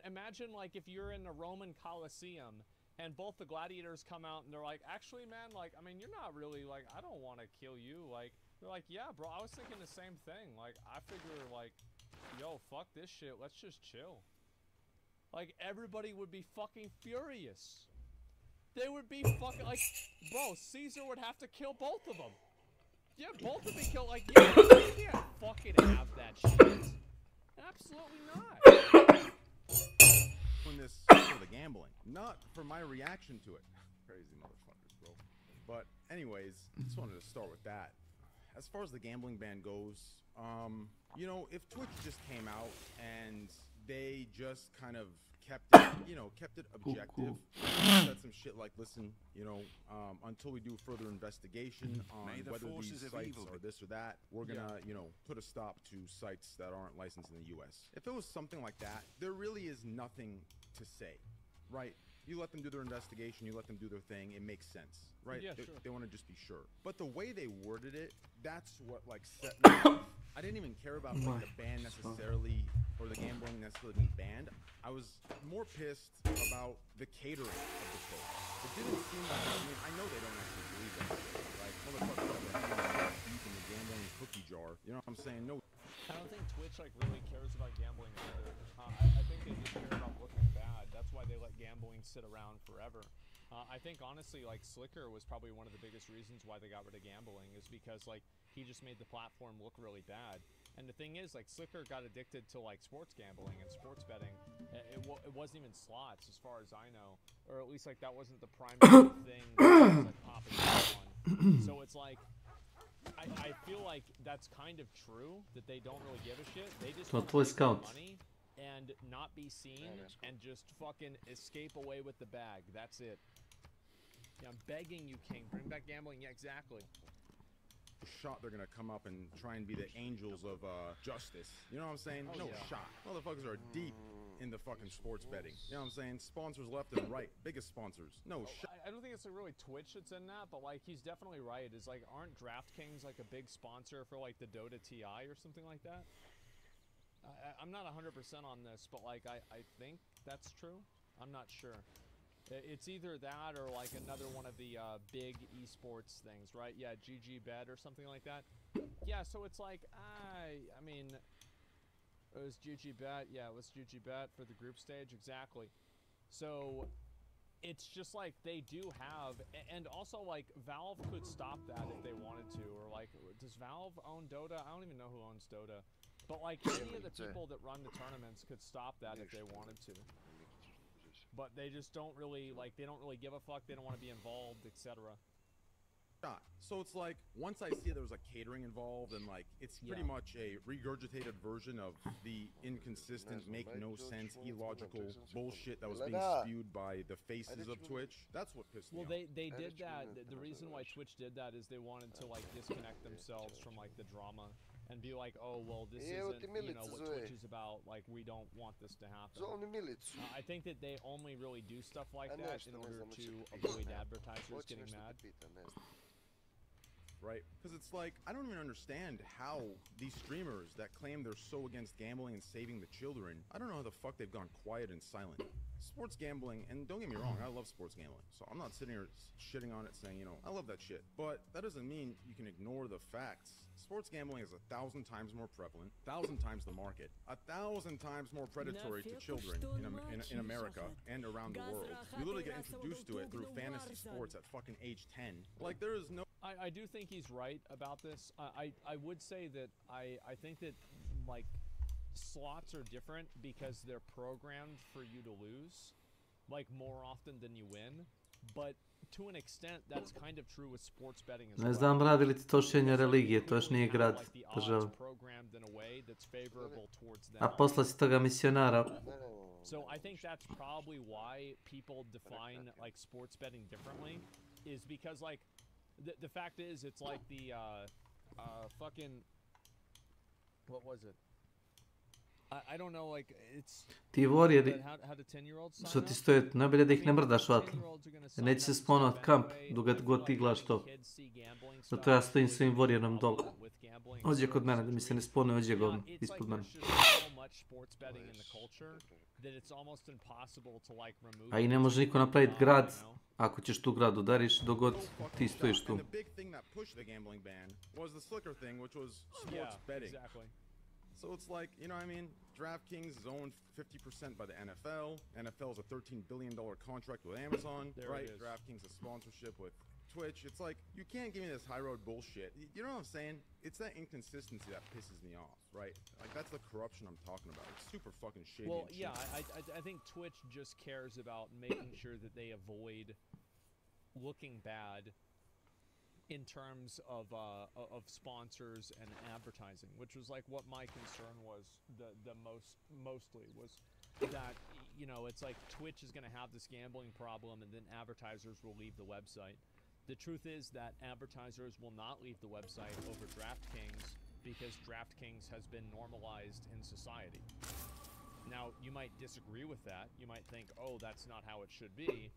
imagine like if you're in the Roman Colosseum and both the gladiators come out and they're like, actually, man, like, I mean, you're not really like, I don't want to kill you. Like, they're like, yeah, bro, I was thinking the same thing. Like, I figure like, yo, fuck this shit. Let's just chill. Like, everybody would be fucking furious. They would be fucking like, bro, Caesar would have to kill both of them. Yeah, both would be killed. Like, yeah, you can't fucking have that shit. Absolutely not. doing this for the gambling, not for my reaction to it. Crazy motherfuckers, bro. But anyways, just wanted to start with that. As far as the gambling ban goes, you know, if Twitch just came out and they just kind of kept it, you know, kept it objective. Said some shit like, listen, you know, until we do further investigation on whether these sites are this or that, we're gonna, you know, put a stop to sites that aren't licensed in the U.S. If it was something like that, there really is nothing to say, right? You let them do their investigation, you let them do their thing, it makes sense, right? Yeah, They want to just be sure. But the way they worded it, that's what like set me off. I didn't even care about like the ban necessarily, or the gambling necessarily being banned. I was more pissed about the catering of the show. It didn't seem like, I mean, I know they don't actually believe that shit, right? Motherfuckers have their hands deep in the gambling cookie jar. You know what I'm saying? No. I don't think Twitch like really cares about gambling either. I think they just care about looking bad. That's why they let gambling sit around forever. I think honestly, like Slicker was probably one of the biggest reasons why they got rid of gambling, is because like he just made the platform look really bad. And the thing is, like Slicker got addicted to like sports gambling and sports betting. It wasn't even slots, as far as I know, or at least like that wasn't the primary thing that was like popping up on. So it's like, I feel like that's kind of true, that they don't really give a shit. They just want to make money and not be seen and just fucking escape away with the bag. That's it. Yeah, I'm begging you, King, bring back gambling. Yeah, exactly. Shot, they're gonna come up and try and be the angels of justice. You know what I'm saying? Oh, no yeah. shot. Motherfuckers are deep in the fucking sports betting. You know what I'm saying? Sponsors left and right. Biggest sponsors. No shot. I don't think it's like really Twitch that's in that, but like he's definitely right. Is like, aren't DraftKings like a big sponsor for like the Dota TI or something like that? I'm not 100% on this, but like I think that's true. I'm not sure. It's either that or like another one of the big esports things, right? Yeah, GG Bet or something like that. Yeah, so it's like, I mean, it was GG Bet. Yeah, it was GG Bet for the group stage, exactly. So it's just like they do have, and also like Valve could stop that if they wanted to, or like, does Valve own Dota? I don't even know who owns Dota. But like any of the people that run the tournaments could stop that if they wanted to. But they just don't really, like, they don't really give a fuck, they don't want to be involved, etc. So it's like, once I see there was like catering involved, and like it's pretty much a regurgitated version of the inconsistent, make no sense, illogical bullshit that was being spewed by the faces of Twitch. That's what pissed me off. Well, they did that. The reason why Twitch did that is they wanted to like disconnect themselves from like the drama and be like, oh well, this isn't, you know, what Twitch is about. Like, we don't want this to happen. I think that they only really do stuff like that in order to avoid advertisers getting mad. Right? Because it's like, I don't even understand how these streamers that claim they're so against gambling and saving the children, I don't know how the fuck they've gone quiet and silent. Sports gambling, and don't get me wrong, I love sports gambling, so I'm not sitting here shitting on it saying, you know, I love that shit. But that doesn't mean you can ignore the facts. Sports gambling is 1,000 times more prevalent, 1,000 times the market, 1,000 times more predatory to children in America and around the world. You literally get introduced to it through fantasy sports at fucking age 10. Like, there is no... I do think he's right about this. I would say that I think that, like, slots are different because they're programmed for you to lose, like, more often than you win. But to an extent, that's kind of true with sports betting as well. Ne znam radi li ti to šenje religije, to još nije grad država. A posle si toga misionara. So I think that's probably why people define like sports betting differently, is because like the fact is it's like the fucking, what was it? I don't know, like, it's... Ti warriori, što ti stoje, najbolje da ih ne mrdaš vatlom. Neće se spawnovat kamp, dok god ti glaš to. Zato ja stojim svojim warriorom dole. Ođe kod mene, da mi se ne spawnuje, ođe govno, ispod mene. A i ne može niko napraviti grad, ako ćeš tu grad udariš, dok god ti stojiš tu. So it's like, you know what I mean? DraftKings is owned 50% by the NFL. NFL is a $13 billion contract with Amazon, right? DraftKings has sponsorship with Twitch. It's like, you can't give me this high road bullshit. You know what I'm saying? It's that inconsistency that pisses me off, right? Like, that's the corruption I'm talking about. It's super fucking shady. Well, yeah, I think Twitch just cares about making sure that they avoid looking bad in terms of sponsors and advertising, which was like what my concern was mostly was that, you know, it's like Twitch is going to have this gambling problem and then advertisers will leave the website. The truth is that advertisers will not leave the website over DraftKings because DraftKings has been normalized in society. Now, you might disagree with that. You might think, oh, that's not how it should be.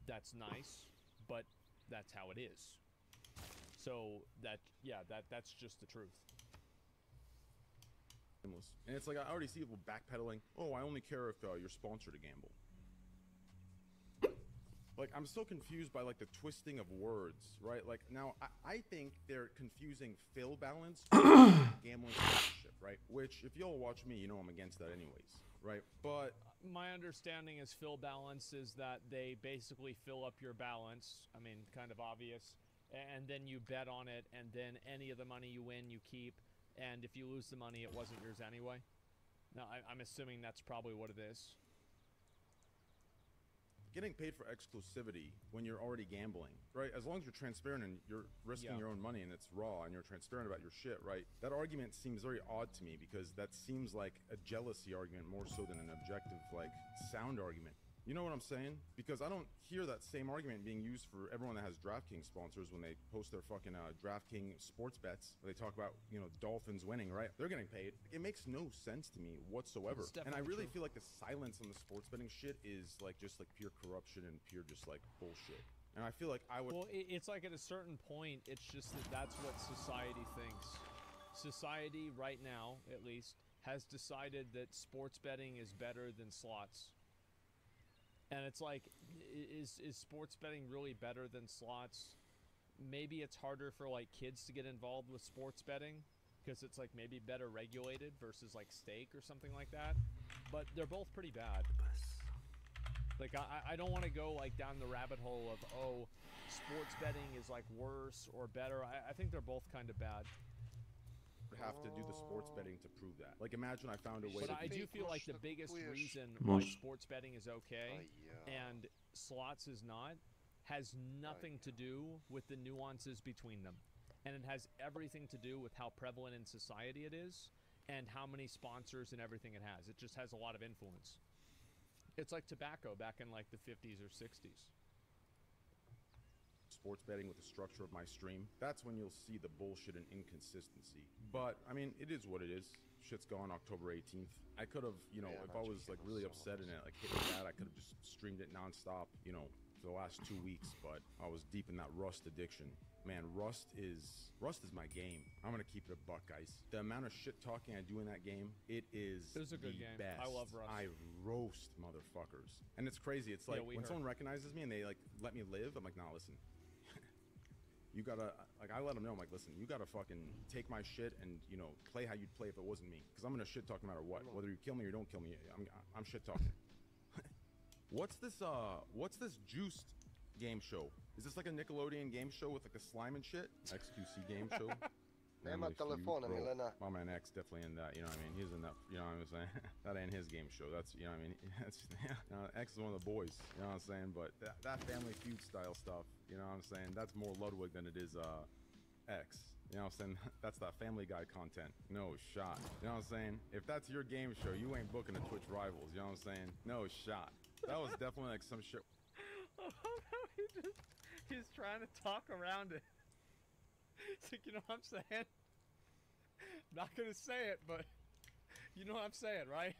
That's nice, but that's how it is. So that's just the truth. And it's like I already see people backpedaling. Oh, I only care if you're sponsored to gamble. Like, I'm so confused by like the twisting of words, right? Like, now I think they're confusing fill balance with gambling sponsorship, right? Which, if y'all watch me, you know I'm against that anyways, right? But my understanding is fill balance is that they basically fill up your balance. I mean, kind of obvious. And then you bet on it, and then any of the money you win, you keep. And if you lose the money, it wasn't yours anyway. Now, I'm assuming that's probably what it is. Getting paid for exclusivity when you're already gambling, right? As long as you're transparent and you're risking your own money and it's raw and you're transparent about your shit, right? That argument seems very odd to me because that seems like a jealousy argument more so than an objective, like, sound argument. You know what I'm saying? Because I don't hear that same argument being used for everyone that has DraftKings sponsors when they post their fucking DraftKings sports bets. They talk about, you know, Dolphins winning, right? They're getting paid. It makes no sense to me whatsoever. And I really feel like the silence on the sports betting shit is like just like pure corruption and pure just like bullshit. And I feel like I would... Well, it's like at a certain point, it's just that that's what society thinks. Society right now, at least, has decided that sports betting is better than slots. And it's like, is sports betting really better than slots? Maybe it's harder for like kids to get involved with sports betting because it's like maybe better regulated versus like stake or something like that. But they're both pretty bad. Like I don't want to go like down the rabbit hole of, oh, sports betting is like worse or better. I think they're both kind of bad. Have to do the sports betting to prove that. Like, imagine I found a way but to... I do feel like the biggest reason why sports betting is okay and slots is not has nothing to do with the nuances between them. And it has everything to do with how prevalent in society it is and how many sponsors and everything it has. It just has a lot of influence. It's like tobacco back in like the 50s or 60s. Sports betting with the structure of my stream, that's when you'll see the bullshit and inconsistency. But I mean, it is what it is. Shit's gone October 18th. I could have, you know, if I was like really upset and it like hit me bad, I could have just streamed it nonstop, you know, for the last 2 weeks. But I was deep in that Rust addiction. Man, Rust is my game. I'm gonna keep it a buck, guys. The amount of shit talking I do in that game, it is a good game. Best. I love Rust. I roast motherfuckers, and it's crazy. It's like when someone recognizes me and they like let me live, I'm like, nah, listen. You gotta, like, I let them know, I'm like, listen, you gotta fucking take my shit and, you know, play how you'd play if it wasn't me. Because I'm gonna shit talk no matter what. Whether you kill me or don't kill me, I'm shit talking. What's this Juiced game show? Is this like a Nickelodeon game show with like a slime and shit? XQC game show? Nema telefona, Milena. My man X definitely in that, you know what I mean? He's in that, you know what I'm saying? That ain't his game show. That's, you know what I mean? That's, X is one of the boys, you know what I'm saying? But that Family Feud style stuff, you know what I'm saying? That's more Ludwig than it is X. You know what I'm saying? That's that Family Guy content. No shot. You know what I'm saying? If that's your game show, you ain't booking a Twitch Rivals. You know what I'm saying? No shot. That was definitely like some shit. He's trying to talk around it. It's like, you know what I'm saying? Not gonna say it, but you know what I'm saying, right?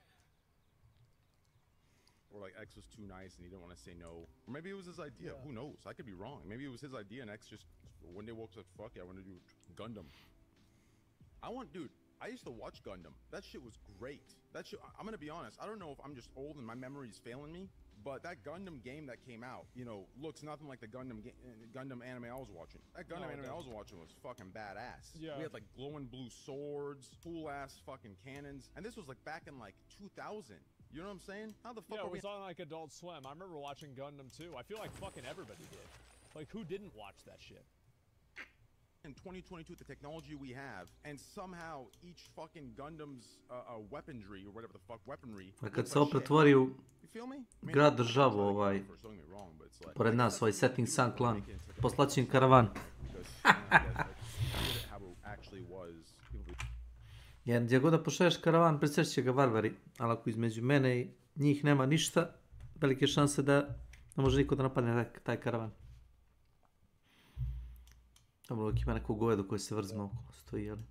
Or like X was too nice and he didn't want to say no. Or maybe it was his idea. Who knows? I could be wrong. Maybe it was his idea and X just one day woke up, fuck yeah, I want to do Gundam. Dude, I used to watch Gundam. That shit was great. That shit, I'm gonna be honest, I don't know if I'm just old and my memory is failing me, but that Gundam game that came out, you know, looks nothing like the Gundam anime I was watching. That Gundam anime I was watching was fucking badass. Yeah. We had like glowing blue swords, cool ass fucking cannons, and this was like back in like 2000. You know what I'm saying? How the fuck? Yeah, it was on like Adult Swim. I remember watching Gundam too. I feel like fucking everybody did. Like, who didn't watch that shit? In 2022, with the technology we have, and somehow each fucking Gundam's weaponry or whatever the fuck weaponry. A kad se opet otvori u grad državu pored nas, setting sun clan, poslaći im karavan. because I guess like look at how it actually was. Jer gdje god da pošalješ karavan, presreći će ga varvari, ali ako između mene i njih nema ništa, velike šanse da ne može niko da napadne taj karavan. Dobro, uvijek ima neko govedo koje se vrzma okolo, stoji, jeli?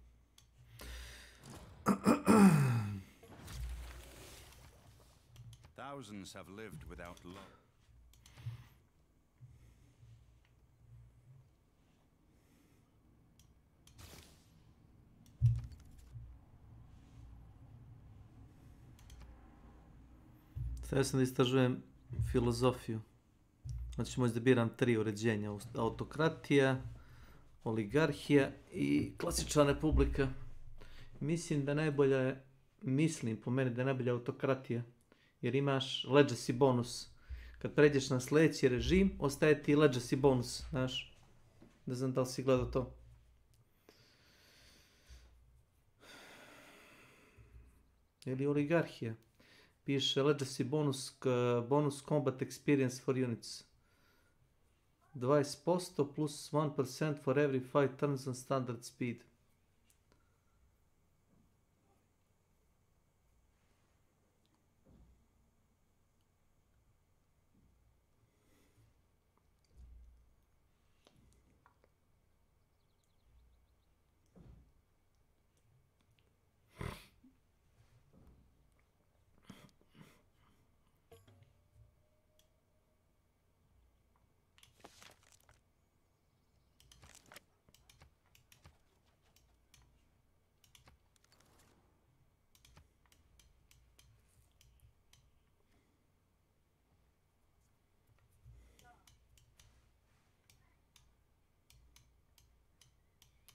Thousands have lived without love. Stavio sam da istražujem filozofiju. Znači moći da biram 3 uređenja. Autokratija, oligarhija i klasična republika. Mislim da najbolja je, mislim po meni da je najbolja autokratija. Jer imaš legacy bonus. Kad pređeš na sljedeći režim, ostaje ti legacy bonus. Znaš, ne znam da li si gledao to. Ili oligarhija. Piše legacy bonus combat experience for units. 20% plus 1% for every 5 turns on standard speed.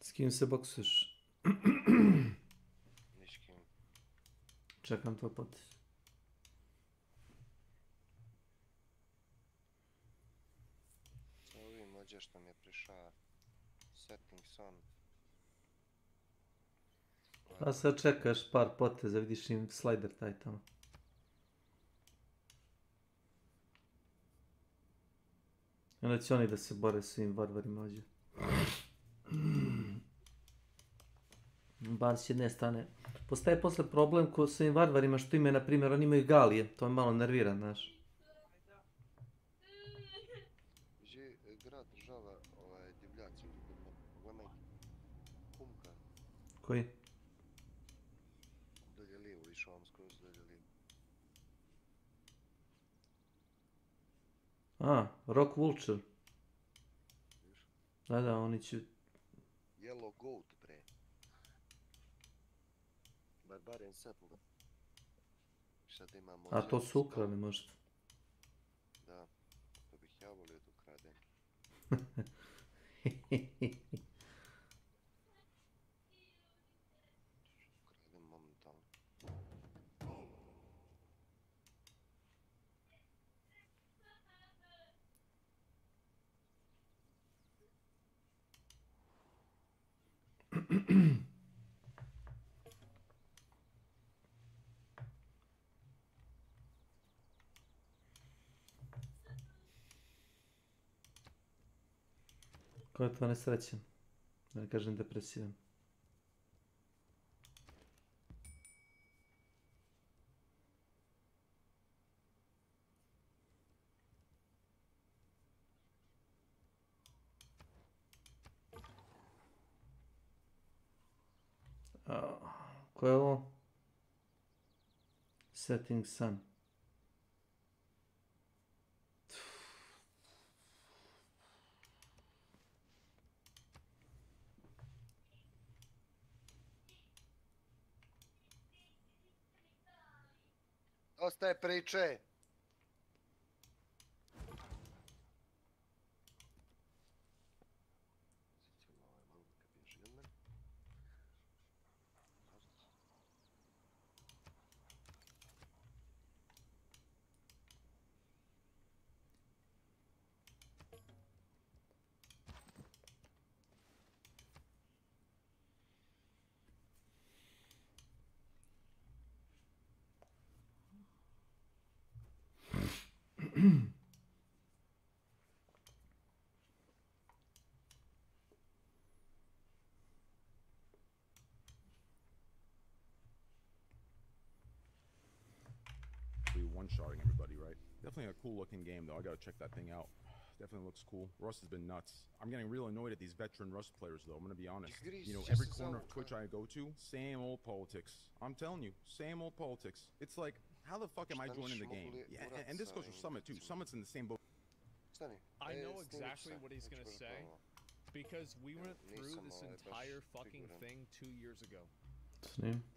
S kim se boksuješ? Niš kim. Čekam tvoj potez. Samo vidim ođe što mi je prišao settings on. A sad čekaš par poteza, vidiš im slider taj tamo. Onda će oni da se bore s ovim varvarima ođe. Bar s jedne strane. Postaje posle problem ko s ovim varvarima što imaju, na primjer, oni imaju galije. To me malo nervira, znaš. Grad država divljaci, gledaj kumka. Koji? Dolje lijevo, išao vam skroz dolje lijevo. A, Rock Vulture. Da, oni će... Yellow goat, bre. Barbarian settler. Sad imamo... A to su ukrali možda. Da, to bih ja volio da ukradem. Ukradem momentalno. Ko je to nesrećen? Da ne kažem depresivan. Ko je ovo? Setting sun. Ostaje priče! one-shotting everybody, right? Definitely a cool-looking game, though. I gotta check that thing out. Definitely looks cool. Rust has been nuts. I'm getting real annoyed at these veteran Rust players, though. I'm gonna be honest. You know, every corner of Twitch I go to, same old politics. I'm telling you, same old politics. It's like, how the fuck am I joining the game? Yeah, and this goes for Summit, too. Summit's in the same boat. I know exactly what he's gonna say, because we went through this entire fucking thing 2 years ago.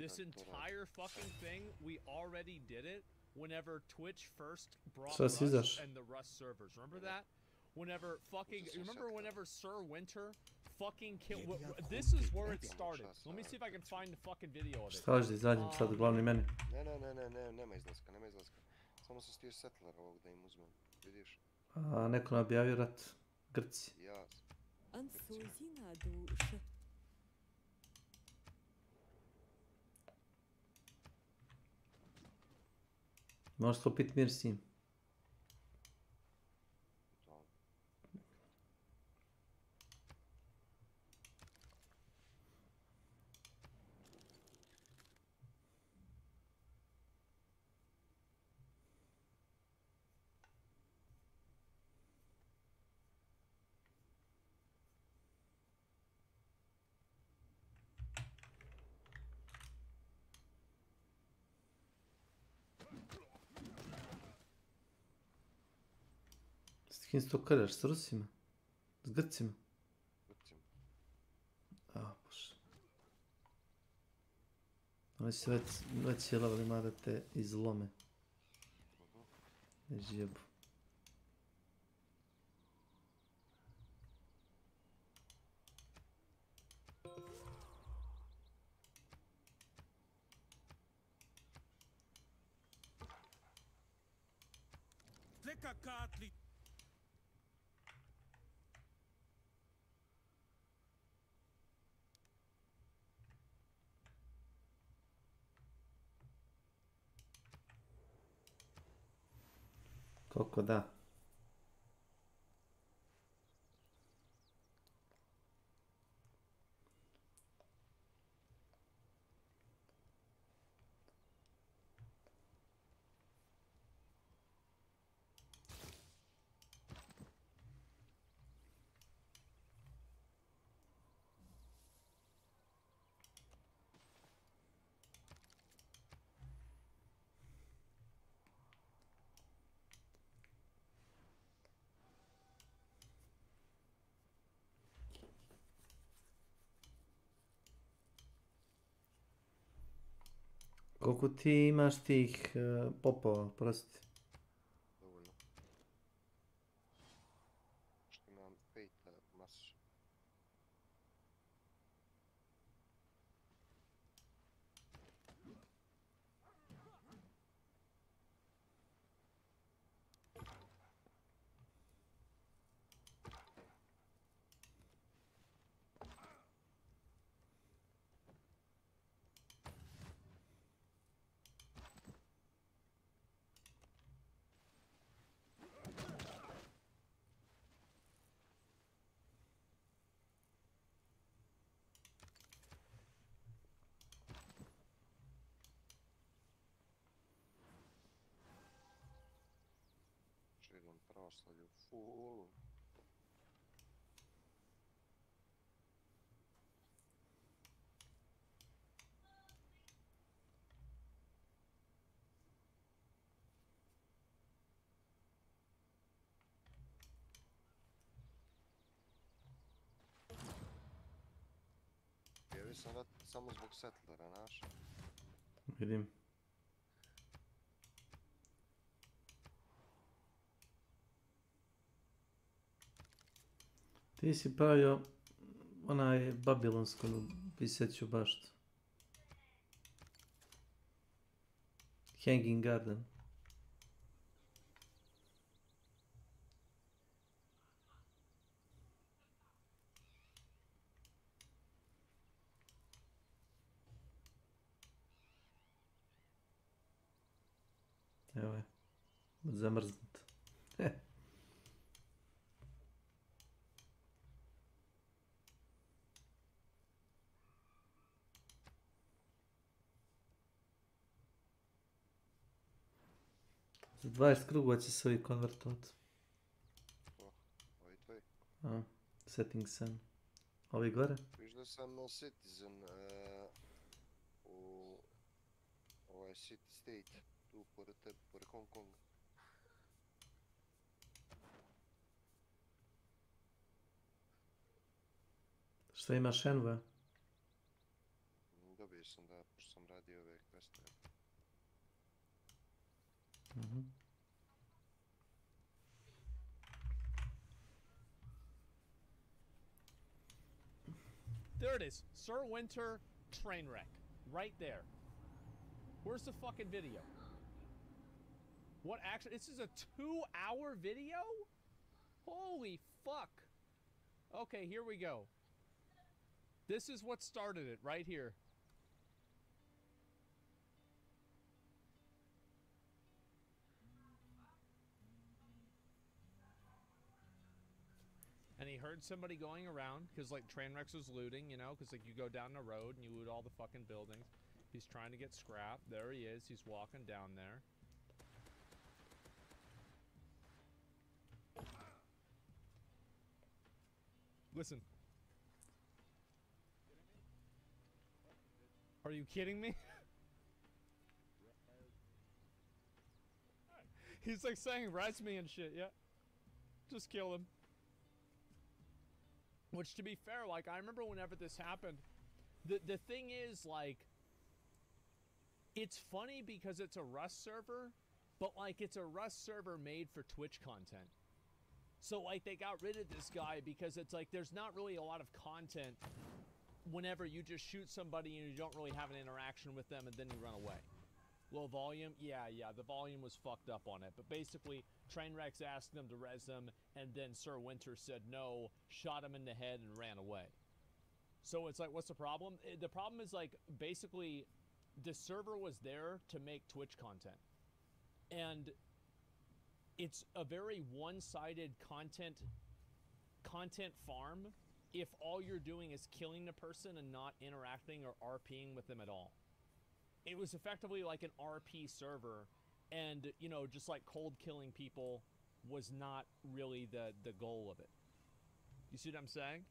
This entire fucking thing, we already did it whenever Twitch first brought Rust and the Rust servers. Remember that? Whenever fucking, remember whenever Sir Winter fucking killed, this is where it started. Let me see if I can find the fucking video of it. Šta hoćeš da izađem sad u glavni menu? Nema izlaska. Samo sam stio settlera ovog da im uzmem, vidiš? A neko nam objavio rat. Grci. Ja. Možeš stopiti mir s njim. S kim se to krjaš? S Rusima? S Grcima? A, bože. Oni su već jelovali mada te izlome. Ne žijebu. Leka katli. Koliko da? Koliko ti imaš tih popova, prosti? Dovoljno. Što imam 5 masiš. Idem pravoslavlju full. Javi sam rat samo zbog settlera, znaš? Vidim. Ti si pravio onaj babilonsku viseću baštu. Hanging Garden. Evo je. Zamrznut. Za 20 krugova će se ovi konvertovati. Ovi tvoji? A, settings sen. Ovi gore? Viš da sam na Citizen u ovaj City State, tu pored tebe, pored Hong Konga. Šta imaš envoja? Dobio sam da, pošto sam radio ove questove. There it is. Sir Winter train wreck. Right there. Where's the fucking video? What actually? This is a 2-hour video? Holy fuck. Okay, here we go. This is what started it right here. And he heard somebody going around because like Trainwreck was looting, you know, because like you go down the road and you loot all the fucking buildings. He's trying to get scrap. There he is. He's walking down there. Listen. Are you kidding me? He's like saying res me and shit, yeah. Just kill him. Which, to be fair, like, I remember whenever this happened, the thing is, like, it's funny because it's a Rust server, but, like, it's a Rust server made for Twitch content. So, like, they got rid of this guy because it's like, there's not really a lot of content whenever you just shoot somebody and you don't really have an interaction with them and then you run away. Low volume? Yeah, the volume was fucked up on it. But basically, Trainwrecks asked them to res them, and then Sir Winter said no, shot him in the head, and ran away. So it's like, what's the problem? The problem is, like, basically, the server was there to make Twitch content. And it's a very one-sided content farm if all you're doing is killing the person and not interacting or RPing with them at all. It was effectively like an RP server, and, you know, just like cold killing people was not really the goal of it. You see what I'm saying?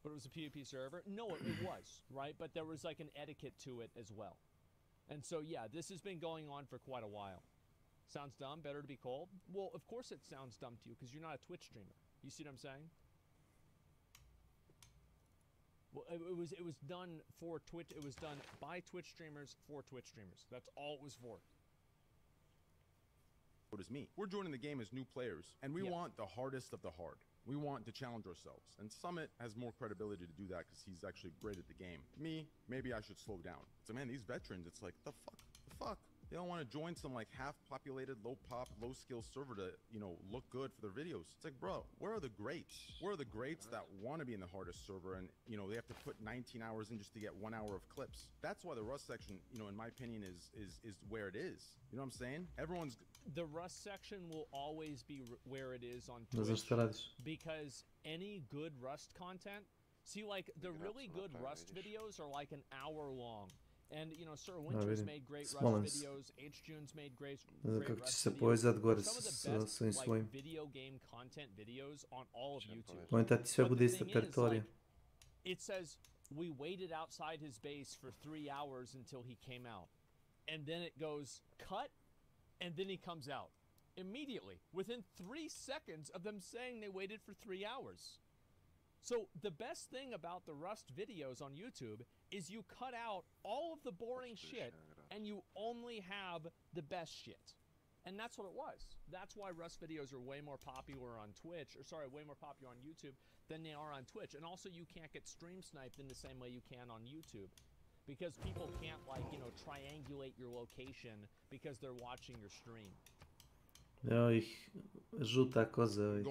But it was a PvP server? No, it was, right? But there was like an etiquette to it as well. And so, yeah, this has been going on for quite a while. Sounds dumb? Better to be cold? Well, of course it sounds dumb to you, because you're not a Twitch streamer. You see what I'm saying? Well, it was done for Twitch. It was done by Twitch streamers for Twitch streamers. That's all it was for. What is me? We're joining the game as new players, and we want the hardest of the hard. We want to challenge ourselves, and Summit has more credibility to do that because he's actually great at the game. Me, maybe I should slow down. So man, these veterans, it's like, the fuck? They don't want to join some like half-populated, low-pop, low-skill server to, you know, look good for their videos. It's like, bro, where are the greats? Where are the greats that want to be in the hardest server and, you know, they have to put 19 hours in just to get 1 hour of clips? That's why the Rust section, you know, in my opinion, is where it is. You know what I'm saying? Everyone's... The Rust section will always be where it is on Twitch. Because any good Rust content... See, like, the really good Rust videos are like an hour long. And, you know, Sir Winter's made great Rust videos, H-June's made great Rust videos. Some of the best, like, video game content videos on all of YouTube. But the thing is, like, it says, we waited outside his base for 3 hours until he came out. And then it goes, cut, and then he comes out. Immediately. Within 3 seconds of them saying they waited for 3 hours. So the best thing about the Rust videos on YouTube is you cut out all of the boring shit and you only have the best shit. And that's what it was. That's why Rust videos are way more popular on Twitch, or sorry, way more popular on YouTube than they are on Twitch. And also you can't get stream sniped in the same way you can on YouTube. Because people can't, like, you know, triangulate your location because they're watching your stream. Jo ih, žuta koza ovih.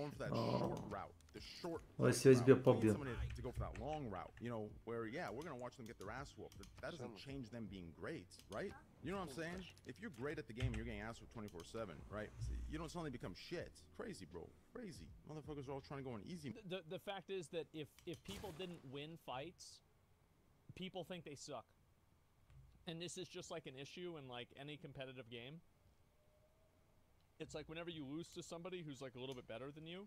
Ovo si već bio pobio. To go for that long route, you know, where, yeah, we're going to watch them get their ass whooped, but that doesn't change them being great, right? You know what I'm saying? If you're great at the game and you're getting ass whooped 24/7, right? You don't suddenly become shit. Crazy, bro. Crazy. Motherfuckers are all trying to go on easy. The fact is that if people didn't win fights, people think they suck. And this is just like an issue in like any competitive game. it's like whenever you lose to somebody who's like a little bit better than you,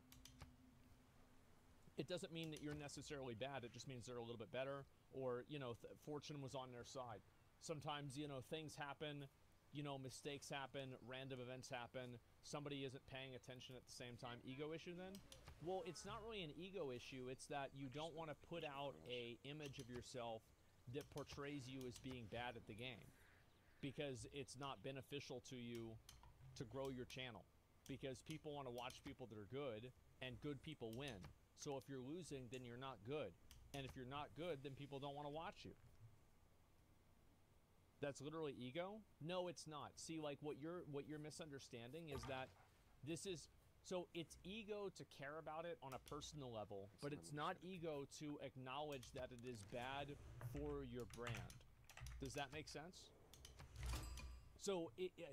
it doesn't mean that you're necessarily bad. It just means they're a little bit better, or, you know, fortune was on their side. Sometimes, you know, things happen, you know, mistakes happen, random events happen, somebody isn't paying attention at the same time. Ego issue then? Well, it's not really an ego issue. It's that you don't want to put out a image of yourself that portrays you as being bad at the game, because it's not beneficial to you to grow your channel, because people want to watch people that are good, and good people win. So if you're losing, then you're not good. And if you're not good, then people don't want to watch you. That's literally ego? No, it's not. See, like what you're misunderstanding is that this is, so it's ego to care about it on a personal level, but it's not ego to acknowledge that it is bad for your brand. Does that make sense? So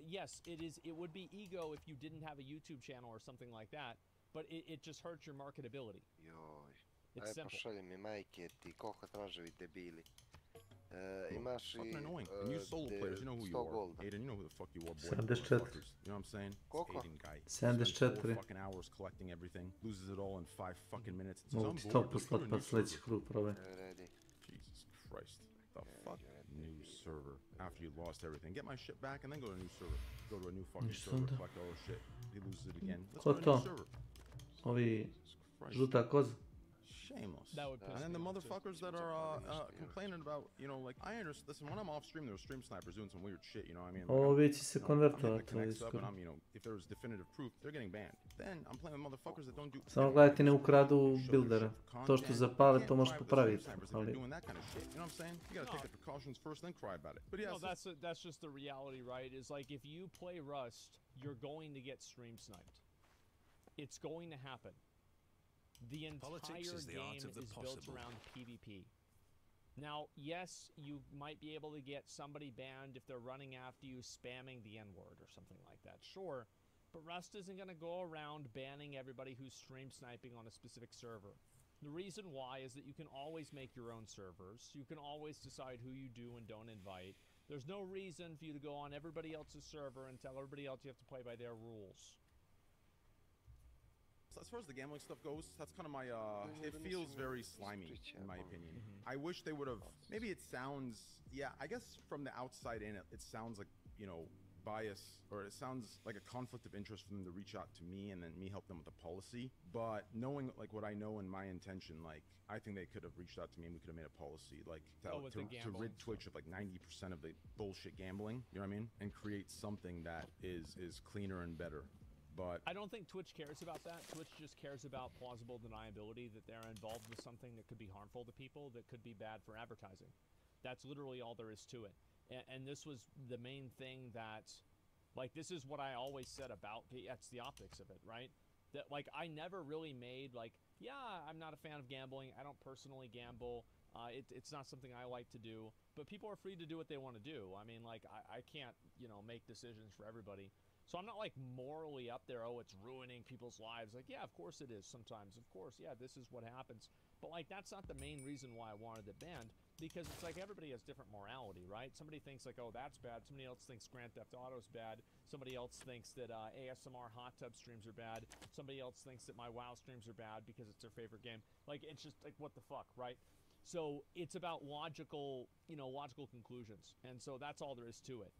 yes, it would be ego if you didn't have a YouTube channel or something like that, but it just hurts your marketability. It's simple. Pošalji mi majke ti koliko traževi debili. Imaš i fucking annoying. And you solo players, you know who you 100 are. golda. Aiden, you know who the fuck you are, boy. 74. Fuckers. You know what I'm saying? Koliko? Aiden guy. 74. 4 fucking hours collecting everything. Loses it all in 5 fucking minutes. It's Mogu ti to poslat pa sljedeći krug probaj. Jesus Christ. The fuck? New server. After you lost everything. Get my shit back and then go to a new server. Go to a new fucking server, collect all the shit. He loses it again. Let's Ko go to a new to? server. Ovi žuta koza? Shameless. That would and then the motherfuckers that are complaining about, you know, like, I understand. Listen, when I'm off stream, there are stream snipers doing some weird shit, you know what I mean? Like, Ovi će se konvertovati. I'm, you know, if there's definitive proof, they're getting banned. Then I'm playing with motherfuckers that don't do. Samo gledajte ne ukradu buildera. To što zapale, to možeš popraviti. Ali... Doing that kind of shit, you know what I'm saying? You gotta take the precautions first, then cry about it. But yeah, no, that's just the reality, right? Is like if you play Rust, you're going to get stream sniped. It's going to happen. The entire game is built around PvP. Now, yes, you might be able to get somebody banned if they're running after you spamming the N-word or something like that, sure. But Rust isn't going to go around banning everybody who's stream sniping on a specific server. The reason why is that you can always make your own servers. You can always decide who you do and don't invite. There's no reason for you to go on everybody else's server and tell everybody else you have to play by their rules. As far as the gambling stuff goes, that's kind of my, it feels very slimy, in my opinion. I wish they would have, maybe it sounds, yeah, I guess from the outside in, it sounds like, you know, bias, or it sounds like a conflict of interest for them to reach out to me and then me help them with the policy. But knowing, like, what I know and my intention, like, I think they could have reached out to me and we could have made a policy, like, to rid Twitch of, like, 90% of the bullshit gambling, you know what I mean? And create something that is cleaner and better. But I don't think Twitch cares about that. Twitch just cares about plausible deniability, that they're involved with something that could be harmful to people, that could be bad for advertising. That's literally all there is to it. And this was the main thing that, like, this is what I always said about, that's the optics of it, right? That, like, I never really made, like, yeah, I'm not a fan of gambling. I don't personally gamble. It's not something I like to do. But people are free to do what they want to do. I mean, like, I can't, you know, make decisions for everybody. So I'm not like morally up there, oh, it's ruining people's lives. Like, yeah, of course it is sometimes. Of course, yeah, this is what happens. But like, that's not the main reason why I wanted it banned, because it's like everybody has different morality, right? Somebody thinks like, oh, that's bad. Somebody else thinks Grand Theft Auto is bad. Somebody else thinks that ASMR hot tub streams are bad. Somebody else thinks that my WoW streams are bad because it's their favorite game. Like, it's just like, what the fuck, right? So it's about logical, you know, logical conclusions. And so that's all there is to it.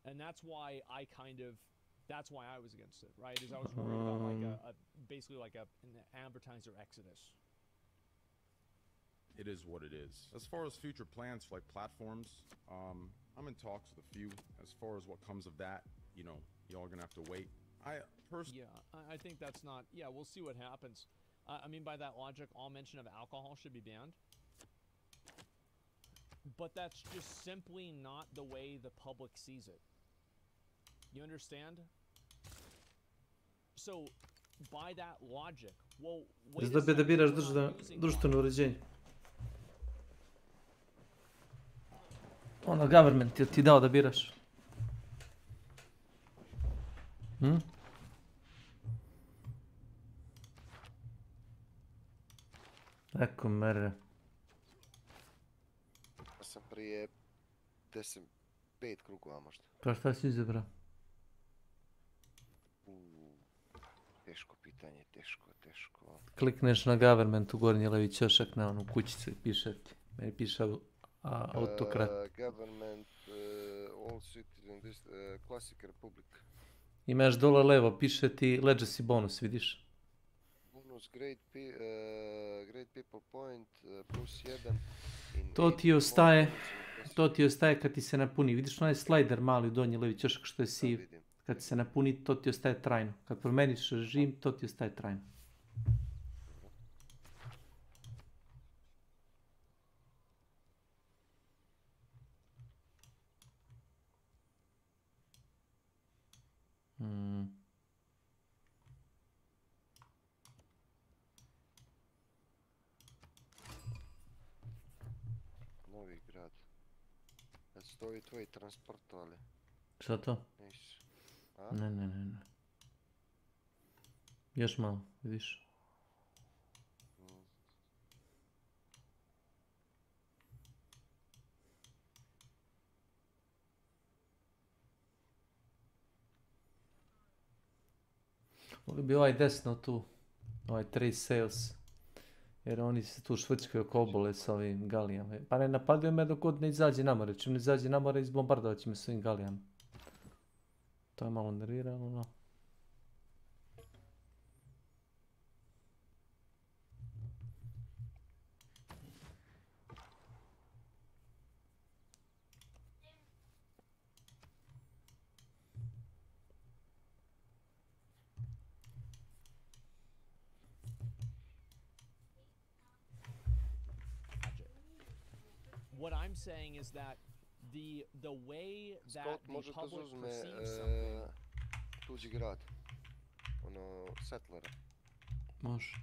And that's why I that's why I was against it, right? Is I was worried about like basically like an advertiser exodus. It is what it is. As far as future plans for like platforms, I'm in talks with a few. As far as what comes of that, you know, y'all are gonna have to wait. Yeah, I think that's not, yeah, we'll see what happens. I mean, by that logic, all mention of alcohol should be banned. But that's just simply not the way the public sees it. You understand? So, by that logic, well, wait a second, da biraš društveno uređenje. Ono, government je ti dao da biraš. Eko mere. Ja sam prije 5 krugova možda. Pa šta si izabrao? Teško pitanje, teško. Klikneš na government u gornji levi ćošak na onu kućicu i piše ti. Meni piše autokrat. Government, all citizens, Classic Republic. Imaš dole levo, piše ti legacy bonus, vidiš? Bonus, great people point, plus 1. To ti ostaje kad ti se napuni. Vidiš onaj slider mali u donji levi ćošak što je siv. Kad se napuni, to ti ostaje trajno. Kad promeniš režim, to ti ostaje trajno. Novi grad. Kad su ovi tvoji transportovali? Šta to? Nisu. Ne. Još malo, vidiš. Ovo bi ovaj desno tu, ovaj trade sales, jer oni se tu švrčkaju oko obole s ovim galijama. Pa ne napadaju me dok god ne izađe na more, čim ne izađe na more izbombardovat će me s ovim galijama. To je malo nerviralo, no. What I'm saying is that the way that the public perceives something. Tuđi grad. Ono, settlera. Može.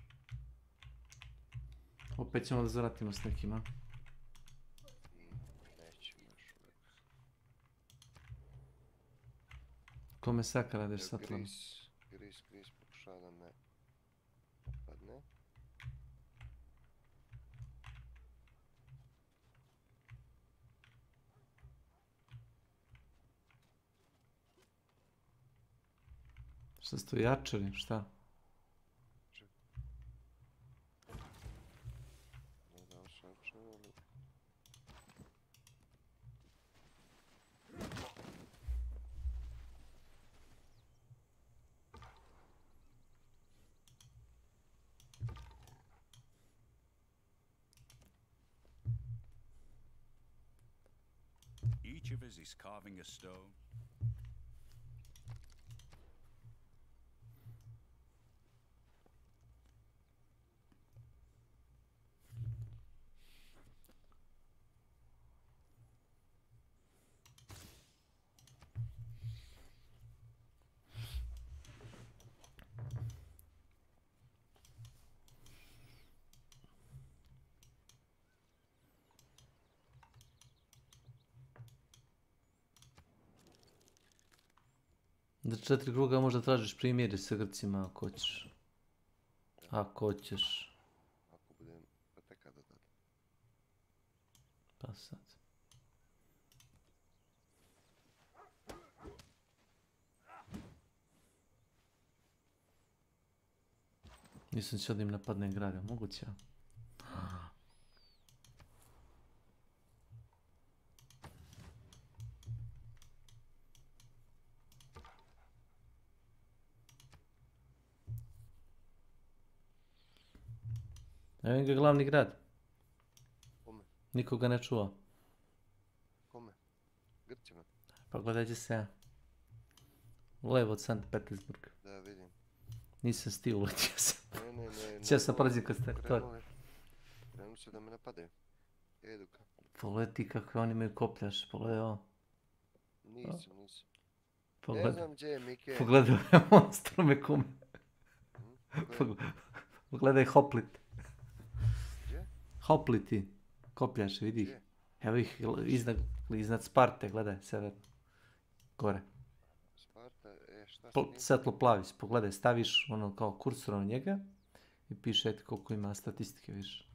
Opet ćemo da zaratimo s nekima. Nećemo još uvijek. Kome saka radiš settlera? Gris pokušava da me napadne. Šta ste jačali, šta? Ne da još jačali. Each of us is carving a stone. Za 4 kruga možda tražiš primjeri sa Grcima ako hoćeš. Ako hoćeš. Ako budem, pa tek kada tad. Pa sad. Nisam će da im napadne grada, moguće. Evo ga glavni grad. Kome? Nikoga ne čuva. Kome? Grcima? Pa gledaj gdje se ja. Levo od Sankt Petersburga. Da, vidim. Nisam stio, uletio sam. Ne. Cijel sam prolazio kroz teritorij. Krenu se da me napadaju. Jedu ka. Pogledaj kakve oni imaju kopljaš, pogledaj ovo. Nisu. Pogledaj. Ne znam gdje je Mike. Pogledaj ove monstrume kume. Pogledaj hoplit. Gdje? Hopliti. Kopljaš, vidi ih. Evo ih iznad Sparte, gledaj, severno. Gore. Sparta, šta s njim? Svetlo plavi, pogledaj, staviš ono kao kursor na njega i piše ti koliko ima statistike više.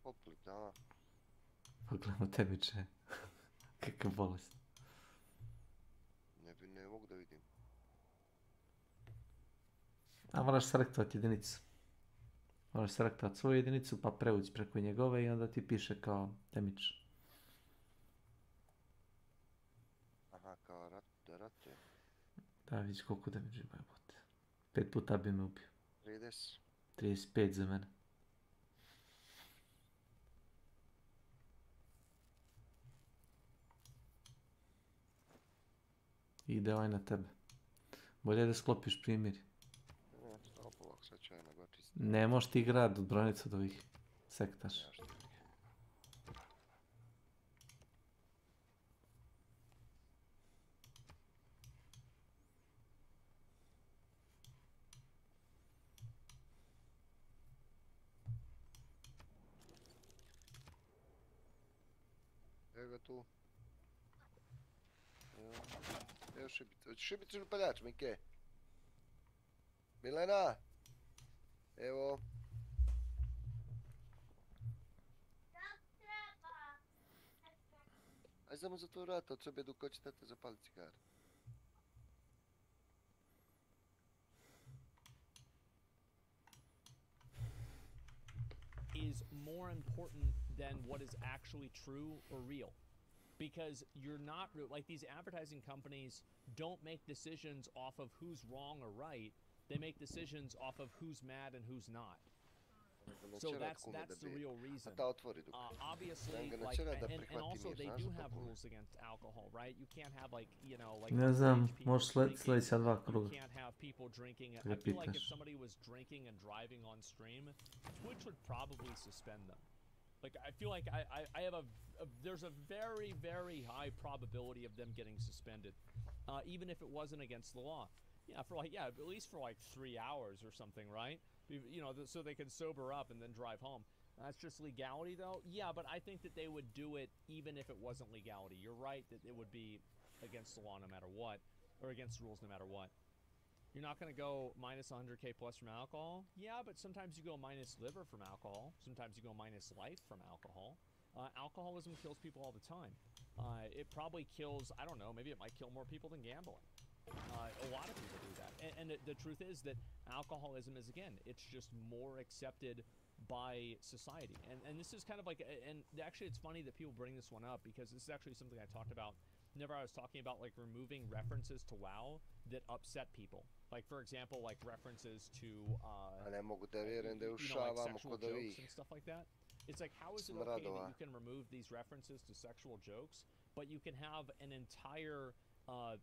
Hoplit, da. Pogledamo tebi če. Kakav bolest. Ne mogu da vidim. A moraš selektovati jedinicu. Moraš selektovati svoju jedinicu pa preući preko njegove i onda ti piše kao damage. Aha, kao ratuje. Da, vidiš koliko damage ima jebote. 5 puta bi me ubio. 30. 35 za mene. Ide ovaj na tebe. Bolje da sklopiš primjer. Ne, stop ovak, sad ću ja nagočiti. Ne možeš ti igrat od branicu od ovih sektaša. Evo ga tu. Evo šibica. Hoćeš šibicu ili paljač, Mike? Milena! Evo. Aj samo za tvoj vrata, od sebe dok hoće tata zapali cigar. Is more important than what is actually true or real. Because you're not, like these advertising companies don't make decisions off of who's wrong or right. They make decisions off of who's mad and who's not. So that's the real reason. Obviously, like, and also they do have rules against alcohol, right? You can't have like, you know, like Ne znam, možeš sljedeća dva you kruga. can't have people drinking. Da I feel like if pitaš. somebody was drinking and driving on stream, Twitch would probably suspend them. Like I feel like I have there's a very, very high probability of them getting suspended, even if it wasn't against the law. Yeah, for like, yeah, at least for like 3 hours or something, right? You know, so they can sober up and then drive home. That's just legality, though. Yeah, but I think that they would do it even if it wasn't legality. You're right that it would be against the law no matter what, or against rules no matter what. You're not going to go minus 100k plus from alcohol? Yeah, but sometimes you go minus liver from alcohol. Sometimes you go minus life from alcohol. Alcoholism kills people all the time. It probably kills, I don't know, maybe it might kill more people than gambling. A lot of people do that. And the truth is that alcoholism is, again, it's just more accepted by society. And this is kind of like, and actually it's funny that people bring this one up because this is actually something I talked about whenever I was talking about like removing references to WoW that upset people. Like, for example, like references to, ne mogu da vjerujem da je you know, like ušavamo sexual kod jokes ovih. and stuff like that. It's like, how is it okay that you can remove these references to sexual jokes, but you can have an entire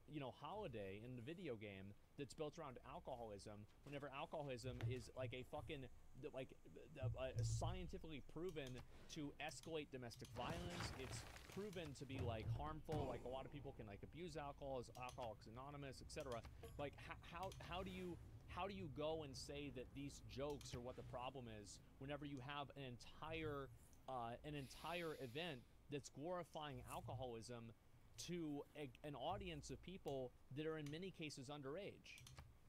you know, holiday in the video game that's built around alcoholism, whenever alcoholism is like a fucking, like, scientifically proven to escalate domestic violence. It's proven to be like harmful. Like a lot of people can like abuse alcohol, as Alcoholics Anonymous, etc. Like how do you go and say that these jokes are what the problem is whenever you have an entire event that's glorifying alcoholism to an audience of people that are in many cases underage?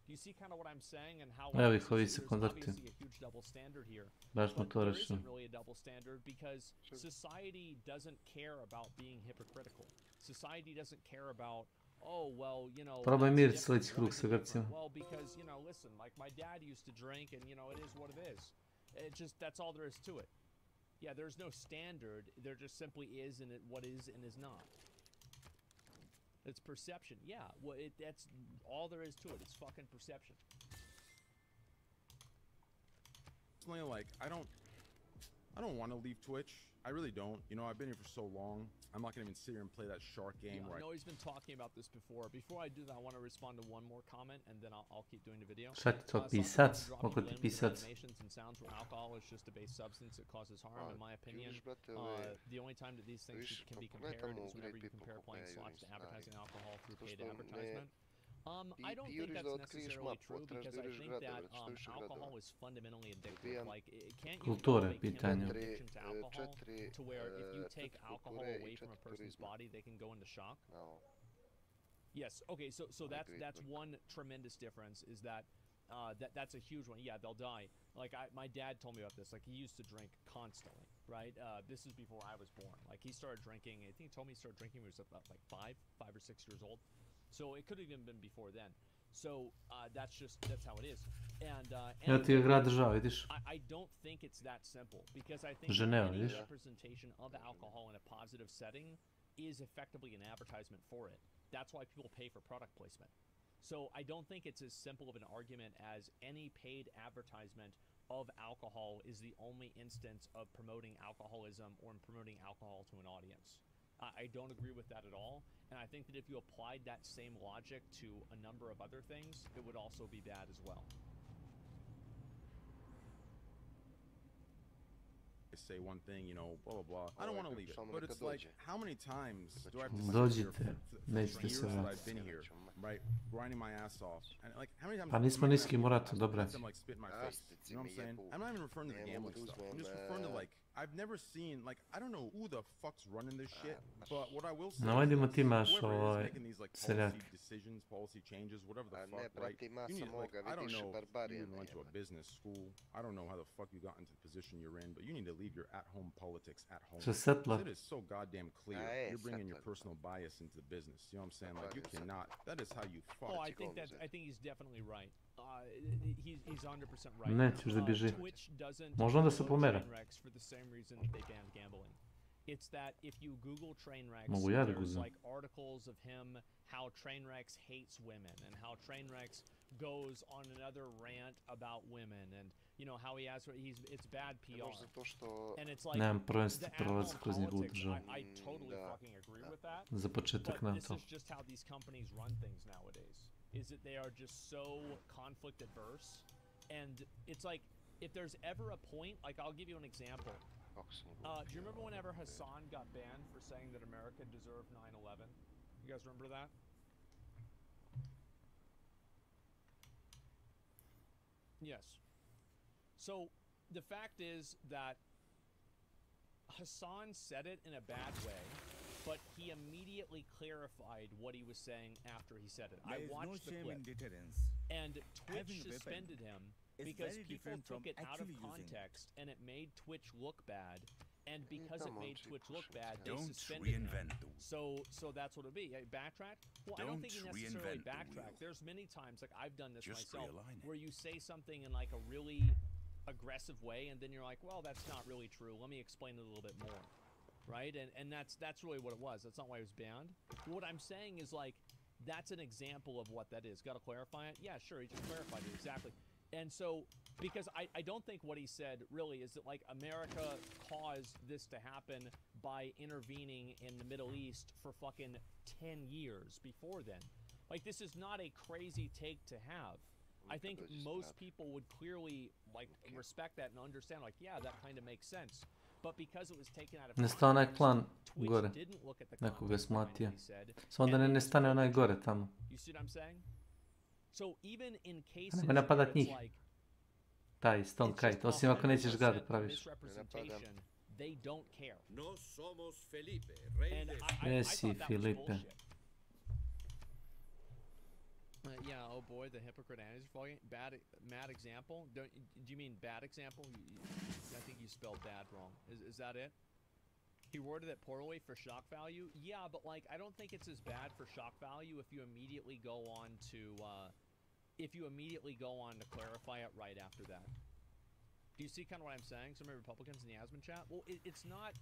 Do you see kind of what I'm saying and how there's obviously a huge double standard here? But there isn't really a double standard because society doesn't care about being hypocritical. Society doesn't care about, oh, well, you know, well, because, you know, listen, like my dad used to drink and, you know, it is what it is. It just, that's all there is to it. Yeah, there's no standard. There just simply is and what is and is not. It's perception. Yeah, well, that's all there is to it. It's fucking perception. Like, I don't want to leave Twitch. I really don't. You know, I've been here for so long. I'm not gonna even sit here and play that shark game. Yeah, right? I know he's been talking about this before. Before I do that, I want to respond to one more comment, and then I'll keep doing the video. Šta ti to pisac? Koliko ti pisac? Animations and sounds where alcohol is just a base substance that causes harm. In my opinion, the only time that these things can be compared is whenever you compare playing slots to advertising alcohol through paid advertisement. I don't think that's necessarily true because I think that alcohol is fundamentally addictive. Like, can't you have a chemical addiction to alcohol to where if you take alcohol away from a person's body, they can go into shock? Yes. Okay. So that's one tremendous difference. Is that that's a huge one. Yeah, they'll die. Like my dad told me about this. Like he used to drink constantly, right? This is before I was born. Like he started drinking. I think he told me he started drinking when he was about like 5 or 6 years old. So it could have even been before then. So that's how it is. And Ja ti je grad držao, vidiš? I don't think it's that simple because I think Ženeva, any vidiš? representation of alcohol in a positive setting is effectively an advertisement for it. That's why people pay for product placement. So I don't think it's as simple of an argument as any paid advertisement of alcohol is the only instance of promoting alcoholism or promoting alcohol to an audience. I don't agree with that at all, and I think that if you applied that same logic to a number of other things, it would also be bad as well. Say one thing, you know, blah blah blah. I don't want to leave it, but it's like, how many times do I have to sit here for years that I've been here, right, grinding my ass off, and like, how many times? Pa nismo niski, Muratu, dobre. Them like spit in my face. You know what I'm saying? I'm not even referring to the gambling stuff. I'm just referring to like, I've never seen, like, I don't know who the fuck's running this shit, but what I will say No, idemo ti imaš whoever is making these like seljak. policy decisions, policy changes, whatever the fuck, right? You need, like, I don't know if you even went to a business school. I don't know how the fuck you got into the position you're in, but you need to leave your at-home politics at home. It is so goddamn clear. You're bringing your personal bias into the business. You know what I'm saying? Like, you cannot. That is how you fuck. Oh, I think he's definitely right. He's 100% right. Ne, ćeš da bježi. Twitch doesn't Možda onda se pomera. train wrecks for the same reason that they banned gambling. It's that if you Google train wrecks, Mogu ja da there's guzam. like articles of him how train wrecks hates women and how train wrecks goes on another rant about women and you know how he has it's bad PR. And it's like Nemam prvenstva prolazak kroz njegovu državu. I totally fucking agree with that. Za početak But nam this to. is just how these companies run things nowadays. Is that they are just so conflict adverse, and it's like if there's ever a point, like I'll give you an example. Do you remember whenever Hassan got banned for saying that America deserved 9/11? You guys remember that? Yes. So the fact is that Hassan said it in a bad way, but he immediately clarified what he was saying after he said it. I watched the clip, and Twitch suspended him because people took it out of context and it made Twitch look bad, and because it made Twitch look bad, they suspended him. So that's what it'd be. Backtrack? Well, I don't think you necessarily backtrack. There's many times, like I've done this myself, where you say something in like a really aggressive way, and then you're like, well, that's not really true. Let me explain it a little bit more. Right? And that's really what it was. That's not why it was banned. What I'm saying is like, that's an example of what that is. Got to clarify it? Yeah, sure. He just clarified it. Exactly. And so, because I don't think what he said really is that like America caused this to happen by intervening in the Middle East for fucking 10 years before then. Like, this is not a crazy take to have. I think most people would clearly like respect that and understand like, yeah, that kind of makes sense. But because it was taken out of Ne stane onaj klan Twitch gore. didn't look at the Nekoga je context behind smatio. what he said, Samo da and ne it was stane onaj totally gore true. tamo. You see what I'm saying? So even in A cases nemoj where napadat it's njih. like Taj Stone Kite, osim ako nećeš ga da praviš. misrepresentation, they don't care. No somos Felipe, And rey I Jesi, thought that was Filipe. bullshit. Yeah, oh boy, the hypocrite answer volume. Mad example. Do you mean bad example? I think you spelled bad wrong. Is that it? He worded it poorly for shock value. Yeah, but like I don't think it's as bad for shock value if you immediately go on to clarify it right after that. Do you see kind of what I'm saying? Some of the Republicans in the Asman chat? Well, it's not...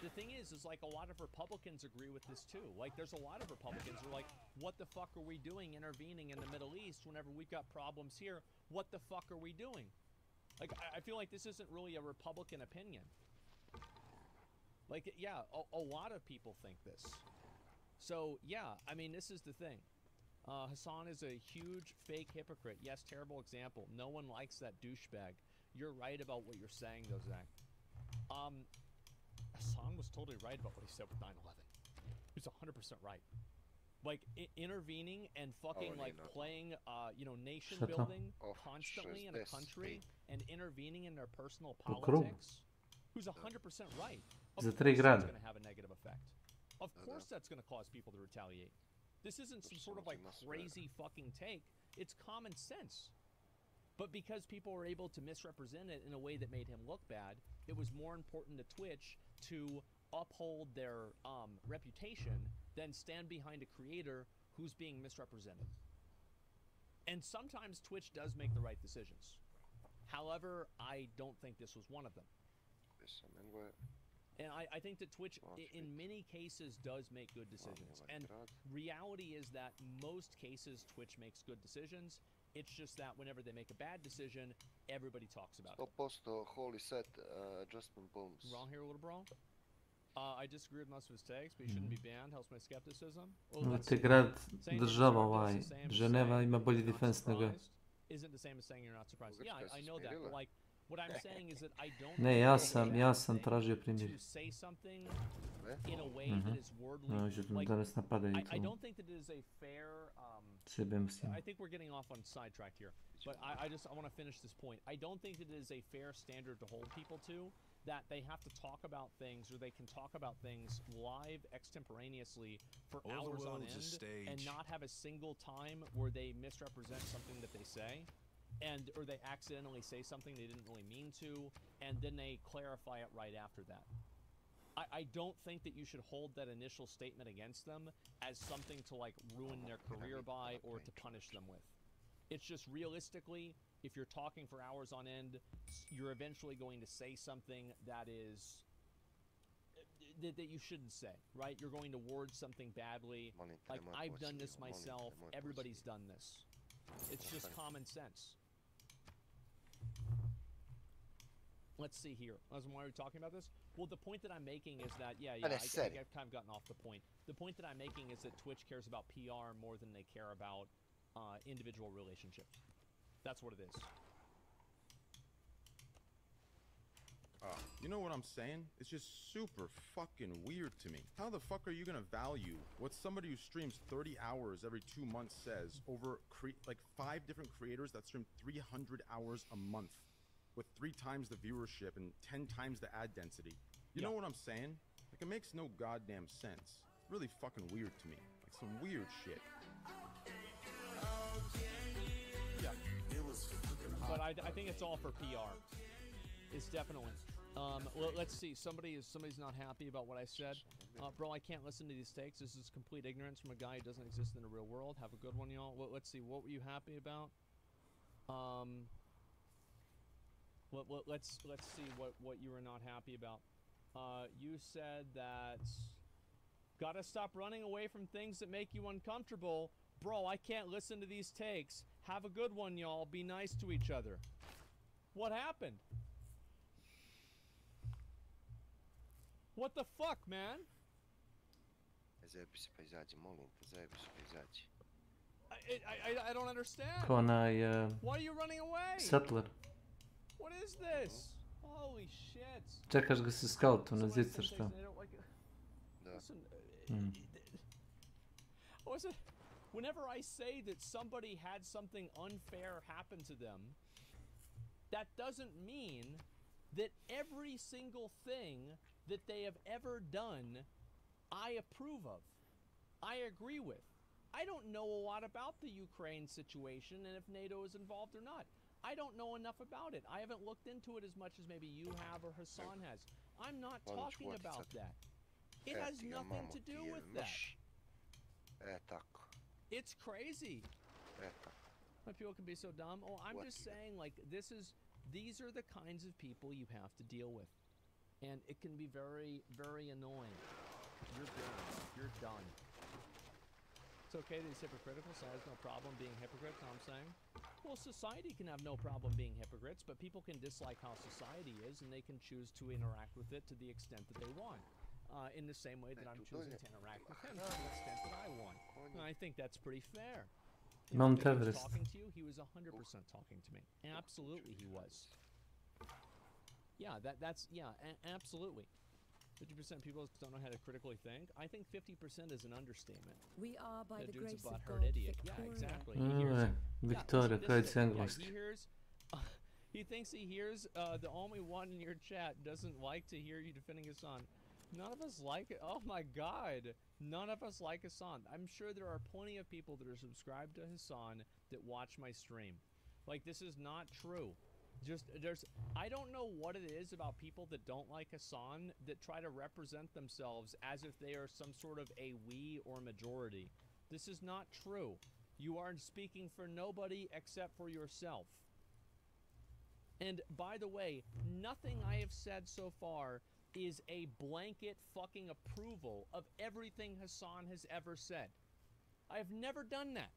The thing is like a lot of Republicans agree with this too. Like, there's a lot of Republicans who are like, what the fuck are we doing intervening in the Middle East whenever we've got problems here? What the fuck are we doing? Like, I feel like this isn't really a Republican opinion. Like, yeah, a lot of people think this. So, yeah, I mean, this is the thing. Hassan is a huge fake hypocrite. Yes, terrible example. No one likes that douchebag. You're right about what you're saying, though, Zach. Hassan was totally right about what he said with 9/11. He was 100% right. Like, intervening and fucking, like, playing, you know, nation building constantly in a country and intervening in their personal politics. Who's 100% right. Of course that's going to have a negative effect. Of course that's going to cause people to retaliate. This isn't some sort of, like, crazy fucking take. It's common sense. But because people were able to misrepresent it in a way that made him look bad, it was more important to Twitch to uphold their reputation than stand behind a creator who's being misrepresented. And sometimes Twitch does make the right decisions. However, I don't think this was one of them. And I think that Twitch, in many cases, does make good decisions. And reality is that most cases, Twitch makes good decisions. It's just that whenever they make a bad decision, everybody talks about it. 100% holy set adjustment bombs. Wrong here, little bro? I disagree with most of his takes, but he shouldn't be banned. Helps my skepticism. Теград държава, Женева има болji defense nego. Isn't the same as saying you're not surprised. Yeah, I know that, but like, what I'm saying is that I don't. Ne, ja sam tražio primjer. To say something in a way that is wordly. Like, I don't think that it is a fair. I think we're getting off on sidetrack here, but I want to finish this point. I don't think that it is a fair standard to hold people to, that they have to talk about things, or they can talk about things live extemporaneously for hours on end and not have a single time where they misrepresent something that they say, or they accidentally say something they didn't really mean to, and then they clarify it right after that. I don't think that you should hold that initial statement against them as something to like ruin their career by or to punish them with. It's just realistically, if you're talking for hours on end, you're eventually going to say something that is that you shouldn't say, right? You're going to word something badly. Like, I've done this myself. Everybody's done this. It's just common sense. Let's see here. Why are we talking about this? Well, the point that I'm making is that, I've kind of gotten off the point. The point that I'm making is that Twitch cares about PR more than they care about individual relationships. That's what it is. You know what I'm saying? It's just super fucking weird to me. How the fuck are you gonna value what somebody who streams 30 hours every 2 months says over like 5 different creators that stream 300 hours a month with 3 times the viewership and 10 times the ad density? You know what I'm saying? Like, it makes no goddamn sense. Really fucking weird to me. Like some weird shit. Yeah. But I think it's all for PR. It's definitely. Well, let's see. Somebody's not happy about what I said. Bro, I can't listen to these takes. This is complete ignorance from a guy who doesn't exist in the real world. Have a good one, y'all. Let's see. What were you happy about? Let's see what you were not happy about. You said that gotta stop running away from things that make you uncomfortable. Bro, I can't listen to these takes. Have a good one, y'all. Be nice to each other. What happened? What the fuck, man? I don't understand. Why are you running away? Settler. What is this? Holy shit. Čekaš ga se scoutu na zicer, šta? Listen, whenever I say that somebody had something unfair happen to them, that doesn't mean that every single thing that they have ever done I approve of, I agree with. I don't know a lot about the Ukraine situation and if NATO is involved or not. I don't know enough about it. I haven't looked into it as much as maybe you have or Hassan has. I'm not talking about that. It has nothing to do with that. It's crazy. Why people can be so dumb. Oh, I'm just saying, like, these are the kinds of people you have to deal with. And it can be very, very annoying. You're done. You're done. It's okay that he's hypocritical, so has no problem being hypocrite, you know what I'm saying? Well, society can have no problem being hypocrites, but people can dislike how society is, and they can choose to interact with it to the extent that they want. In the same way that I'm choosing to interact with him to the extent that I want. And I think that's pretty fair. Mount When he was Everest. talking to you, he was 100% talking to me. Absolutely he was. Yeah, absolutely. 50% people don't know how to critically think. I think 50% is an understatement. We are by the grace of butthurt God, idiot. Victoria. Yeah, exactly. Victoria, kaj si engleski. He thinks he hears the only one in your chat doesn't like to hear you defending Hassan. None of us like it. Oh my god. None of us like Hassan. I'm sure there are plenty of people that are subscribed to Hassan that watch my stream. Like, this is not true. I don't know what it is about people that don't like Hassan that try to represent themselves as if they are some sort of a we or majority. This is not true. You are speaking for nobody except for yourself. And by the way, nothing I have said so far is a blanket fucking approval of everything Hassan has ever said. I have never done that.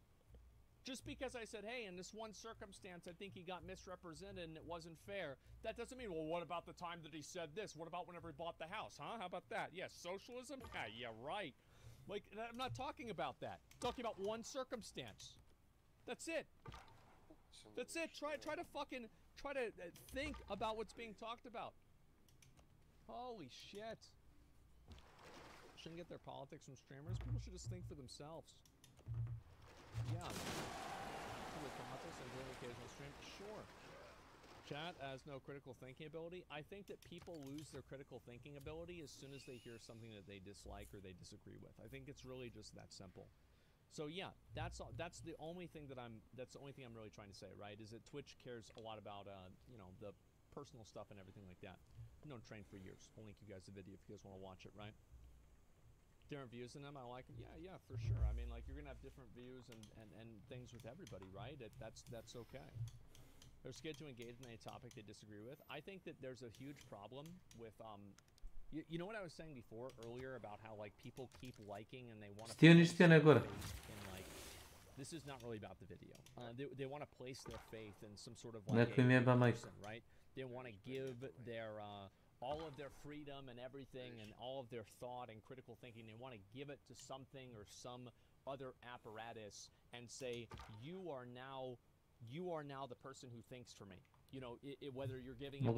Just because I said, hey, in this one circumstance, I think he got misrepresented and it wasn't fair, that doesn't mean, well, what about the time that he said this? What about whenever he bought the house, huh? How about that? Yes, socialism? Yeah, right. Like, I'm not talking about that. I'm talking about one circumstance. That's it. That's it. Try to think about what's being talked about. Holy shit. Shouldn't get their politics from streamers. People should just think for themselves. Yeah. Occasional stream. Sure. Chat has no critical thinking ability. I think that people lose their critical thinking ability as soon as they hear something that they dislike or they disagree with. I think it's really just that simple. So yeah, that's the only thing that I'm really trying to say, right? Is that Twitch cares a lot about you know, the personal stuff and everything like that. I've known Train for years. I'll link you guys the video if you guys want to watch it, right? Different views in them, I like them. Yeah, for sure. I mean, like, you're gonna have different views and things with everybody, right? That's okay. They're scared to engage in any topic they disagree with. I think that there's a huge problem with you know what I was saying before earlier about how, like, people keep liking and they want to like, this is not really about the video. They want to place their faith in some sort of like a person, right? They want to give their all of their freedom and everything and all of their thought and critical thinking, they want to give it to something or some other apparatus and say, you are now the person who thinks for me. You know, whether you're giving it to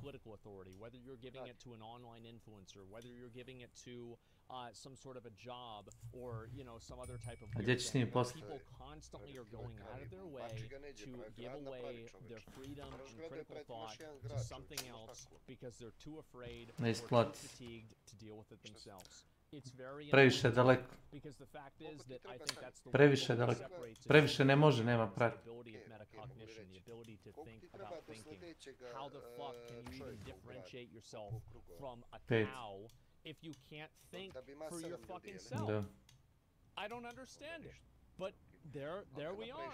political authority, whether you're giving it to an online influencer, whether you're giving it to some sort of a job or, you know, some other type of weird thing. People constantly are going out of their way to give away their freedom and critical thought to something else because they're too afraid or too fatigued to deal with it themselves. It's very important because the fact is that I think that's the way that separates the ability of metacognition, the ability to think about thinking. How the fuck can you even differentiate yourself from a cow if you can't think for your fucking self? I don't understand it. But there we are.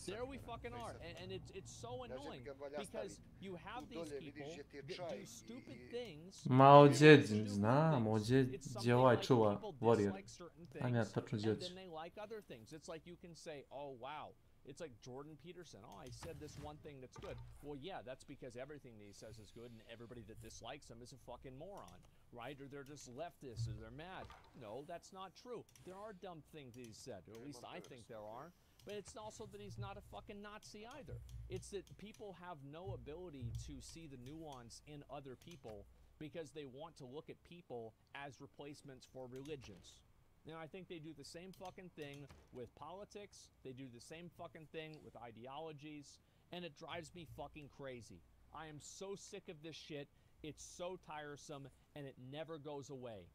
There we fucking are. And it's so annoying because you have these people that do stupid things. And then they like other things. It's like you can say, oh wow, it's like Jordan Peterson. Oh, I said this one thing that's good. Well, yeah, that's because everything that he says is good and everybody that dislikes him is a fucking moron, right? Or they're just leftists or they're mad. No, that's not true. There are dumb things that he said, or at least I think there are. But it's also that he's not a fucking Nazi either. It's that people have no ability to see the nuance in other people because they want to look at people as replacements for religions. Now, I think they do the same fucking thing with politics, they do the same fucking thing with ideologies, and it drives me fucking crazy. I am so sick of this shit, it's so tiresome, and it never goes away.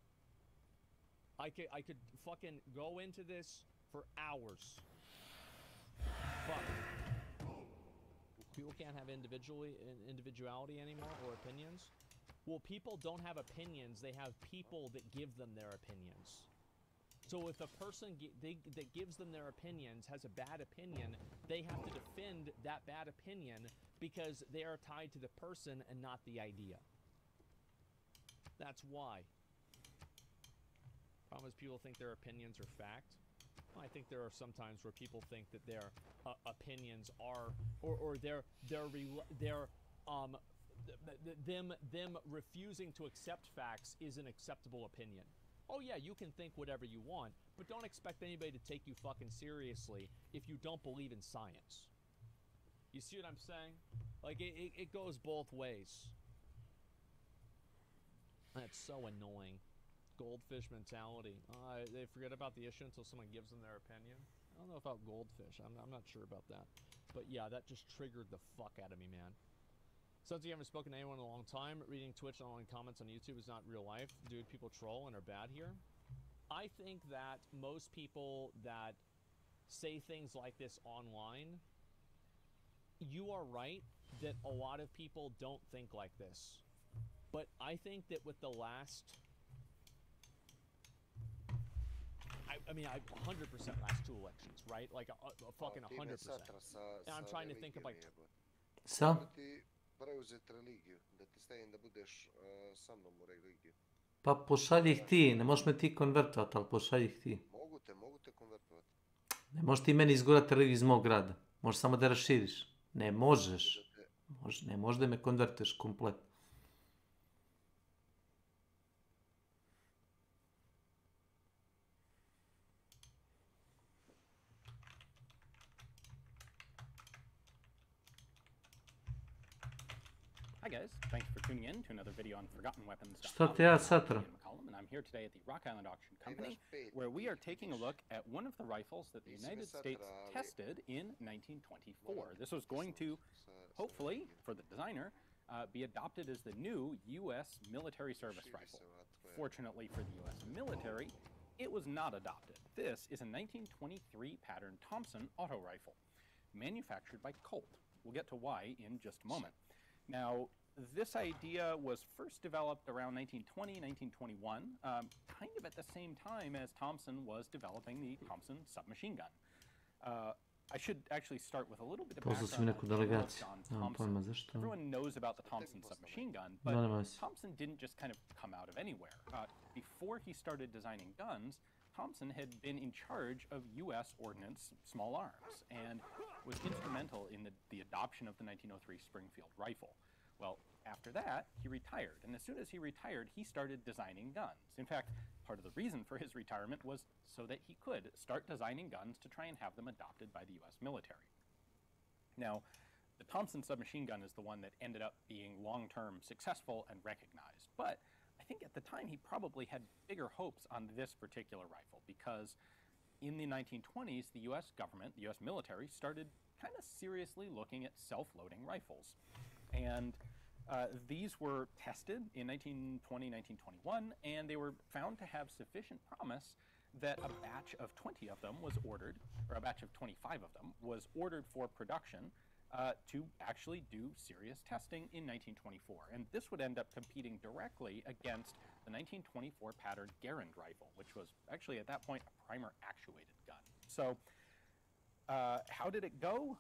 I could fucking go into this for hours. But people can't have individuality anymore or opinions. Well, people don't have opinions, they have people that give them their opinions. So if a person that gives them their opinions has a bad opinion, they have to defend that bad opinion because they are tied to the person and not the idea. That's why. Problem is people think their opinions are fact. Well, I think there are some times where people think that their opinions are, or them refusing to accept facts is an acceptable opinion. Oh yeah, you can think whatever you want, but don't expect anybody to take you fucking seriously if you don't believe in science. You see what I'm saying? Like, it goes both ways. That's so annoying. Goldfish mentality. They forget about the issue until someone gives them their opinion. I don't know about goldfish. I'm not sure about that. But yeah, that just triggered the fuck out of me, man. Since you haven't spoken to anyone in a long time, reading Twitch and online comments on YouTube is not real life. Dude, people troll and are bad here. I think that most people that say things like this online, you are right that a lot of people don't think like this. But I think that with the last... I mean, I 100% last 2 elections, right? Like a fucking 100%. And I'm trying to think of like... Sa? Preuzeti religiju, da ti stavim da budeš sa mnom u religiju. Pa pošalji ih ti, ne možeš me ti konvertovat, ali pošalji ih ti. Mogu te konvertovati. Ne možeš ti meni izgurati religiju iz mog grada. Možeš samo da raširiš. Ne možeš. Ne možeš da me konvertuješ komplet. Hi guys, thanks for tuning in to another video on ForgottenWeapons.com. Šta ti ja satra? And I'm here today at the Rock Island Auction Company, where we are taking a look at one of the rifles that the United States tested in 1924. This was going to, hopefully, for the designer, be adopted as the new U.S. military service rifle. Fortunately for the U.S. military, it was not adopted. This is a 1923 pattern Thompson auto rifle, manufactured by Colt. We'll get to why in just a moment. Now, this idea was first developed around 1920, 1921, kind of at the same time as Thompson was developing the Thompson submachine gun. I should actually start with a little bit of background on Thompson. Everyone knows about the Thompson submachine gun, but Thompson didn't just kind of come out of anywhere. Before he started designing guns, Thompson had been in charge of U.S. Ordnance small arms and was instrumental in the adoption of the 1903 Springfield rifle. Well, after that, he retired, and as soon as he retired, he started designing guns. In fact, part of the reason for his retirement was so that he could start designing guns to try and have them adopted by the U.S. military. Now, the Thompson submachine gun is the one that ended up being long-term successful and recognized, but I think at the time he probably had bigger hopes on this particular rifle because in the 1920s, the U.S. government, the U.S. military, started kind of seriously looking at self-loading rifles. And these were tested in 1920, 1921, and they were found to have sufficient promise that a batch of 20 of them was ordered, or a batch of 25 of them was ordered for production to actually do serious testing in 1924. And this would end up competing directly against the 1924 pattern Garand rifle, which was actually at that point a primer actuated gun. So how did it go?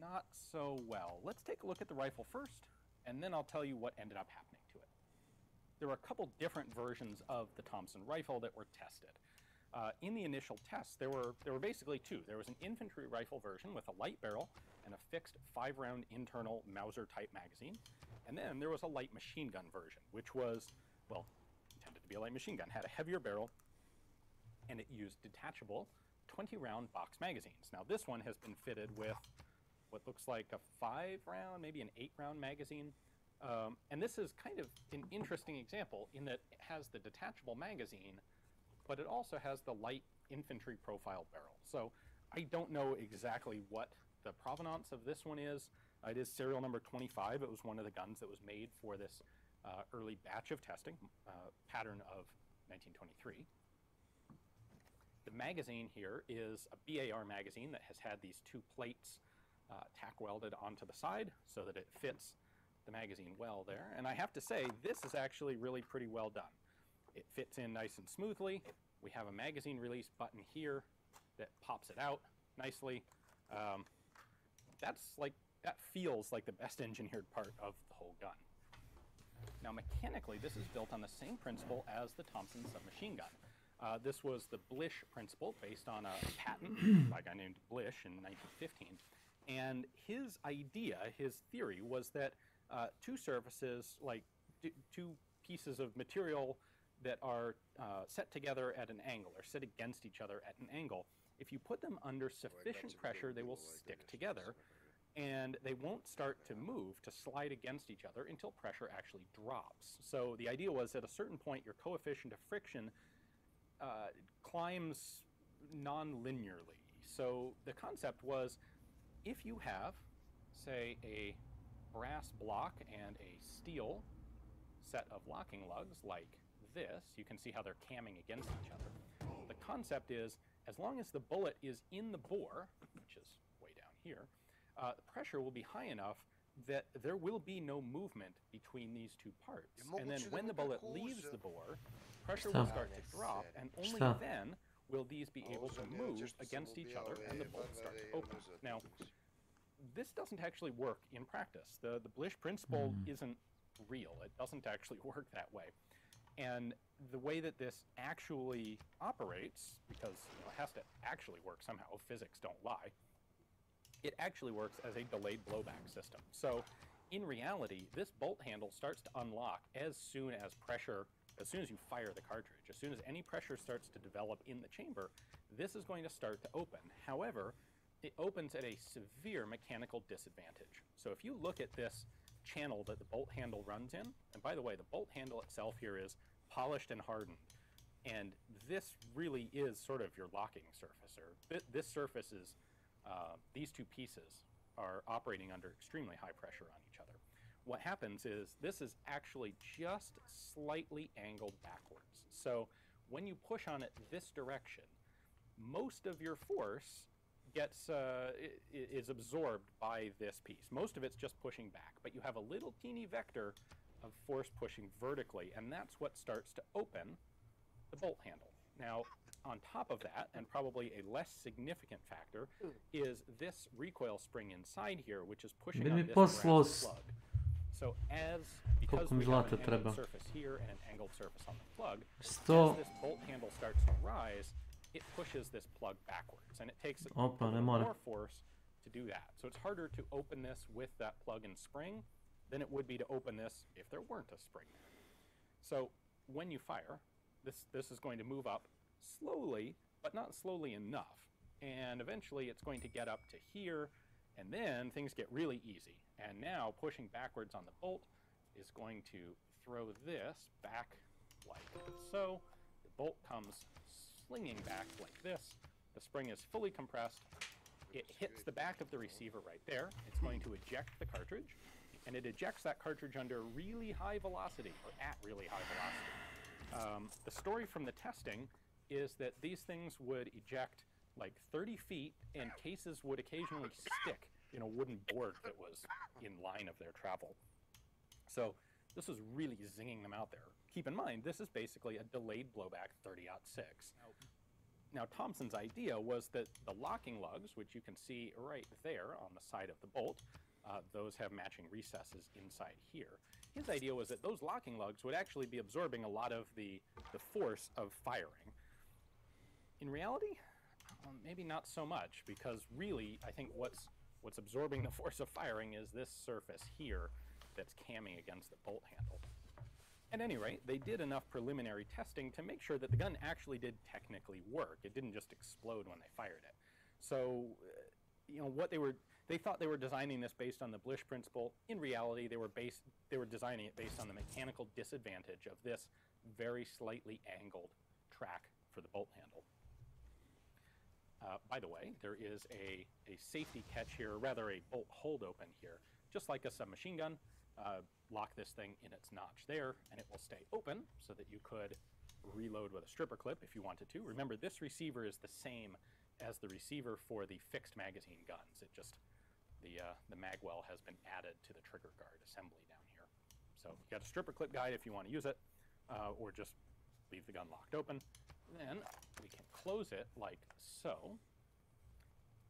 Not so well. Let's take a look at the rifle first, and then I'll tell you what ended up happening to it. There were a couple different versions of the Thompson rifle that were tested. In the initial tests, there were basically 2. There was an infantry rifle version with a light barrel and a fixed 5-round internal Mauser-type magazine, and then there was a light machine gun version, which was, well, intended to be a light machine gun, had a heavier barrel, and it used detachable 20-round box magazines. Now, this one has been fitted with what looks like a 5-round, maybe an 8-round magazine. And this is kind of an interesting example in that it has the detachable magazine, but it also has the light infantry profile barrel. So I don't know exactly what the provenance of this one is. It is serial number 25. It was one of the guns that was made for this early batch of testing, pattern of 1923. The magazine here is a BAR magazine that has had these 2 plates tack welded onto the side so that it fits the magazine well there. And I have to say, this is actually really pretty well done. It fits in nice and smoothly. We have a magazine release button here that pops it out nicely. That feels like the best engineered part of the whole gun. Now mechanically, this is built on the same principle as the Thompson submachine gun. This was the Blish principle based on a patent by a guy named Blish in 1915. And his idea, his theory, was that 2 surfaces, like 2 pieces of material that are set together at an angle, or set against each other at an angle, if you put them under sufficient pressure, they will stick together, and they won't start to move, to slide against each other until pressure actually drops. So the idea was at a certain point, your coefficient of friction climbs non-linearly. So the concept was, if you have, say, a brass block and a steel set of locking lugs like this, you can see how they're camming against each other. The concept is, as long as the bullet is in the bore, which is way down here, the pressure will be high enough that there will be no movement between these 2 parts. And then when the bullet leaves the bore, pressure will start to drop, and only then will these be able to move against each other and the bolts start to open. Now, this doesn't actually work in practice. The Blish principle isn't real. It doesn't actually work that way. And the way that this actually operates, because it has to actually work somehow, physics don't lie, it actually works as a delayed blowback system. So in reality, this bolt handle starts to unlock as soon as you fire the cartridge. As soon as any pressure starts to develop in the chamber, this is going to start to open. However, it opens at a severe mechanical disadvantage. So if you look at this channel that the bolt handle runs in, and by the way, the bolt handle itself here is polished and hardened, and this really is sort of your locking surface, or this surface is, these two pieces are operating under extremely high pressure on each other. What happens is this is actually just slightly angled backwards. So when you push on it this direction, most of your force is absorbed by this piece. Most of it's just pushing back, but you have a little teeny vector of force pushing vertically, and that's what starts to open the bolt handle. Now, on top of that, and probably a less significant factor, is this recoil spring inside here, which is pushing on this brass plug. So because we have an angled surface here and an angled surface on the plug, as this bolt handle starts to rise, it pushes this plug backwards, and it takes more force to do that. So it's harder to open this with that plug and spring than it would be to open this if there weren't a spring there. So when you fire, this is going to move up slowly, but not slowly enough. And eventually it's going to get up to here, and then things get really easy. And now pushing backwards on the bolt is going to throw this back like so. The bolt comes slinging back like this. The spring is fully compressed. It hits the back of the receiver right there. It's going to eject the cartridge, and it ejects that cartridge under really high velocity, or at really high velocity. The story from the testing is that these things would eject like 30 feet, and cases would occasionally stick in a wooden board that was in line of their travel. So this was really zinging them out there. Keep in mind, this is basically a delayed blowback 30-06. Now, Thompson's idea was that the locking lugs, which you can see right there on the side of the bolt, those have matching recesses inside here. His idea was that those locking lugs would actually be absorbing a lot of the force of firing. In reality, maybe not so much, because really, I think what's absorbing the force of firing is this surface here that's camming against the bolt handle. At any rate, they did enough preliminary testing to make sure that the gun actually did technically work. It didn't just explode when they fired it. So, you know, they thought they were designing this based on the Blish principle. In reality, they were designing it based on the mechanical disadvantage of this very slightly angled track for the bolt handle. By the way, there is a safety catch here, or rather a bolt hold open here. Just like a submachine gun, lock this thing in its notch there, and it will stay open so that you could reload with a stripper clip if you wanted to. Remember, this receiver is the same as the receiver for the fixed magazine guns. It just, the magwell has been added to the trigger guard assembly down here. So you got a stripper clip guide if you want to use it, or just leave the gun locked open. Then we can close it like so.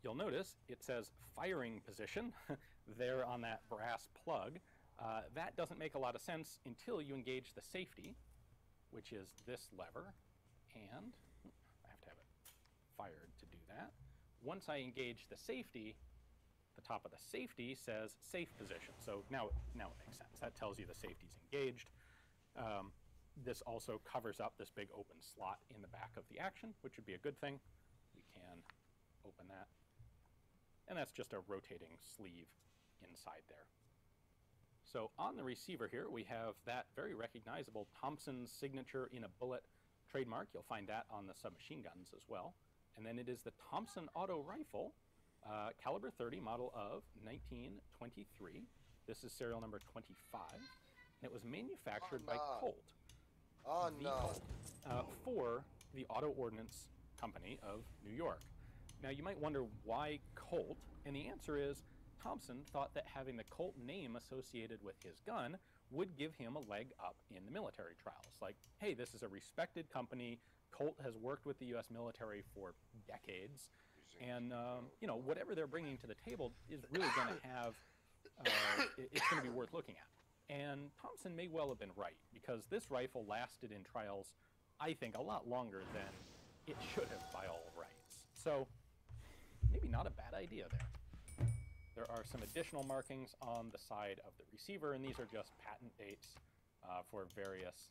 You'll notice it says firing position there on that brass plug. That doesn't make a lot of sense until you engage the safety, which is this lever, and I have to have it fired to do that. Once I engage the safety, the top of the safety says safe position. So now it makes sense. That tells you the safety's engaged. This also covers up this big open slot in the back of the action, which would be a good thing. We can open that. And that's just a rotating sleeve inside there. So on the receiver here, we have that very recognizable Thompson signature in a bullet trademark. You'll find that on the submachine guns as well. And then it is the Thompson auto rifle, caliber 30, model of 1923. This is serial number 25. And it was manufactured by Colt. Oh no. For the Auto Ordnance Company of New York. Now you might wonder why Colt, and the answer is Thompson thought that having the Colt name associated with his gun would give him a leg up in the military trials. Like, hey, this is a respected company. Colt has worked with the U.S. military for decades. And, you know, whatever they're bringing to the table is really going to have, it's going to be worth looking at. And Thompson may well have been right, because this rifle lasted in trials, I think, a lot longer than it should have by all rights. So, maybe not a bad idea there. There are some additional markings on the side of the receiver, and these are just patent dates for various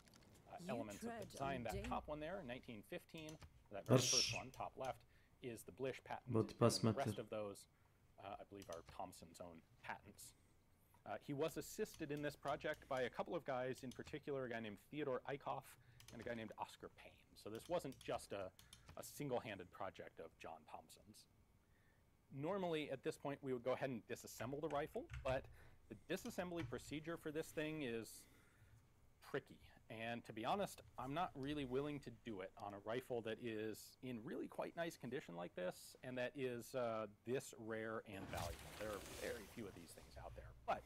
elements of the design. That top one there, 1915, that very first one, top left, is the Blish patent. And the rest of those, I believe, are Thompson's own patents. He was assisted in this project by a couple of guys, in particular a guy named Theodore Eichhoff and a guy named Oscar Payne. So this wasn't just a single-handed project of John Thompson's. Normally, at this point, we would go ahead and disassemble the rifle, but the disassembly procedure for this thing is tricky. And to be honest, I'm not really willing to do it on a rifle that is in really quite nice condition like this, and that is this rare and valuable. There are very few of these things out there, but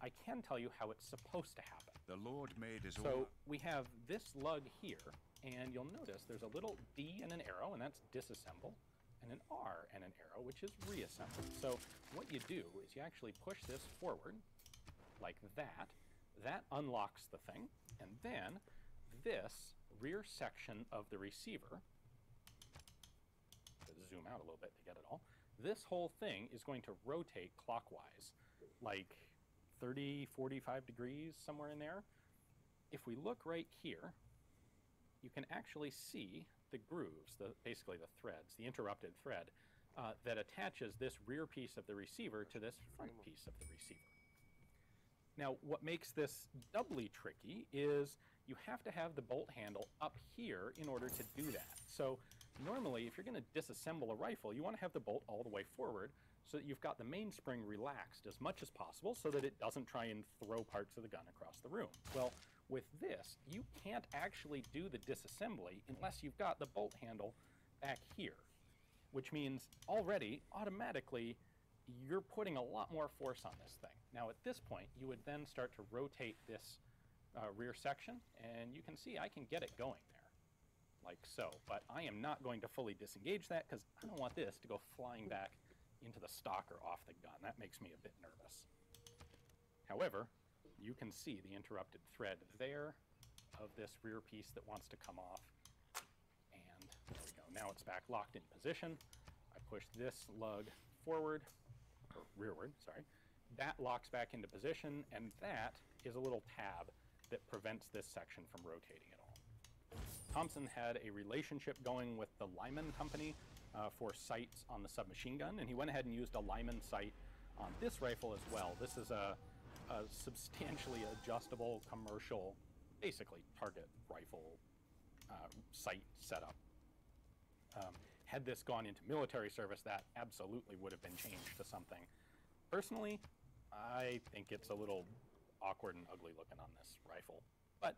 I can tell you how it's supposed to happen. The Lord made his So we have this lug here, and you'll notice there's a little D and an arrow, and that's disassemble, and an R and an arrow, which is reassemble. So what you do is you actually push this forward like that. That unlocks the thing, and then this rear section of the receiver, zoom out a little bit to get it all, this whole thing is going to rotate clockwise, like 30, 45 degrees, somewhere in there. If we look right here, you can actually see the grooves, basically the threads, the interrupted thread, that attaches this rear piece of the receiver to this front piece of the receiver. Now, what makes this doubly tricky is you have to have the bolt handle up here in order to do that. So normally, if you're going to disassemble a rifle, you want to have the bolt all the way forward so that you've got the mainspring relaxed as much as possible so that it doesn't try and throw parts of the gun across the room. Well, with this, you can't actually do the disassembly unless you've got the bolt handle back here, which means already, automatically, you're putting a lot more force on this thing. Now at this point, you would then start to rotate this rear section, and you can see I can get it going there, like so. But I am not going to fully disengage that because I don't want this to go flying back into the stock or off the gun. That makes me a bit nervous. However, you can see the interrupted thread there of this rear piece that wants to come off. And there we go. Now it's back locked in position. I push this lug forward, or rearward, sorry. That locks back into position, and that is a little tab that prevents this section from rotating at all. Thompson had a relationship going with the Lyman company for sights on the submachine gun, and he went ahead and used a Lyman sight on this rifle as well. This is a substantially adjustable commercial, basically target rifle sight setup. Had this gone into military service, that absolutely would have been changed to something. Personally, I think it's a little awkward and ugly looking on this rifle, but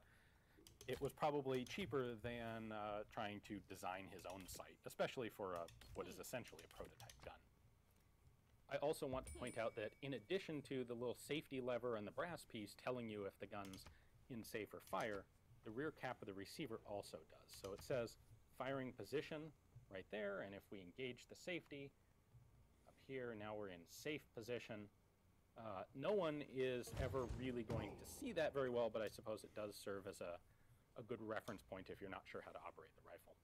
it was probably cheaper than trying to design his own sight, especially for what is essentially a prototype gun. I also want to point out that in addition to the little safety lever and the brass piece telling you if the gun's in safe or fire, the rear cap of the receiver also does. So it says firing position right there, and if we engage the safety up here, now we're in safe position. No one is ever really going to see that very well, but I suppose it does serve as a good reference point if you're not sure how to operate the rifle.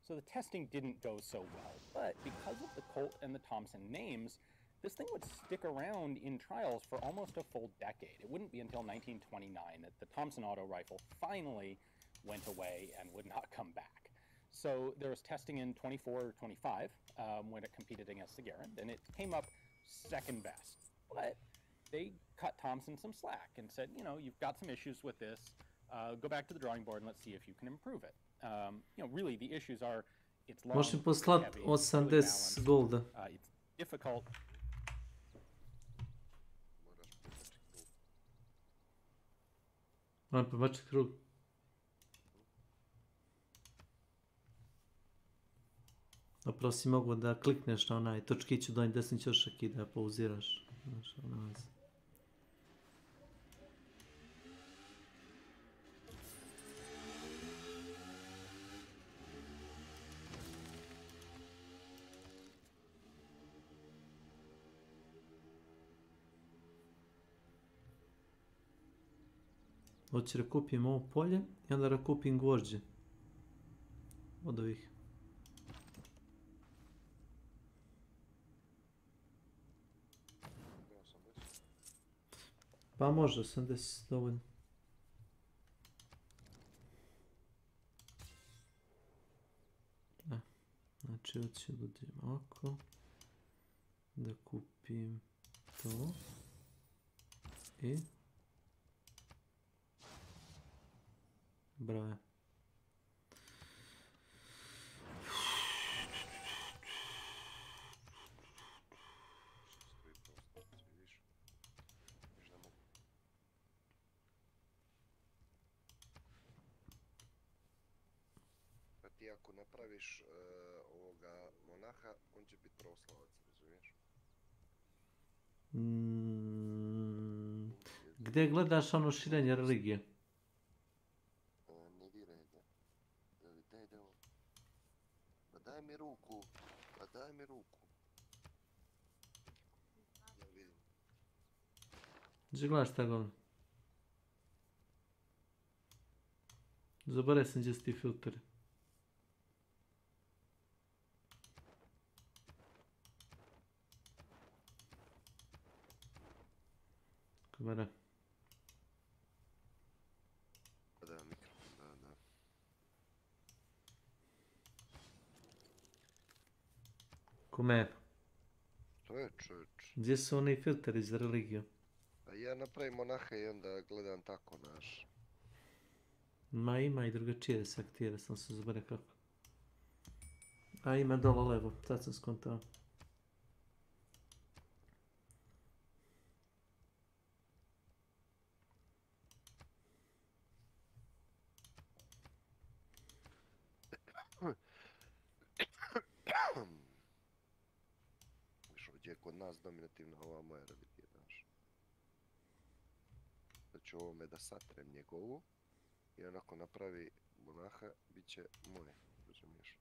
So the testing didn't go so well, but because of the Colt and the Thompson names, this thing would stick around in trials for almost a full decade. It wouldn't be until 1929 that the Thompson auto rifle finally went away and would not come back. So there was testing in 24 or 25 when it competed against the Garand, and it came up second best. But they cut Thompson some slack and said, you know, you've got some issues with this. Go back to the drawing board and let's see if you can improve it. You know, really the issues are it's long, Možeš mi poslat heavy, 80 golda. it's difficult. Moram promačiti krug. Zapravo si mogu da klikneš na onaj točkić u donji desni ćošak i da pauziraš. Znaš, ono veze. Hoće da kupim ovo polje i onda da kupim gvožđe. Od ovih. Pa može, 80 dovoljno. Znači, hoću da uđem ovako. Da kupim to. I... Braja. Pa ti ako napraviš ovoga monaha, on će biti pravoslavac, razumiješ? Gdje gledaš ono širenje religije? Ne diraj ga. Daj ovo. Pa daj mi ruku. Pa daj mi ruku. Ja vidim. Gdje gledaš ta govna? Zaboravio sam gdje su ti filteri. Kamera. Da, mikrofon, da. Kome? To je čovječ. Gdje su oni filteri za religiju? Pa ja napravim monaha i onda gledam tako, naš. Ma ima i drugačije da se aktivira, sam se zaboravio kako. A ima dole levo, sad sam skontao. Viš ovdje je kod nas dominativna ova moja religija, znaš. Da ću ovome da satrem njegovu i onako napravi monaha, bit će moje, razumiješ?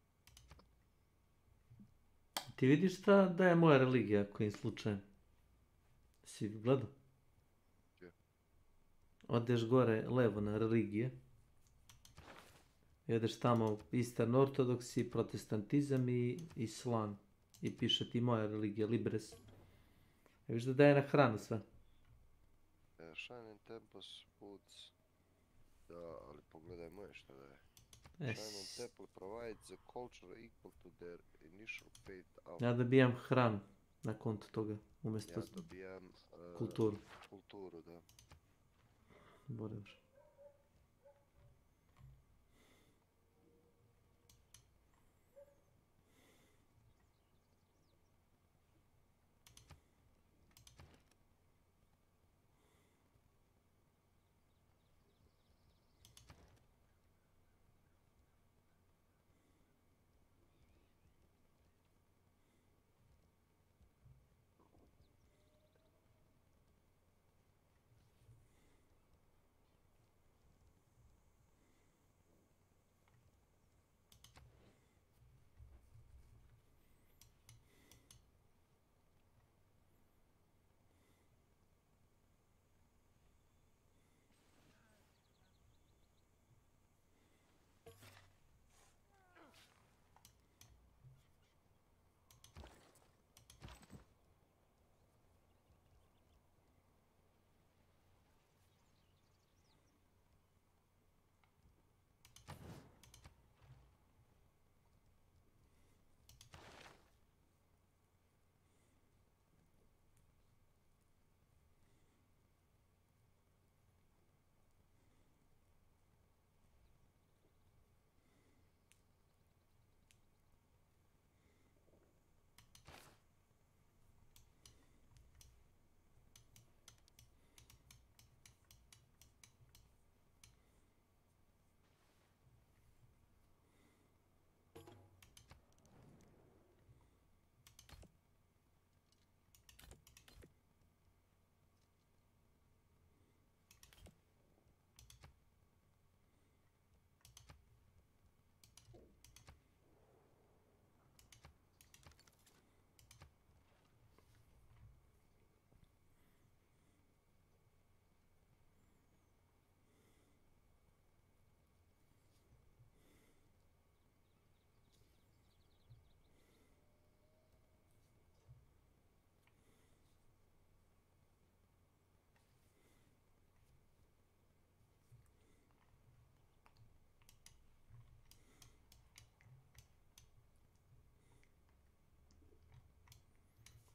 Ti vidiš šta da je moja religija kojim slučajem? Si gledao? Gdje? Odeš gore levo na religije. I odeš tamo Eastern Ortodoksi, protestantizam i islam. I piše ti moja religija, Libres. I viš da daje na hranu sve. Shining Temples Foods. Da, ali pogledaj moje šta daje. Es. Shining Temple provides the culture equal to their initial faith out. Ja dobijam hranu na konto toga, umjesto Ja dobijam kulturu. Kulturu, da. Whatever.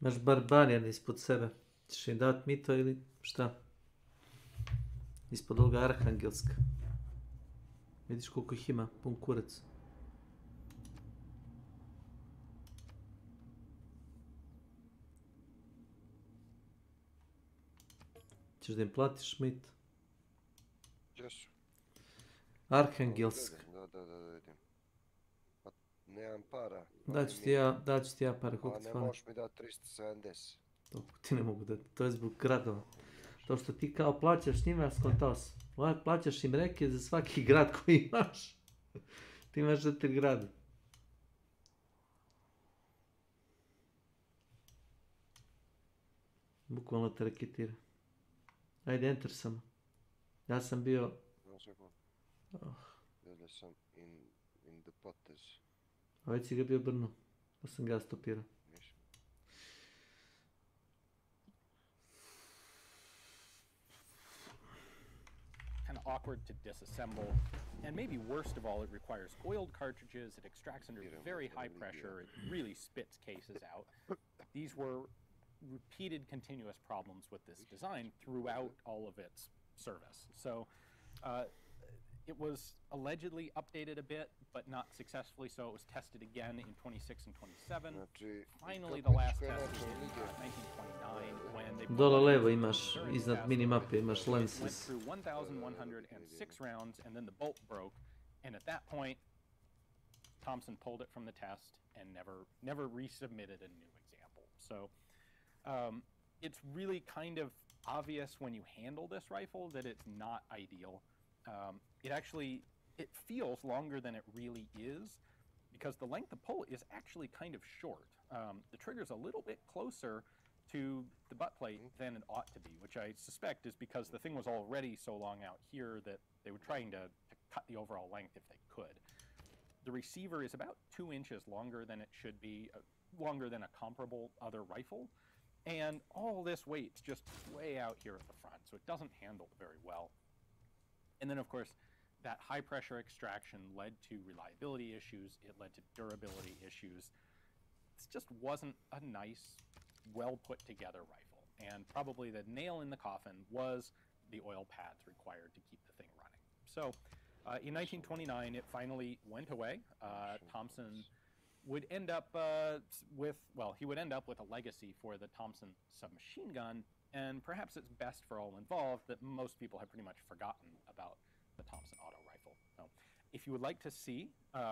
Imaš Barbarian ispod sebe. Ćeš im dat mito ili šta? Ispod ovoga Arhangelska. Vidiš koliko ih ima, pun kurac. Ćeš da im platiš mit? Gdje su? Arhangelsk. Da, vidim. Pa nemam para. Daću ti ja para, koliko ti ne fali? možeš mi dati 370. Toliko ti ne mogu dati, to je zbog gradova. To što ti kao plaćaš njima, skontao sam. Plaćaš im reke za svaki grad koji imaš. Ti imaš 4 grada. Bukvalno te reketira. Ajde, enter samo. Ja sam bio... Gledao sam in the potez. A već si ga bio brno. Pa sam ga stopirao. Kind of awkward to disassemble, and maybe worst of all, it requires oiled cartridges, it extracts under very high pressure, it really spits cases out. These were repeated continuous problems with this design throughout all of its service. So it was allegedly updated a bit, but not successfully so. It was tested again in 26 and 27. Finally, the last test was in 1929 when they Dole levo imaš, iznad minimape imaš lenses. went through 1,106 rounds, and then the bolt broke. And at that point, Thompson pulled it from the test and never resubmitted a new example. So it's really kind of obvious when you handle this rifle that it's not ideal. It feels longer than it really is because the length of pull is actually kind of short. The trigger's a little bit closer to the butt plate than it ought to be, which I suspect is because the thing was already so long out here that they were trying to cut the overall length if they could. The receiver is about 2 inches longer than it should be, longer than a comparable other rifle, and all this weight's just way out here at the front, so it doesn't handle very well. And then, of course, that high-pressure extraction led to reliability issues, it led to durability issues. This just wasn't a nice, well-put-together rifle, and probably the nail in the coffin was the oil pads required to keep the thing running. So, in 1929, it finally went away. Thompson would end up he would end up with a legacy for the Thompson submachine gun, and perhaps it's best for all involved that most people have pretty much forgotten about the Thompson auto rifle. So, if you would like to see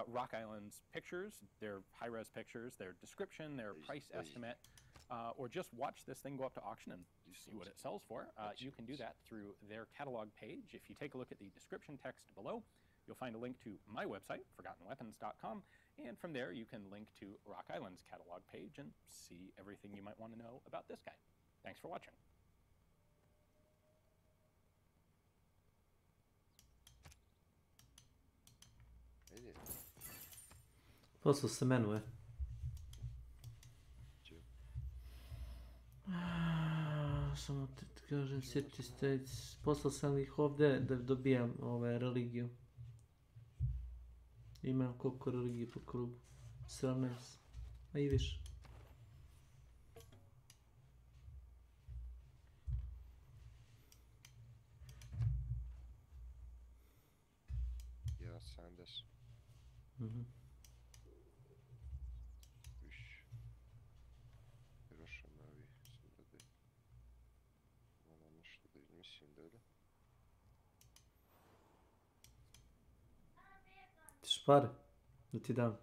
Rock Island's pictures, their high-res pictures, their description, their price estimate, or just watch this thing go up to auction and see what it sells for, you can do that through their catalog page. If you take a look at the description text below, you'll find a link to my website, ForgottenWeapons.com, and from there you can link to Rock Island's catalog page and see everything you might want to know about this guy. Thanks for watching. Poslao se menu, Samo ti kažem, City States. Poslao sam ih ovdje da dobijam religiju. Imam koliko religije po krugu? 17. A i više. Ja, 70. Više. Hirošima vi sam da ono nešto da izmislim dalje. Tiš pare? Da ti dam.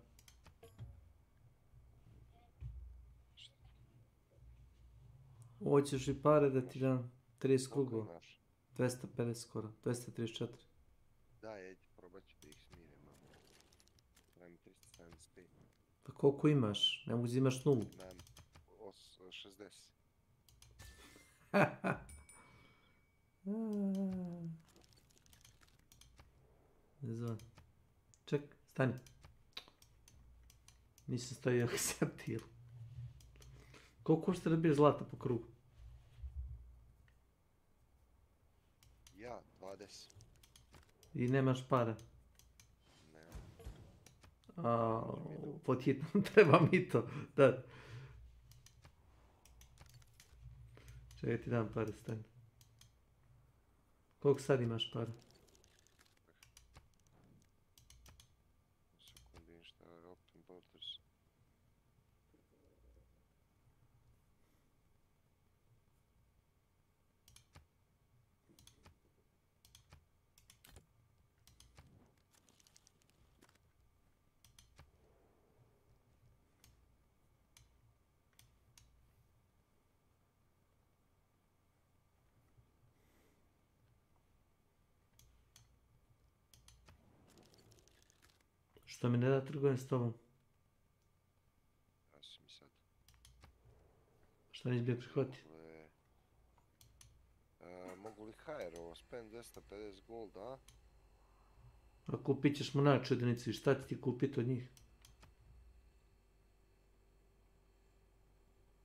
Hoćeš i pare da ti dam 30 krugova. 250 skoro, 234. Daj, probat ću da ih smirim. Dajem 375. Pa koliko imaš? Ne uzimaš nulu. Imam 60. Ne znam. Ček, stani. Nisam stojio akceptil. Koliko košta da bije zlata po krugu? Ja, 20. I nemaš para? Nemam. Pod hitnom treba mi to. Da. Čekaj ti dam pare, stani. Koliko sad imaš para? Sekundi, šta je Open Borders. Što mi ne da trgujem s tobom? Ja si mi sad. Šta nisi bio prihvatio? Mogu li HR ovo, spend 250 gold, a? A kupit ćeš mu nač jedinicu i šta ti ti kupit od njih?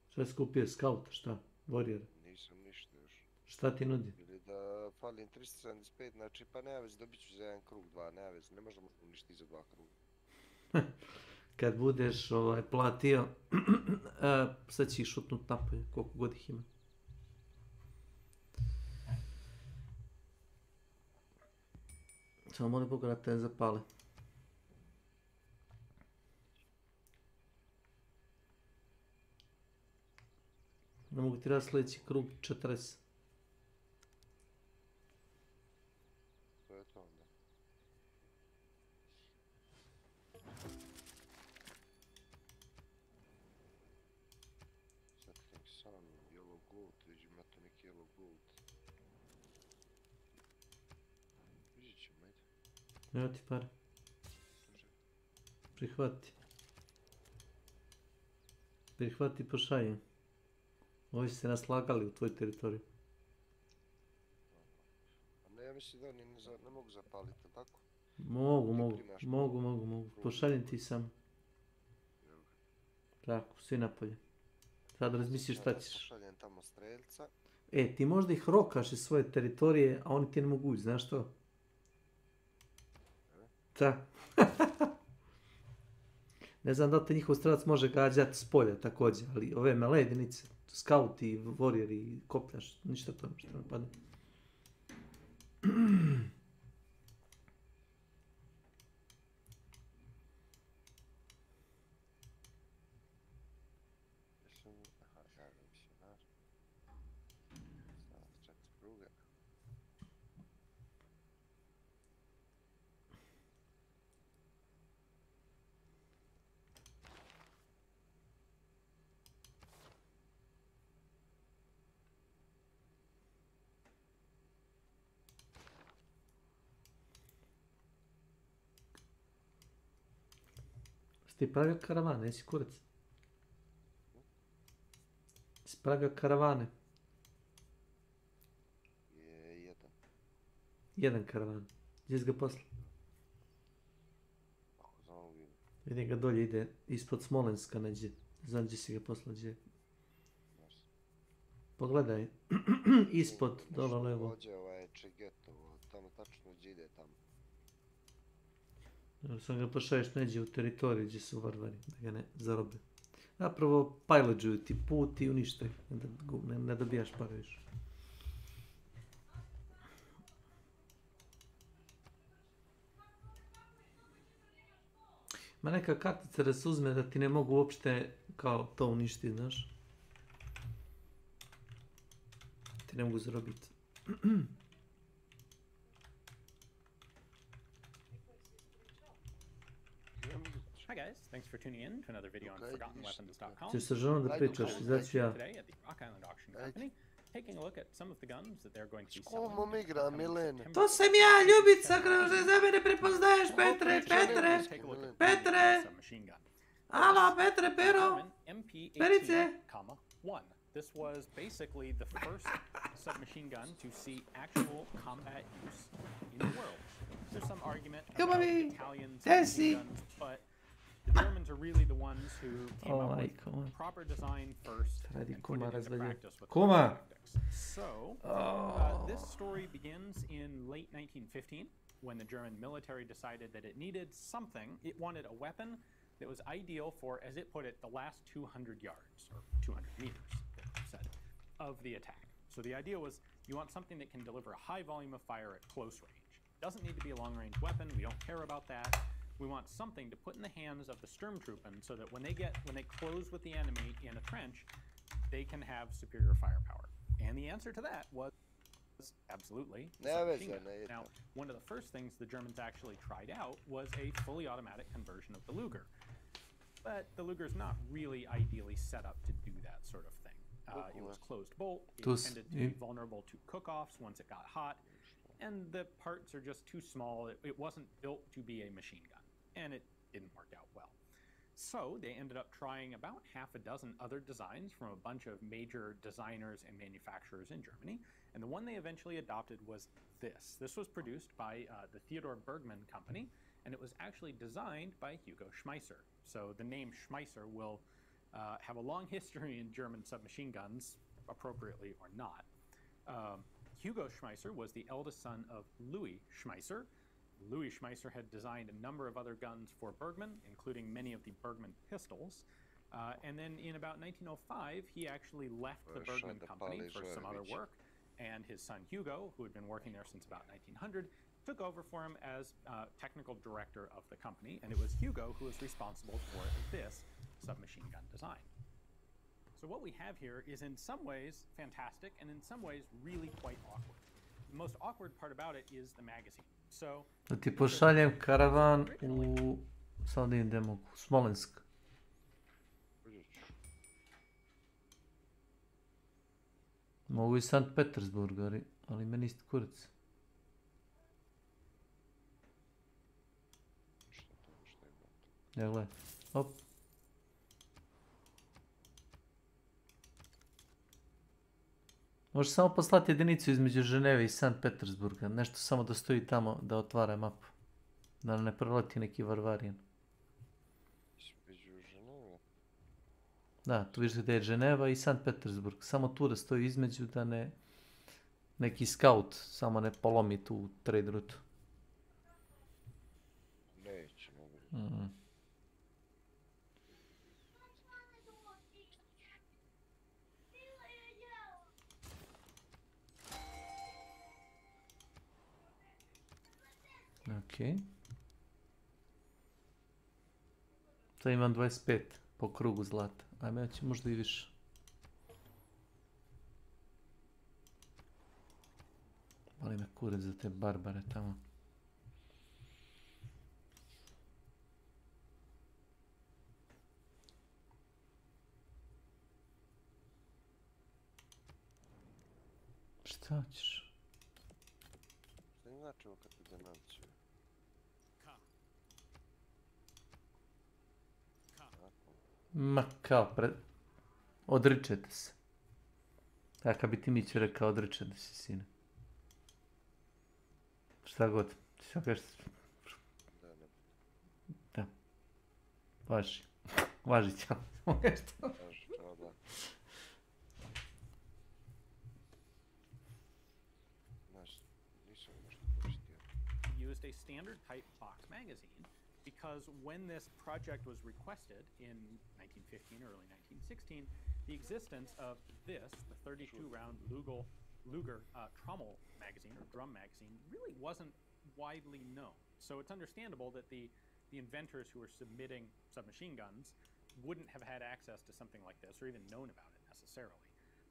Šta si kupio? Skauta, šta? Warrior? Nisam ništa još. Šta ti nudi? Ili da falim 375, znači pa nema veze, dobit ću za jedan krug, dva, nema veze, ne možemo uništiti za dva kruga. Kad budeš platio, sad će ih šutnut napolje, koliko god ih ima. Samo molim Boga da te ne zapale. Ne mogu ti raditi sljedeći krug 40. To je to onda. Settling sun, yellow gold, vidim ima to neki yellow gold. Vidjet ćemo, ajde. Evo ti pare. Prihvati. Prihvati i pošalji. Ovi su se naslagali u tvoj teritoriju. A ne, ja mislim da oni ne mogu zapaliti, tako? Mogu. Pošaljem ti samo. Tako, svi napolje. Sad razmisliš šta ćeš. Pošaljem tamo streljca. Ti možda ih rokaš iz svoje teritorije, a oni ti ne mogu ući, znaš to? Da. Ne znam da li te njihov strelac može gađati s polja također, ali ove mele jedinice, skauti, warriori, kopljaš, ništa to što napadne. Ti pravio karavane, jesi kurac? Si pravio karavane? Jedan. Jedan karavan. Gdje si ga poslao? Ako znam ovo vidim. Vidim ga dolje ide ispod Smolenska neđe. Znam gdje si ga poslao, gdje. Pogledaj. Ispod, dole levo. Ođe ovaj Čegetovo, tamo tačno gdje ide tamo. Sam ga pošalješ neđe u teritoriju gdje su varvari, da ga ne zarobe. Zapravo pajlođuju ti put i unište, ne dobijaš pare više. Ma neka kartica da se uzme da ti ne mogu uopšte kao to uništiti, znaš. Ti ne mogu zarobiti. Hi guys, thanks for tuning in to another video on ForgottenWeapons.com. Ćeš sa ženom da pričaš, izaću ja. Today at the Rock Island Auction Company, taking a look at some of the guns that they're going to be selling. Kom igra, Milan? To sam ja, ljubica, kroz za mene prepoznaješ, Petre. Alo, Petre, pero. Perice. This was basically the first submachine gun to see actual combat use in the world. There's some argument about Italian submachine guns, but the Germans are really the ones who came up with proper design first and put it into practice with tactics. So, this story begins in late 1915 when the German military decided that it needed something. It wanted a weapon that was ideal for, as it put it, the last 200 yards, or 200 meters, said, of the attack. So the idea was you want something that can deliver a high volume of fire at close range. Doesn't need to be a long-range weapon. We don't care about that. We want something to put in the hands of the Sturmtruppen so that when they close with the enemy in a trench, they can have superior firepower. And the answer to that was absolutely submachine gun. Now, one of the first things the Germans actually tried out was a fully automatic conversion of the Luger. But the Luger's not really ideally set up to do that sort of thing. It was closed bolt. It tended to be vulnerable to cook-offs once it got hot. And the parts are just too small. It wasn't built to be a machine gun. And it didn't work out well. So they ended up trying about half a dozen other designs from a bunch of major designers and manufacturers in Germany. And the one they eventually adopted was this. This was produced by the Theodor Bergmann company, and it was actually designed by Hugo Schmeisser. So the name Schmeisser will have a long history in German submachine guns, appropriately or not. Hugo Schmeisser was the eldest son of Louis Schmeisser. Louis Schmeisser had designed a number of other guns for Bergmann, including many of the Bergmann pistols. And then in about 1905, he actually left the Bergmann company for some other work. And his son Hugo, who had been working there since about 1900, took over for him as technical director of the company. And it was Hugo who was responsible for this submachine gun design. So what we have here is in some ways fantastic and in some ways really quite awkward. The most awkward part about it is the magazine. So, da ti pošaljem karavan u, samo da idem u Smolensk. Mogu i Sankt Petersburg, ali meni isti kurac. Ja, gledaj, hop. Možeš samo poslati jedinicu između Ženeve i Sankt Petersburga, nešto samo da stoji tamo da otvara mapu. Da ne proleti neki varvarijan. Između Ženeve? Da, tu vidiš gdje je Ženeva i Sankt Petersburg. Samo tu da stoji između da ne... neki scout samo ne polomi tu trade rutu. Neće, mogu. Ok. Sad imam 25 po krugu zlata. Ajme, ja ću možda i više. Boli me kurac za te barbare tamo. Šta ćeš? Šta znači ovo kad ti denanciju? Ma kao, odričete se. Takav bi ti Mić rekao, odričete se, sine. Šta god. Šta kažeš? Da. Važi. Važi ćao. Važi, čao, da. Znaš, nisam nešto koristio. Used a standard type box magazine because when this project was requested in 1915, early 1916, the existence of this, the 32-round Luger trommel magazine or drum magazine, really wasn't widely known. So it's understandable that the inventors who were submitting submachine guns wouldn't have had access to something like this or even known about it necessarily.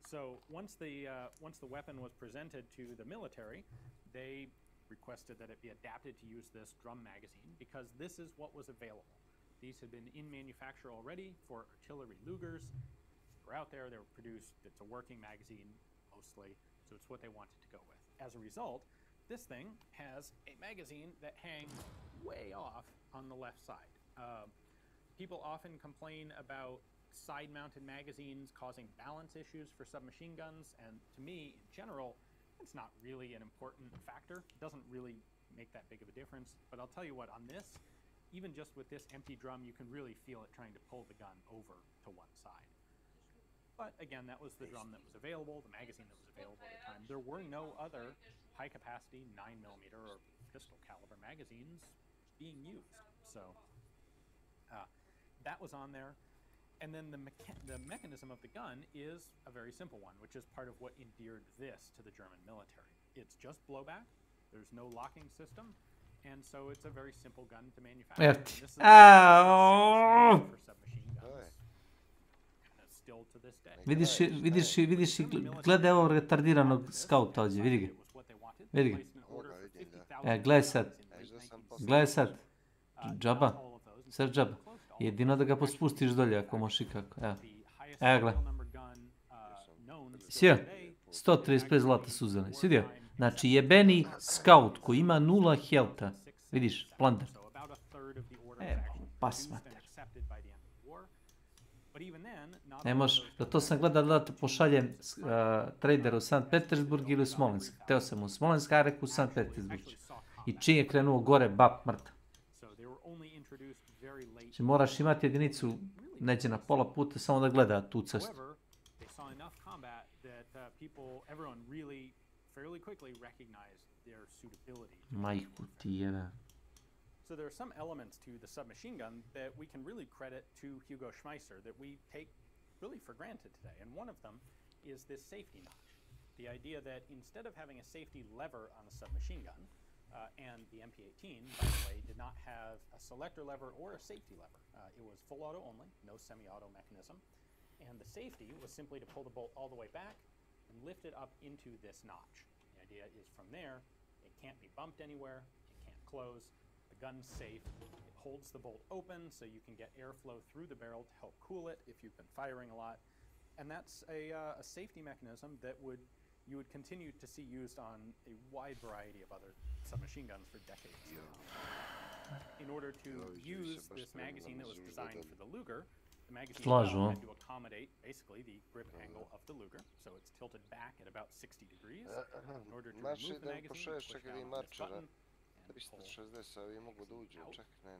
So once the weapon was presented to the military, they requested that it be adapted to use this drum magazine because this is what was available. These had been in manufacture already for artillery Lugers. They were out there, they were produced, it's a working magazine mostly, so it's what they wanted to go with. As a result, this thing has a magazine that hangs way off on the left side. People often complain about side-mounted magazines causing balance issues for submachine guns, and to me, in general, it's not really an important factor. It doesn't really make that big of a difference. But I'll tell you what, on this, even just with this empty drum, you can really feel it trying to pull the gun over to one side. But again, that was the drum that was available, the magazine that was available at the time. There were no other high-capacity 9mm or pistol caliber magazines being used. So that was on there. And then the mechanism of the gun is a very simple one, which is part of what endeared this to the German military. It's just blowback. There's no locking system, and so it's a very simple gun to manufacture. Evo ti. Aaaaaaah! For submachine guns. And still to this day. Vidiš, gledaj ovog retardiranog skauta ovdje, vidi ga. Vidi ga. Gledaj sad. Gledaj sad. Džaba. Sad džaba. Jedino da ga pospustiš dolje ako možeš i kako. Evo gledaj. Svidio? 135 zlata su uzeli. Svidio? Znači jebeni skaut koji ima 0 healtha. Vidiš, plunder. Pas mater. Ne možeš, da to sam gledao da te pošaljem trader u Sankt Petersburg ili u Smolensk. Hteo sam u Smolensk, a rekao u Sankt Petersburg. I čim je krenuo gore, bap, mrtav. Znači moraš imati jedinicu neđe na pola puta samo da gleda tu cestu. Majku ti jebe. So there are some elements to the submachine gun that we can really credit to Hugo Schmeisser that we take really for granted today. And one of them is this safety notch. The idea that instead of having a safety lever on a submachine gun, and the MP18, by the way, did not have a selector lever or a safety lever. It was full auto only, no semi-auto mechanism. And the safety was simply to pull the bolt all the way back and lift it up into this notch. The idea is from there, it can't be bumped anywhere, it can't close. The gun's safe, it holds the bolt open so you can get airflow through the barrel to help cool it if you've been firing a lot. And that's a safety mechanism that you would continue to see used on a wide variety of other submachine guns for decades. In order to use this magazine that was designed for the Luger, the magazine had to accommodate basically the grip angle of the Luger, so it's tilted back at about 60 degrees. In order to remove the magazine, push down this button. 360, ovi mogu da uđu, čak, ne.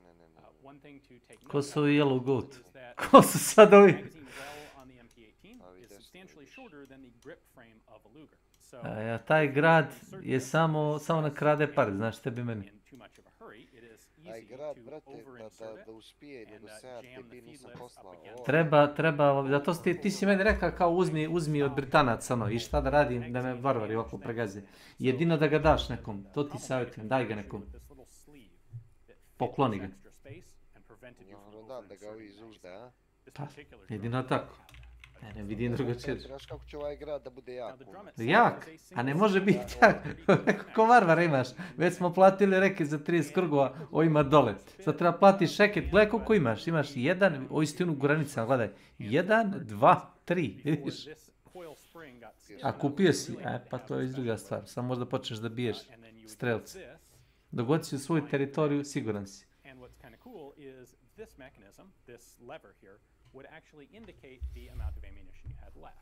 One thing to take Ko note su ovi yellow goat? is that Ko su sad ovi? the magazine well on the MP18 is substantially shorter than the grip frame of a Luger. So A taj grad je samo nakrade pare, znaš, tebi meni. in too much of a hurry, it is Aj easy grad, to brate, overinsert it da uspije do 7 TP nisam poslao. Treba, zato ti si meni rekao kao uzmi od Britanaca ono, i šta da radim da me varvari ovako pregaze. Jedino da ga daš nekom, to ti savjetujem, daj ga nekom. Pokloni ga. Dam da ga ovi izuzde, a? Pa, jedino tako. Ne vidim drugačije. Znaš kako će ovaj grad da bude jak? Jak? A ne može biti jak. Ko varvara imaš. Već smo platili reke za 30 krugova ovima dole. Sad treba platiš šeket. Gledaj koliko imaš. Imaš jedan, o istinu granica, gledaj. 1, 2, 3. Vidiš? A kupio si. Pa to je druga stvar. Samo možda počneš da biješ strelce. Dogod si u svoju teritoriju, siguran si. This mechanism, this lever here, would actually indicate the amount of ammunition you had left.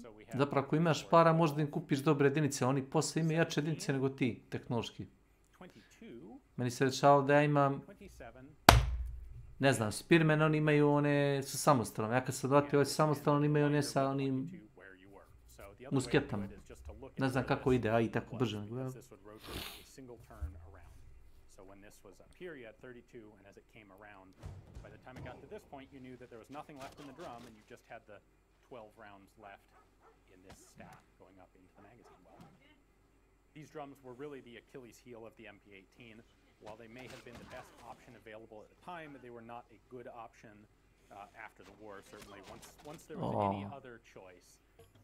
So we have Zapravo, ako imaš para, možda im kupiš dobre jedinice. Oni posle imaju jače jedinice nego ti, tehnološki. Meni se rečalo da ja imam, ne znam, Spearman, oni imaju one sa samostalom. Ja kad sam dodatio ovaj samostalom, oni imaju one sa onim musketama. Ne znam kako ide, a i tako brže. This was up here, you had 32, and as it came around, by the time it got to this point, you knew that there was nothing left in the drum, and you just had the 12 rounds left in this stack going up into the magazine well. These drums were really the Achilles heel of the MP18. While they may have been the best option available at the time, they were not a good option after the war, certainly. Once there was any other choice,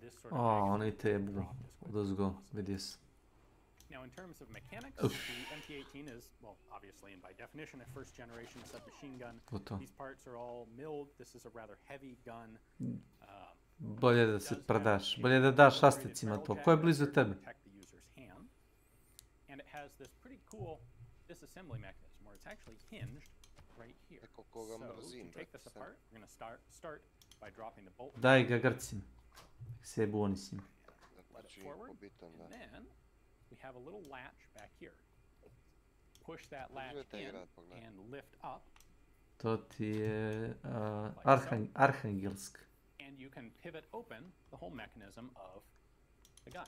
this sort of magazine dropped as well. Now, in terms of mechanics, the MP18 is, well, obviously and by definition, a first-generation submachine gun. These parts are all milled. This is a rather heavy gun. Bolje da se predaš. Bolje da daš šastecima to. Ko je blizu tebe? And it has this pretty cool disassembly mechanism where it's actually hinged right here. So, to take this apart, we're going to start by dropping the bolt. Daj ga Grcima. Sebu oni s njim. Let it forward, and then we have a little latch back here. Push that latch in and lift up. To ti je Arhangelsk. And you can pivot open the whole mechanism of the gun.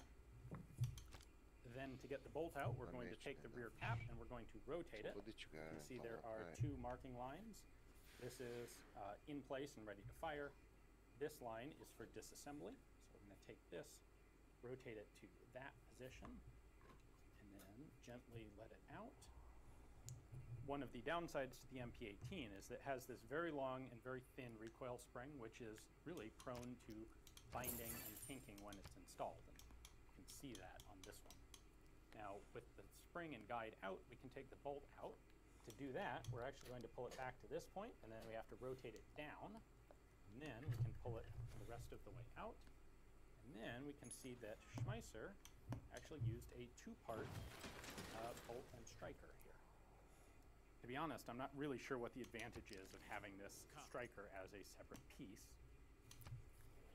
Then to get the bolt out, we're going to take the rear cap and we're going to rotate it. You see there are two marking lines. This is in place and ready to fire. This line is for disassembly. So I'm going to take this, rotate it to that position, and then gently let it out. One of the downsides to the MP18 is that it has this very long and very thin recoil spring, which is really prone to binding and kinking when it's installed. And you can see that on this one. Now, with the spring and guide out, we can take the bolt out. To do that, we're actually going to pull it back to this point, and then we have to rotate it down, and then we can pull it the rest of the way out. And then we can see that Schmeisser actually used a two-part bolt and striker here. To be honest, I'm not really sure what the advantage is of having this striker as a separate piece.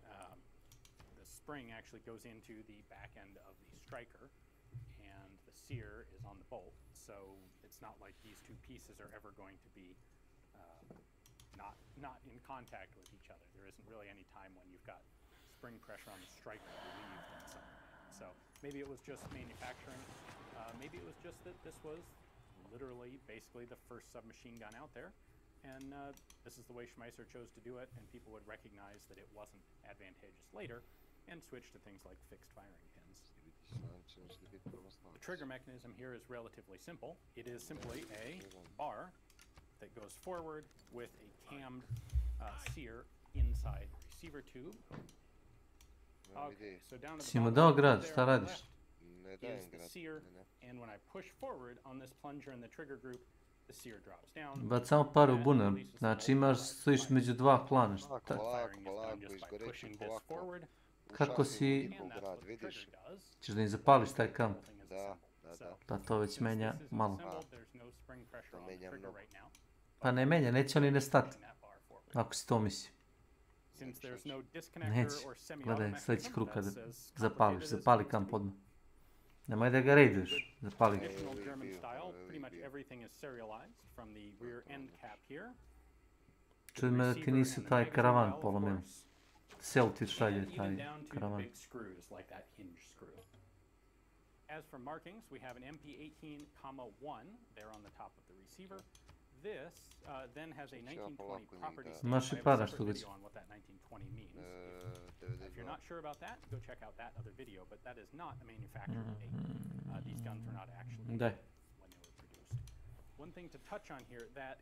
The spring actually goes into the back end of the striker, and the sear is on the bolt, so it's not like these two pieces are ever going to be not in contact with each other. There isn't really any time when you've got spring pressure on the striker relieved in some way. So maybe it was just manufacturing. Maybe it was just that this was literally basically the first submachine gun out there, and this is the way Schmeisser chose to do it, and people would recognize that it wasn't advantageous later and switch to things like fixed firing pins. The trigger mechanism here is relatively simple. It is simply a bar that goes forward with a cammed sear inside receiver tube. Okay, so down to the bottom there is the sear, and when I push forward on this plunger in the trigger group, the sear drops down. Bac samo paru u bună, znači imaš, stojiš među dva plana. Kako si... Češ da im zapališ taj kamp? Pa to već menja malo. Pa ne menja, neće oni ne stati. Ako si to misli. Neće. Gledaj, sljedeći krug kada zapališ, zapali kamp odmah. Nemoj da ga raiduješ, zapali ga. Čujem me da ti nisu taj karavan polomili. Sel ti šalje taj karavan. As for markings, we have an MP18,1 there on the top of the receiver. This then has a 1920 property stamp. I have a separate video on what that 1920 means. If you're not sure about that, go check out that other video, but that is not a manufacturer date. These guns were not actually made when they were produced. One thing to touch on here, that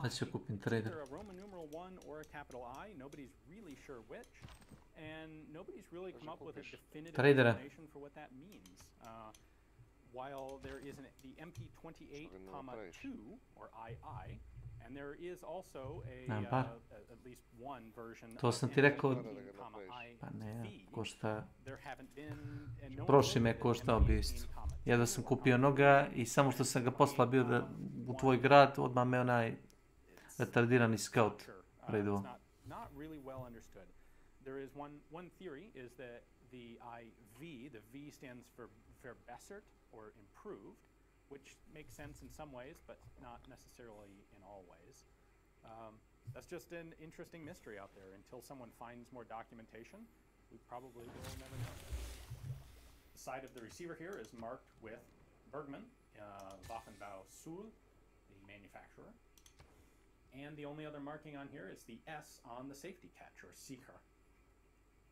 either a Roman numeral 1 or a capital I, nobody's really sure which, and nobody's really come up with a definitive explanation for what that means. While there is the MP28,2 or II, and there is also at least one version to sam ti rekao, pa ne, košta, prošli me koštao bio isto. Jedva sam kupio noga i samo što sam ga poslao bio da, u tvoj grad, odmah me onaj retardirani scout preduo. There is one theory is that the IV, the V stands for verbessert, or improved, which makes sense in some ways, but not necessarily in all ways. That's just an interesting mystery out there. Until someone finds more documentation, we probably will never know. The side of the receiver here is marked with Bergmann, Waffenbau Sul, the manufacturer. And the only other marking on here is the S on the safety catch, or seeker.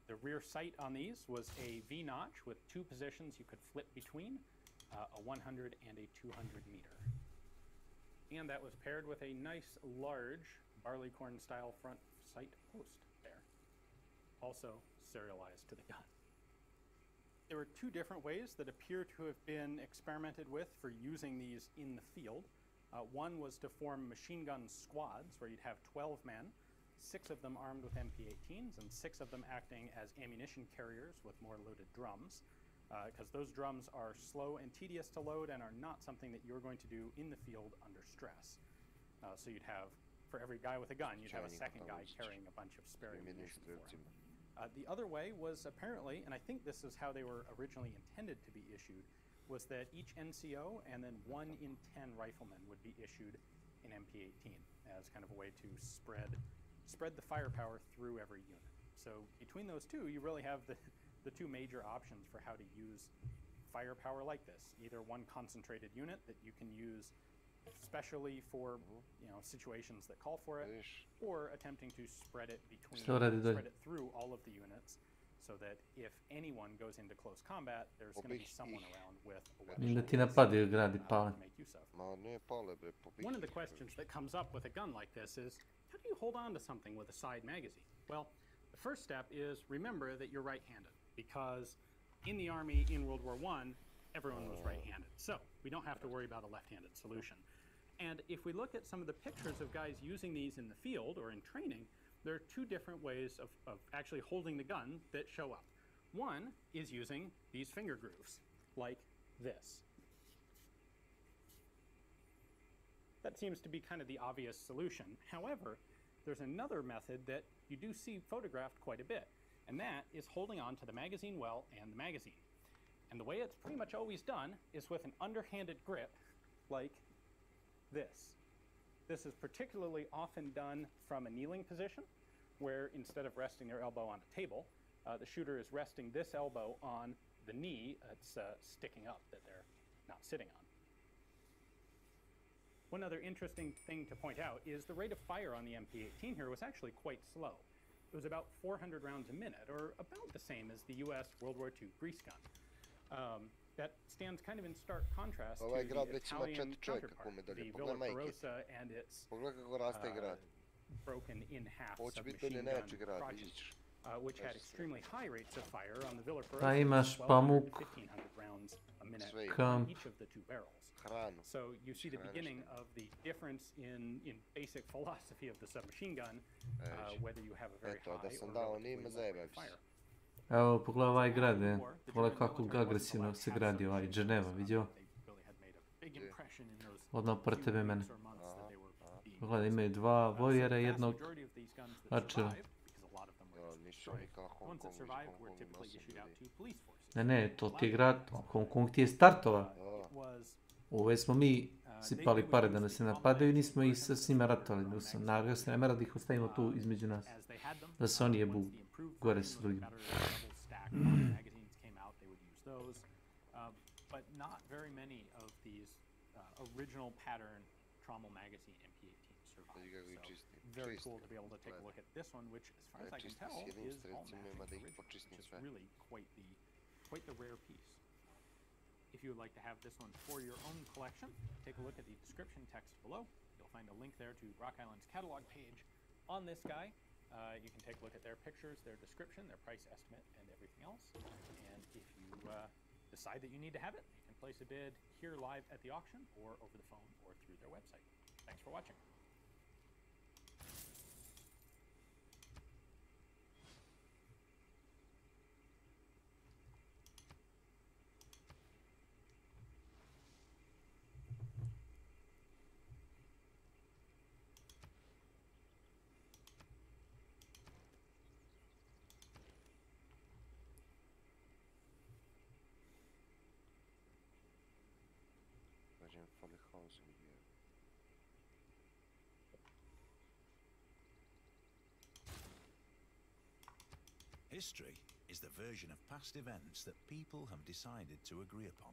The rear sight on these was a V-notch with two positions you could flip between, a 100 and a 200 meter. And that was paired with a nice large barleycorn style front sight post there, also serialized to the gun. There were two different ways that appear to have been experimented with for using these in the field. One was to form machine gun squads where you'd have 12 men, 6 of them armed with MP18s and 6 of them acting as ammunition carriers with more loaded drums, because those drums are slow and tedious to load and are not something that you're going to do in the field under stress. So you'd have, for every guy with a gun, you'd have a second guy carrying a bunch of spare ammunition for him. The other way was apparently, and I think this is how they were originally intended to be issued, was that each NCO and then 1 in 10 riflemen would be issued an MP18 as kind of a way to spread the firepower through every unit. So between those two, you really have the two major options for how to use firepower like this. Either one concentrated unit that you can use especially for situations that call for it, or attempting to spread it through all of the units, so that if anyone goes into close combat, there's going to be someone around with a weapon to make use of. One of the questions that comes up with a gun like this is, how do you hold on to something with a side magazine? Well, the first step is remember that you're right-handed, because in the Army in World War I, everyone was right-handed. So we don't have to worry about a left-handed solution. And if we look at some of the pictures of guys using these in the field or in training, there are two different ways of actually holding the gun that show up. One is using these finger grooves, like this. That seems to be kind of the obvious solution. However, there's another method that you do see photographed quite a bit, and that is holding on to the magazine well and the magazine. And the way it's pretty much always done is with an underhanded grip like this. This is particularly often done from a kneeling position, where instead of resting their elbow on a table, the shooter is resting this elbow on the knee that's sticking up, that they're not sitting on. One other interesting thing to point out is the rate of fire on the MP18 here was actually quite slow. It was about 400 rounds a minute, or about the same as the US World War II grease gun. That stands kind of in stark contrast to the Italian counterpart, the Villa Carosa and its broken in half submachine gun project, which had extremely high rates of fire on the Villa Carosa, 1,200 to 1,500 rounds a minute on each of the two barrels. So you see the beginning of the difference in basic philosophy of the submachine gun, whether you have a very high or relatively low fire. Evo, pogledaj ovaj grad, pogledaj kako agresivno se gradi ovaj Geneva, vidio? Odmah pored tebe mene. Pogledaj, imaju dva vojera i jednog arčera. Ne, to ti je grad, Hong Kong ti je startova. Ove smo mi sipali pare da nas se napadaju i nismo ih s njima ratovali. Naravno se ne mera da ih ostavimo tu između nas. Da se oni jebu gore s drugim. But not very many of these original pattern Trommel magazine MP18 survive. So very cool to be able to take a look at this one, which, as far as I can tell, is all matching original, which is really quite the rare piece. If you would like to have this one for your own collection, take a look at the description text below. You'll find a link there to Rock Island's catalog page on this guy. You can take a look at their pictures, their description, their price estimate, and everything else. And if you decide that you need to have it, you can place a bid here live at the auction, or over the phone, or through their website. Thanks for watching. History is the version of past events that people have decided to agree upon.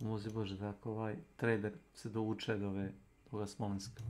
Muzi Bože, tako ovaj trader se dovuče do toga Smolenska.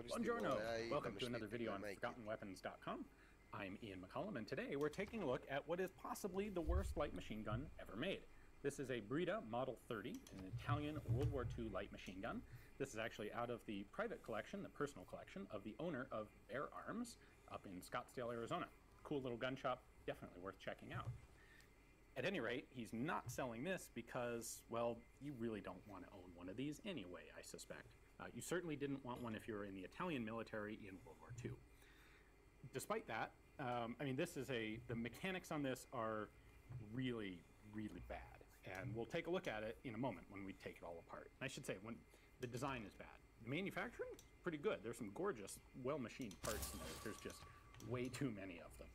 Buongiorno! Welcome to another video on ForgottenWeapons.com. I'm Ian McCollum, and today we're taking a look at what is possibly the worst light machine gun ever made, This is a Breda Model 30, an Italian World War II light machine gun. This is actually out of the private collection, the personal collection, of the owner of Bear Arms up in Scottsdale, Arizona. Cool little gun shop, definitely worth checking out. At any rate, he's not selling this because, well, you really don't want to own one of these anyway, I suspect. You certainly didn't want one if you were in the Italian military in World War II. Despite that, I mean, the mechanics on this are really, really bad. And we'll take a look at it in a moment when we take it all apart. I should say, when the design is bad. The manufacturing, pretty good. There's some gorgeous, well-machined parts in there. There's just way too many of them.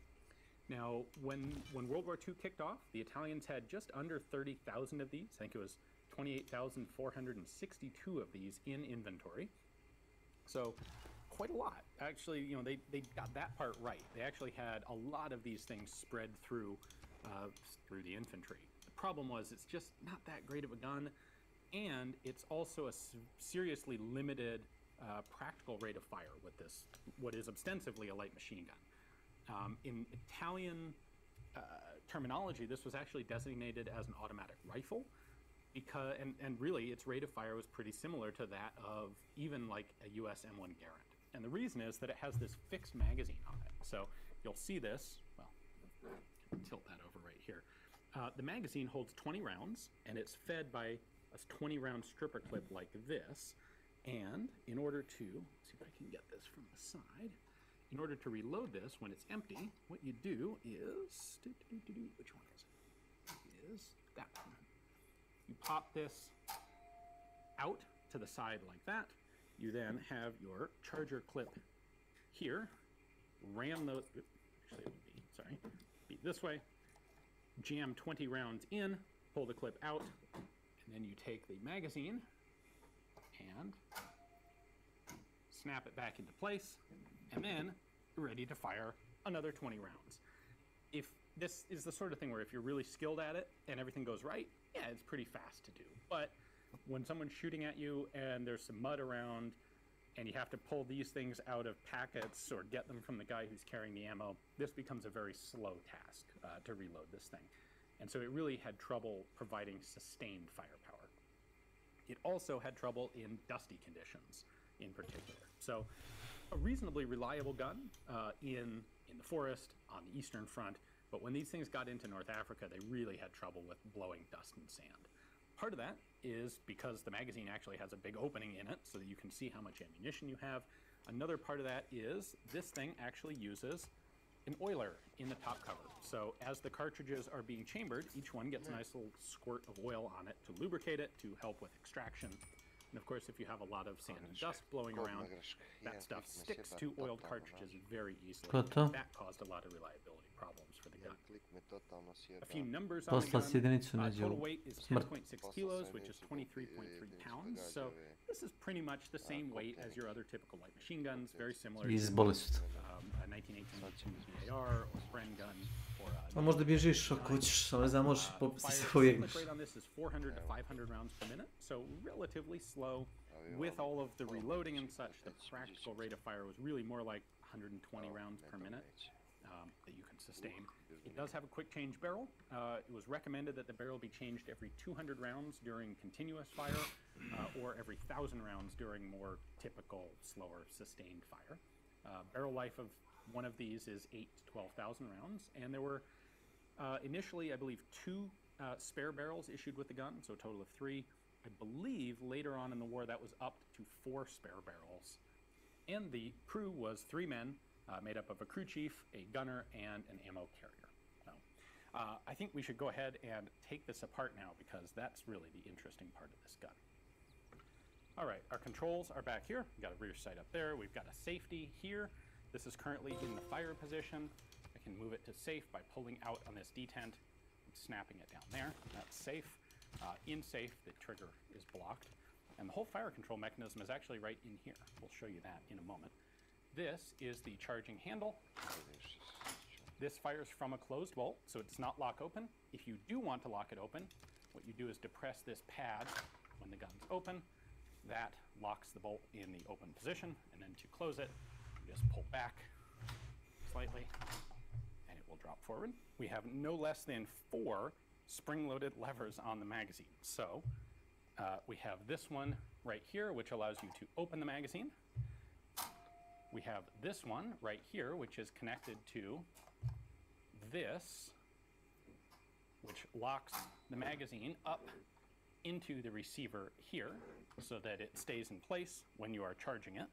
Now, when World War II kicked off, the Italians had just under 30,000 of these. I think it was 28,462 of these in inventory. So quite a lot. Actually, you know, they got that part right. They actually had a lot of these things spread through the infantry. The problem was it's just not that great of a gun, and it's also a seriously limited practical rate of fire with this, what is ostensibly a light machine gun. In Italian terminology, this was actually designated as an automatic rifle, because and really its rate of fire was pretty similar to that of even like a US M1 Garand. And the reason is that it has this fixed magazine on it. So you'll see this, well, tilt that over right here. The magazine holds 20 rounds, and it's fed by a 20-round stripper clip like this. And in order to, let's see if I can get this from the side. In order to reload this when it's empty, what you do is, which one is it? It is that one. You pop this out to the side like that. You then have your charger clip here. Ram those, actually it would be, sorry, be this way. Jam 20 rounds in, pull the clip out, and then you take the magazine and snap it back into place, and then you're ready to fire another 20 rounds. If this is the sort of thing where if you're really skilled at it and everything goes right, yeah, it's pretty fast to do. But when someone's shooting at you and there's some mud around and you have to pull these things out of packets or get them from the guy who's carrying the ammo, this becomes a very slow task to reload this thing. And so it really had trouble providing sustained firepower. It also had trouble in dusty conditions in particular. So a reasonably reliable gun in the forest, on the Eastern Front, but when these things got into North Africa, they really had trouble with blowing dust and sand. Part of that is because the magazine actually has a big opening in it so that you can see how much ammunition you have. Another part of that is this thing actually uses an oiler in the top cover. So as the cartridges are being chambered, each one gets a nice little squirt of oil on it to lubricate it, to help with extraction. And of course, if you have a lot of sand and dust blowing around, that stuff sticks to oiled cartridges very easily. That caused a lot of reliability problems for the gun. A few numbers on the gun. Total weight is 10.6 kilos, which is 23.3 pounds. So this is pretty much the same weight as your other typical light machine guns, very similar to a 1918 BAR or Bren gun. A možda bježiš ako hoćeš, ali znam, možeš popiti se pojegneš. The rate on this is 400 to 500 rounds per minute, so relatively slow. With all of the reloading and such, the practical rate of fire was really more like 120 rounds per minute that you can sustain. It does have a quick change barrel. It was recommended that the barrel be changed every 200 rounds during continuous fire or every 1,000 rounds during more typical, slower, sustained fire. Barrel life of one of these is 8 to 12,000 rounds, and there were initially, I believe, 2 spare barrels issued with the gun, so a total of 3. I believe later on in the war that was up to 4 spare barrels. And the crew was 3 men, made up of a crew chief, a gunner, and an ammo carrier. So, I think we should go ahead and take this apart now, because that's really the interesting part of this gun. All right, our controls are back here. We've got a rear sight up there. We've got a safety here. This is currently in the fire position. I can move it to safe by pulling out on this detent and snapping it down there. That's safe. In safe, the trigger is blocked. And the whole fire control mechanism is actually right in here. We'll show you that in a moment. This is the charging handle. This fires from a closed bolt, so it does not lock open. If you do want to lock it open, what you do is depress this pad when the gun's open. That locks the bolt in the open position, and then to close it, you just pull back slightly, and it will drop forward. We have no less than 4 spring-loaded levers on the magazine. So we have this one right here, which allows you to open the magazine. We have this one right here, which is connected to this, which locks the magazine up into the receiver here so that it stays in place when you are charging it.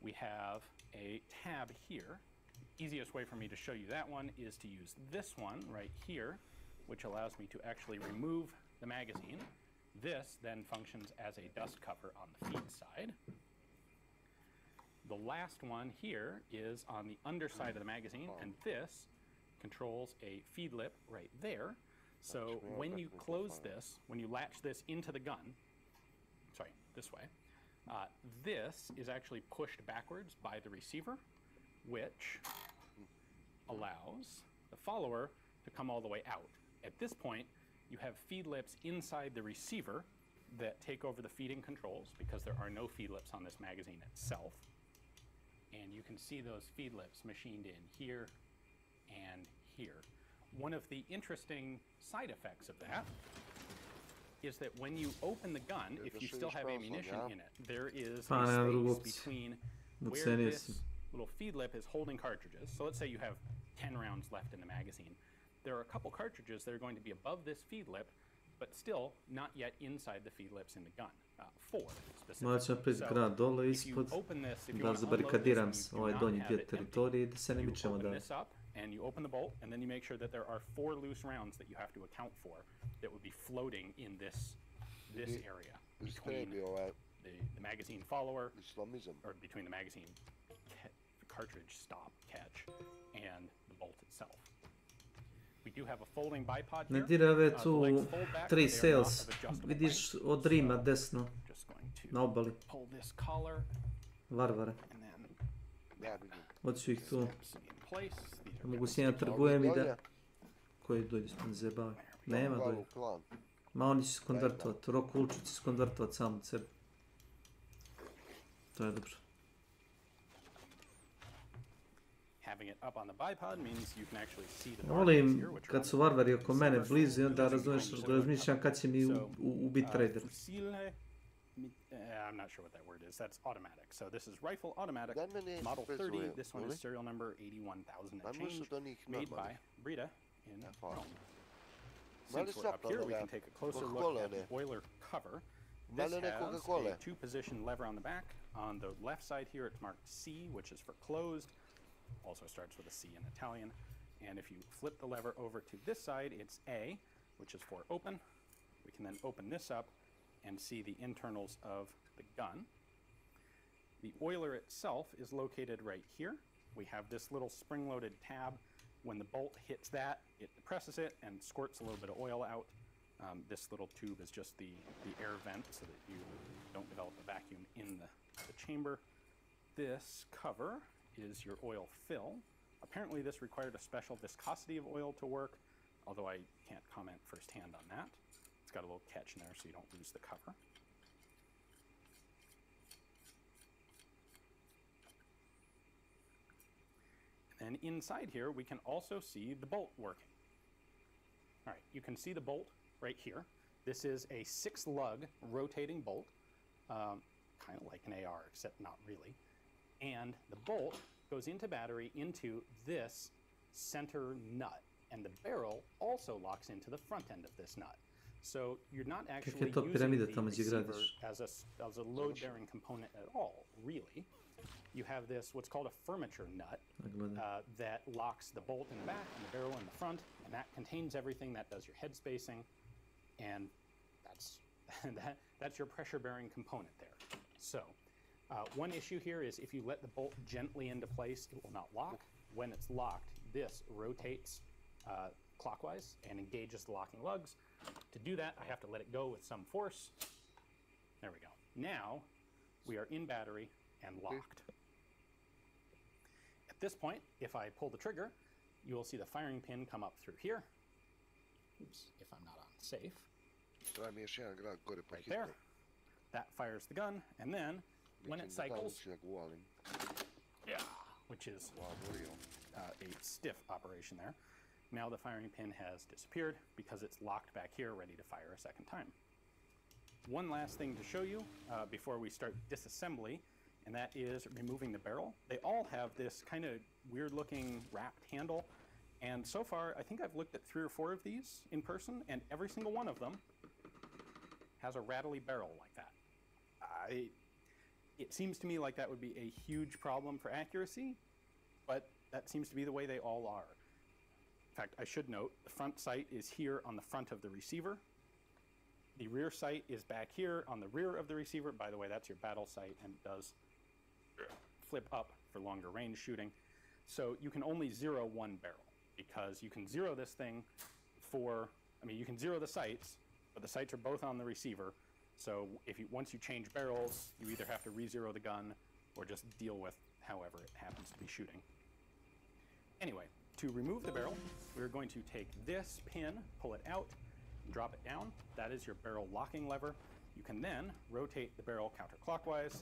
We have a tab here. The easiest way for me to show you that one is to use this one right here, which allows me to actually remove the magazine. This then functions as a dust cover on the feed side. The last one here is on the underside of the magazine, and this controls a feed lip right there. So when you close this, when you latch this into the gun, sorry, this way, this is actually pushed backwards by the receiver, which allows the follower to come all the way out. At this point, you have feed lips inside the receiver that take over the feeding controls because there are no feed lips on this magazine itself. And you can see those feed lips machined in here and here. One of the interesting side effects of that is that when you open the gun, if you still have ammunition in it, there is a space between where this little feed lip is holding cartridges. So let's say you have 10 rounds left in the magazine. There are a couple cartridges that are going to be above this feed lip, but still not yet inside the feed lips in the gun. 4 specifically. Morat ću napraviti grad dole ispod, da zabarikadiram ovaj donji dio teritorije i da se ne mičemo dalje. And you open the bolt, and then you make sure that there are 4 loose rounds that you have to account for that would be floating in this area between the magazine follower, or between the magazine cartridge stop catch and the bolt itself. We do have a folding bipod here. Ne dirave tu 3 sales. Vidiš od Rima desno na obali. Varvare. Hoću ih tu. Mogu s njima trgujem i da... Koji dođe s zebave? Nema dođe. Ma oni će se konvertovat. Rok Ulču će se konvertovat sam od sebe. To je dobro. Volim kad su varvari oko mene blizu i onda razmišljam kad će mi ubiti trader. I'm not sure what that word is. That's automatic. So this is rifle automatic, model 30. This one is serial number 81,000 and change, made by Brita in Rome. Since we're up here, we can take a closer look at the oiler cover. This has a 2-position lever on the back. On the left side here, it's marked C, which is for closed. Also starts with a C in Italian. And if you flip the lever over to this side, it's A, which is for open. We can then open this up and see the internals of the gun. The oiler itself is located right here. We have this little spring-loaded tab. When the bolt hits that, it depresses it and squirts a little bit of oil out. This little tube is just the air vent so that you don't develop a vacuum in the chamber. This cover is your oil fill. Apparently this required a special viscosity of oil to work, although I can't comment firsthand on that. It's got a little catch in there so you don't lose the cover. And inside here, we can also see the bolt working. All right, you can see the bolt right here. This is a 6-lug rotating bolt, kind of like an AR, except not really. And the bolt goes into battery into this center nut, and the barrel also locks into the front end of this nut. So you're not actually using the receiver as a load-bearing component at all, really. You have this, what's called a furniture nut, that locks the bolt in the back and the barrel in the front, and that contains everything. That does your head spacing, and that's your pressure-bearing component there. So one issue here is if you let the bolt gently into place, it will not lock. When it's locked, this rotates clockwise and engages the locking lugs. To do that, I have to let it go with some force. There we go. Now we are in battery and locked. At this point, if I pull the trigger, you will see the firing pin come up through here. Oops, if I'm not on safe. Right there. That fires the gun, and then when it cycles, yeah, which is a stiff operation there. now the firing pin has disappeared because it's locked back here, ready to fire a second time. One last thing to show you before we start disassembly, and that is removing the barrel. They all have this kind of weird looking wrapped handle, and so far I think I've looked at 3 or 4 of these in person, and every single one of them has a rattly barrel like that. It seems to me like that would be a huge problem for accuracy, but that seems to be the way they all are. In fact, I should note, the front sight is here on the front of the receiver. The rear sight is back here on the rear of the receiver. By the way, that's your battle sight, and it does flip up for longer range shooting. So you can only zero one barrel, because you can zero this thing for, you can zero the sights, but the sights are both on the receiver. So once you change barrels, you either have to re-zero the gun or just deal with however it happens to be shooting. Anyway, to remove the barrel, we're going to take this pin, pull it out, drop it down. That is your barrel locking lever. You can then rotate the barrel counterclockwise,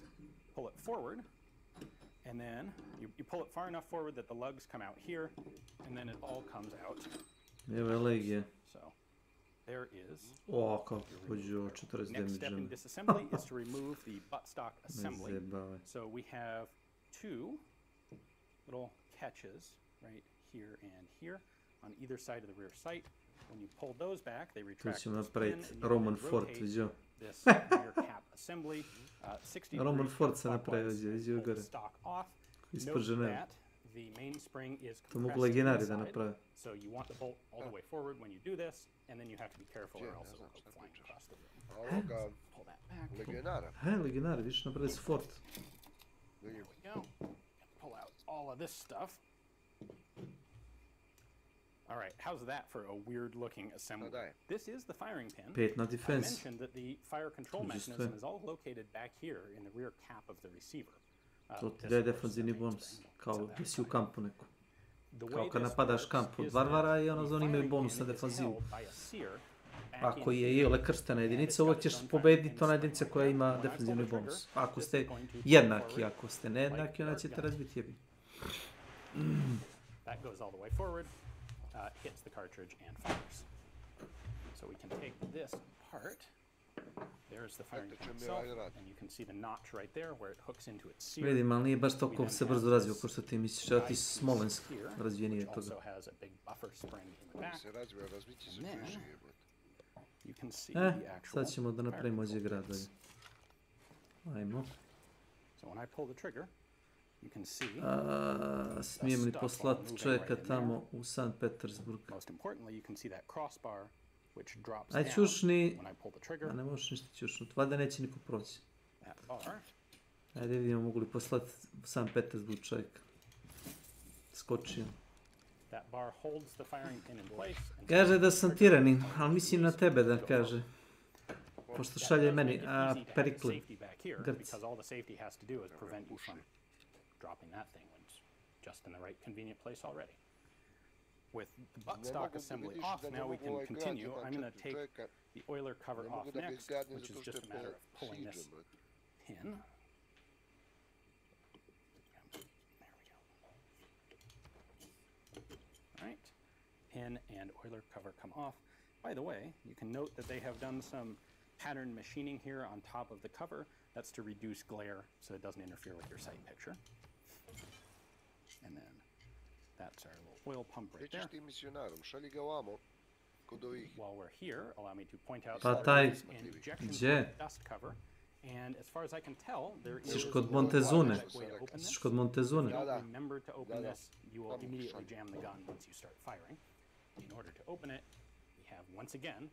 pull it forward, and then you pull it far enough forward that the lugs come out here, and then it all comes out. So there is. Next step in disassembly is to remove the buttstock assembly. So we have 2 little catches right here and here on either side of the rear sight. When you pull those back, they retract this pin, and you rotate this rear cap assembly 60 degrees counterclockwise, pull the stock off. Note that the mainspring is compressed inside, so you want the bolt all the way forward when you do this, and then you have to be careful or else it will go flying across the room. Pull that back. Legenare, vidiš napravi su fort. There we go. Pull out all of this stuff. All right, how's that for a weird-looking assembly? This is the firing pin. I mentioned that the fire control mechanism is all located back here in the rear cap of the receiver. To ti daje defanzivni bonus, kao da si u kampu neku. Kao kad napadaš kamp od varvara i ono oni imaju bonus na defanzivu. Ako je iole krštena jedinica, uvek ćeš pobediti ona jedinica koja ima defanzivni bonus. Ako ste jednaki, ako ste nejednaki, onda ćete razbiti jebi. That goes all the way forward. Hits the cartridge and fires. So we can take this apart. There's the firing pin itself, and you can see the notch right there where it hooks into its sear. Vidim, ali nije baš toliko se brzo razvio kao što ti misliš, a ti si Smolensk razvijeniji od toga. Has a big buffer spring in the back. And then you can see the actual sad ćemo da napravimo ovdje grad. Ajmo. So when I pull the trigger, you can see smijem li poslati čovjeka tamo u St. Petersburg? Most importantly, you can see that crossbar which drops Aj down čušni, when I pull the trigger. a ne možeš ništa čušnut, valjda neće niko proći. Ajde vidimo mogu li poslati u St. Petersburg čovjeka. Skočio. That bar holds the firing pin in place. Kaže da sam tiranin, ali mislim na tebe da kaže. Pošto šalje meni, Perikle, Grc. Because all the safety has to do is prevent you from dropping that thing when it's just in the right convenient place already. With the buttstock assembly off, now we can continue. I'm going to take the oiler cover off next, which is just a matter of pulling this pin. There we go. All right, pin and oiler cover come off. By the way, you can note that they have done some pattern machining here on top of the cover. That's to reduce glare so it doesn't interfere with your sight picture. And then that's our little oil pump right there. While we're here, allow me to point out taj, injection dust cover. And as far as I can tell, there is a kod Montezune. Kod Montezune. Remember to open this. You will immediately jam the gun once you start firing. In order to open it, we have once again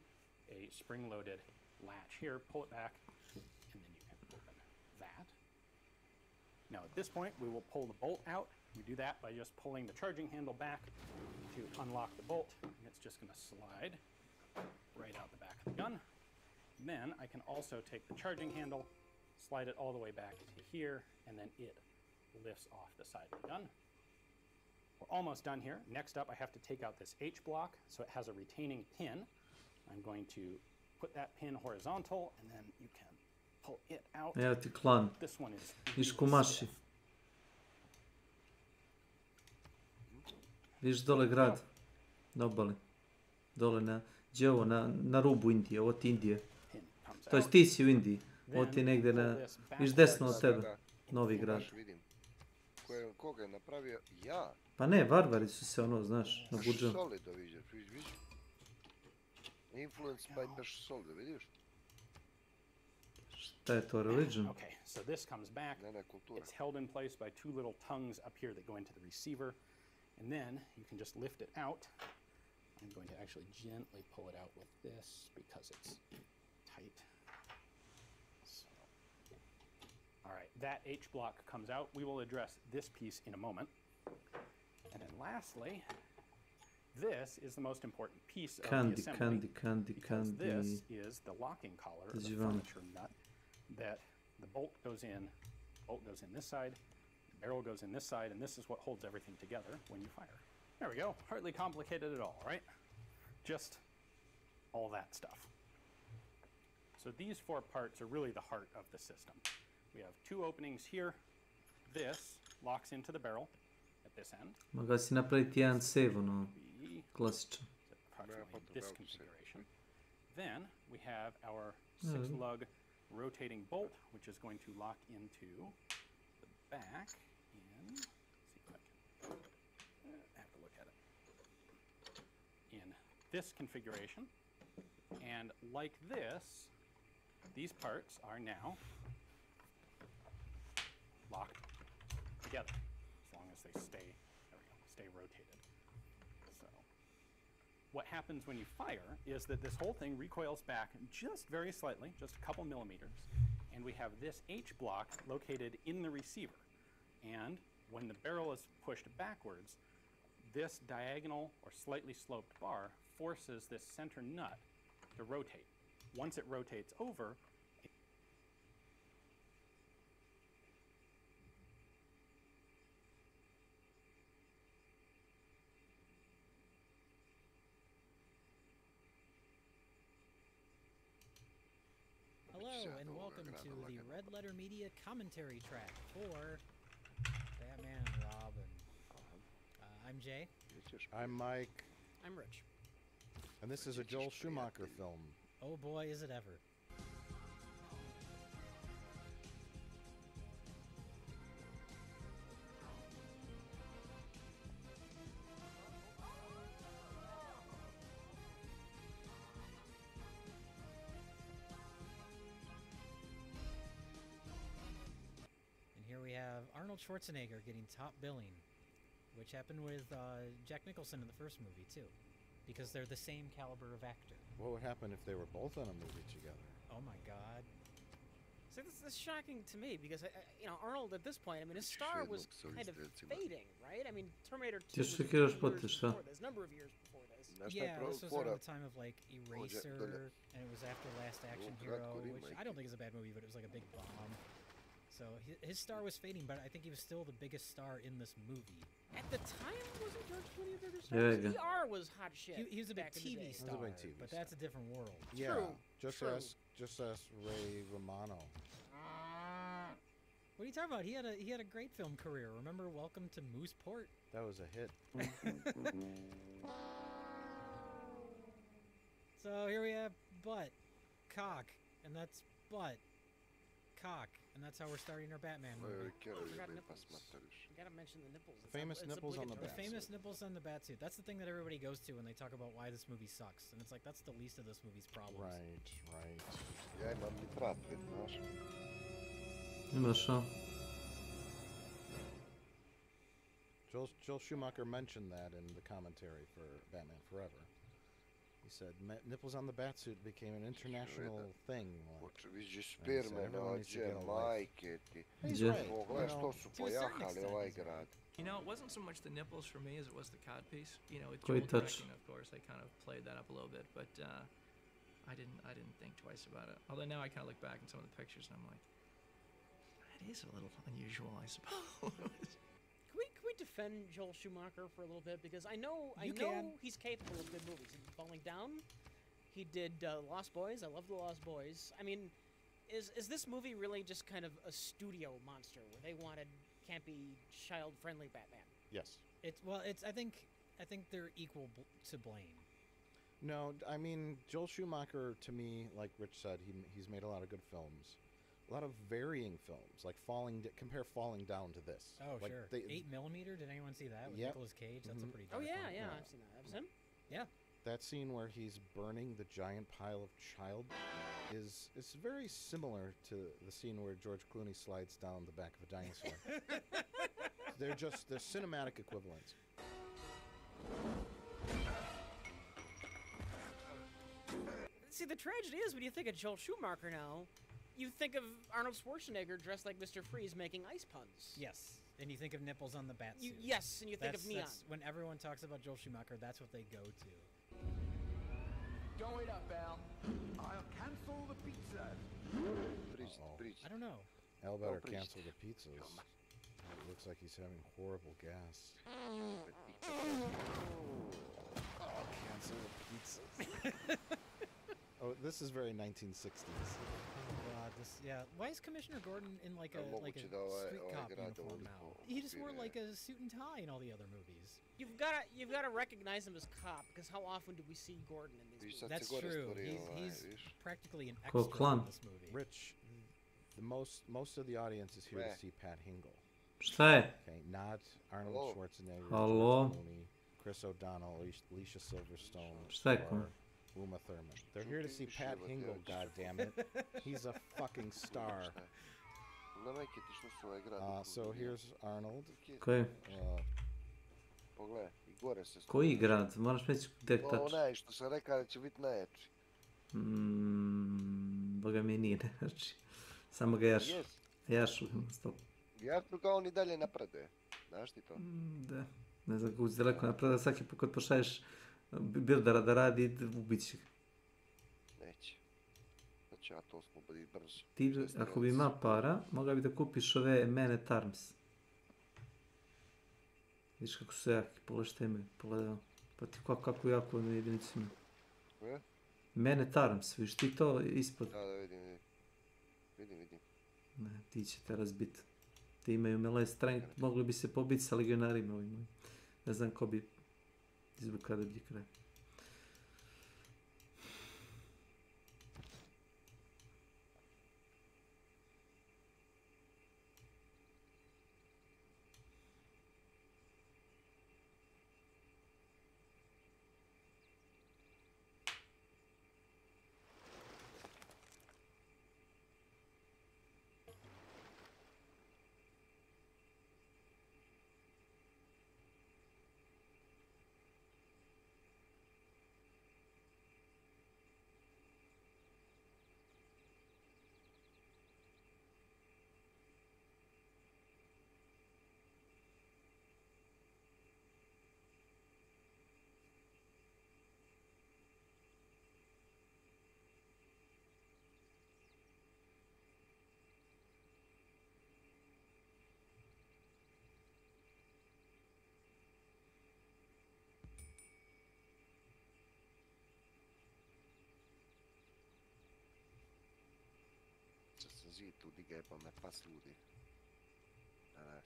a spring-loaded latch here. Pull it back, and then you can open that. Now at this point, we will pull the bolt out. We do that by just pulling the charging handle back to unlock the bolt, and it's just going to slide right out the back of the gun. And then I can also take the charging handle, slide it all the way back to here, and then it lifts off the side of the gun. We're almost done here. Next up, I have to take out this H block, so it has a retaining pin. I'm going to put that pin horizontal, and then you can pull it out. Evo ti klan. This one is Viš kumaši. Viš dole grad. Na obali. Dole na, gdje je ovo, na rubu Indije, ovo ti Indije. To jest ti si u Indiji, ovo ti je negdje na, viš desno od tebe, Novi Grad. Baš vidim. Koga je napravio? Ja? Pa ne, varvari su se ono, znaš, na budžu. Solido vidiš, vidiš. Influenced by the Solido, vidiš? Šta je to, religion? Okay, so this comes back. It's held in place by two little tongues up here that go into the receiver. And then you can just lift it out. I'm going to actually gently pull it out with this because it's tight. So, all right, that H block comes out. We will address this piece in a moment. And then lastly, this is the most important piece of the assembly. Because this is the locking collar of the furniture nut that the bolt goes in this side, the barrel goes in this side, and this is what holds everything together when you fire. There we go. Hardly complicated at all, right? Just all that stuff. So these four parts are really the heart of the system. We have two openings here. This locks into the barrel at this end. Mogao si napraviti jedan save, ono, klasičan. Approximately this configuration. Then we have our 6-lug rotating bolt, which is going to lock into the back in, let's see if I can, have to look at it, in this configuration. And like this, these parts are now locked together, as long as they stay, there we go, stay rotated. So what happens when you fire is that this whole thing recoils back just very slightly, just a couple millimeters, and we have this H block located in the receiver. And when the barrel is pushed backwards, this diagonal or slightly sloped bar forces this center nut to rotate. Once it rotates over, Hello and welcome to the Red Letter Media commentary track for Batman and Robin. I'm Jay. I'm Mike. I'm Rich. And this is a Joel Schumacher film. Oh boy, is it ever. We have Arnold Schwarzenegger getting top billing, which happened with Jack Nicholson in the first movie too, because they're the same caliber of actor. What would happen if they were both on a movie together? Oh my God! So this is shocking to me because you know, Arnold at this point, I mean, his star was kind of fading, right? I mean, Terminator 2 was a number of years before this. Yeah, this was around the time of like Eraser, and it was after Last Action Hero, which I don't think is a bad movie, but it was like a big bomb. So his star was fading, but I think he was still the biggest star in this movie. At the time, wasn't George Clooney a bigger star? ER was hot shit. He was a big TV star, but that's a different world. Yeah, just ask Ray Romano. What are you talking about? He had a great film career. Remember Welcome to Mooseport? That was a hit. So here we have butt, cock, and that's butt, cock. And that's how we're starting our Batman movie. You gotta mention the nipples. Famous nipples on the bat. The famous nipples on the batsuit. That's the thing that everybody goes to when they talk about why this movie sucks. And it's like, that's the least of this movie's problems. Right. Ja imam literature, znaš. Imaš šta? Joel Schumacher mentioned that in the commentary for Batman Forever. He said nipples on the batsuit became an international thing. Vidiš sperme noće, majke ti. Pogledaj što su pojahali ovaj grad. You know, it wasn't so much the nipples for me as it was the codpiece. You know, with Joel directing, of course, I kind of played that up a little bit, but I didn't think twice about it. Although now I kind of look back at some of the pictures and I'm like, that is a little unusual, I suppose. Can we defend Joel Schumacher for a little bit? Because I know he's capable of good movies. He did Falling Down. He did Lost Boys. I love The Lost Boys. I mean, is this movie really just kind of a studio monster where they wanted campy, child-friendly Batman? Yes. I think I think they're equal to blame. No, I mean, Joel Schumacher, to me, like Rich said, he's made a lot of good films. A lot of varying films, like compare Falling Down to this. Oh, like sure. 8mm, did anyone see that with Nicolas Cage? That's a pretty dark Oh, yeah, one. yeah, I've seen that. That was him? Yeah. That scene where he's burning the giant pile of child is very similar to the scene where George Clooney slides down the back of a dinosaur. They're cinematic equivalents. See, the tragedy is when you think of Joel Schumacher now, you think of Arnold Schwarzenegger dressed like Mr. Freeze making ice puns. Yes, and you think of nipples on the bat suit. Yes, and you think of neon. When everyone talks about Joel Schumacher, that's what they go to. Don't wait up, Al. I'll cancel the pizza. I don't know. Al better cancel the pizzas. It looks like he's having horrible gas. Cancel the pizzas. Oh, this is very 1960s. Oh god, why is Commissioner Gordon in like a street cop uniform now? He just wore like a suit and tie in all the other movies. You've got to recognize him as cop, because how often do we see Gordon in these movies? That's true. He's practically an extra in this movie. Rich, most of the audience is here to see Pat Hingle. Šta je? Okay, not Arnold Schwarzenegger, Halo? George Clooney, Chris O'Donnell, Alicia Silverstone, Šta je or Uma Thurman. They're here to see Pat Hingle, goddammit. He's a fucking star. So here's Arnold. Koji? Koji grad? Moraš reći gdje tačno. Onaj što sam rekao da će biti najjači. Boga mi nije najjači. Samo ga jašu. Jašu, stop. Vjerojatno kao on i dalje napreduje. Znaš ti to? Da. Ne znam kako će daleko napreduje. Svaki put kad pošalješ Bildera da radi, ubit će ga. Neće. Znači ja to osloboditi brzo. Ti, ako bi ima para, mogao bi da kupiš ove Man at Arms. Vidiš kako su jaki, pogledaj šta imaju, pogledaj. Pa ti kako jako onu jedinicu imaju. Koje? Man at Arms, vidiš ti to ispod. Da, vidim. Vidim. Ne, ti će te razbiti. Ti imaju melee strength, mogli bi se pobiti sa legionarima ovim. Ne znam ko bi izvukao da bi kraj. Zid tu digaj pa me pas ludi. Danas.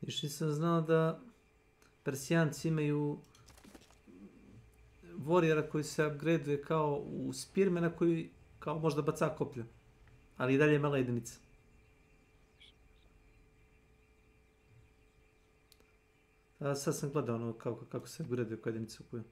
Još nisam znao da Persijanci imaju warriora koji se upgradeuje kao u Spearmana koji kao možda baca koplje. Ali i dalje je mala jedinica. A sad sam gledao ono kako se upgradeuje kao jedinica u koju.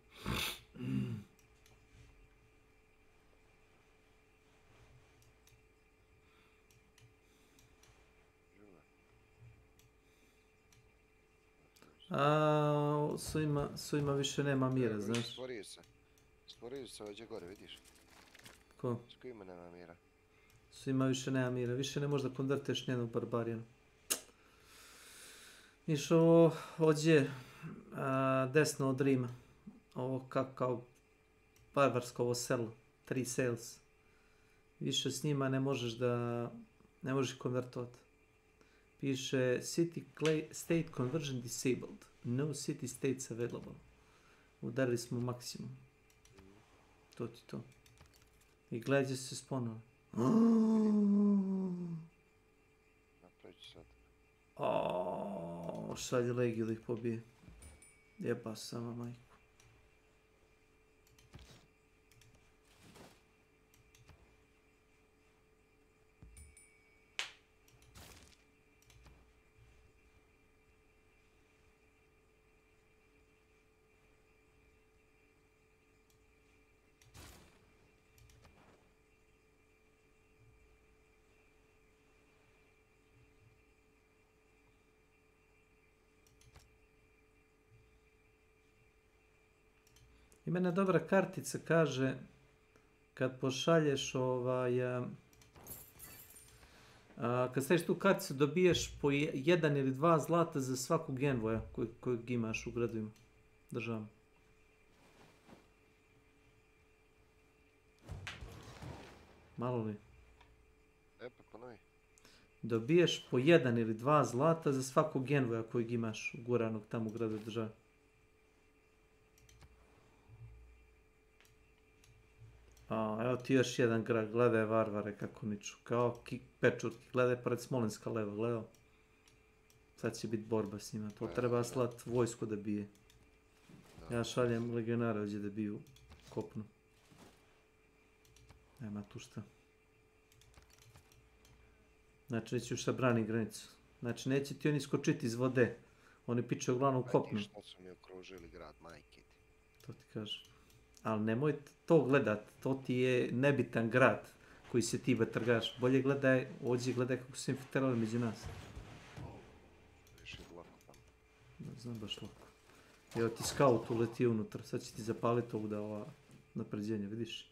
Su ima više nema mira, znaš. Stvorio se ovdje gore, vidiš? Ko? Ko ima nema mira? Su ima više nema mira, više ne možda konverteš njenu barbarijanu. Viš ovo ovdje desno od Rima. Ovo kao barbarsko ovo selo. 3 sales. Više s njima ne možeš konvertovati. Piše City State Conversion Disabled. No City States Available. Udarili smo maksimum. To ti to. I gledaj gdje su se spawnali. Napravit ću sad. Šalje legiju da ih pobije. Jeba sama majku. Ima jedna dobra kartica, kaže, kad pošalješ kad staviš tu karticu dobiješ po 1 ili 2 zlata za svakog envoja kojeg imaš u gradovima, državama. Malo li? Pa ponovi. Dobiješ po 1 ili 2 zlata za svakog envoja kojeg imaš uguranog tamo u gradu države. Evo ti još jedan grad, gledaj varvare kako niču, kao pečurki, gledaj pored Smolenska leva, gledaj. Sad će biti borba s njima, to treba slat vojsku da bije. Ja šaljem legionara ovdje da biju kopnu. Nema tu šta. Znači neće još da brani granicu. Znači neće ti oni skočiti iz vode, oni piču uglavnom kopnu. Što su mi okružili grad, majke ti. To ti kažem. Ali nemoj to gledat, to ti je nebitan grad koji se ti batrgaš. Bolje gledaj, ovdje gledaj kako su infiltrali među nas. Ne znam baš lako. Evo ti scout uleti unutra, sad će ti zapaliti ovdje ova napređenja, vidiš?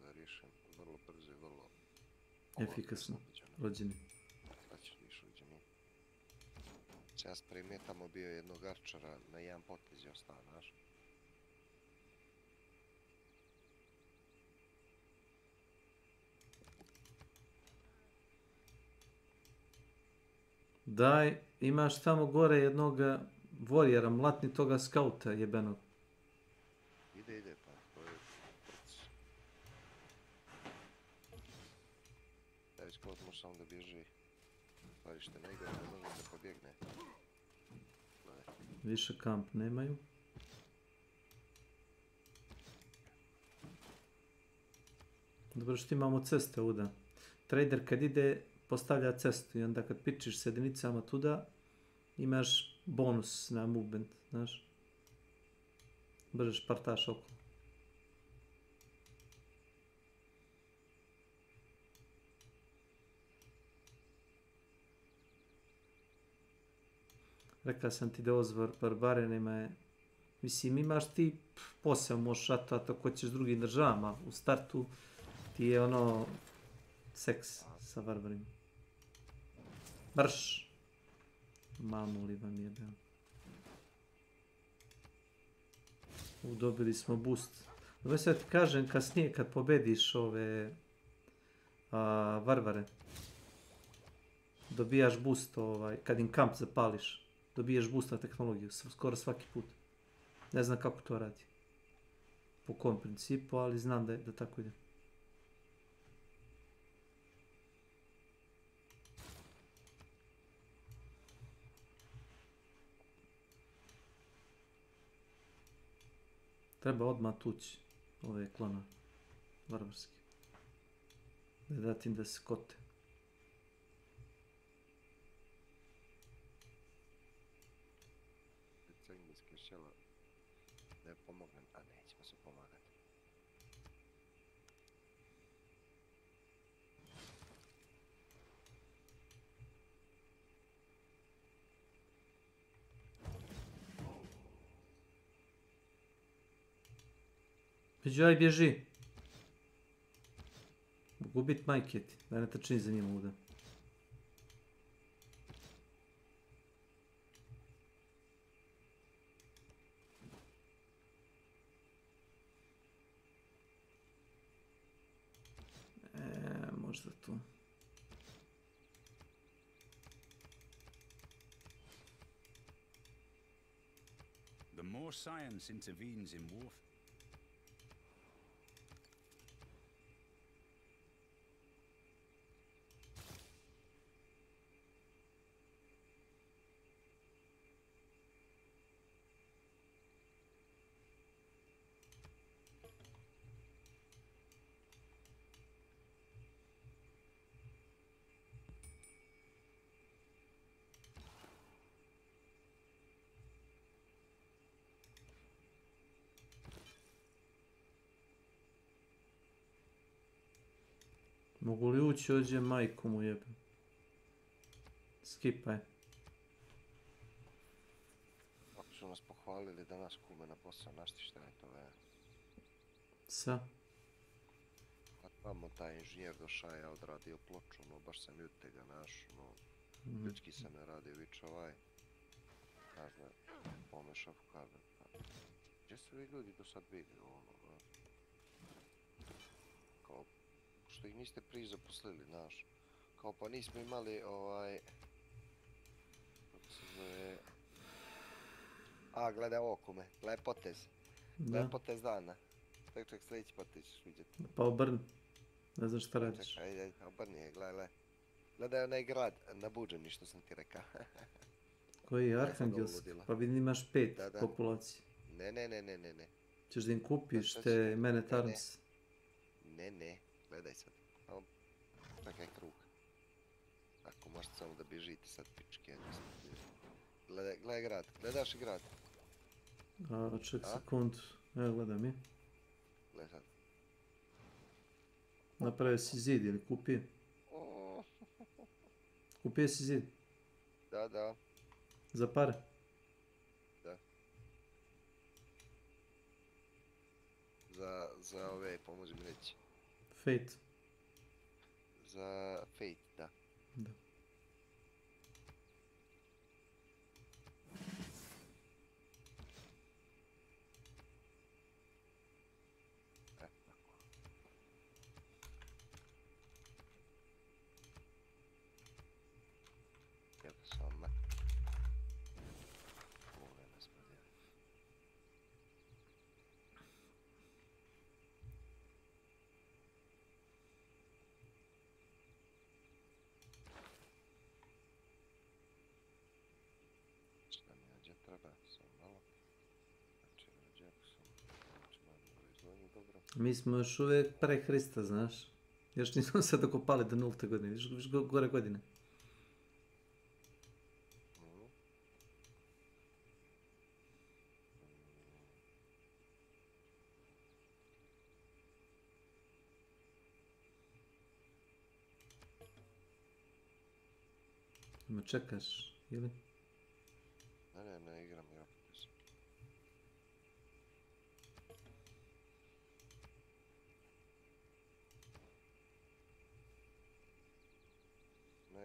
Da riješim vrlo brzo i vrlo... Efikasno, rođeni. Ja s primetamo bio jednog arčara na jedan potez je ostao, znaš. Daj, imaš tamo gore jednog warriora, mlatni toga skauta jebenog. Ide, pa to je proces. Taj skaut može samo da bježi. Parište ne ide, ne može da pobjegne. Više kamp nemaju. Dobro što imamo ceste ovdje. Trader kad ide postavlja cestu i onda kad pičiš s jedinicama tuda imaš bonus na movement, znaš. Brže špartaš okolo. Rekao sam ti da ovo s barbarenima je... Mislim, imaš ti posao, možeš ratovati ako ćeš s drugim državama. U startu ti je ono... seks sa barbarima. Brš! Mamu li vam jebem. Dobili smo boost. Ovo sad ti kažem kasnije kad pobediš ove... varvare. Dobijaš boost kad im kamp zapališ. Dobiješ boost na tehnologiju, skoro svaki put. Ne znam kako to radi. Po kom principu, ali znam da tako ide. Treba odmah tući ove klona varvarske. Ne dati im da se kote. Ne pomognem, a nećemo se pomagati. Među, aj bježi. Mogu bit majke ti, da ne trčini za njim ovdje. možda tu. The more science intervenes in warfare. Mogu li ući ovdje majku mu jebem? Skipaj. Ako su nas pohvalili danas kume na posao, znaš ti šta je to, Sa? A tamo taj inženjer došao, ja odradio ploču, no baš sam ljute ga naš, no ljudski se ne radi, vič ovaj, znaš da, pomešav kabel, gdje su vi ljudi do sad bili, ono, kao, što ih niste prije zaposlili, znaš, kao pa nismo imali, kako se zove, gledaj ovo kume, gledaj potez, gledaj potez dana, ček, sljedeći potez ćeš vidjeti. Pa obrni, ne znam šta radiš. Čekaj, obrni je, gledaj. Gledaj onaj grad na Buđeni što sam ti rekao. Koji je Arhangelsk? Pa vidim imaš 5 populacije. Ne. Ćeš da im kupiš te Man at Arms? Ne, gledaj sad. Čekaj krug. Ako možete samo da bježite sad pičke. Gledaj grad, gledaš i grad. Ček sekundu, evo gledam je. Gledaj sad. Napravio si zid ili kupio? Kupio si zid? Da. Za pare? Da. Za ove, pomozi mi reći. Fate. Za Fate, da. Da. Mi smo još uvijek pre Hrista, znaš. Još nismo se dokopali do 0. godine, viš gore godine. Ma čekaš, ili? Ne, igram.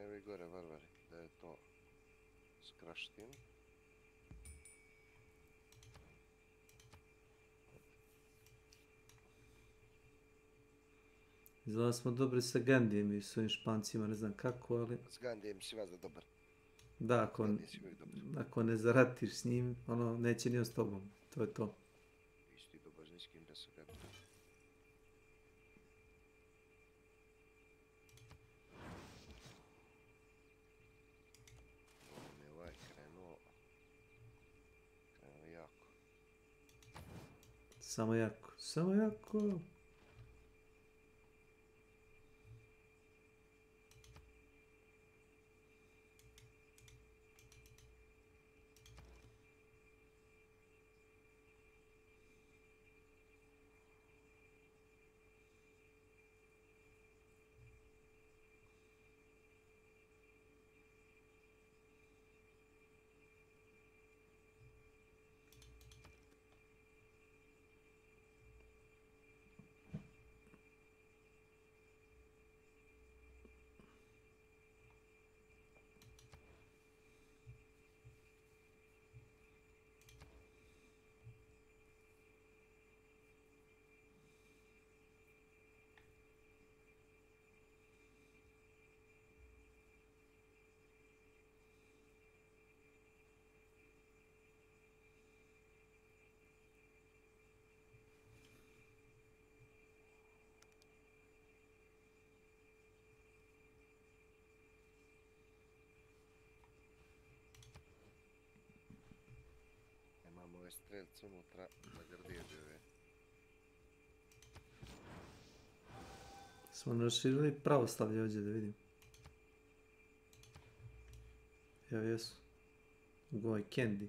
Evo gore, varvari, da je to skraštim. Izgleda smo dobri sa Gandijem i s ovim Špancima, ne znam kako, ali... S Gandijem si vas da dobar. Da, ako ne zaratiš s njim, ono, neće ni on s tobom. To je to. Isti dobar, ni s kim da se Gandijem. Samo jako. ovaj strelc unutra da gardiraju. Smo naširili pravoslavlje ovdje da vidim. Evo jesu. Goj Candy.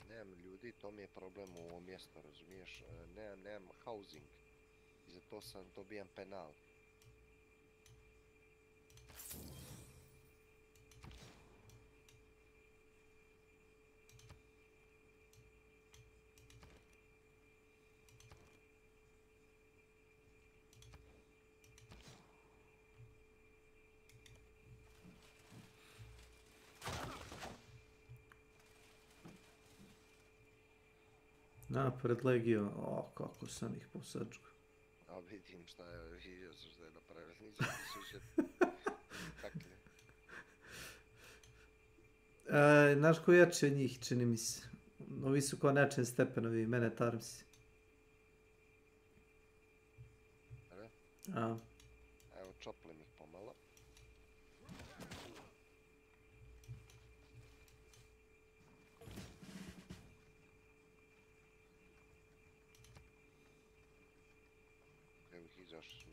Nemam ljudi, to mi je problem u ovom mjestu, razumiješ? Nemam housing i za to sam dobijan penal. Napred Legio, o kako sam ih posađao. A vidim šta je, vidio sam šta je napravio, nisam slušao. Kakle. Znaš ko jači od njih, čini mi se. Ovi su kao nečen stepenovi, mene Tarmsi. A. Evo, čoplim ih pomalo. Evo ih izaš,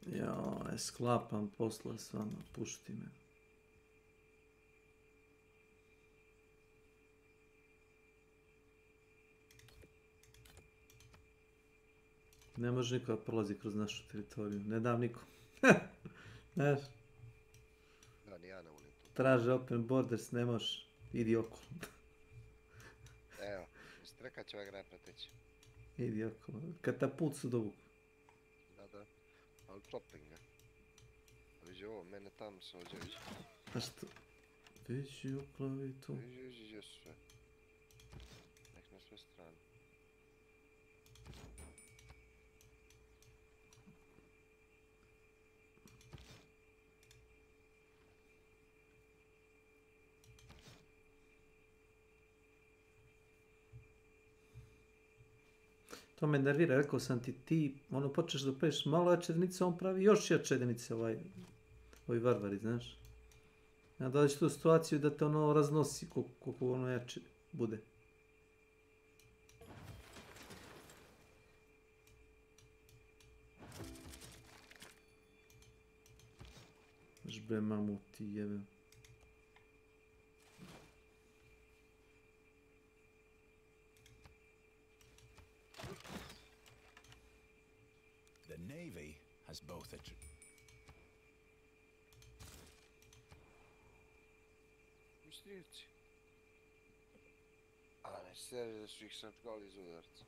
Ja, ne sklapam posla s vama, pušti me. Ne može niko da prolazi kroz našu teritoriju, ne dam nikom. Znaš? Da, ni ja ne volim to. Traže open borders, ne može, idi okolo. Evo, strekat će ovaj graj preteći. Idi okolo, katapult su dovuku. Da, ali čopim ga. Viđi ovo, mene tam se ođe, viđi. A što? Viđi okolo i tu. Viđi, gdje su sve. Nek na sve strane. To me nervira, rekao sam ti, ono počneš da peš malo jače jedinice, on pravi još jače jedinice, ovi varvari, znaš. Ja dođeš tu situaciju da te ono raznosi koliko ono jače bude. Žbe mamuti jebe. The Navy has both a... Strelci. A ne seri da su ih sačgali iz udarca.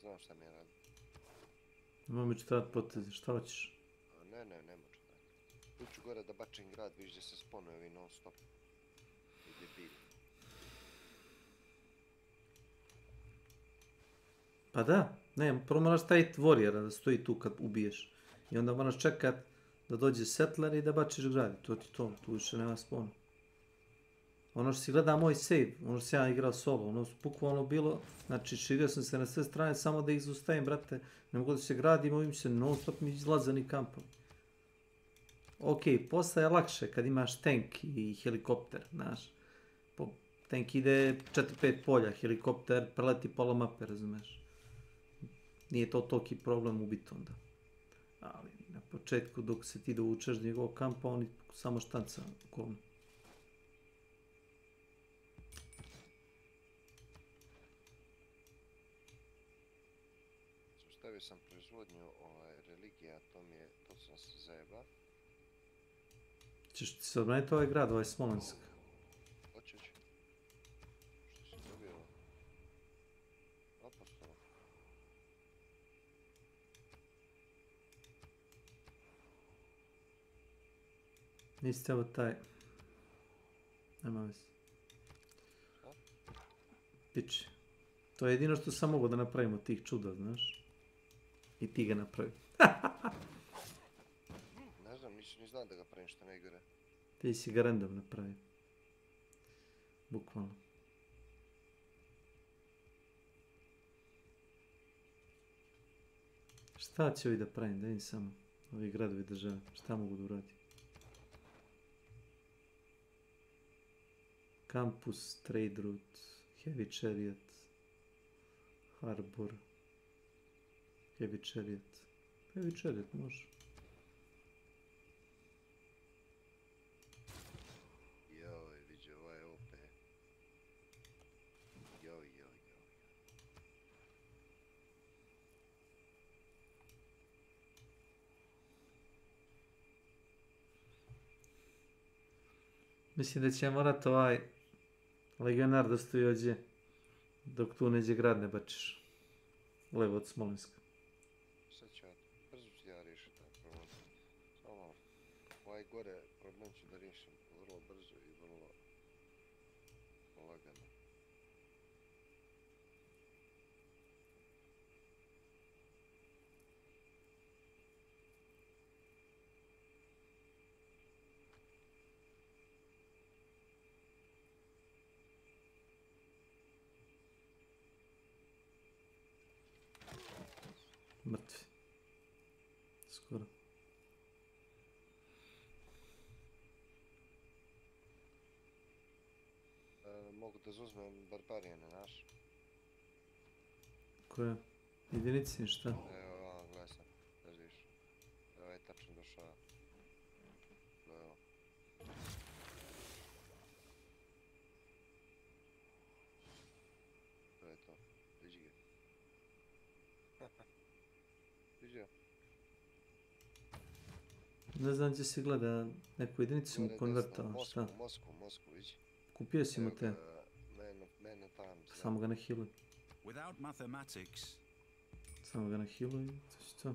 Znam šta mi je radi. Mami ću trebati poteze, šta hoćeš? Ne moću da. Tu ću gore da bačem grad, viš gdje se spone ovi non stop. I debili. Pa da, ne, prvo moraš staviti warriora da stoji tu kad ubiješ. I onda moraš čekat da dođe settler i da bačiš grad. To ti to, tu više nema spona. Ono što si gleda moj save, ono što sam ja igrao solo, ono bukvalno bilo, znači širio sam se na sve strane samo da ih zustavim, brate, ne mogu da se gradim, ovim se non stop mi izlazani kampovi. Ok, postaje lakše kad imaš tank i helikopter, znaš. Tank ide 4-5 polja, helikopter preleti pola mape, razumeš. Nije to toliki problem ubiti onda. Ali na početku dok se ti dovučeš do njegovog kampa, oni samo štanca okolno. sam proizvodnju religija, to sam se zajeba. Ćeš ti se odmaniti ovaj grad, ovaj Smolensk? Hoćeš? Što si dobio? Apostol. Nisi trebao taj... Nema veze. Piči. To je jedino što sam mogao da napravimo tih čuda, znaš? I ti ga napravi. Ne znam, nisam ni znao da ga pravim što ne igra. Ti si ga random napravio. Bukvalno. Šta će ovi da pravim? Da vidim samo. Ovi gradovi države. Šta mogu da uradim? Campus, Trade Route, Heavy Chariot, Harbor, Heavy Chariot. Heavy Chariot može. Joj, viđe, ovaj OP. Joj. Mislim da će morat ovaj legionar da stoji ođe dok tu neđe grad ne bačiš. Levo od Smolenska. Sad ću brzo ću ja riješiti taj problem. Samo ovaj gore problem ću da riješim vrlo brzo i vrlo lagano. Mrtvi. Skoro. Mogu da zuzmem barbarijane, znaš? Koje? Jedinici, šta? Evo, gledaj sad, da vidiš. Evo je tačno došao. Evo. To je to, viđi ga. Viđi ga. Ne znam gdje si gleda, neku jedinicu mu konvertao, šta? Mosku, viđi. Kupio si mu te. Mene tam. Samo ga na healuj. Without mathematics. Samo ga na healuj, to će to.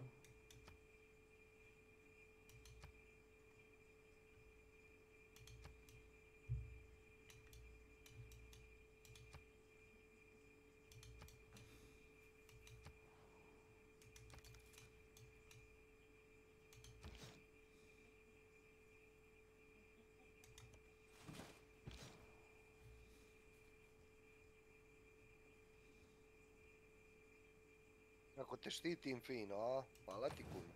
Kako te štitim fino, a? Hvala ti kuno.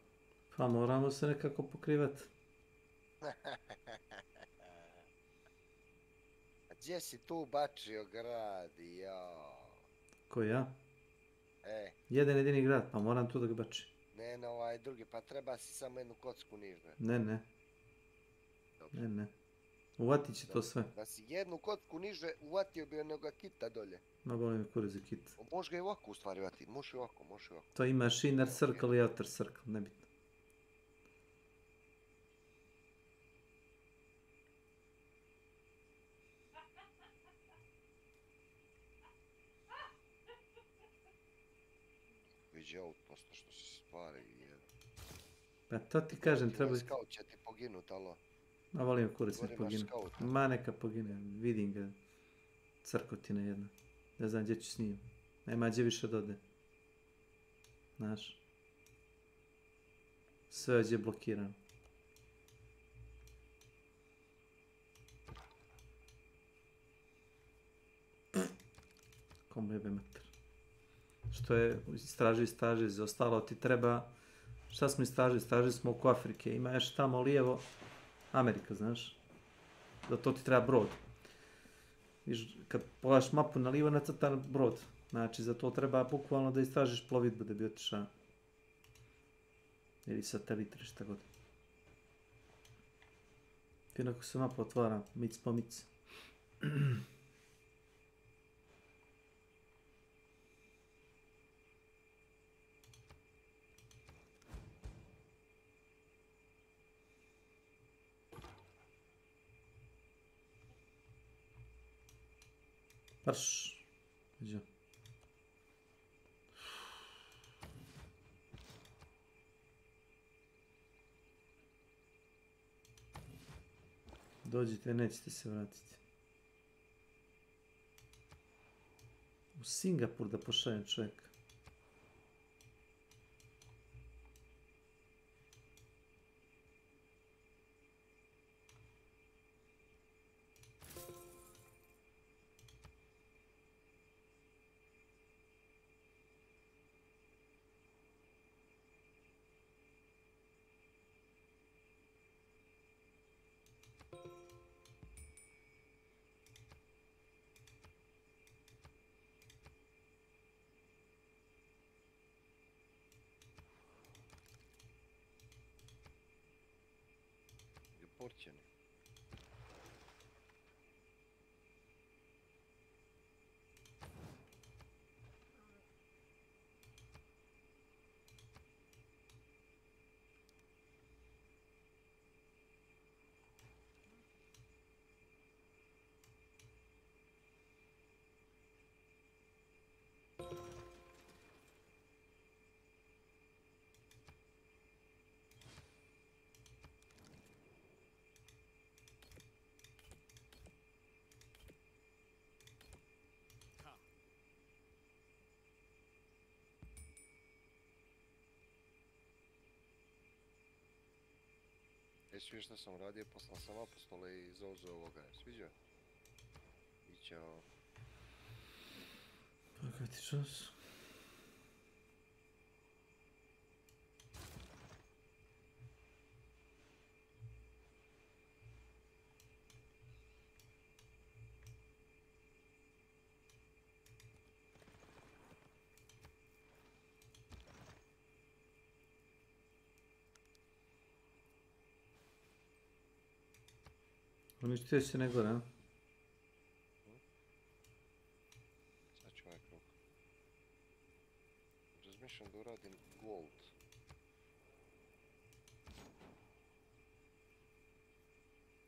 Pa moramo se nekako pokrivati. A gdje si tu bačio grad, jao? Ko ja? Jedan jedini grad, pa moram tu da ga bačim. Ne na ovaj drugi, pa treba si samo jednu kocku niže. Ne. Ne. Uvatit će to sve. Da si jednu kocku niže, uvatio bi onoga kita dolje. Ma boli me kurac za kit. Može ga i ovako u stvari uvati, može i ovako. To imaš inner circle i outer circle, nebitno. Viđi outposta što se stvari. Pa to ti kažem, treba... Scout će ti poginut, alo. Ma volim kurac ne poginu. Ma neka pogine, vidim ga. Crkotina jedna. Ne znam gdje ću s njim. Nema gdje više da ode. Znaš. Sve ovdje je blokirano. Komu jebe mater. Što je istraži, za ostalo ti treba... Šta smo istražili smo oko Afrike. Ima još tamo lijevo Amerika, znaš. Da to ti treba brod. Viš, kad pogledaš mapu na lijevo nacrtan brod. Znači, za to treba bukvalno da istražiš plovidbu da bi otišao. Ili satelit, ili šta god. Ti onako se mapa otvara, mic po mic. Parš. Gdje? Dođite, nećete se vratiti. U Singapur da pošaljem čovjeka. Porćeni. Jesi što sam radio, poslao sam apostole i zauzeo ovoga. Sviđa? I ćao. Kakav ti čas? Uništio si ne gore, a? Sad ću ovaj krug. Razmišljam da uradim gold.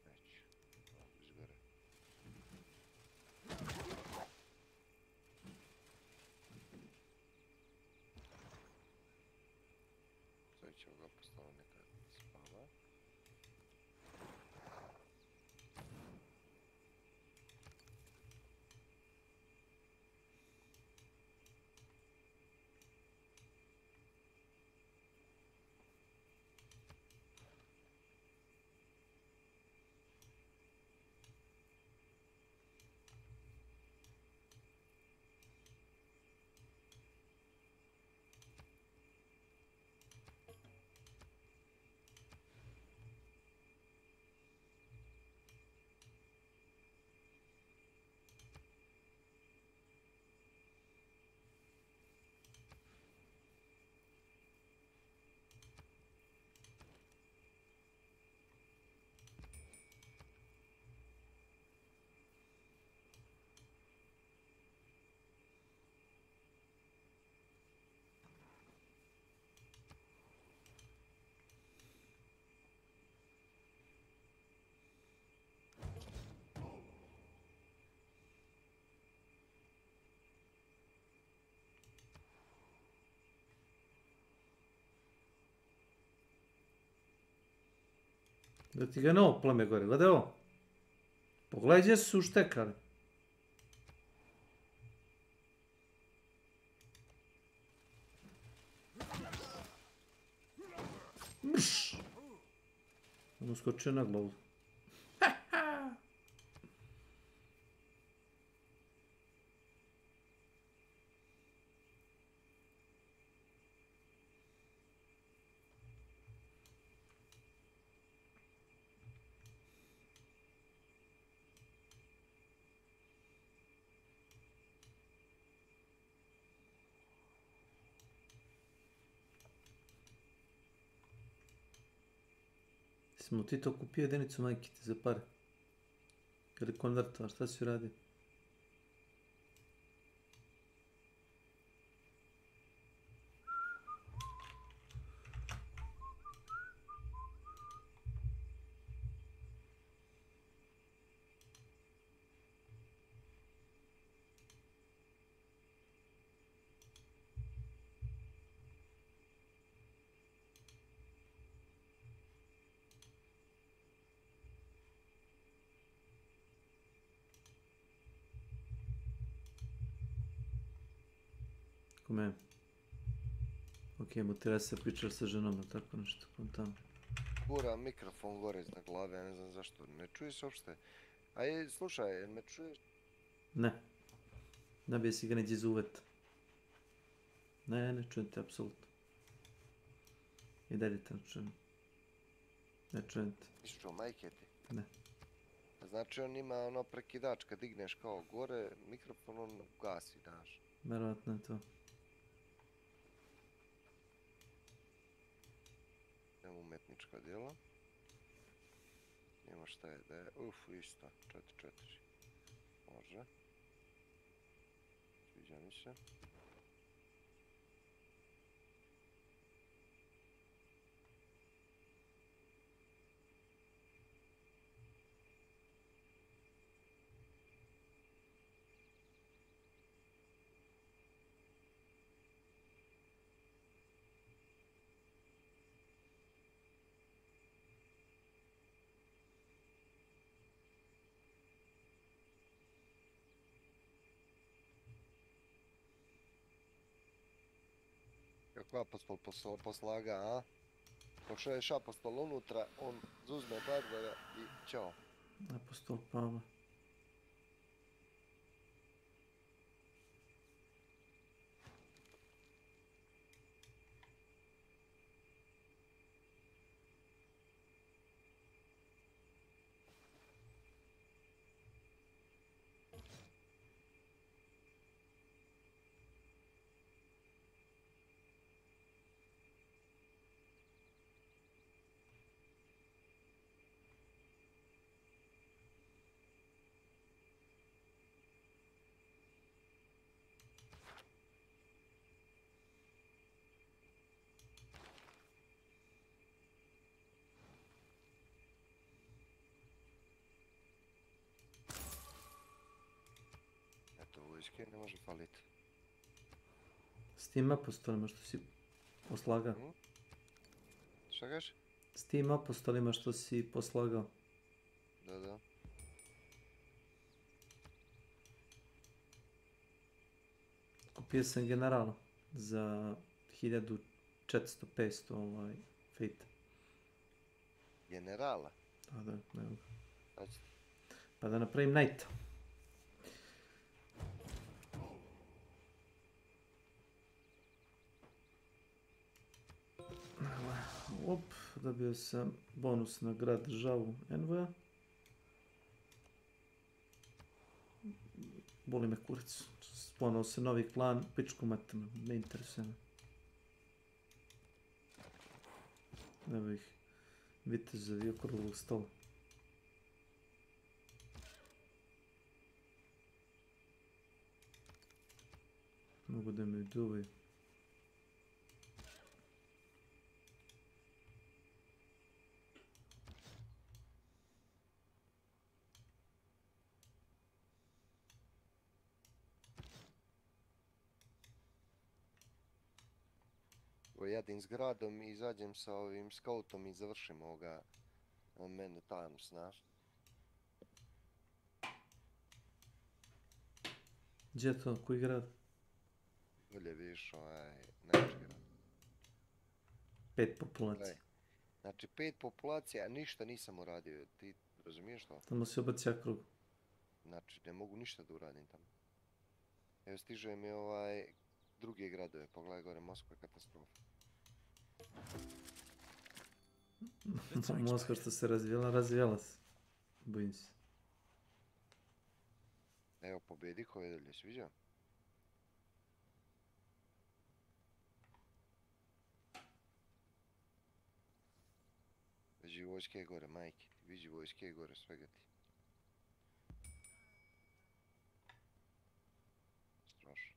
Neću. Izgore. Sad ćemo ga postaviti neka spava. Da ti ga novo pleme gore, gledaj ovo. Pogledaj gdje su uštekali. Mrš! On uskočio na glavu. Smo ti to kupio jedinicu majke ti za pare? Ili konvertova, šta si radi? me. Ok, mutira se pričaš sa ženom ili tako nešto, tamo. Gura mikrofon gore iznad glave, ja ne znam zašto. Ne čuješ uopšte. A slušaj, me čuješ? Ne. Nabije si ga neđe iz uveta. Ne čujem te, apsolutno. I dalje te ne čujem. Ne čujem te. Nisi čuo majke ti? Ne. Znači on ima ono prekidač, kad digneš kao gore, mikrofon on gasi, znaš. Verovatno je to. Nemo umetnička djela. Nema šta je da je, isto, 4-4. Može. Sviđa mi se. Kako apostol poslaga, a? Pošto je apostol unutra, on zuzme Barbara i ćao. Apostol Pavle. Vojske ne može faliti. S tim apostolima što si poslagao. Šta kažeš? S tim apostolima što si poslagao. Da. Kupio sam generala za 1400-500 fejta. Generala? Da, evo ga. Znači? Pa da napravim Knighta. Dobio sam bonus na grad državu Envoja. Boli me kurac. Spomenuo se novi klan, pičku maternu, ne interesuje me. Evo ih, vitezovi okruglog stola. Mogu da me duvaju. Jadim s gradom i izađem sa ovim scoutom i završim ovoga mene tam, znaš. Gdje je to? Koji grad? Bolje vidiš najveći grad. 5 populacija. Znači 5 populacija, ništa nisam uradio, ti razumiješ to? Tamo si obacija krug. Znači ne mogu ništa da uradim tamo. Evo stiže mi druge gradove, pogledaj gore, Moskva je katastrofa. Moskva što se razvijala se. Bojim se. Evo pobedi koje dalje, sviđa? Viđi vojske gore, majke, viđi vojske gore, svega ti. Strašno.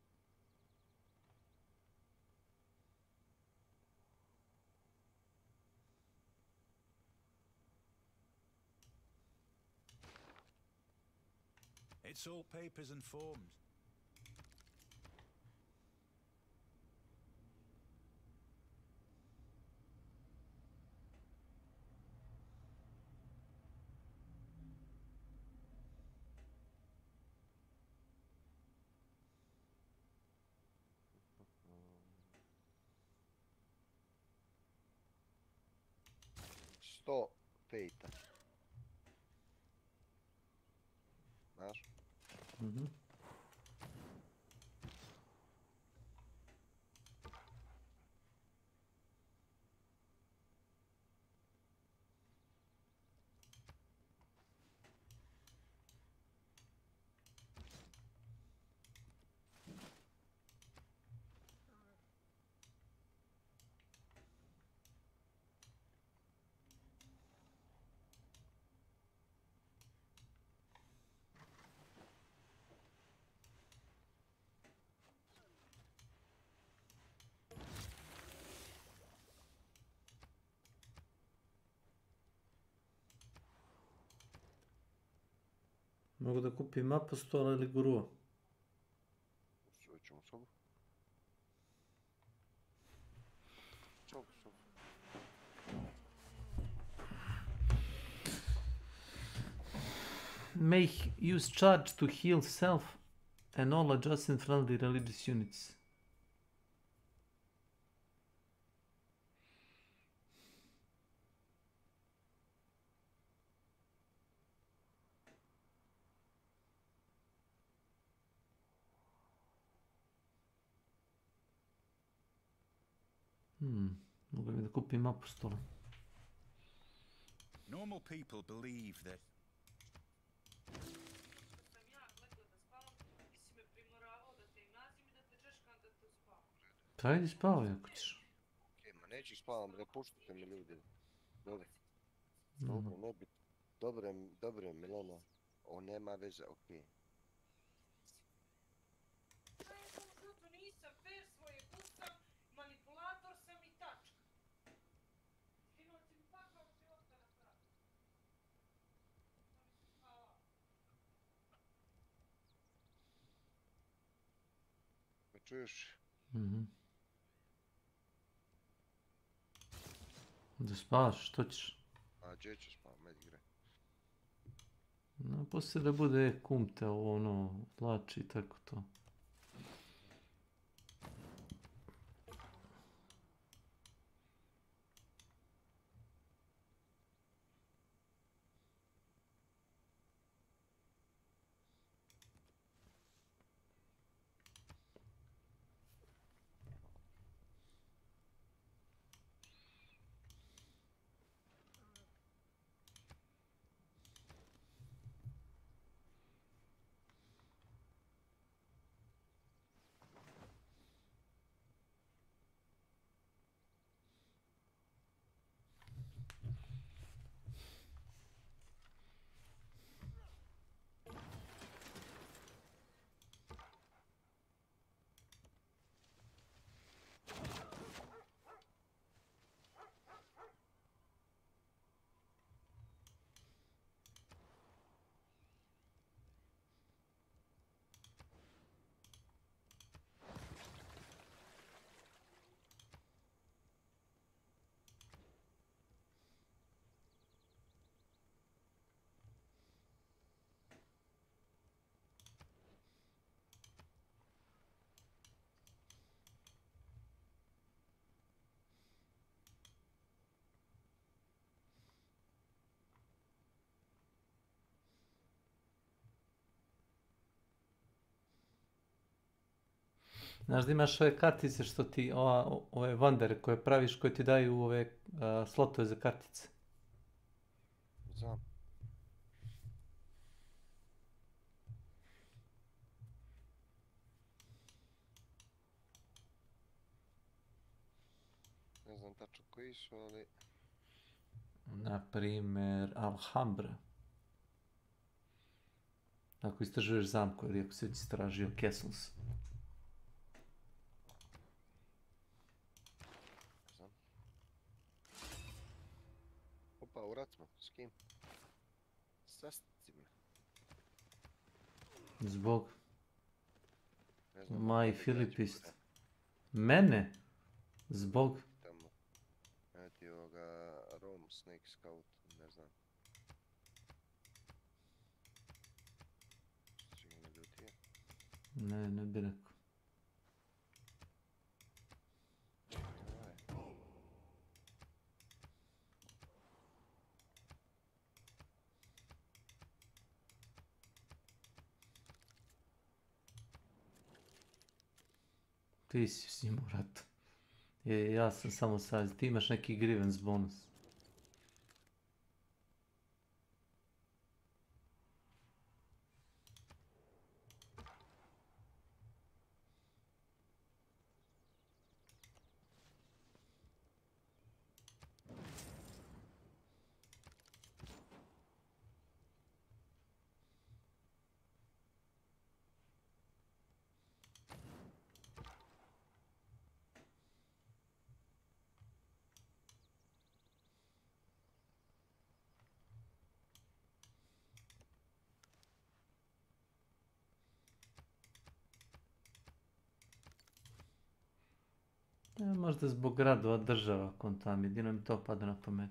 It's all papers and forms. 100 fejta. Znaš? Mhm. Mogu da kupim mapu, stola ili gruo. Sve ćemo sobu. Sobu. May use charge to heal self and all adjacent friendly religious units. Mogu mi da kupim mapu stola. Normal people believe that Pa idi spavaj ako ćeš. Okej, ma neću spavam, ne puštate mi ljudi. Dobro. Dobro, ne bi... Dobro je Milana. O, nema veze, okej. Nisam fair, svoje kucam, manipulator sam i tačka. Sinoć mi pakao života na pravi. Me čuješ? Da spavaš, što ćeš? A, gdje ću spavam, ajde igraj. No, poslije da bude kumte, ovo ono, vlači i tako to. Znaš da imaš ove kartice što ti, ove vandere koje praviš, koje ti daju ove slotove za kartice. Znam. Ne znam tačno koji su, ali... Naprimer, Alhambra. Ako istražuješ zamku ili ako si već istražio Castles. Znam. Opa, u rat smo. S kim? Sasticima. Zbog. Znam, Maj Filipist. Mene? Zbog. Tamo. Evo ti ovoga Rome Snake Scout, ne znam. Čega ne ljutije? Ne, ne bi rekao. Ti si s njim u ratu. Ja sam samo sad, ti imaš neki grievance bonus. Možda zbog gradova država kontam, jedino mi to pada na pamet.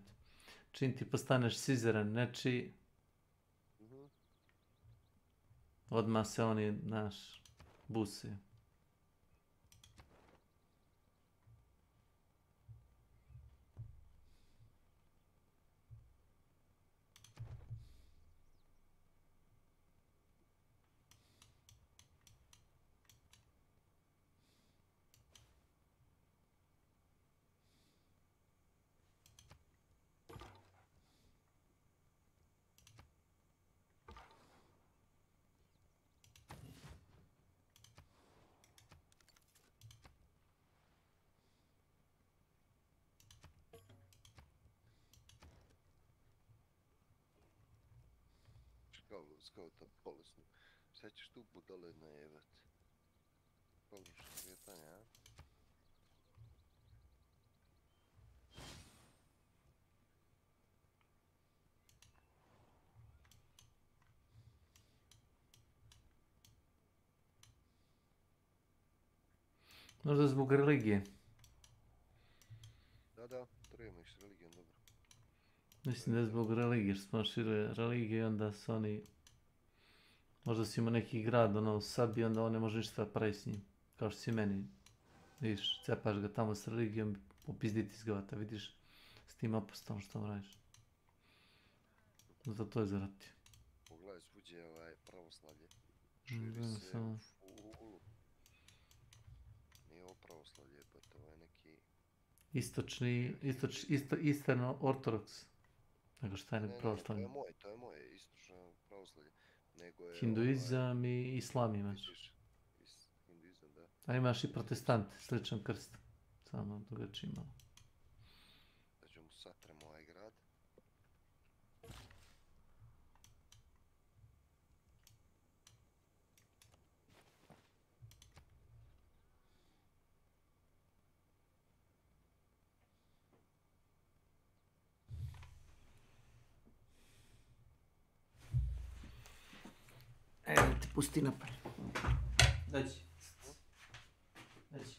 Čim ti postaneš sizeran nečiji, odmah se oni, naš, buse. Skauta bolesnu. Sad ćeš tu budale najevat. Pogrešno kretanja, a? Možda zbog religije. Da, treba s religijom, dobro. Mislim da je zbog religije, što smo šire religije i onda su oni... Možda si imao neki grad, ono, sabi, onda on ne može ništa praviti s njim. Kao što si meni. Vidiš, cepaš ga tamo s religijom, upizditi izgovata, vidiš, s tim apostolom što vam radiš. Zato to je zaratio. Pogledaj svuđe pravoslavlje. Širi se u fulu. Nije ovo pravoslavlje, pa to je neki... Istočno ortodoks. Nego šta je ne pravoslavlje? To je moje istočno pravoslavlje. Hinduizam i islam imaš. Hinduizam, da. A imaš i protestante, sličan krst. Samo drugačiji malo. Da ćemo satremo ovaj grad. Evo ti pusti napad. Dođi. Dođi.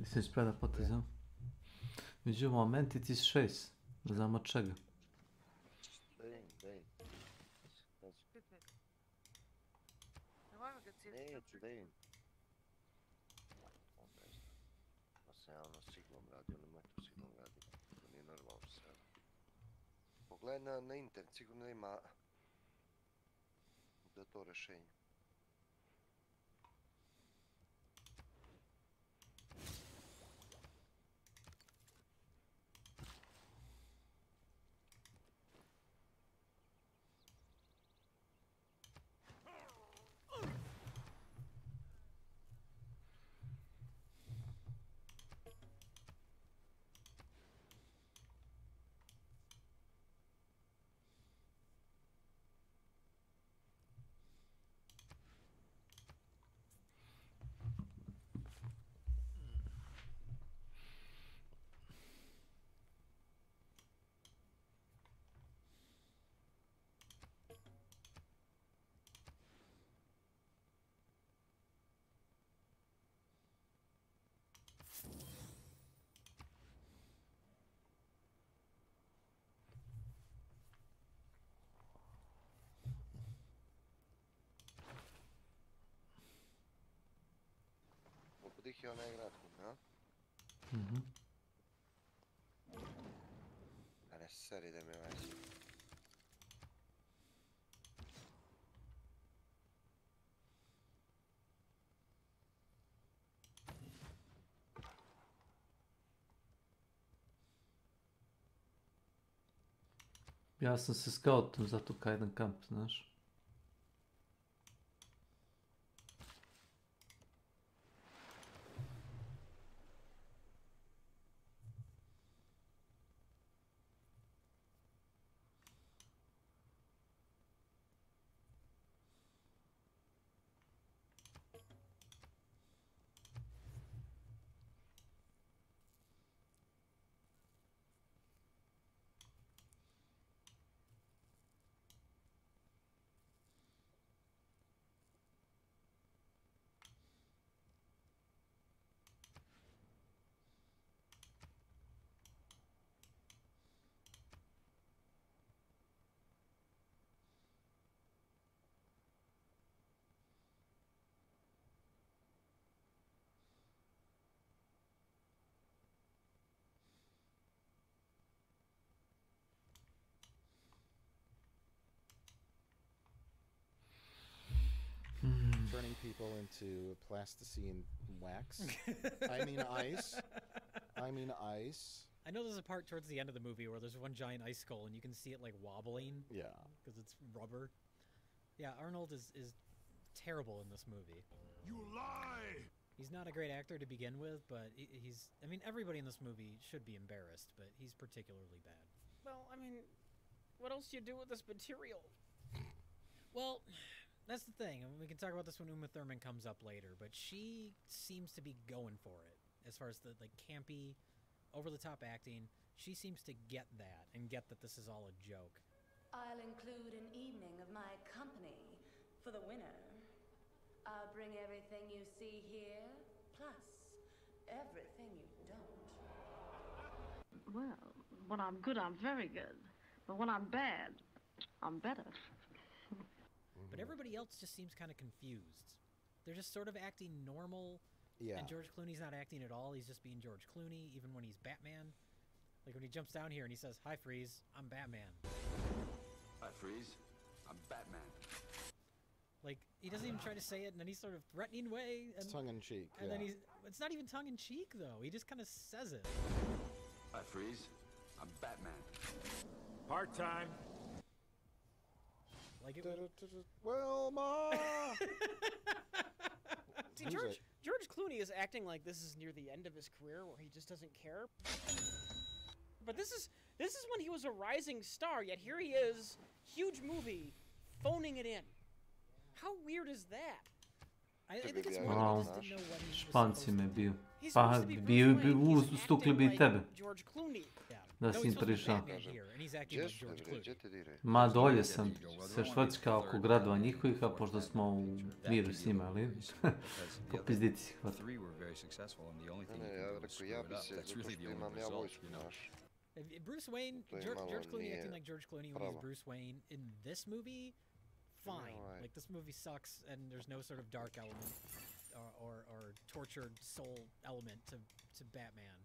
Mislim, spreda potez, ja? Među momenti ti 6. Ne znam od čega. Neću, dej. Pa se javno s iglom radi, ali moj to s iglom radi. To nije normalno što se radi. Pogledaj na internet, sigurno ima za to rešenje. Podih je onaj gratko, ja? A ne seri da mi već. Ja sam se scoutom za tu Kajdan kamp, znaš. Turning people into plasticine wax. I mean ice. I mean ice. I know there's a part towards the end of the movie where there's one giant ice skull and you can see it like wobbling. Yeah. Because it's rubber. Yeah, Arnold is terrible in this movie. You lie! He's not a great actor to begin with, but he's... I mean, everybody in this movie should be embarrassed, but he's particularly bad. Well, I mean, what else do you do with this material? Well, that's the thing. We can talk about this when Uma Thurman comes up later, but she seems to be going for it. As far as the like campy, over-the-top acting, she seems to get that and get that this is all a joke. I'll include an evening of my company for the winner. I'll bring everything you see here, plus everything you don't. Well, when I'm good, I'm very good. But when I'm bad, I'm better. But everybody else just seems kind of confused. They're just sort of acting normal. Yeah. And George Clooney's not acting at all. He's just being George Clooney, even when he's Batman. Like when he jumps down here and he says, "Hi, Freeze, I'm Batman." Hi, Freeze. I'm Batman. Like, he doesn't even try to say it in any sort of threatening way. And, It's tongue-in-cheek, And yeah. then it's not even tongue-in-cheek, though. He just kind of says it. Hi, Freeze. I'm Batman. Part-time. Like it. Wilma! See, George Clooney is acting like this is near the end of his career, where he just doesn't care. But this is when he was a rising star. Yet here he is, huge movie, phoning it in. How weird is that? I think it's more Wow, than just to know what Španci me bio. He's Pa supposed to be bio Bruce Wayne. bi He's ustukli bi i acting tebe. like George Clooney. Da No, si he's supposed to be prišao. Batman here, and he's acting like George Clooney. Ma dolje sam se švrckao oko gradova njihovih, a pošto smo u miru s njima, ali po pizditi si hvata. Ne, ja rekao, ja bi se, zato što imam ja vojsku, znaš. Bruce Wayne, To je George malo Clooney nije acting like George Clooney when pravo. he's Bruce Wayne in this movie, fine. Right. Like this movie sucks, and there's no sort of dark element or tortured soul element to Batman.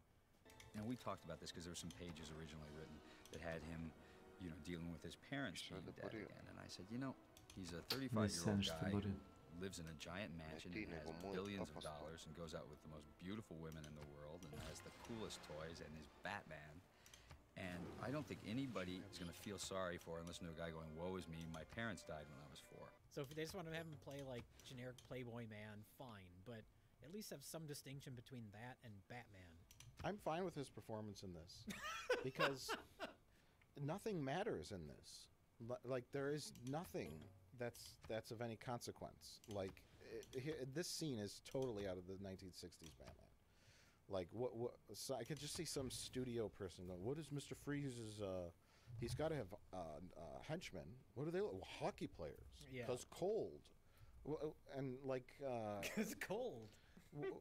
And we talked about this because there were some pages originally written that had him, you know, dealing with his parents being dead again. And I said, you know, he's a 35-year-old guy who lives in a giant mansion and has billions of dollars and goes out with the most beautiful women in the world and has the coolest toys and is Batman. And I don't think anybody is going to feel sorry for and listen to a guy going, woe is me, my parents died when I was 4. So if they just want to have him play like generic Playboy man, fine, but at least have some distinction between that and Batman. I'm fine with his performance in this because nothing matters in this. Like there is nothing that's of any consequence. Like this scene is totally out of the 1960s Batman. Like what? So I could just see some studio person going, "What is Mr. Freeze's? He's got to have henchmen. What do they look? Hockey players? Yeah. Because cold, and like It's cold.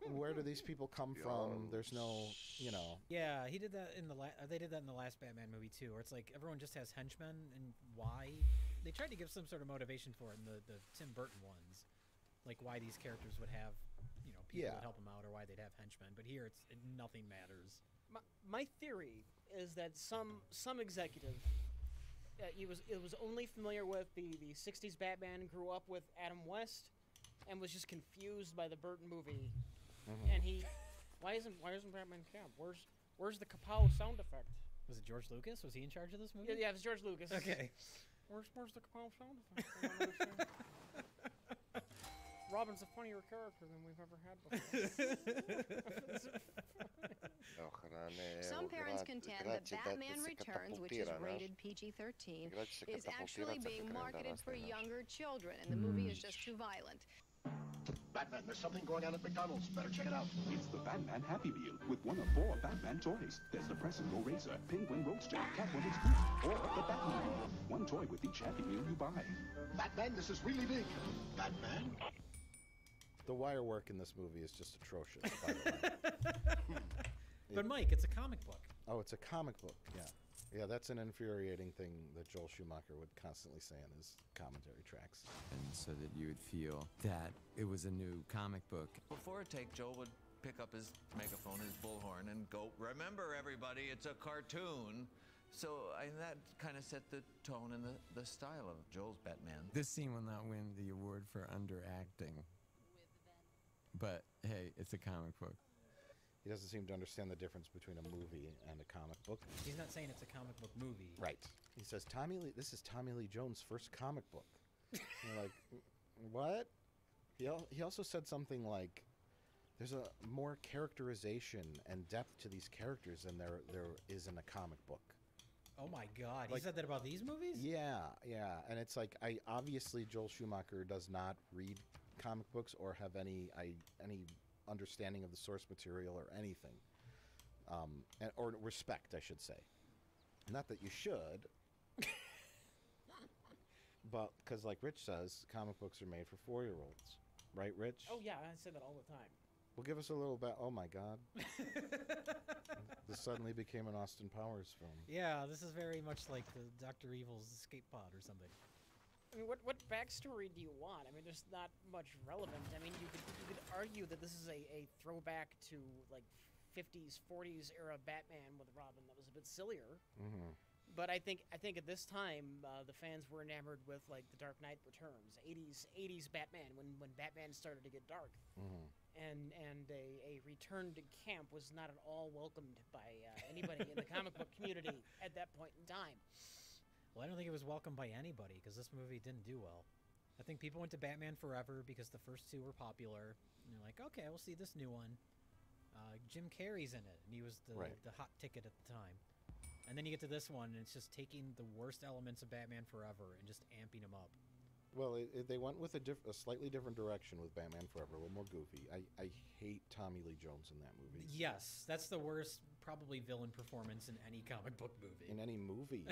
Where do these people come from? There's no, you know. Yeah, he did that in the they did that in the last Batman movie too, where it's like everyone just has henchmen, and why? They tried to give some sort of motivation for it in the Tim Burton ones, like why these characters would have, you know, people that help them out, or why they'd have henchmen. But here, nothing matters. My theory is that some executive it was only familiar with the 60s Batman, grew up with Adam West, and was just confused by the Burton movie. And he, why isn't Batman Camp? Where's the kapow sound effect? Was it George Lucas? Was he in charge of this movie? Yeah, it was George Lucas. Okay. Where's the kapow sound effect? I don't understand. Robin's a funnier character than we've ever had before. Some parents contend that Batman Returns, which is rated PG-13, is actually being marketed for younger children, and the movie is just too violent. Batman, there's something going on at McDonald's. Better check it out. It's the Batman Happy Meal with one of 4 Batman toys. There's the Press and Go Razor, Penguin Roadster, Catwoman's Boot, or the Batman. One toy with each Happy Meal you buy. Batman, this is really big. Batman? The wire work in this movie is just atrocious, by the way. But Mike, it's a comic book. Oh, it's a comic book, yeah. Yeah, that's an infuriating thing that Joel Schumacher would constantly say in his commentary tracks. And so that you would feel that it was a new comic book. Before a take, Joel would pick up his megaphone, his bullhorn, and go, "Remember, everybody, it's a cartoon." So that kind of set the tone and the style of Joel's Batman. This scene will not win the award for underacting. But hey, it's a comic book. He doesn't seem to understand the difference between a movie and a comic book. He's not saying it's a comic book movie. Right. He says, this is Tommy Lee Jones' first comic book. You're like, what? He also said something like, there's a more characterization and depth to these characters than there is in a comic book. Oh my God! He said that about these movies? Yeah, and it's like, obviously Joel Schumacher does not read comic books or have any understanding of the source material or anything, or respect, I should say. Not that you should, but because, like Rich says, comic books are made for 4-year-olds, right, Rich? Oh yeah, I say that all the time. Well, give us a little bit. Oh my God! This suddenly became an Austin Powers film. Yeah, this is very much like the Dr. Evil's escape pod or something. I mean, what backstory do you want? I mean, there's not much relevant. I mean, you could argue that this is a throwback to like 50s, 40s era Batman with Robin that was a bit sillier. But I think at this time the fans were enamored with like the Dark Knight Returns, 80s Batman when Batman started to get dark, and a return to camp was not at all welcomed by anybody in the comic book community at that point in time. Well, I don't think it was welcomed by anybody because this movie didn't do well. I think people went to Batman Forever because the first 2 were popular, and they're like, okay, we'll see this new one. Jim Carrey's in it, and he was the hot ticket at the time. And then you get to this one, and it's just taking the worst elements of Batman Forever and just amping them up. Well, they went with a slightly different direction with Batman Forever, a little more goofy. I hate Tommy Lee Jones in that movie. Yes, that's the worst probably villain performance in any comic book movie. In any movie.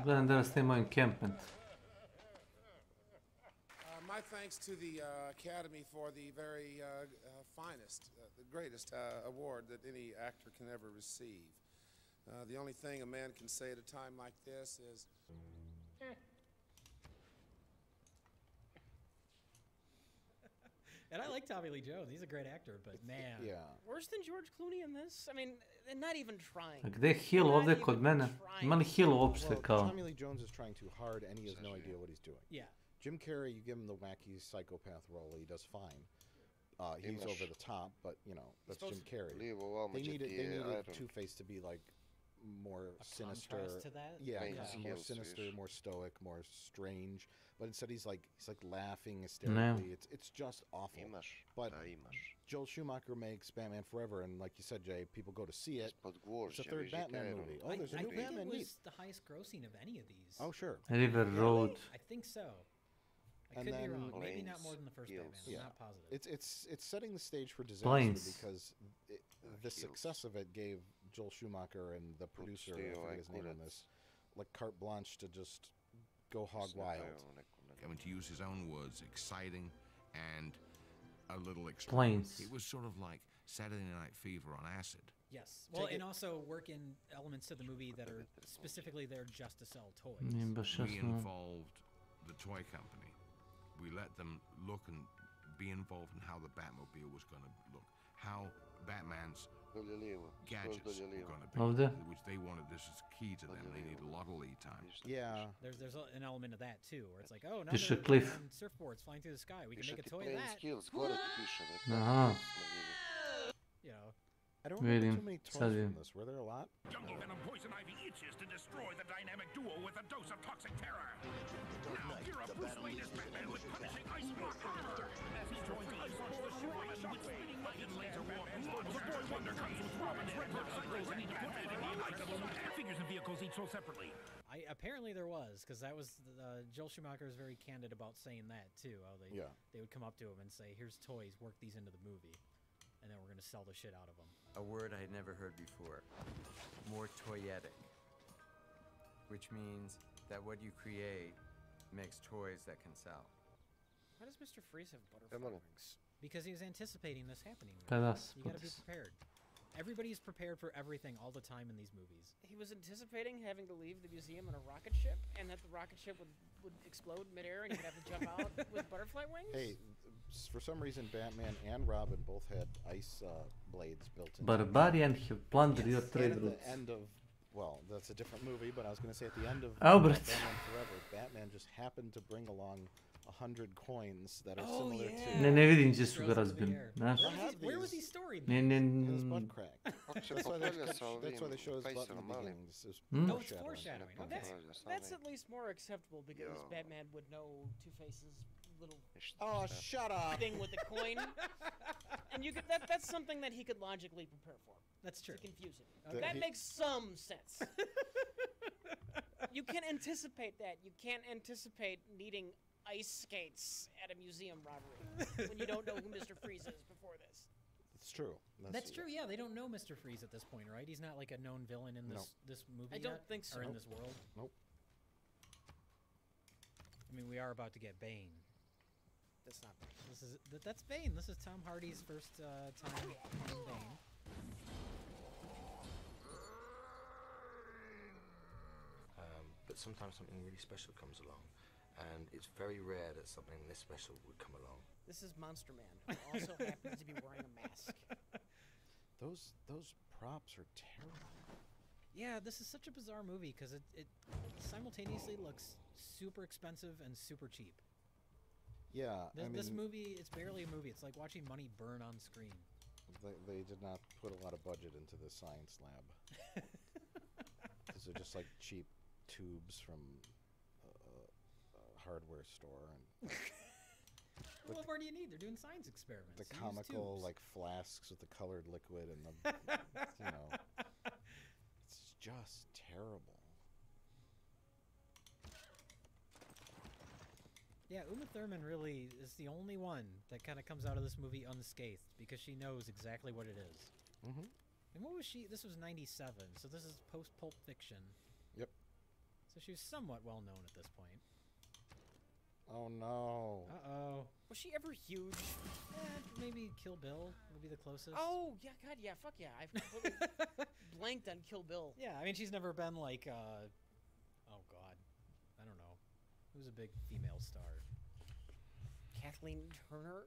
Gledam danas snima encampment. My thanks to the Academy for the very finest, the greatest award that any actor can ever receive. The only thing a man can say at a time like this is... And I like Tommy Lee Jones. He's a great actor, but man. Yeah. Worse than George Clooney in this? I mean, and not even trying. A gde je Hill ovdje kod mene? Ima li Hill uopšte Well, kao? Tommy Lee Jones is trying too hard, and he has no idea what he's doing. Yeah. Jim Carrey, you give him the wacky psychopath role, he does fine. He's over the top, but you know that's Jim Carrey. They needed Two-Face to be like more sinister. To that? Yeah, more sinister, more stoic, more strange. But instead, he's like laughing hysterically. It's just awful. But Joel Schumacher makes Batman Forever, and like you said, Jay, people go to see it. It's a third Batman movie. Oh, there's a new Batman. I think it was the highest grossing of any of these. Oh, sure. River Road. I think so. I could be wrong. Maybe not more than the first Batman. I'm not positive. It's setting the stage for disaster because the success of it gave Joel Schumacher and the producer, I forget his name on this, like carte blanche to just go hog wild. I mean, to use his own words, exciting and a little extreme. It was sort of like Saturday Night Fever on acid. Yes. Well, and also work in elements of the movie that are specifically there just to sell toys. We involved the toy company. We let them look and be involved in how the Batmobile was going to look, how Batman's gadgets were going to be, which they wanted. This is key to them. They need a lot of lead time. Yeah. There's an element of that too, where it's like, oh, now There's they're a cliff. on surfboards flying through the sky. We can make a toy of that. Aha. You know. I don't remember Vidim, too many toys sad from je. this. Were there a lot? Jungle venom poison ivy itches to destroy the dynamic duo with a dose of toxic terror. Now, gear up Bruce Wayne as Batman with punishing ice blocker. As he joins the ice force, Robin with speeding light and laser weapons. The boy wonder comes with Robin's red hot cycles and Batman in the unlikable figures and vehicles each sold separately. Apparently there was, because that was Joel Schumacher was very candid about saying that too. How they would come up to him and say, "Here's toys, work these into the movie, and then we're gonna sell the shit out of them." A word I had never heard before. More toyetic. Which means that what you create makes toys that can sell. Why does Mr. Freeze have butterfly wings? Because he was anticipating this happening. Pedas, You gotta be putis. prepared. Everybody's prepared for everything all the time in these movies. He was anticipating having to leave the museum in a rocket ship, and that the rocket ship would explode midair, and he'd have to jump out with butterfly wings? Hey, for some reason, Batman and Robin both had ice blades built in. Barbarian have plundered your And trade at routes. the end of, well, that's a different movie, but I was going to say at the end of Albert. Batman Forever, Batman just happened to bring along 100 coins that are similar to... Ne vidim gdje su ga razbili. Znaš? Where was he storing Ne, In his ne, butt crack. That's why they show his butt in the beginning. This is Oh, it's foreshadowing. Okay. That's at least more acceptable because Batman would know Two-Face's little shut up thing with the coin, and you could that's something that he could logically prepare for. That's true. To confuse him. That makes some sense. You can anticipate that. You can't anticipate needing ice skates at a museum robbery when you don't know who Mr. Freeze is before this. It's true. That's true. Yeah, they don't know Mr. Freeze at this point, right? He's not like a known villain in this movie. I don't yet, think so. Or in this world. Nope. I mean, we are about to get Bane. That's not Bane. That's Bane. This is Tom Hardy's first time playing Bane. But sometimes something really special comes along, and it's very rare that something this special would come along. This is Monster Man, who also happens to be wearing a mask. Those props are terrible. Yeah, this is such a bizarre movie because it simultaneously looks super expensive and super cheap. Yeah, This movie, it's barely a movie. It's like watching money burn on screen. They did not put a lot of budget into the science lab. These are just like cheap tubes from a hardware store. And what more do you need? They're doing science experiments. The Use comical tubes. like flasks with the colored liquid and the, it's just terrible. Yeah, Uma Thurman really is the only one that kind of comes out of this movie unscathed because she knows exactly what it is. Mm-hmm. And what was she? This was 97, so this is post-Pulp Fiction. Yep. So she was somewhat well-known at this point. Oh, no. Uh-oh. Was she ever huge? Maybe Kill Bill would be the closest. Oh, yeah, God, yeah, fuck yeah. I've completely blanked on Kill Bill. Yeah, I mean, she's never been like, oh, God. I don't know. Who's a big female star? Kathleen Turner?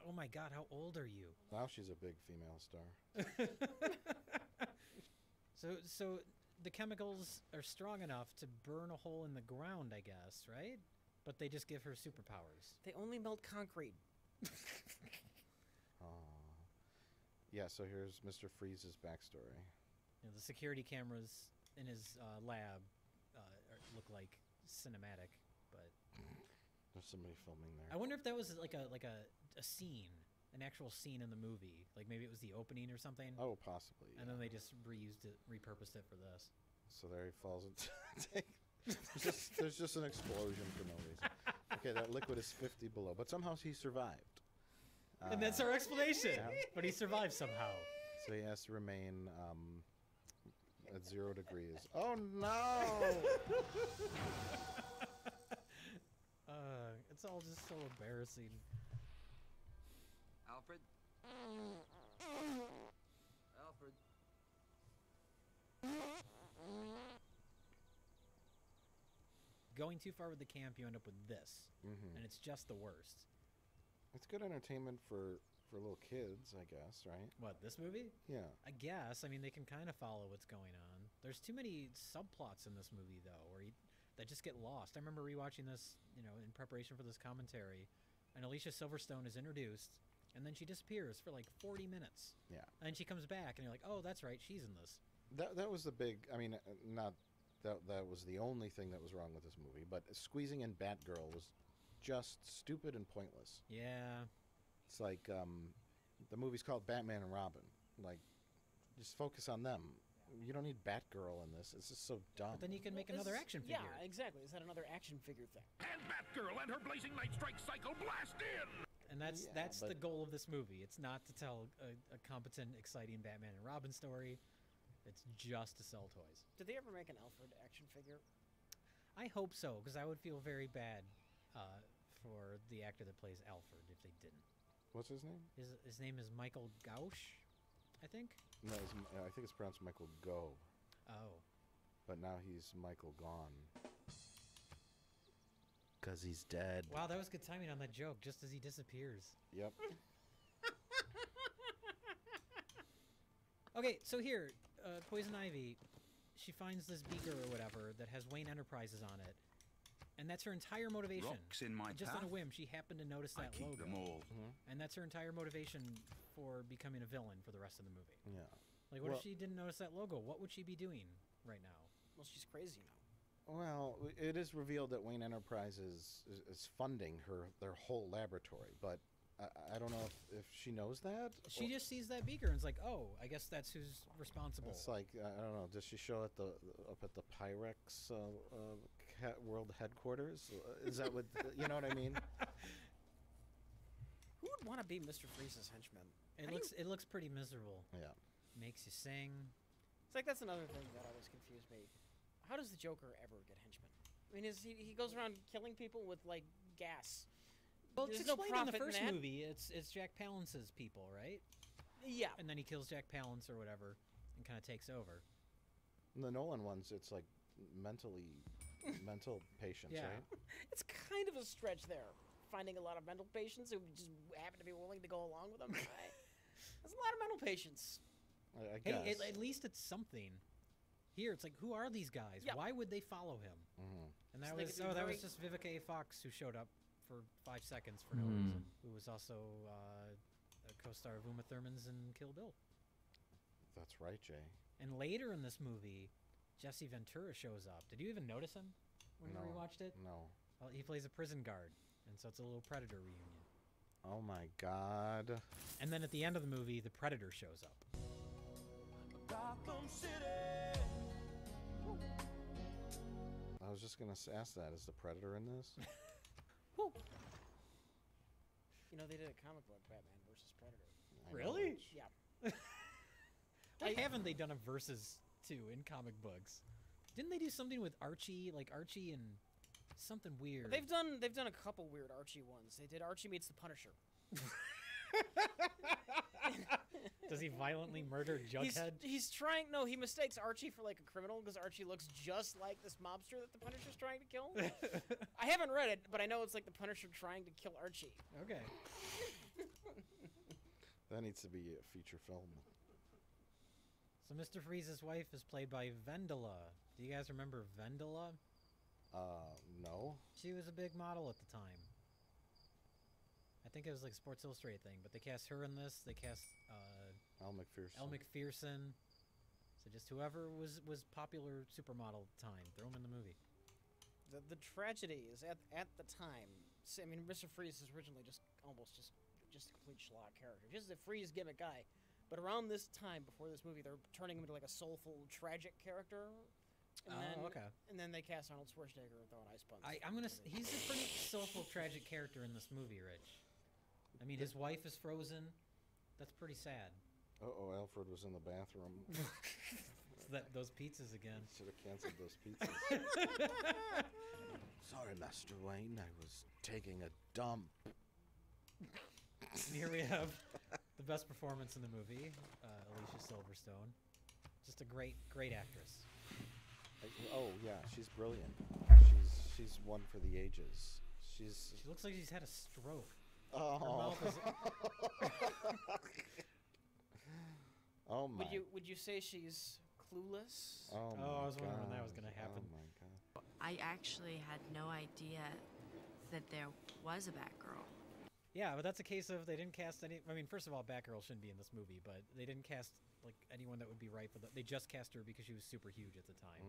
Oh, my God, how old are you? Now she's a big female star. So the chemicals are strong enough to burn a hole in the ground, I guess, right? But they just give her superpowers. They only melt concrete. Yeah, so here's Mr. Freeze's backstory. You know, the security cameras in his lab look like cinematic, but there's somebody filming there. I wonder if that was like a scene, an actual scene in the movie. Like maybe it was the opening or something. Oh, possibly. Yeah. And then they just repurposed it for this. So there he falls into. There's just an explosion for no reason. Okay, that liquid is 50 below, but somehow he survived. And that's our explanation. Yeah. But he survived somehow. So he has to remain at 0 degrees. Oh no! It's all just so embarrassing. Alfred? Alfred? Going too far with the camp, you end up with this. Mm-hmm. And it's just the worst. It's good entertainment for little kids, I guess, right? What, this movie? Yeah. I guess. I mean, they can kind of follow what's going on. There's too many subplots in this movie, though, that just get lost. I remember rewatching this, in preparation for this commentary, and Alicia Silverstone is introduced, and then she disappears for like 40 minutes. Yeah. And then she comes back, and you're like, oh, that's right, she's in this. That was the big, I mean, not that was the only thing that was wrong with this movie, but squeezing in Batgirl was just stupid and pointless. Yeah. It's like the movie's called Batman and Robin. Like, just focus on them. You don't need Batgirl in this. It's just so dumb. But then you can make another action figure. Yeah, exactly. Is that another action figure thing? And Batgirl and her blazing night strike cycle blast in! And that's the goal of this movie. It's not to tell a competent, exciting Batman and Robin story. It's just to sell toys. Did they ever make an Alfred action figure? I hope so, because I would feel very bad for the actor that plays Alfred if they didn't. What's his name? His name is Michael Gauch, I think. No, I think it's pronounced Michael Go. Oh. But now he's Michael Gone. Because he's dead. Wow, that was good timing on that joke, just as he disappears. Yep. Okay, so here, Poison Ivy, she finds this beaker or whatever that has Wayne Enterprises on it. And that's her entire motivation. Rocks in my Just path. on a whim, she happened to notice that I keep logo. them all. And that's her entire motivation for becoming a villain for the rest of the movie. Yeah. Like, what if she didn't notice that logo? What would she be doing right now? Well, she's crazy now. Well, it is revealed that Wayne Enterprises is funding their whole laboratory, but I don't know if she knows that. She just sees that beaker and is like, oh, I guess that's who's responsible. It's like, I don't know, does she show up at the Pyrex World Headquarters? Is that what, you know what I mean? Who would want to be Mr. Freeze's henchman? It looks pretty miserable. Yeah. Makes you sing. It's like that's another thing that always confused me. How does the Joker ever get henchmen? I mean, he goes around killing people with like gas. Well, There's it's no explained in the profit first that. movie. It's Jack Palance's people, right? Yeah. And then he kills Jack Palance or whatever and kind of takes over. In the Nolan ones, it's like mental patients, right? It's kind of a stretch there, finding a lot of mental patients who just happen to be willing to go along with them. There's a lot of mental patients. I guess. Hey, at least it's something. Here, it's like, who are these guys? Yeah. Why would they follow him? Mm-hmm. And that So they was could be that very- was just Vivica A. Fox who showed up for 5 seconds for no reason. Who was also a co-star of Uma Thurman's in Kill Bill. That's right, Jay. And later in this movie, Jesse Ventura shows up. Did you even notice him when you rewatched it? No. Well, he plays a prison guard, and so it's a little Predator reunion. Oh my God. And then at the end of the movie, the Predator shows up. Gotham City. I was just gonna ask that. Is the Predator in this? You know, they did a comic book, Batman versus Predator. Really? Yeah. Why haven't they done a versus too in comic books? Didn't they do something with Archie, like Archie and something weird? They've done a couple weird Archie ones. They did Archie meets the Punisher. Does he violently murder Jughead? He's trying. No, he mistakes Archie for like a criminal because Archie looks just like this mobster that the Punisher's trying to kill. I haven't read it, but I know it's like the Punisher trying to kill Archie. Okay. That needs to be a feature film. So Mr. Freeze's wife is played by Vendela. Do you guys remember Vendela? No. She was a big model at the time. I think it was like a Sports Illustrated thing, but they cast her in this. They cast Elle McPherson. Elle McPherson. So just whoever was popular supermodel at the time, throw him in the movie. The tragedy is at the time. I mean, Mr. Freeze is originally just a complete schlock character, just a Freeze gimmick guy. But around this time, before this movie, they're turning him into like a soulful, tragic character. And okay. And then they cast Arnold Schwarzenegger and throwing ice puns. He's a pretty soulful, tragic character in this movie, Rich. I mean, his wife is frozen. That's pretty sad. Uh-oh, Alfred was in the bathroom. Those pizzas again. Should have canceled those pizzas. Sorry, Master Wayne. I was taking a dump. Here we have the best performance in the movie, Alicia Silverstone. Just a great actress. Oh yeah, she's brilliant. She's one for the ages. She looks like she's had a stroke. Oh. Her mouth is Oh my. Would you say she's clueless? Oh, I was wondering when that was going to happen. Oh my God. I actually had no idea that there was a Batgirl. Yeah, but that's a case of they didn't cast any. I mean, first of all, Batgirl shouldn't be in this movie, but they didn't cast like anyone that would be right for the. They just cast her because she was super huge at the time.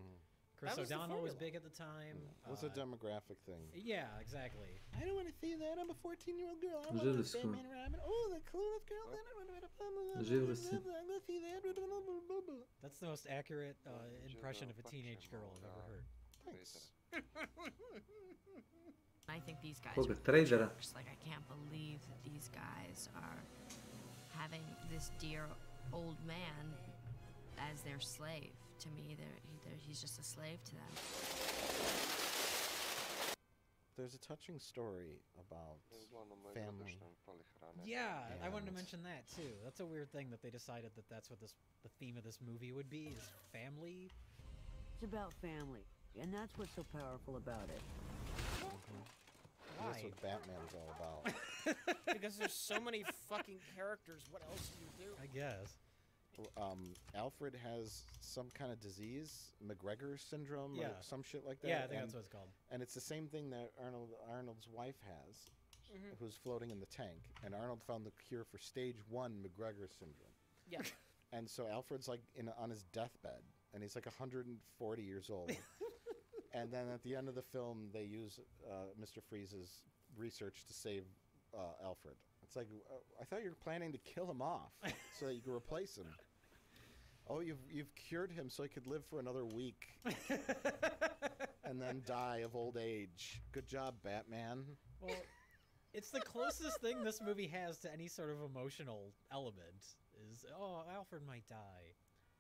Chris O'Donnell was big at the time. It was a demographic thing. Yeah, exactly. I don't want to see that. I'm a 14-year-old girl. I want to be Batman Robin. Oh, the coolest girl. I'm going to see that. That's the most accurate impression of a teenage girl I've ever heard. Thanks. I think these guys Koga, are tradera. jerks. Like, I can't believe that these guys are having this dear old man as their slave. To me, he's just a slave to them. There's a touching story about family. Yeah, I wanted to mention that too. That's a weird thing that they decided that that's what the theme of this movie would be, is family. It's about family, and that's what's so powerful about it. That's what Batman's all about. Because there's so many fucking characters. What else do you do? I guess. Alfred has some kind of disease, McGregor syndrome, or some shit like that. Yeah, I think that's what it's called. And it's the same thing that Arnold's wife has, who's floating in the tank. And Arnold found the cure for stage 1 McGregor syndrome. Yeah. And so Alfred's like on his deathbed, and he's like 140 years old. And then at the end of the film, they use Mr. Freeze's research to save Alfred. It's like, I thought you were planning to kill him off so that you could replace him. Oh, you've cured him so he could live for another week and then die of old age. Good job, Batman. Well, it's the closest thing this movie has to any sort of emotional element is, oh, Alfred might die.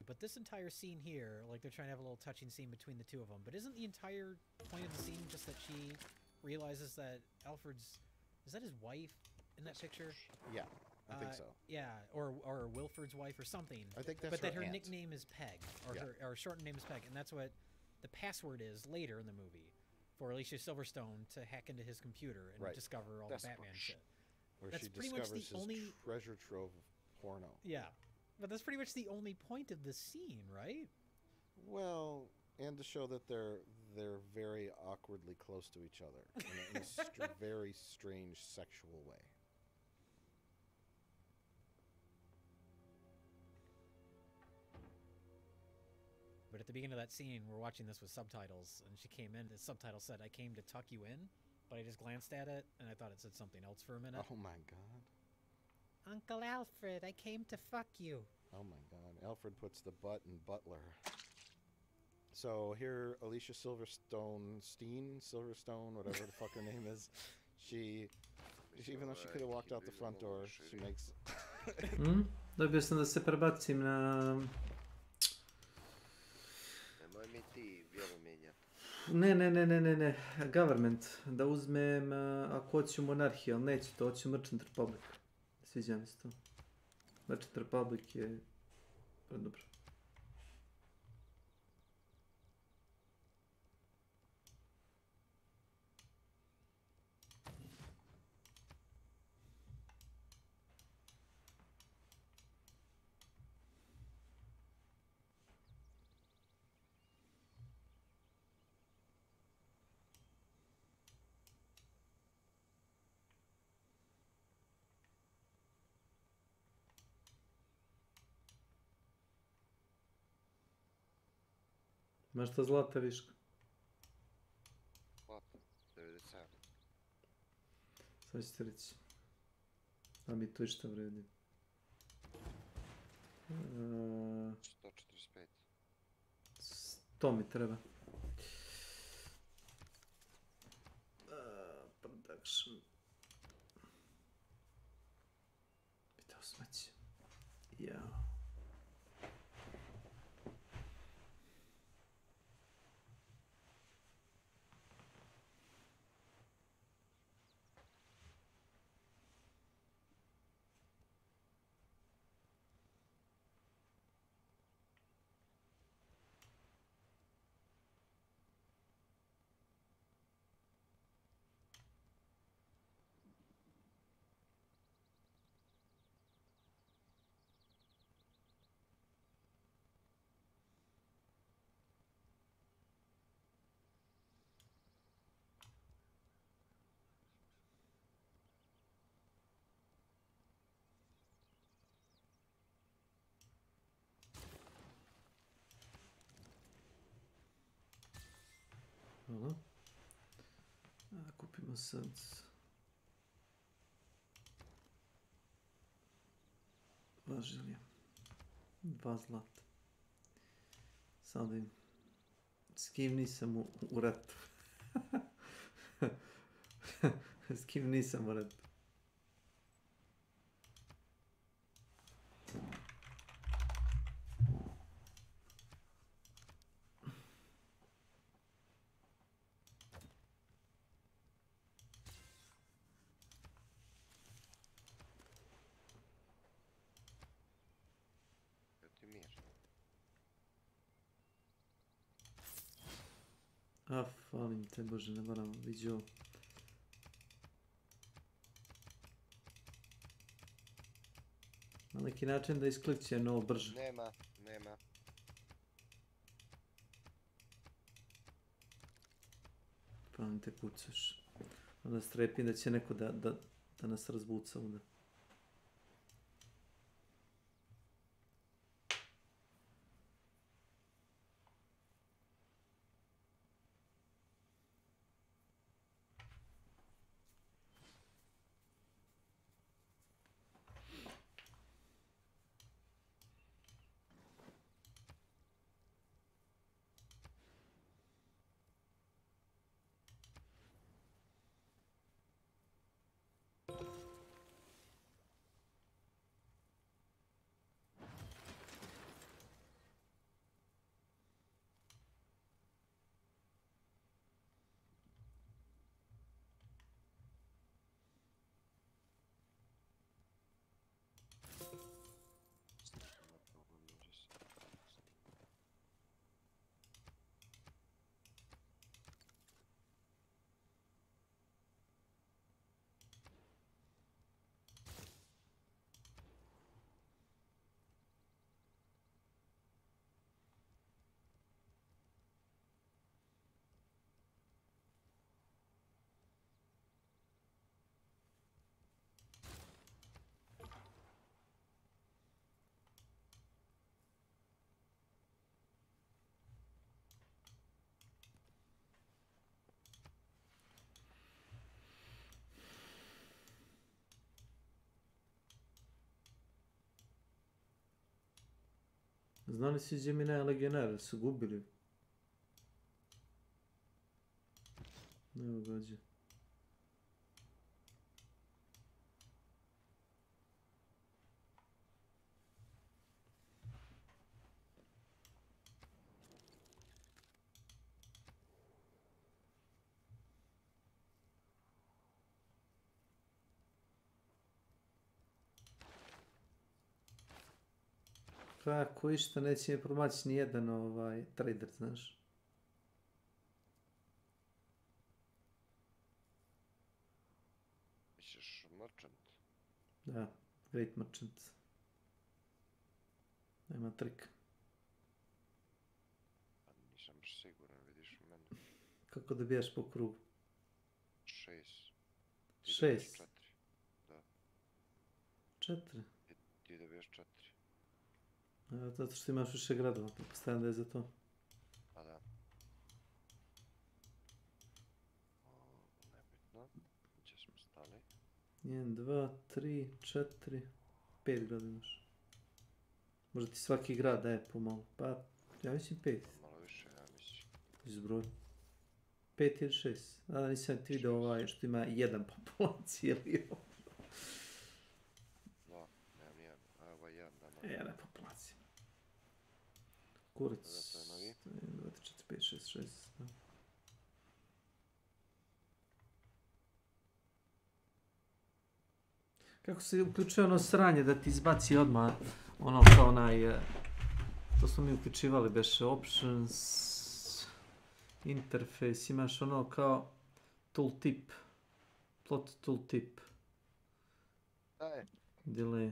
But this entire scene here, like they're trying to have a little touching scene between the two of them, but isn't the entire point of the scene just that she realizes that Alfred's, is that his wife in that picture? Yeah, I think so. Yeah, or Wilford's wife or something. I think that's But that her her aunt. nickname is Peg, or her shortened name is Peg, and that's what the password is later in the movie for Alicia Silverstone to hack into his computer and discover all the Batman shit. Where That's she pretty much discovers the his only treasure trove of porno. Yeah, but that's pretty much the only point of the scene, right? Well, And to show that they're very awkwardly close to each other in a very strange sexual way. But at the beginning of that scene, we're watching this with subtitles, and she came in, the subtitle said, "I came to tuck you in," but I just glanced at it, and I thought it said something else for a minute. Oh my god. Uncle Alfred, I came to fuck you. Oh my god. Alfred puts the butt in Butler. So here, Alicia Silverstone, whatever the fuck her name is, she even though she could have walked out the front door, she makes... Dobio sam da se prebacim na... Nemoj mi ti vjeru mijenjati. Ne, government, da uzmem, ako hoću monarhiju, ali neću to, hoću Merchant Republic. Sviđa mi se to. Merchant Republic je predobro. Imaš šta zlata viška? Zlata, 97. Sad ću ti reći. Da mi to išta vredi. 145. 100 mi treba. Production. Pitao smeći. Jao. Hvala. Kupimo sad... Dva želja. 2 zlata. Sad vidim. S kim nisam u ratu? S kim nisam u ratu? A, falim te, Bože, ne moram vidjeti ovo. Na neki način da isklikćem ovo brže. Nema. Falim te, kucaš. Onda strepim da će neko da nas razbuca ovdje. Znali si Gemini legionari, su gubili. Ne ugađa. Kako išta, neće mi promaći nijedan trader, znaš. Misliš merchant? Da, great merchant. Nema trik. Pa nisam baš siguran, vidiš u meni. Kako da bijaš po krugu? 6. 6? 4. Da. 4? Ti dobiješ 4. Zato što imaš više gradova, pretpostavljam da je za to. Pa da. Nebitno. Gdje smo stali? 1, 2, 3, 4, 5 grada imaš. Možda ti svaki grad daje pomalo. Pa, ja mislim 5. Malo više, ja mislim. Izbroj. 5 ili 6. Da, nisam ti vidio što ima jedan populacije ili ovo. Da, nemam nijedan. A ovo je jedan, da malo. Jedna populacija. Kurac. 1, 2, 3, 4, 5, 6, 6. Da. Kako se uključuje ono sranje da ti izbaci odmah ono kao to smo mi uključivali beše options, interface, imaš ono kao tooltip, plot tooltip. Delay.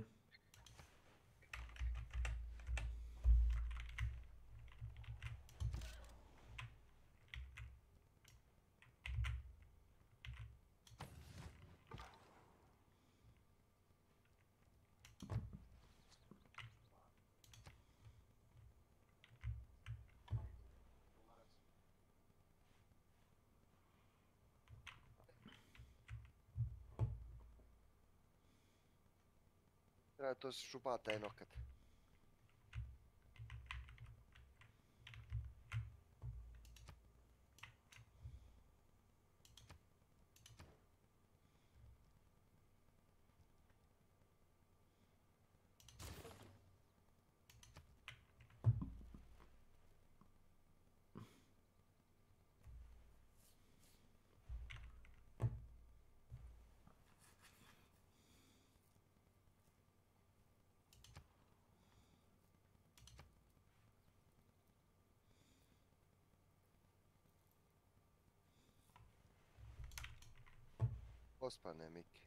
Treba to se šupa taj nokat. Ospane Miki.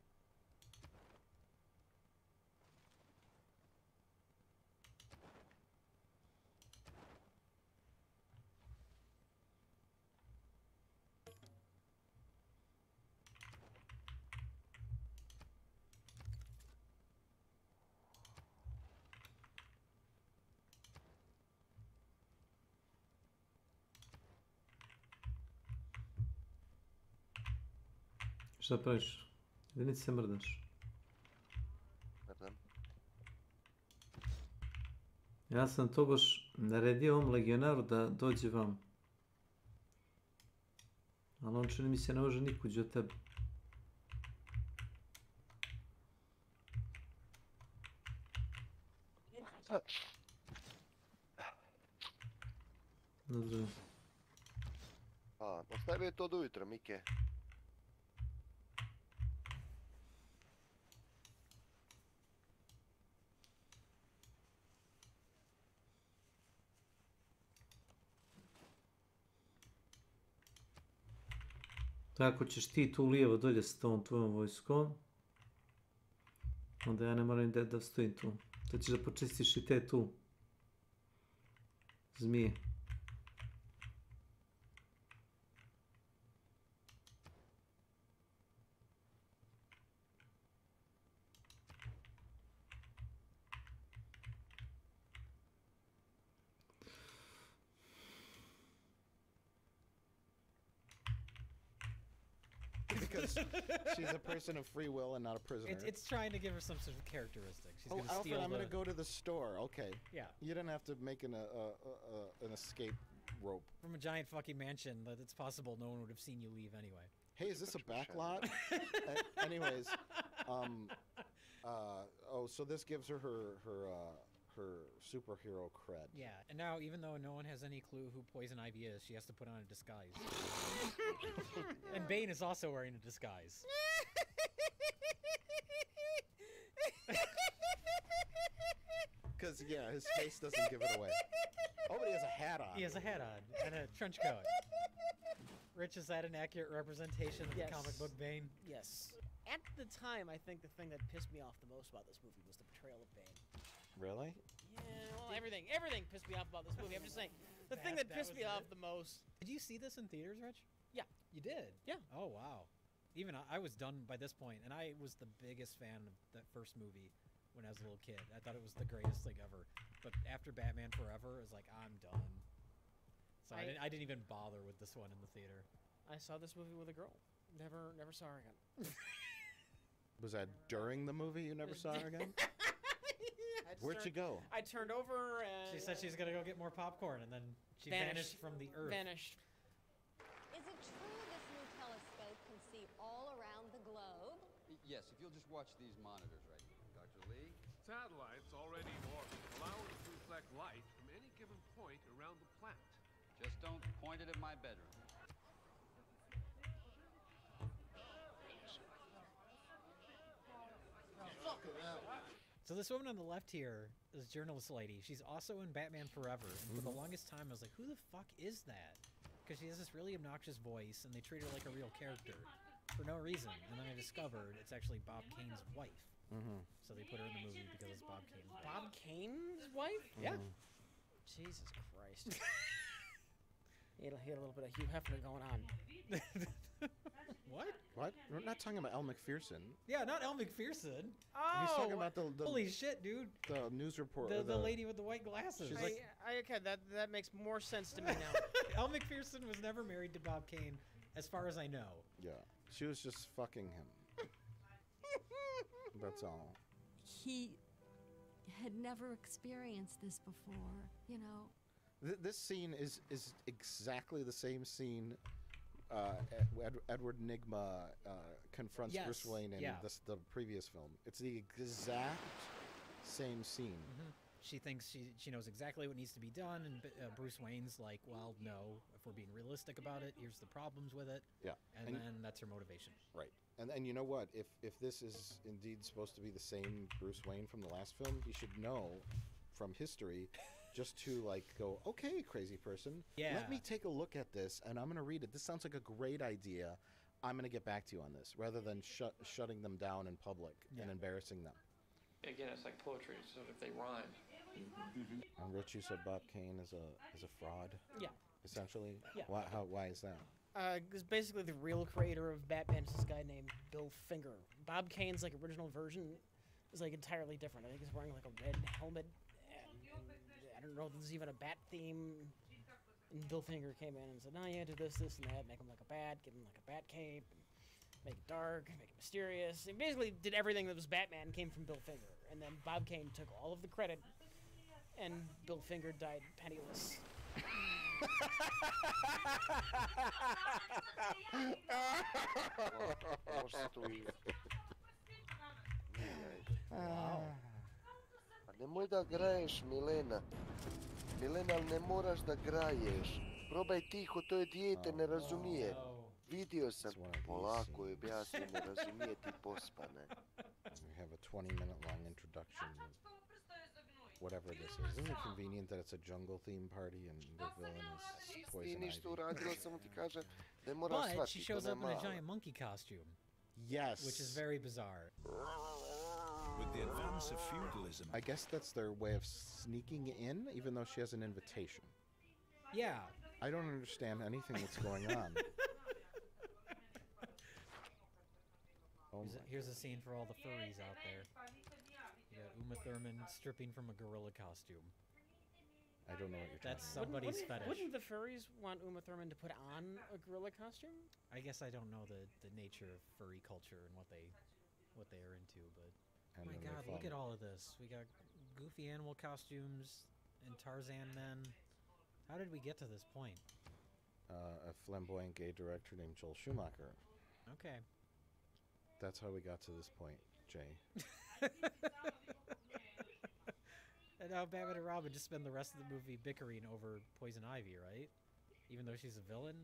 Šta praviš? Jedinici se mrdaš. Mrdam. Ja sam to baš naredio ovom legionaru da dođe vam. Ali on čini mi se ne može nikuđe od tebe. Nazdravim. A, ostavi to do jutra, Mike. Tako ćeš ti tu lijevo dolje s tom tvojom vojskom. Onda ja ne moram da stojim tu. To ćeš da počistiš i te tu zmije. because she's a person of free will and not a prisoner. It's trying to give her some sort of characteristic. She's Oh, gonna Alfred, steal I'm the... going to go to the store. Okay. Yeah. You didn't have to make an escape rope. From a giant fucking mansion that it's possible no one would have seen you leave anyway. Hey, is this a back lot? Anyways, so this gives her her superhero cred. Yeah, and now even though no one has any clue who Poison Ivy is, she has to put on a disguise. And Bane is also wearing a disguise. Because, yeah, his face doesn't give it away. Oh, but he has a hat on. He has a hat on and a trench coat. Rich, is that an accurate representation of the comic book Bane? Yes. At the time, I think the thing that pissed me off the most about this movie was the portrayal of Bane. Really? Yeah, well, everything pissed me off about this movie. I'm just saying, the thing that pissed me off the most. Did you see this in theaters, Rich? Yeah. You did? Yeah. Oh, wow. Even I was done by this point, and I was the biggest fan of that first movie when I was a little kid. I thought it was the greatest thing ever. But after Batman Forever, it was like, I'm done. So I didn't even bother with this one in the theater. I saw this movie with a girl. Never saw her again. Was that during the movie you never saw her again? Where'd she go? I turned over and... She said she's going to go get more popcorn, and then she vanished from the earth. Vanished. Is it true this new telescope can see all around the globe? Yes, if you'll just watch these monitors right here. Dr. Lee? Satellites already in orbit allow us to reflect light from any given point around the planet. Just don't point it at my bedroom. So this woman on the left here, this journalist lady, she's also in Batman Forever. And for the longest time, I was like, who the fuck is that? Because she has this really obnoxious voice, and they treat her like a real character for no reason. And then I discovered it's actually Bob Kane's wife. So they put her in the movie because it's Bob Kane's wife. Bob Kane's wife? Yeah. Jesus Christ. He had a little bit of Hugh Hefner going on. What? What? We're not talking about Elle Macpherson. Yeah, not Elle Macpherson. Oh! He's talking about the holy shit, dude. The news reporter. The lady with the white glasses. She's like, Okay, that makes more sense to me now. Elle Macpherson was never married to Bob Kane, as far as I know. yeah, she was just fucking him. That's all. He had never experienced this before, you know. This scene is exactly the same scene Edward Nygma confronts Bruce Wayne in the previous film. It's the exact same scene. She thinks she knows exactly what needs to be done, and Bruce Wayne's like, well, no, if we're being realistic about it, here's the problems with it. Yeah. And then that's her motivation. Right. And you know what? If this is indeed supposed to be the same Bruce Wayne from the last film, he should know from history just to like go, okay, crazy person, let me take a look at this and I'm going to read it. This sounds like a great idea. I'm going to get back to you on this, rather than shutting them down in public and embarrassing them. Again, it's like poetry, so if they rhyme. And Rich, you said Bob Kane is a fraud? Yeah. Essentially? Yeah. Why is that? Because basically the real creator of Batman is this guy named Bill Finger. Bob Kane's like original version is like entirely different. I think he's wearing like a red helmet. And I don't know if there's even a bat theme. And Bill Finger came in and said, no, you do this, and that, make him like a bat, give him like a bat cape, make it dark, make it mysterious. He basically did everything that was Batman came from Bill Finger. And then Bob Kane took all of the credit, and Bill Finger died penniless. A nemoj da graješ, Milena. Milena, ali ne moraš da graješ. Probaj tiho, to je dijete, ne razumije. Vidio sam. Polako je objasni, ne razumije, ti pospane. We have a 20-minute long introduction of whatever this is. Isn't it convenient that it's a jungle theme party and the villain is Poison Ivy? Ništa uradila, samo ti kaže, ne moraš shvatiti. But she shows up in a giant monkey costume. Yes. Which is very bizarre. With the advance of feudalism, I guess that's their way of sneaking in, even though she has an invitation. Yeah. I don't understand anything that's going on. Here's a scene for all the furries out there. You got Uma Thurman stripping from a gorilla costume. I don't know what you're That's talking about. somebody's fetish. Wouldn't the furries want Uma Thurman to put on a gorilla costume? I guess I don't know the nature of furry culture and what they are into, but And my then they God, look fall. at all of this. We got goofy animal costumes and Tarzan men. How did we get to this point? A flamboyant gay director named Joel Schumacher. Okay. That's how we got to this point, Jay. And now Batman and Robin just spend the rest of the movie bickering over Poison Ivy, right? Even though she's a villain?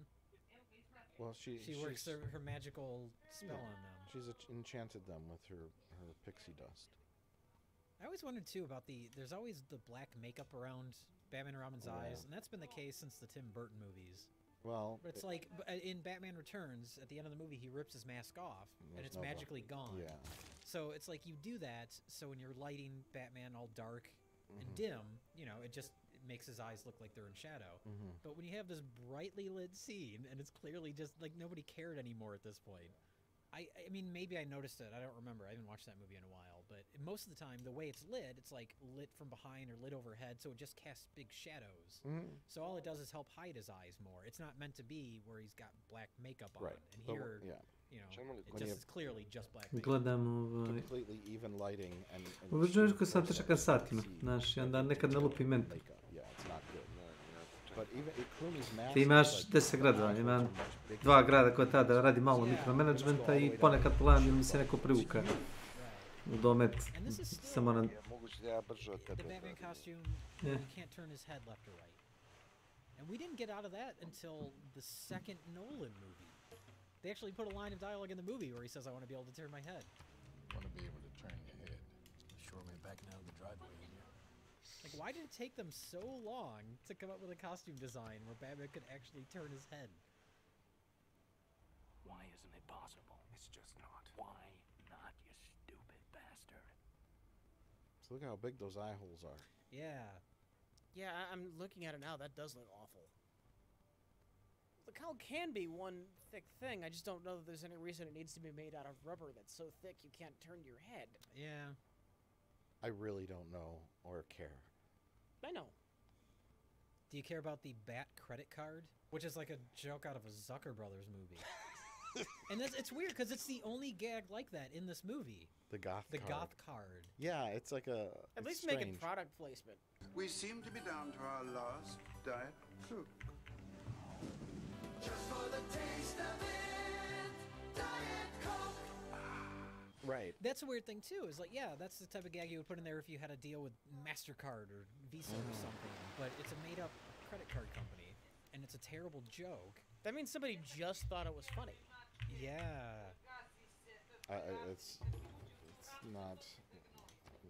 Well, she works her magical spell on them. She's enchanted them with her pixie dust. I always wondered, too, about there's always the black makeup around Batman and Robin's eyes, and that's been the case since the Tim Burton movies. Well... But it's like, in Batman Returns, at the end of the movie, he rips his mask off, and it's magically gone. Yeah. So it's like you do that, so when you're lighting Batman all dark and dim, you know, it makes his eyes look like they're in shadow. But when you have this brightly lit scene, and it's clearly just, like, nobody cared anymore at this point. I mean, maybe I noticed it. I don't remember. I haven't watched that movie in a while. But most of the time, the way it's lit, it's like lit from behind or lit overhead, so it just casts big shadows. So all it does is help hide his eyes more. It's not meant to be where he's got black makeup on. Right. And But here, yeah. you know, When it's clearly just black makeup. Gledam Completely even lighting and Uvrđuješ ko sam te čekam satima, znaš, i onda nekad ne lupi mental. Yeah, it's not good. But even Clooney's mask. Ti imaš 10 gradova, imam 2 grada koja tada radi malo mikromanagementa i ponekad pogledam ili mi se neko privuka u domet samo na... The Batman costume, you can't turn his head left or right. And we didn't get out of that until the second Nolan movie. They actually put a line of dialogue in the movie where he says, I want to be able to turn my head. Want to be able to turn your head. Sure way backing out of the driveway in here. Like, why did it take them so long to come up with a costume design where Batman could actually turn his head? Why isn't it possible? It's just not. Why not, you stupid bastard? So look how big those eye holes are. Yeah. Yeah, I'm looking at it now. That does look awful. The cowl can be one thick thing. I just don't know that there's any reason it needs to be made out of rubber that's so thick you can't turn your head. Yeah. I really don't know or care. I know. Do you care about the Bat credit card? Which is like a joke out of a Zucker Brothers movie. And it's weird because it's the only gag like that in this movie. The goth The card. goth card. Yeah, it's like a... At least strange. make it product placement. We seem to be down to our last Diet Coke. Just for the taste of it, Diet Coke. Right. That's a weird thing too, is like, yeah, that's the type of gag you would put in there if you had a deal with MasterCard or Visa or something. But it's a made-up credit card company, and it's a terrible joke. That means somebody just thought it was funny. Yeah. It's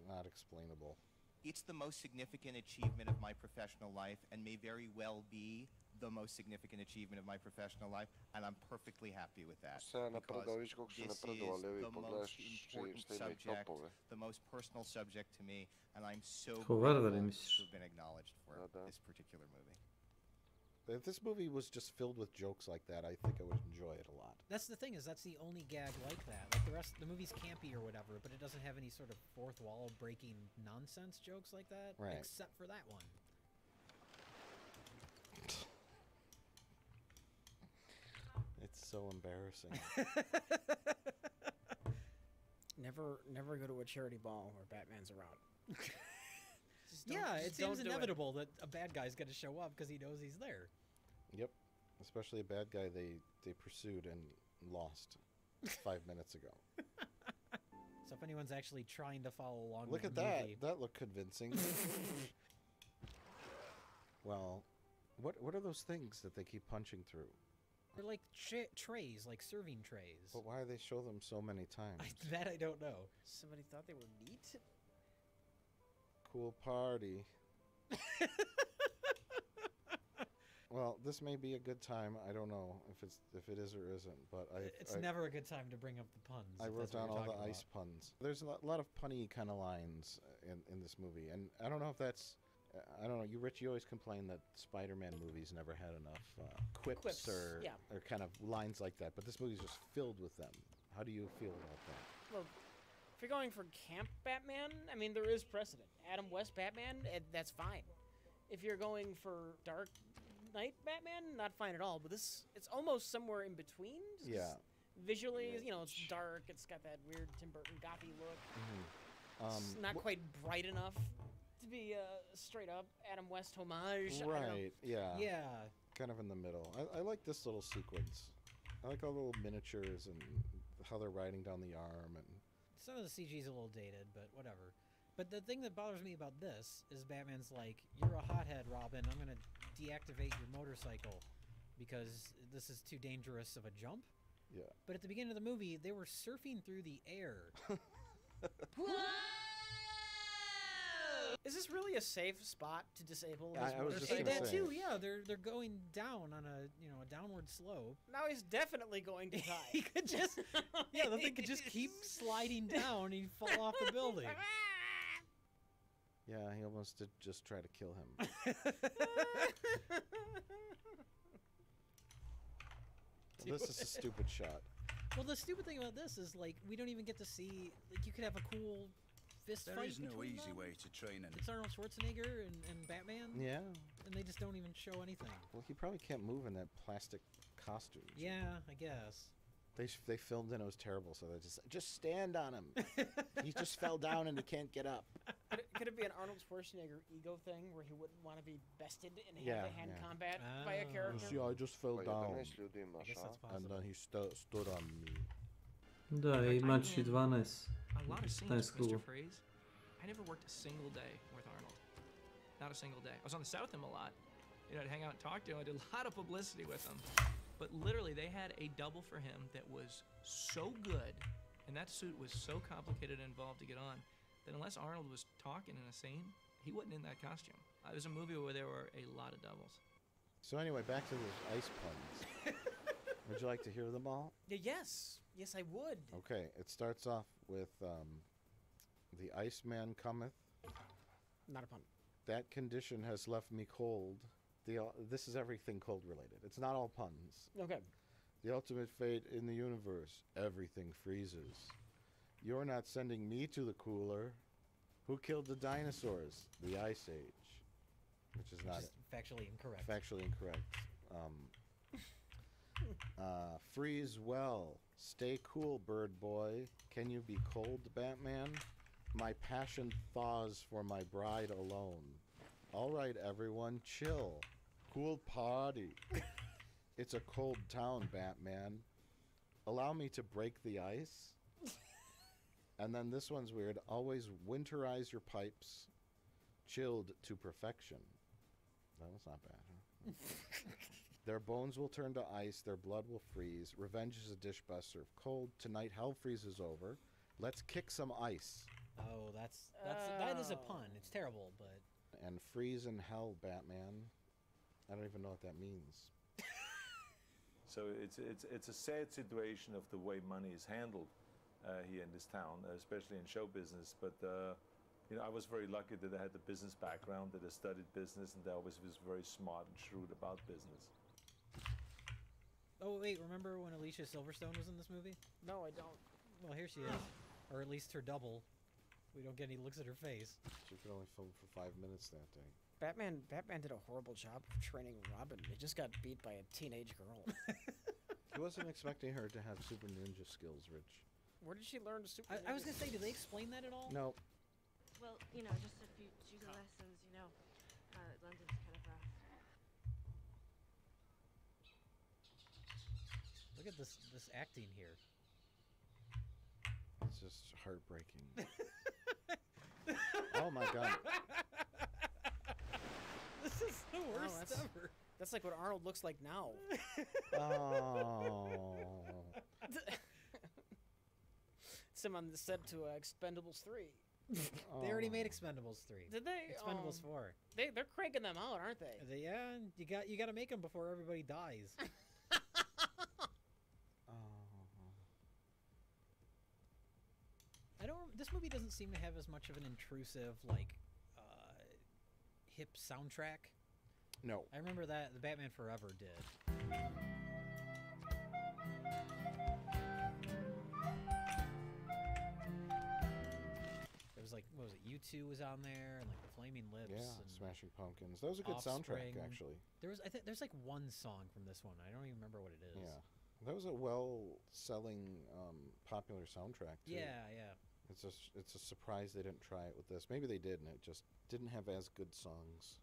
not explainable. It's the most significant achievement of my professional life and may very well be the most significant achievement of my professional life, and I'm perfectly happy with that. Because this is the most important subject, the most personal subject to me, and I'm so grateful to have been acknowledged for this particular movie. If this movie was just filled with jokes like that, I think I would enjoy it a lot. That's the thing, is that's the only gag like that. Like the rest, the movie's campy or whatever, but it doesn't have any sort of fourth wall breaking nonsense jokes like that, Right. except for that one. It's so embarrassing. Never go to a charity ball where Batman's around. Yeah, it seems don't do it. inevitable that a bad guy's going to show up because he knows he's there. Yep. Especially a bad guy they pursued and lost 5 minutes ago. So if anyone's actually trying to follow along Look with at the that. movie, That looked convincing. Well, what are those things that they keep punching through? they're like trays, like serving trays. But why do they show them so many times? That I don't know. Somebody thought they were neat? Cool party. Well, this may be a good time. I don't know if it is or isn't, but It's never a good time to bring up the puns. I if wrote that's what down we're all the talking ice puns. There's a lot of punny kind of lines in this movie, and I don't know if that's. I don't know. Rich, you always complain that Spider-Man movies never had enough quips or kind of lines like that, but this movie's just filled with them. How do you feel about that? Well, if you're going for camp Batman, I mean, there is precedent. Adam West Batman, that's fine. If you're going for Dark Knight Batman, not fine at all. But this, it's almost somewhere in between. Yeah. Visually, you know, it's dark. It's got that weird Tim Burton gothy look. It's not quite bright enough to be a straight up Adam West homage. Right. Yeah. Yeah. Kind of in the middle. I like this little sequence. I like all the little miniatures and how they're riding down the arm, and some of the CG's a little dated, but whatever. But the thing that bothers me about this is Batman's like, "You're a hothead, Robin. I'm gonna deactivate your motorcycle because this is too dangerous of a jump." Yeah. But at the beginning of the movie, they were surfing through the air. Is this really a safe spot to disable his I was just motorcycle? gonna That say. too, yeah. They're going down on a downward slope. Now he's definitely going to die. He could just, yeah, the thing could just keep sliding down and he'd fall off the building. yeah, he almost did just try to kill him. This is a stupid shot. Well, the stupid thing about this is, like, we don't even get to see, like, you could have a cool fist There fight is no between easy them. way to train an... It's Arnold Schwarzenegger and Batman. Yeah. And they just don't even show anything. Well, he probably can't move in that plastic costume. Yeah, I guess. They filmed it and it was terrible, so they just stand on him. He just fell down and he can't get up. Could it be an Arnold Schwarzenegger ego thing where he wouldn't want to be bested in Yeah, hand-to-hand yeah. combat by a character? See, I just fell down. I guess that's possible. And then he stood on me. Da, imaš i 12. A lot of scenes 15 with Mr. kluba. Freeze. I never worked a single day with Arnold. Not a single day. I was on the set with him a lot. You know, I'd hang out and talk to him. I did a lot of publicity with him. But literally, they had a double for him that was so good, and that suit was so complicated and involved to get on, that unless Arnold was talking in a scene, he wasn't in that costume. It was a movie where there were a lot of doubles. So anyway, back to those ice puns. Would you like to hear them all? Yes. Yes, I would. Okay, it starts off with the Iceman cometh. Not a pun. That condition has left me cold. This is everything cold related. It's not all puns. Okay. The ultimate fate in the universe. Everything freezes. You're not sending me to the cooler. Who killed the dinosaurs? The Ice Age. Which is not Just factually incorrect. factually incorrect. Freeze well. Stay cool, bird boy. Can you be cold, Batman? My passion thaws for my bride alone. All right, everyone, chill. Cool party. It's a cold town, Batman. Allow me to break the ice. And then this one's weird. Always winterize your pipes. Chilled to perfection. That was not bad, huh? Their bones will turn to ice. Their blood will freeze. Revenge is a dish best served cold. Tonight, hell freezes over. Let's kick some ice. Oh, that is a pun. It's terrible, but And freeze in hell, Batman. I don't even know what that means. So it's a sad situation of the way money is handled here in this town, especially in show business. But you know, I was very lucky that I had the business background, that I studied business, and I always was very smart and shrewd about business. oh wait, remember when Alicia Silverstone was in this movie? No, I don't. Well, here she is, or at least her double. We don't get any looks at her face. She could only film for 5 minutes that day. Batman did a horrible job of training Robin. He just got beat by a teenage girl. He wasn't expecting her to have super ninja skills, Rich. Where did she learn to super? I was gonna say, do they explain that at all? No. Well, you know, just a few judo lessons, you know. London's kind of rough. Look at this acting here. It's just heartbreaking. Oh my god. This is the worst ever. That's like what Arnold looks like now. Oh. It's him on the set to Expendables 3. They already made Expendables 3. Did they? Expendables 4. They're cranking them out, aren't they? Yeah, you got to make them before everybody dies. This movie doesn't seem to have as much of an intrusive, like, hip soundtrack. No. I remember that the Batman Forever did. There was was like, what was it? U2 was on there, and like the Flaming Lips. Yeah, and Smashing Pumpkins. That was a good soundtrack, actually. I think there's like one song from this one. I don't even remember what it is. Yeah, that was a well-selling, popular soundtrack too. Yeah. It's a surprise they didn't try it with this. Maybe they did, and it just didn't have as good songs.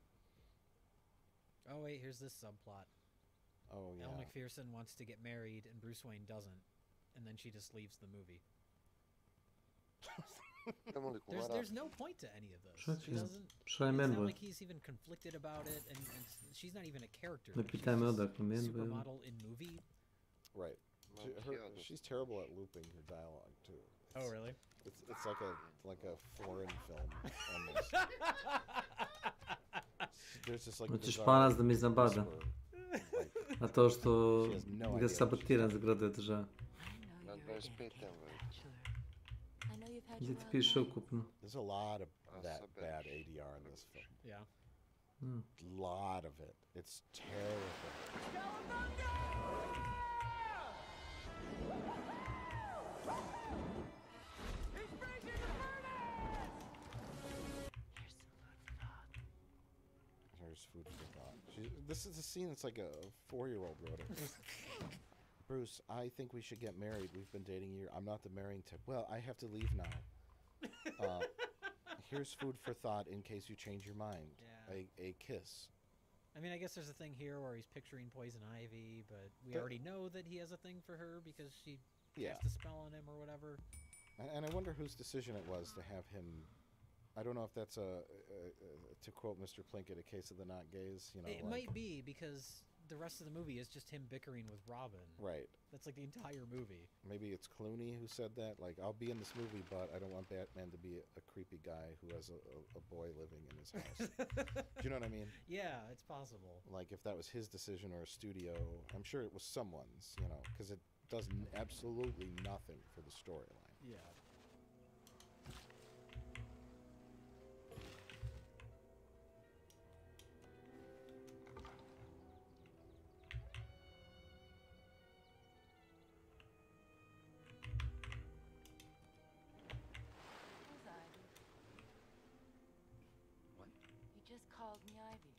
Oh wait, here's this subplot. Oh yeah. Elle Macpherson wants to get married, and Bruce Wayne doesn't, and then she just leaves the movie. There's no point to any of this. She doesn't. It's not like he's even conflicted about it, and she's not even a character. Like she's supermodel in movie. Right. She's terrible at looping her dialogue too. Oh really? It's like a foreign film almost. There's just like. Hoćeš panas da mi zabada. A to što ga sabotiram zgrade država. Na 25 Gdje ti piše ukupno? There's a lot of that bad ADR in this film. Yeah. A lot of it. It's terrible. There's food for thought. This is a scene that's like a 4-year-old wrote it. Bruce, I think we should get married. We've been dating a year. I'm not the marrying type. Well, I have to leave now. Here's food for thought in case you change your mind. Yeah. A kiss. I mean, I guess there's a thing here where he's picturing Poison Ivy, but we already know that he has a thing for her because she cast a spell on him or whatever. And I wonder whose decision it was to have him. I don't know if that's to quote Mr. Plinkett, a case of the not gays. You know, it might be because the rest of the movie is just him bickering with Robin. Right. That's like the entire movie. Maybe it's Clooney who said that. Like, I'll be in this movie, but I don't want Batman to be a creepy guy who has a boy living in his house. Do you know what I mean? Yeah, it's possible. Like, if that was his decision or a studio, I'm sure it was someone's, you know, because it does absolutely nothing for the storyline. Yeah. Called me Ivy.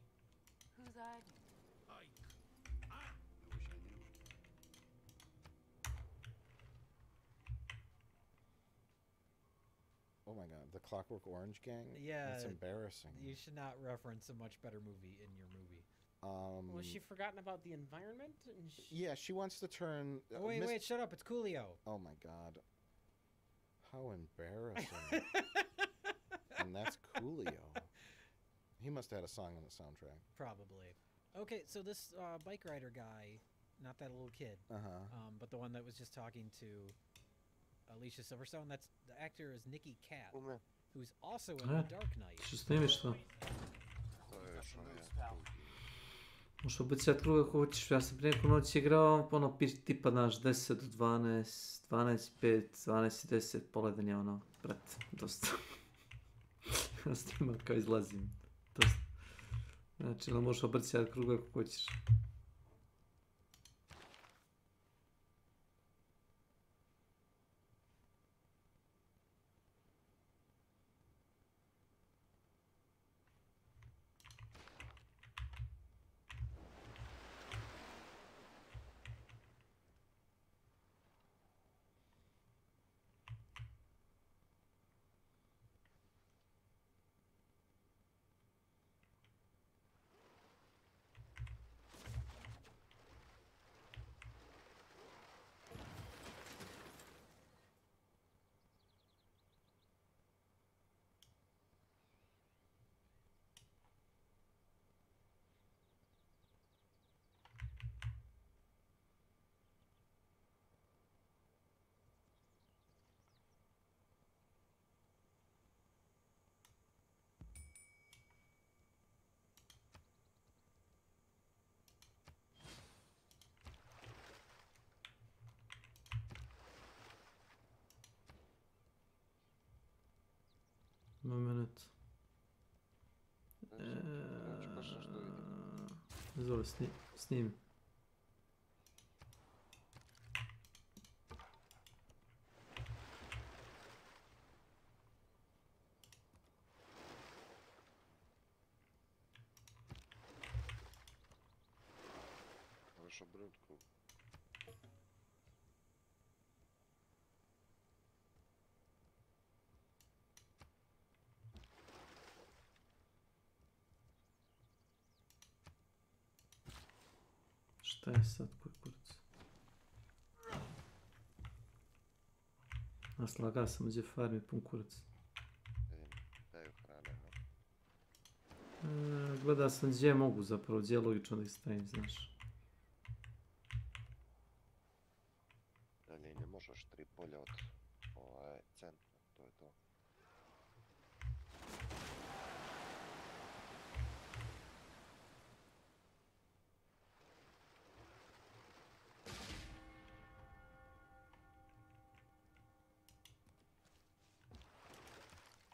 Who's Ivy? I wish I knew. Oh my God, the Clockwork Orange gang? Yeah. It's embarrassing. You should not reference a much better movie in your movie. Was she forgotten about the environment? And yeah, she wants to turn... Oh, wait, shut up. It's Coolio. Oh my God. How embarrassing. And that's Coolio. He must have had a song on the soundtrack. Probably. Okay, so this bike rider guy, not that little kid, but the one that was just talking to Alicia Silverstone, the actor is Nicky Katt, who's also in The Dark Knight. Što snimiš to? Možeš obicati kruga ako hoćeš, ja sam prije neku noć igrao, ono tipa naš 10 do 12, 12, 5, 12 i 10, poledan je ono, brat, dosta. Ja snimam kao izlazim. Znači, ono možeš obrcati kruga ako hoćeš. Moment. Zove, snim. Naša brutku. Šta je sad kurac? Naslaga sam uđe farmi pun kurac. Daju hrane, no? Gleda sam gdje mogu zapravo, gdje je logično da ih stavim, znaš. Dalje ne možeš 3 polja od centra, to je to.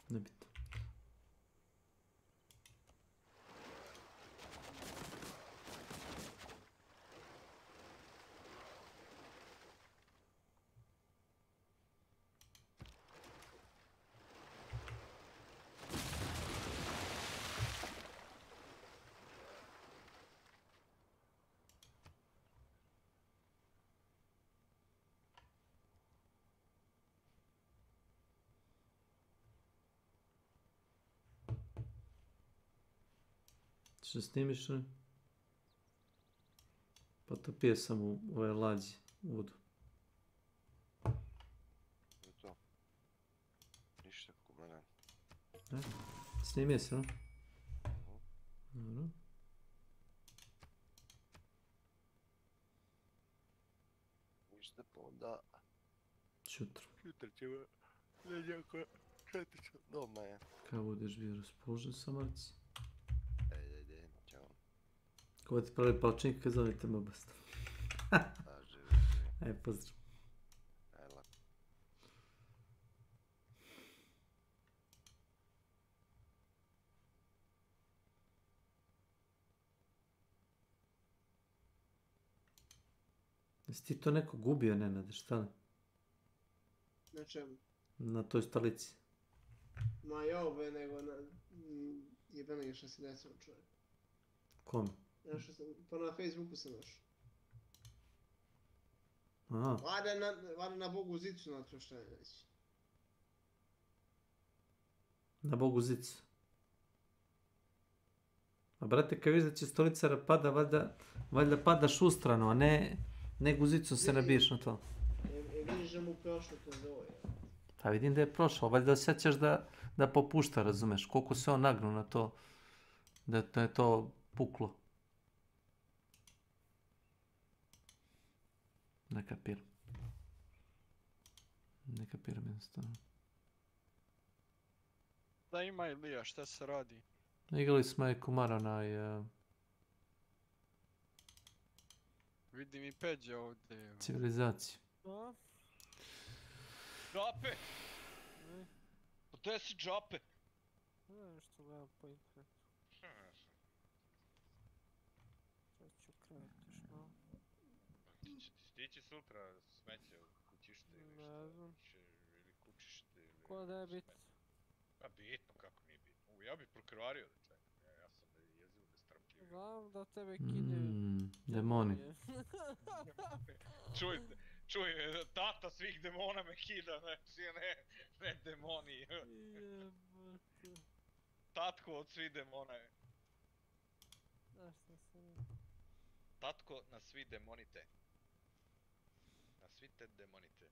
Nebitno. Što snimiš, ne? Pa topio sam u ove lađi, u vodu. To je to. Ništa kako mene. Snimio se, no? Dobro. Ništa pa onda... Čutro. Jutro ćemo nekako četično doma je. Kao budeš bio raspoložen, Samarac? Ajde, ćao. Ko ti pravi palčnik, kad zovete me obasta. Živi. Aj, pozdrav. Aj, lako. Jesi ti to neko gubio, Nenade, šta ne? Na čemu? Na toj stolici. Ma jove, nego na... Jebeno što si desilo, čovjek. Kome? Našao sam, pa na Facebooku sam našao. Aha. Vada na Bogu zicu na to šta je reći. Na Bogu zicu. A brate, kad vidiš da će stolica da pada, valjda padaš ustrano, a ne guzicom se nabiješ na to. Vidiš da mu prošlo to zove. Pa vidim da je prošlo, valjda osjećaš da popušta, razumeš, koliko se on nagnu na to, da je to puklo. Ne kapiram. Ne kapiram jednostavno. Da ima Ilija, šta se radi? Igrali smo je Kumar onaj... Vidim i Peđa ovdje. Civilizaciju. Džape! Pa to jesi džape? Nešto gledam po internetu. Sad ću krenuti što? Stići sutra smeće u kućište ili šta? Ili kućište ili... Ko da je bitno? Pa bitno, kako nije bitno. Ja bih prokrvario da čekam. Ja sam da je jezivo nestrpljiv. Znam da tebe kide... Demoni. Čuj, tata svih demona me kida, znači ne demoni. Jebate. Tatko od svih demona je. Znaš šta sam... Tatko na svi demonite. Na svi te demonite.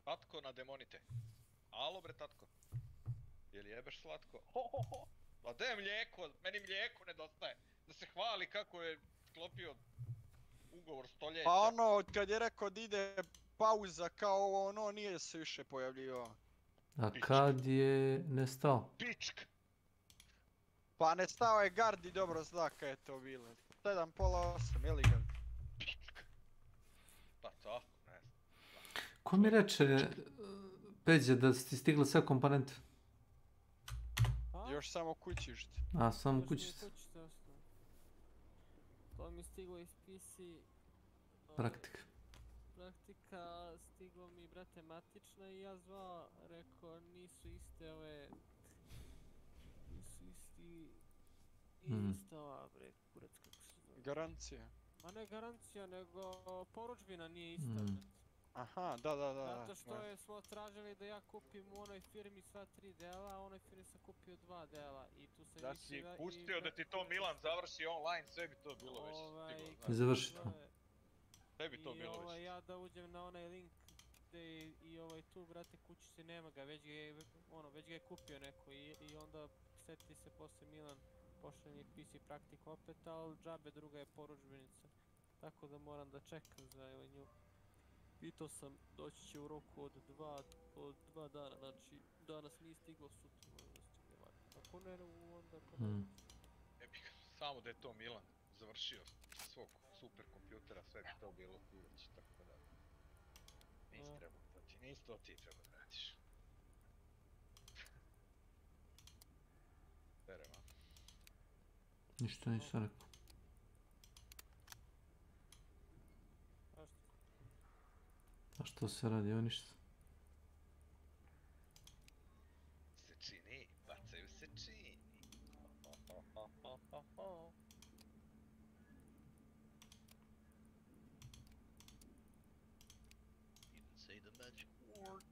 Tatko na demonite. Alo bre tatko. Jel jebeš slatko? Ho. Pa gdje je mlijeko? Meni mlijeko nedostaje. Da se hvali kako je sklopio ugovor stoljeća. Pa ono, kad je rekao da ide pauza kao ono, nije se više pojavljivao. A kad je nestao? Pičk! Pa nestao je Gardi, dobro zna kad je to bilo. 7, pola 8, je li ga? Pičk! Pa tako, ne znam. Ko mi reče, Peđe, da ti stigla sve komponente? još samo kućište. A, samo Još mi je kućište. kućište ostalo. To mi stiglo iz PC. Praktika. Praktika, stiglo mi brate matična i ja zvao, rekao nisu iste ove... Nisu isti... Ista ova bre, kurac kako se zove. Garancija. Ma ne garancija, nego poručbina nije ista, brate. Aha, da. Zato što smo tražili da ja kupim u onoj firmi sva 3 dela, a u onoj firmi sam kupio 2 dela i tu se da si pustio da ti to Milan završi online, sve bi to bilo već stiglo. Završi to. Sve bi to bilo već. Ja da uđem na onaj link gde i tu, brate, kućice nema ga, već ga je kupio neko i onda seti se posle Milan pošle mi PC praktik opet, ali džabe druga je poručbenica. Tako da moram da čekam za nju. Pitao sam, doći će u roku od 2 dana, znači danas nije stiglo, sutra možda stigne valjda. Ako ne, onda ako ne. Samo da je to Milan završio svog super kompjutera, sve bi to bilo već, tako da... Nisi to ti treba da radiš. Verema. Ništa nisam rekao. A što se radi o ništa? Sečini, bacaju sečini. Even say the magic word.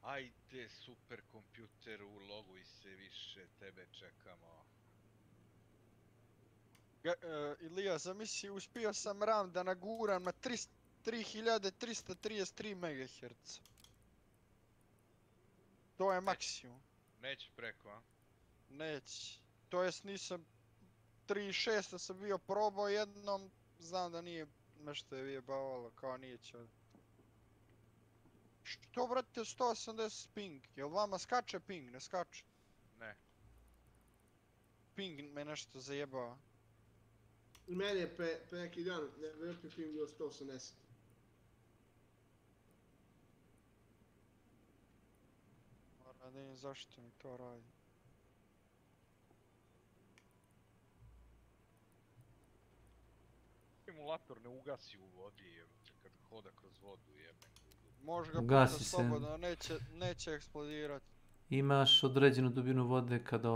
Ajde, super kompjuter, uloguj se više, tebe čekamo. Ilija, zamisli, uspio sam RAM da naguram na 3333 MHz. To je maksimum. Neće preko, a? Neće. To jest nisam... 3.6 sam bio probao jednom, znam da nije nešto je vjebavalo, kao nije će. Što, brate, 180 ping? Jel vama skače ping? Ne skače? Ne. Ping me nešto zajebava. Meni je pre neki dan veliki ping bio 180. Moram da vidim zašto mi to radi. Simulator ne ugasi u vodi, jebote, kad hoda kroz vodu, jebe. Može ga pušta slobodno, neće eksplodirati. Imaš određenu dubinu vode kada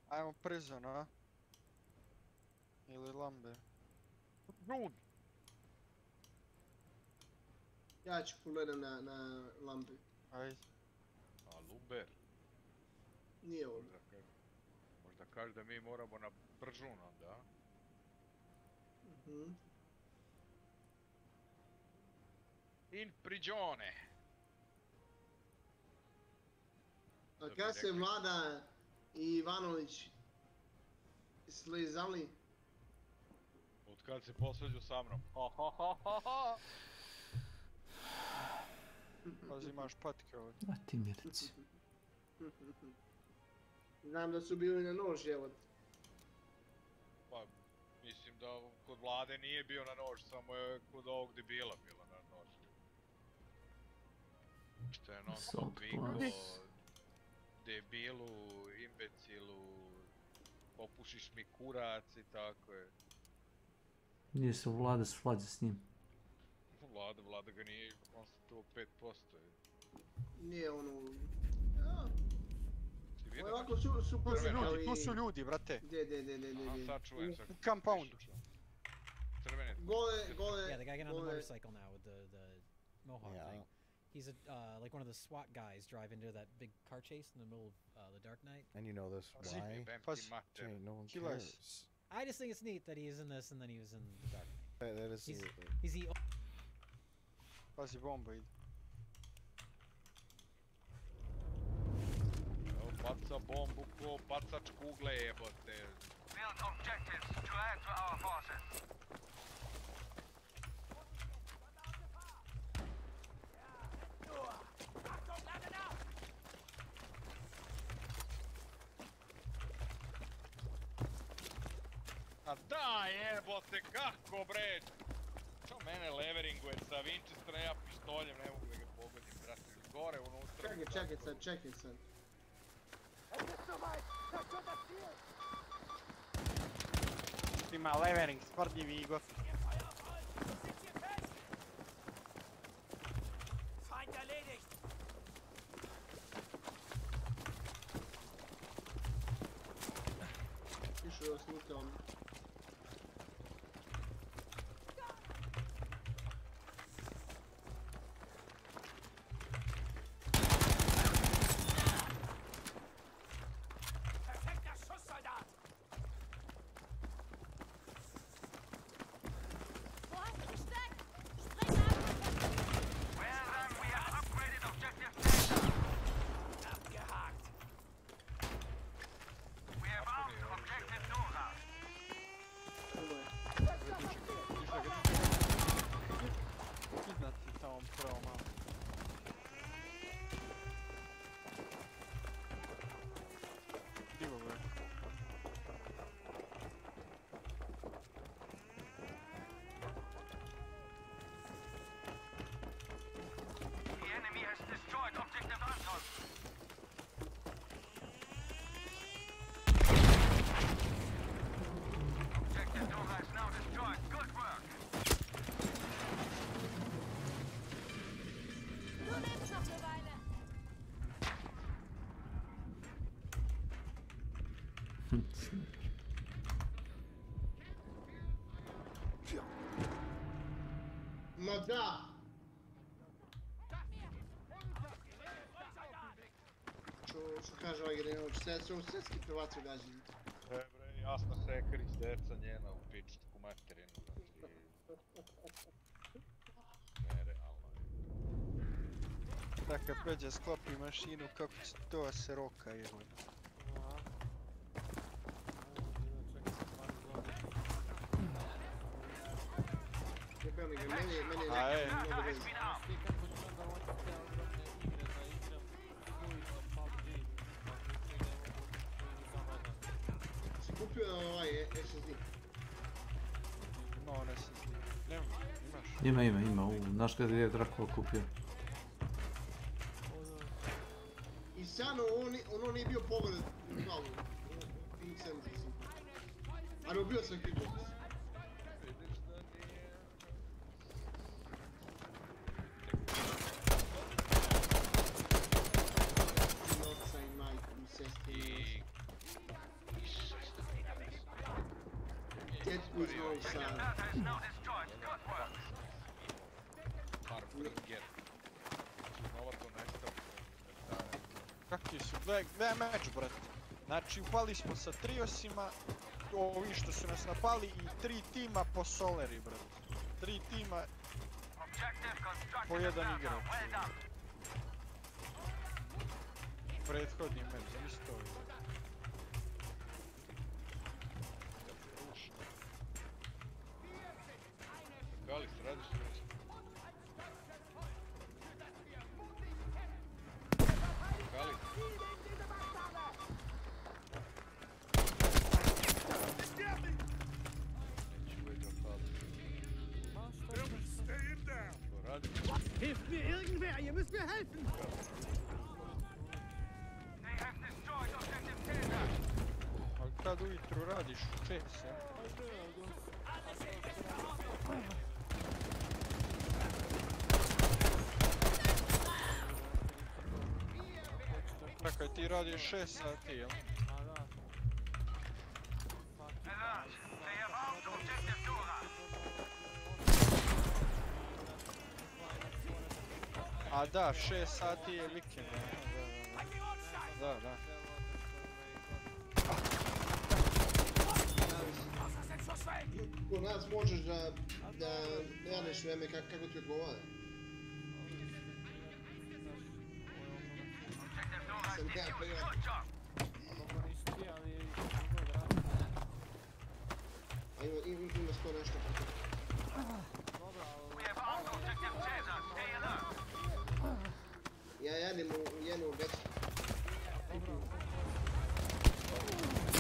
Ajmo Prison, a? Ili Lambe. Rud! Ja ću pogledam na Lambe. Ajde. A Lumber? Nije ovo. Možda kaže da mi moramo na Pržun onda, a? In prigione! A kada se Vlada i Ivanović slizali? Od kad se posveđu sa mnom? Pazi, imaš patike ovdje. A ti mi reci. Znam da su bili na nož, evo. Pa, mislim da kod Vlade nije bio na nož, samo je kod ovog debila bila na nož. Što je non stop vikao, debilu, imbecilu, popušiš mi kurac i tako je. Nije se Vlada svađa s njim. Vlada ga nije konstatovao 5%. Nije ono... Ovako tu su ljudi, brate. Gdje? Sad čujem. U compoundu. Crvene. Gole. Yeah, the guy got on the motorcycle now with the mohawk thing. He's like one of the SWAT guys driving into that big car chase in the middle of the Dark Knight. And you know this, why? Jay, no one cares. I just think it's neat that he is in this and then he was in the Dark Knight. That is... He's the... Pazi, bomba ide. Baca bombu ko bacač kugle jebote. Build objectives to add to our forces. A daj jebote, kako bre? Čo mene leveringuje sa Winchesterom, ja pištoljem ne mogu da ga pogodim, brate. Gore, unutra. Čekaj sad. Ima levering, smrdljivi i gosti. Feind erledigt. Išao je snutra on. Perfekter Schusssoldat. Wo hast du gesteckt? Spreng ab! Well done, we have upgraded objective data. Abgehakt. We have armed objective Nora. Iznad si tamo prvo malo. Divo bre. The enemy has destroyed objective Anton. Objective Nora is now destroyed. Good work. Du lebst noch eine Weile. Ma da! Što kaže ovaj Grenović, sve su svetski prvaci gađeni. Bre, jasna sekerić, deca njena u pičku materinu, znači... Nerealno je. Da kad Peđa sklopi mašinu, kako će to se roka jeboj. Jebeli ga, meni je mnogo vezi. Si kupio ovaj SSD? Ima on SSD. Imaš? Ima. Znaš kada je Drako kupio? I stvarno, ono nije bio pogled u glavu. Ali ubio sam kickbox. Novca i majku i sestri. Tetku iz Novog Sada. Kakvi su? Gledaj meč, brate. Znači, upali smo sa triosima, ovi što su nas napali i 3 tima po soleri, brate. 3 tima po jedan igrač. Prethodni meč, zamisli to. Galis, radiš nešto? Galis. Hilft mir irgendwer, ihr müsst mir helfen! Ali kad ujutru radiš u 6, Čekaj, ti radiš 6 sati, jel? A da, 6 sati je vikend. Da. Kod nas možeš da radiš vreme kako ti odgovara. Sam ja privat. A ima sto nešto protiv. Ja jedem u jednu već.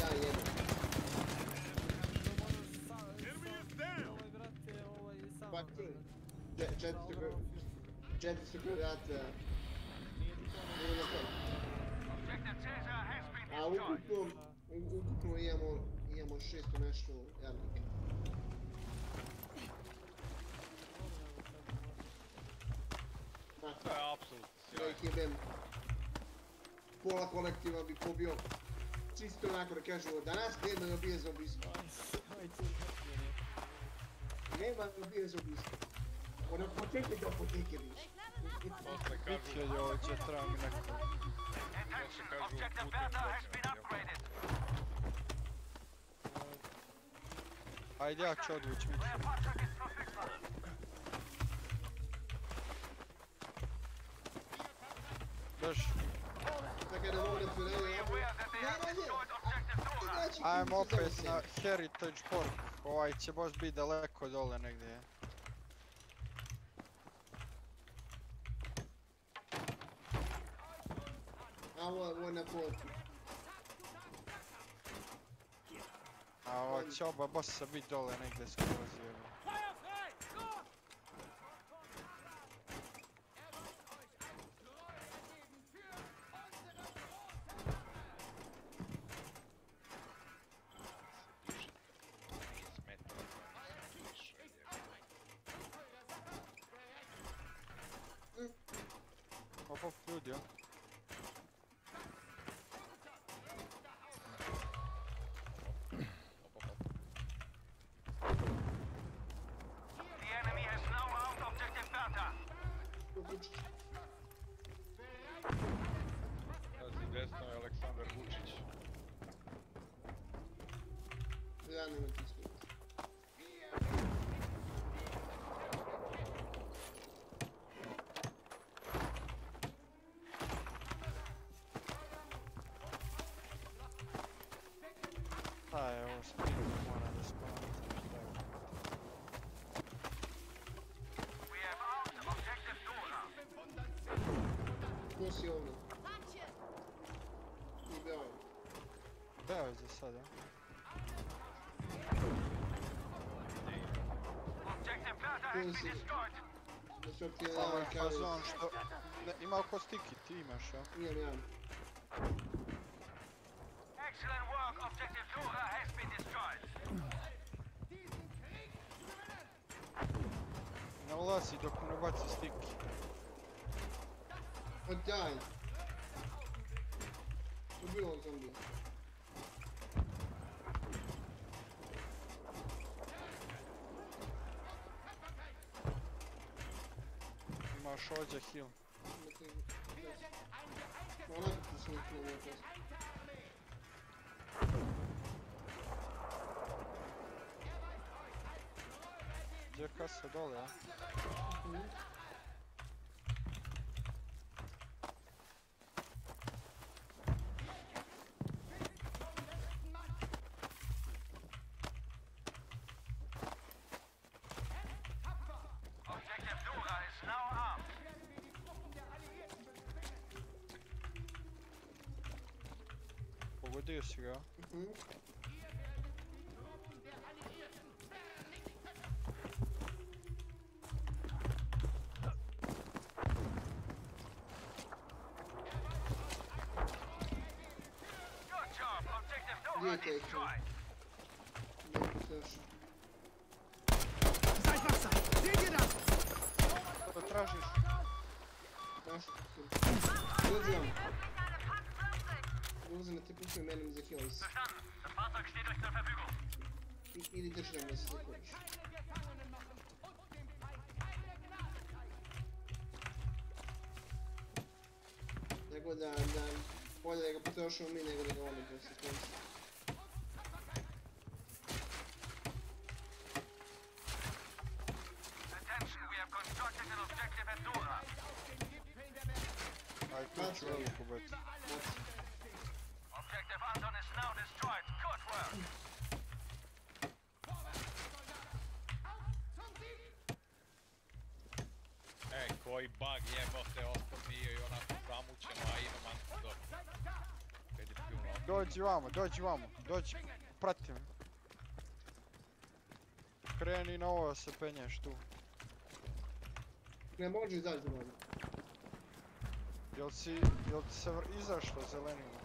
Ja jedem. Pa ti, 400 kvadrata. A ukupno imamo 600 nešto jadnika. To je apsolutno sjajno. Da ih jebem. Pola kolektiva bi pobio. Čisto onako da kažemo, danas nema da bije za ubistvo. Nema da bije za ubistvo. Od apoteke do apoteke više. Posle kažu... Bitke ovdje treba mi neko. Posle kažu putem zločina. Ajde, ja ću odvući Mitsu. Drž. Čekaj da mogu da se Ajmo opet na Heritage Park. Ovaj će baš biti daleko dole negdje. Ovo je na portu. A ova će oba bossa biti dole negdje skroz jebo. Hop, ljudi, ja. Pazi, desno je Aleksandar Vučić. Ja nemam ti skup. Aj, ovo spinu mora da spavati. Ko si ovdje? I beo je. Beo je za sada. Ko si? Da što ti je Samo je kao... fazon što... Ima oko stiki, ti imaš, ja? Imam. Excellent work. Objective Dora has been destroyed. Ne ulazi dok mu ne baci stiki. Pa daj. Ubilo zombi. Imaš ovdje heal. Onako ti se nekako ne posto. Gdje je kasa dole, a? Objective Dora is now armed. Pogodio si ga. Good job. Objective Dora Gdje je taj destroyed. Što tražiš? Ulazim. Ulazim na te pušuje menim za kills. Das Fahrzeug steht euch zur Verfügung. Ili držam da se ne koriš. Tako da bolje da ga potrošimo mi nego da ga oni to se koristi. Attention, we have constructed an objective at Dora. Aj, tu ću veliku bati. Objective Anton is now destroyed. Good work. Koji bug jebote, ostao bio i onako zamućeno, a imam antidot. Kad je pljunao. Dođi vamo, prati me. Kreni na ovo se penješ tu. Ne može izaći do mene. Jel ti se izašlo zelenilo?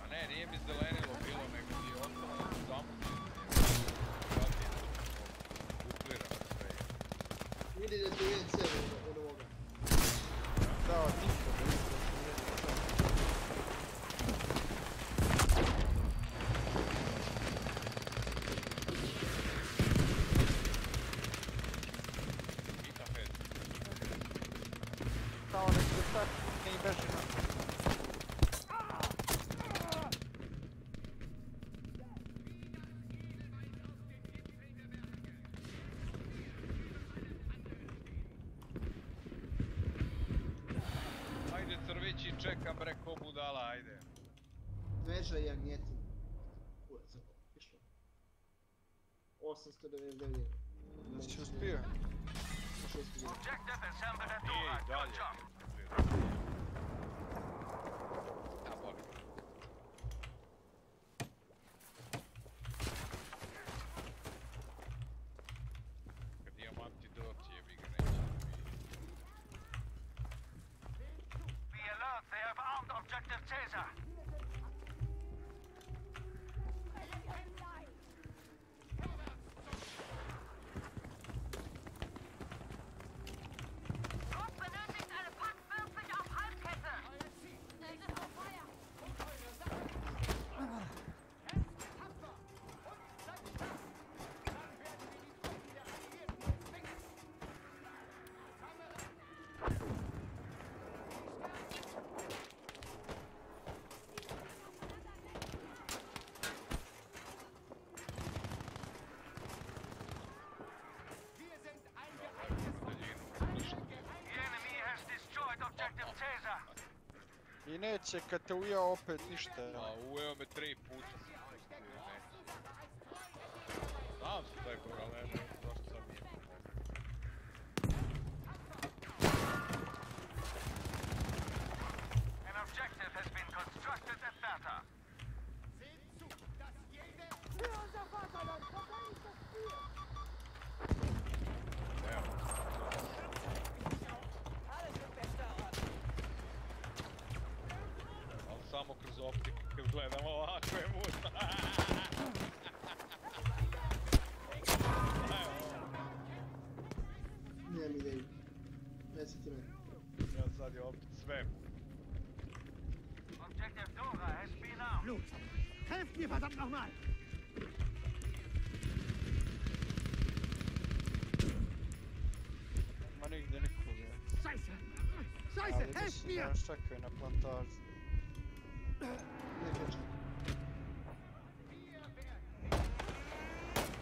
A ne, nije mi zelenilo bilo, nego mi je ostalo zamućeno. Duplirano sve. Vidi da ti je WC od ovoga. Da, tiho da vidi da ti je Kao nek se tak ne i beži na. Ajde crvići, čekam bre ko budala, ajde. Veža i jagnjeti. Kurac, išlo. 899. Si uspio? I dalje. A boli. Kad imam antidot jebi ga neće da bi... Be alert, they have armed objective Caesar. I neće kad te ujeo opet ništa. A ujeo me 3 puta. Znam se taj program, ne znam zašto sam nije. An objective has been constructed at Bertha. Samo kroz optiku kad gledam ovako je muta. Nije mi ideju. Recite me. Ja sad je opet sve muta. Objective Dora has been armed. Blut! Helft mir verdammt nochmal! Ma nigdje nikoga. Scheiße! Scheiße, helft mir! Ali mislim da čekaju na plantaži.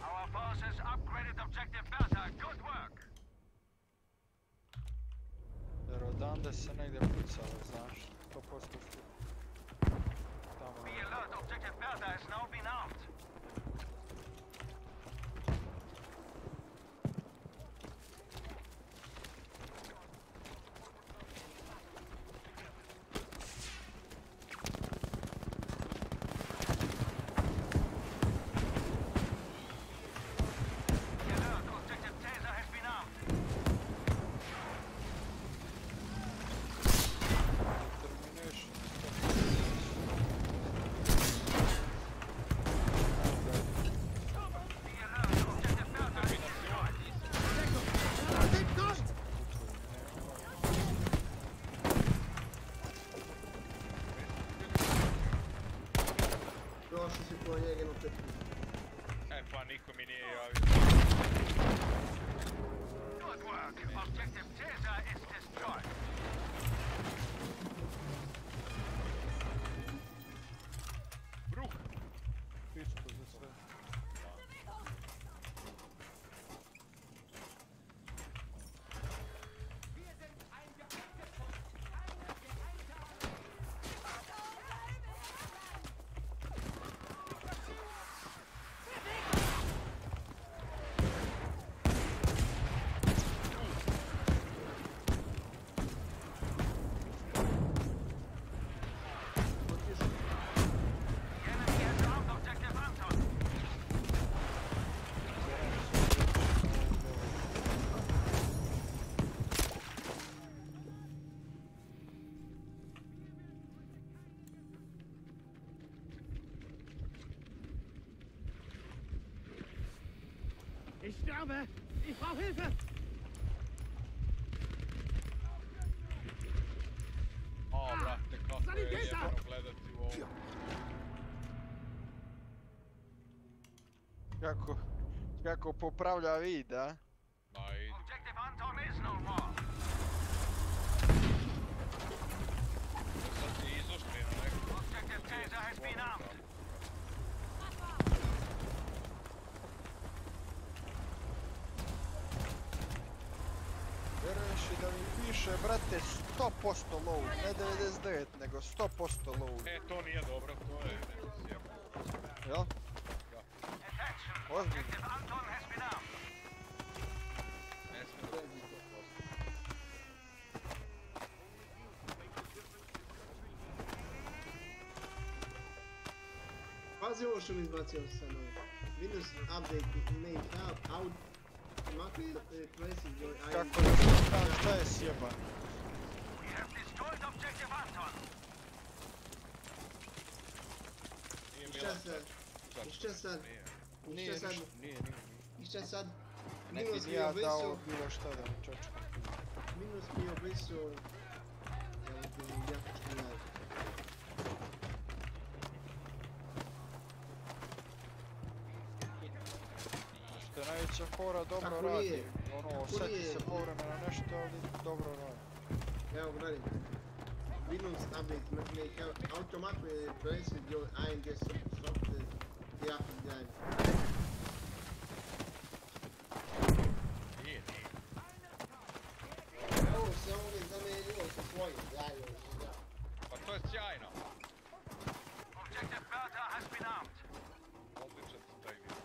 Our forces upgraded objective Bertha. Good work! Jer odande se negdje pucalo, znaš. 100% su. Tamo. Be alert, objective Bertha has now been armed. Došli si po njega na petu. E pa niko mi nije javio. Good work. Objective Caesar is destroyed. Bruh! Pičko za sve. Ich sterbe! Ich brauche Hilfe! O, brate, kako je jebano gledati u ovo. Kako popravlja vid, a? Ma idi. Objective Anton is no more! Sad ti izoštri na neku. Objective Taser has been armed! Vjeruješ i da mi piše, brate, 100% low, ne 99, nego 100% low. E, to nije dobro, to je sjebno. Jel? Da. Ozbiljno. Ne smije da biti 100%. Pazi ovo što mi izbacio sa novo. Windows update may have out automatic replacing your Kako da šta je sjeba? Išća sad. Ne bi ja dao bilo šta da mi čočka. Minus mi je obesio. Što je najveća fora, dobro radi. Ono, osjeti se povremeno nešto, ali dobro radi. Evo, gledaj. Windows update may have automatically replaced your IND software the update. Ovo se ovdje zamenilo sa svojim jajom. Pa to je sjajno. Objective Bertha has been armed! Odličan su taj video.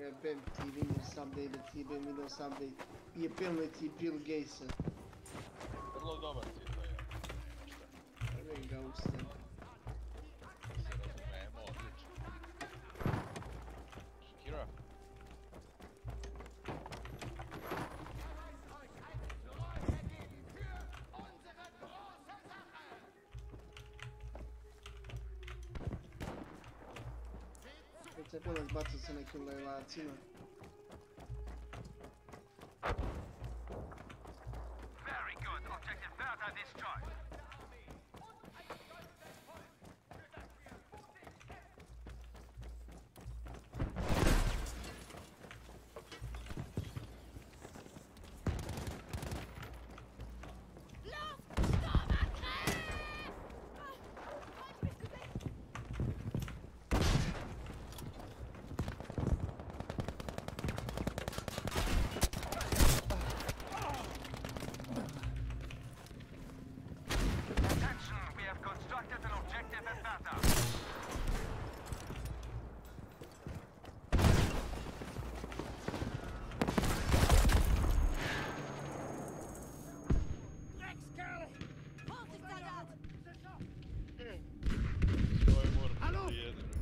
Jebem ti Windows update, ti jebem Windows update. Jebem ti Bill Gatesa. Vrlo dobar ti je to je. Ne ga ustane. Se razumemo, odlično. Shakira. Već je bilo zbacao sa nekim levacima. Very good! Objective Bertha destroyed!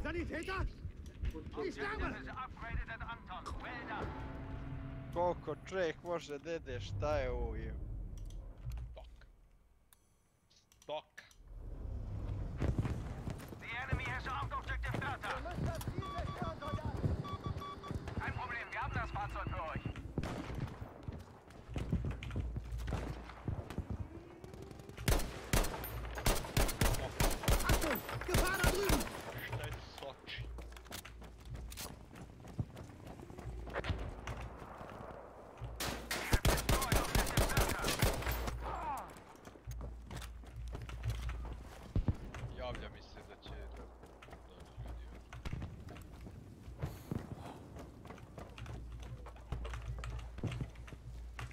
Sanitäter! Ich sterbe! Koliko čovjek može dede, šta je ovo je? Dok. The enemy has armed objective Bertha! Kein Problem, wir haben das Fahrzeug für euch! Achtung! Gefahr da drüben! Javlja mi se da će doći ljudi.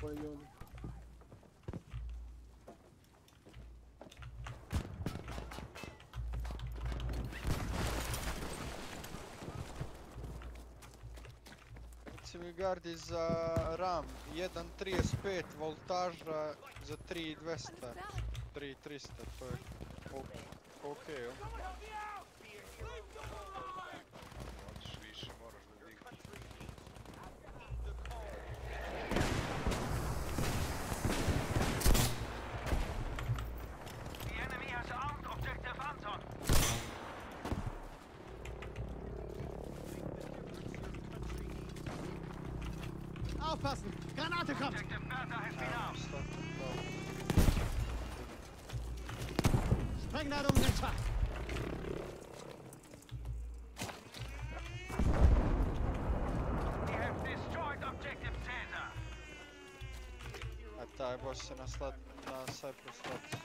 Koji ljudi? Reci mi gardi za RAM, 1.35 voltaža za 3.200, 3.300, to je okej, jel? Hoćeš više, moraš da digneš. The enemy has armed objective Anton! aufpassen! Granate kommt! Sprengladung hinter! A taj boss se na Cyprus slati.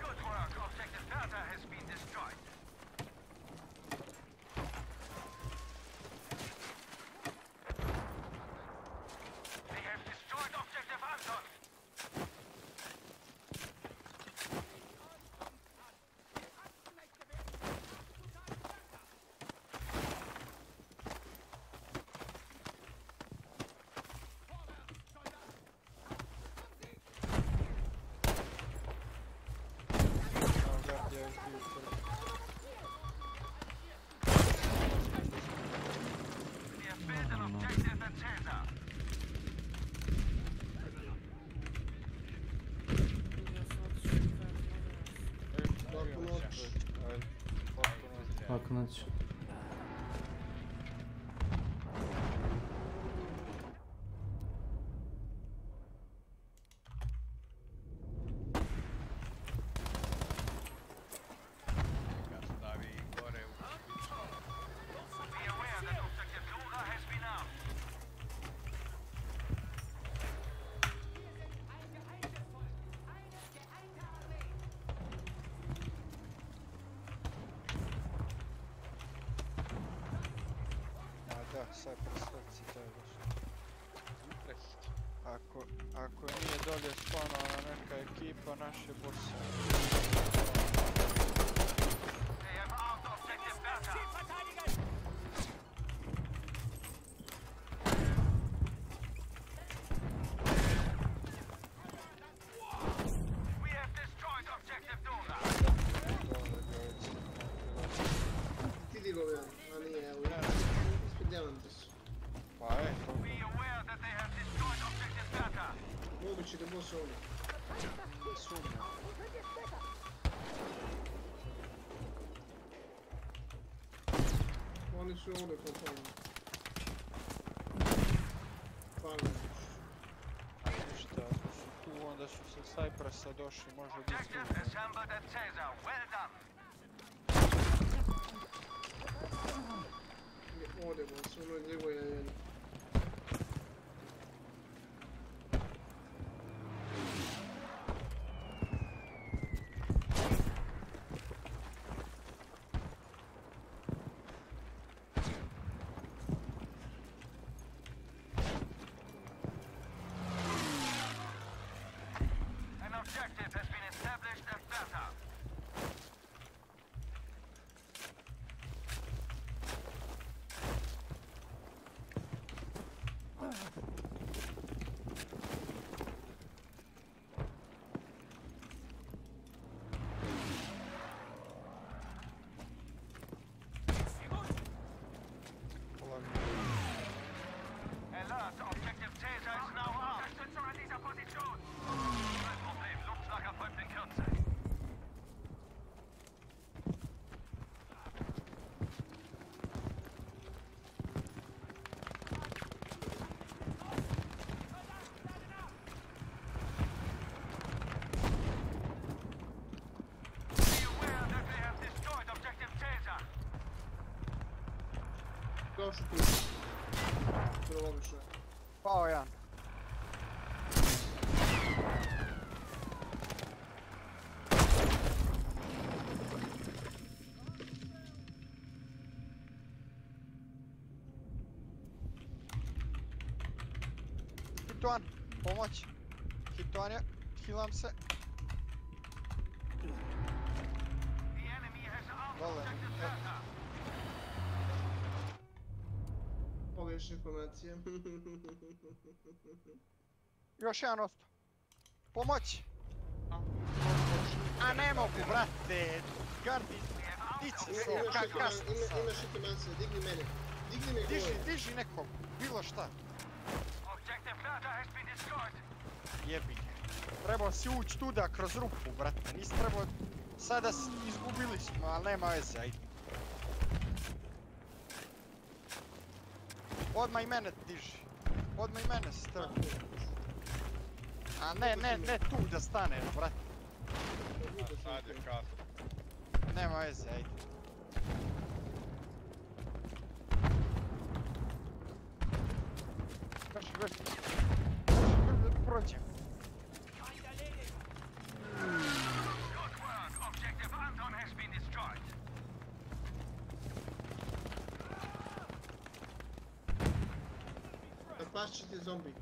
Good work. Objective Delta has been destroyed. They have destroyed objective Anton. Laku noć. Da, Cyprus lekci to je baš. Ako nije dolje spawnovala neka ekipa, naše bosse. Ti digovi, a nije, evo ja. Ispredjavam te su. Pa to. Moguće da boss ovdje. Sumnja. Oni su ovdje kompletno. Hvala. Ništa, ako su tu, onda su sa Cyprusa došli, može biti tu. Ovdje boss, ono je lijevo je. Došli tu. To logično. Pao jedan. Hitoan, pomoć. Hitoan je, hilam se. Dole. Pogrešna informacija. Još jedan ostao. Pomoć! A ne mogu, brate! Gardi, dici se, kasno sad. Imaš informacije, digni mene. Digni me gore. Diži nekog, bilo šta. Jebi. Trebao si ući tuda kroz rupu, brate. Nisi trebao... Sada izgubili smo, ali nema veze, ajde. Odmah i mene diži. Odmah i mene strpi. A ne tu da stane, brate. Sad je kasno. Nema veze, ajde. Vrši. Prođem. Spašit će ti zombi.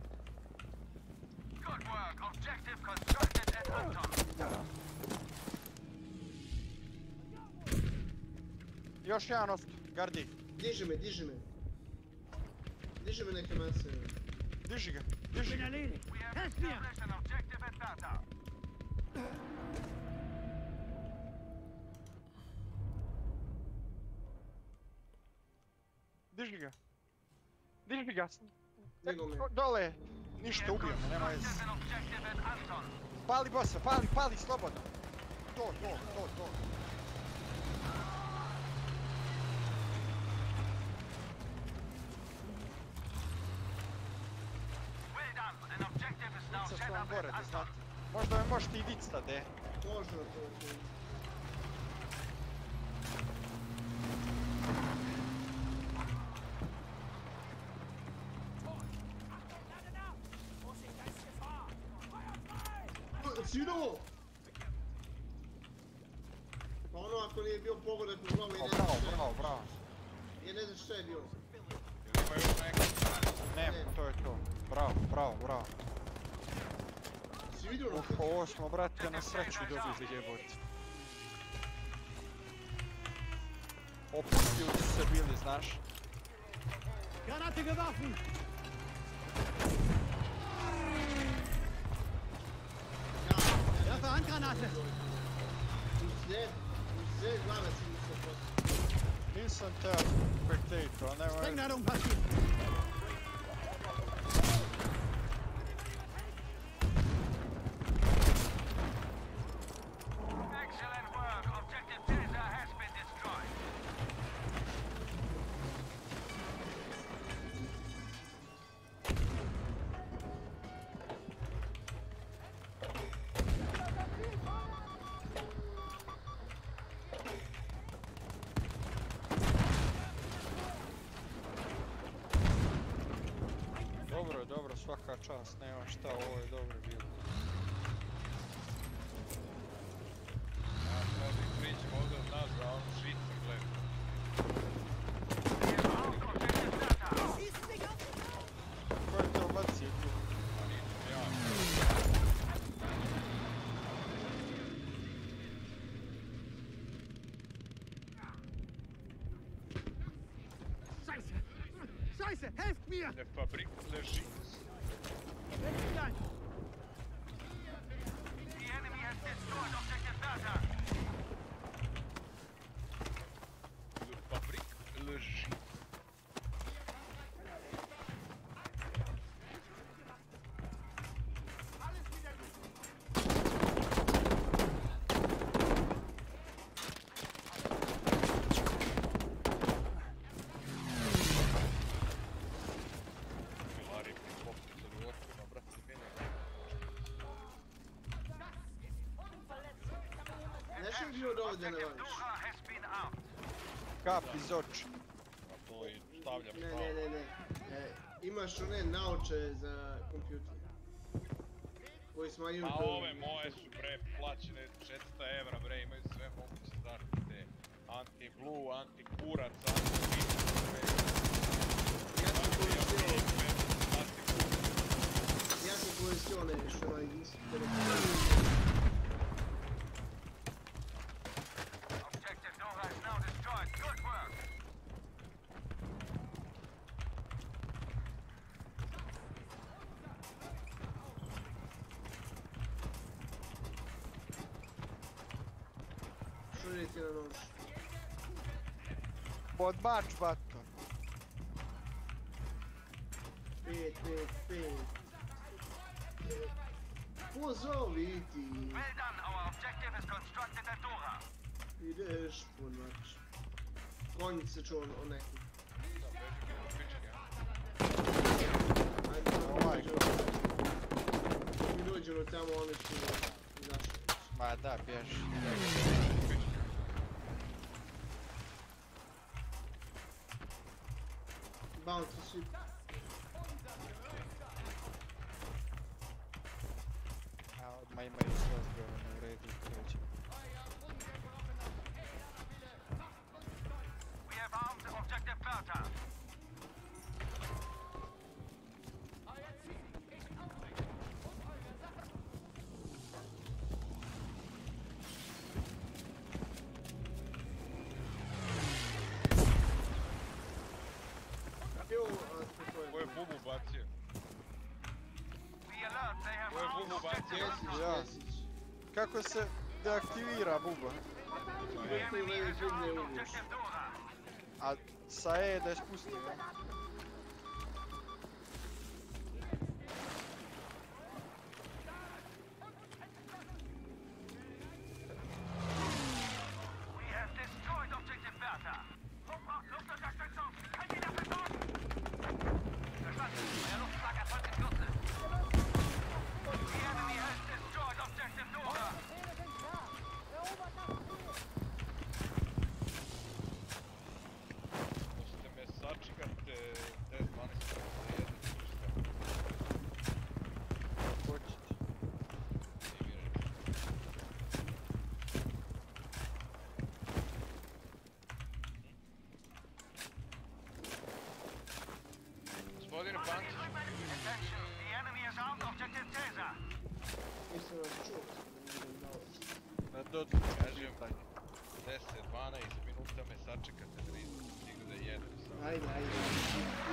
Good work. Objective constructed at Anton. Još jedan osto, gardi. Diži me. Diži me neke mase. Diži ga. We have established an objective at Tata. Diži ga. Nego me. Dole. Ništa, ubio me, nema veze. An objective at Anton. Pali bossa, pali, slobodno. To. Well done. An objective is now set up Gore, at da Anton. znate. Možda me možete i vic tada, Možda to. Sinovo! Pa ono ako nije bio pogodak u glavu i ne znaš što je. Bravo. I ne znaš što je bio. Ima još neka strana. Ne, to je to. Bravo. Si vidio ono? Ovo smo, brate, na sreću dobili jebote. Opustili su se bili, znaš. Granate geworfen! Werfe Handgranate! Uzet glave si mi se posto. Nisam teo spectator, ali nema veze. Sprengladung passiert! Excellent work! Objective Tesa has been destroyed. Dobro, svaka čast, nema šta, ovo je dobro bilo. Ja sad ih priđem ovdje od nas, a on Švicar gleda. Ko je to bacio tu? A nisam ja. Scheiße, helft mir! Der Fabrik leži. The enemy has destroyed objective Tata. Der Fabrik leži. Milari prikopnicu u očima, brate, mene. Znaš li bio dovoljno ne voliš? Kap iz oči. A to i stavljam Ne. pravo. Imaš one naoče za kompjuter. Koji smanjuju A to. ove moje su bre plaćene 400 evra bre, imaju sve moguće zaštite. Anti-blue, anti-kurac, anti-vic, Ja sam koristio one što nisu Objective Nora is now destroyed. Good work! šuriti na nož. Podbač, bato. 5. Pozovi ti. Well done. Our objective is constructed at Dora. Ideš podbač. Konjice čuo o neku. Pa da, bježi. Bounty ship. A odmah imaju sve odbrane u redu i kreće. We have armed objective Bertha. Ko je bubu bacio? Ko je bubu bacio? Ja. Kako se deaktivira buba? A sa E da je spustim, ja? We have destroyed objective Bertha. Luftunterstützung! Könnt ihr dafür sorgen? Verstanden. Euer Luftschlag erfolgt in Kürze. The enemy has destroyed objective Dora. Možete me sačekati 10-12 minuta jedno ništa. Hoćete. Gospodine Pančić. Attention, the enemy has armed objective Caesar. Nisam vas čuo. Na dođu. Kažem, 10-12 minuta me sačekate da vidim stignu da jedem sam. Ajde.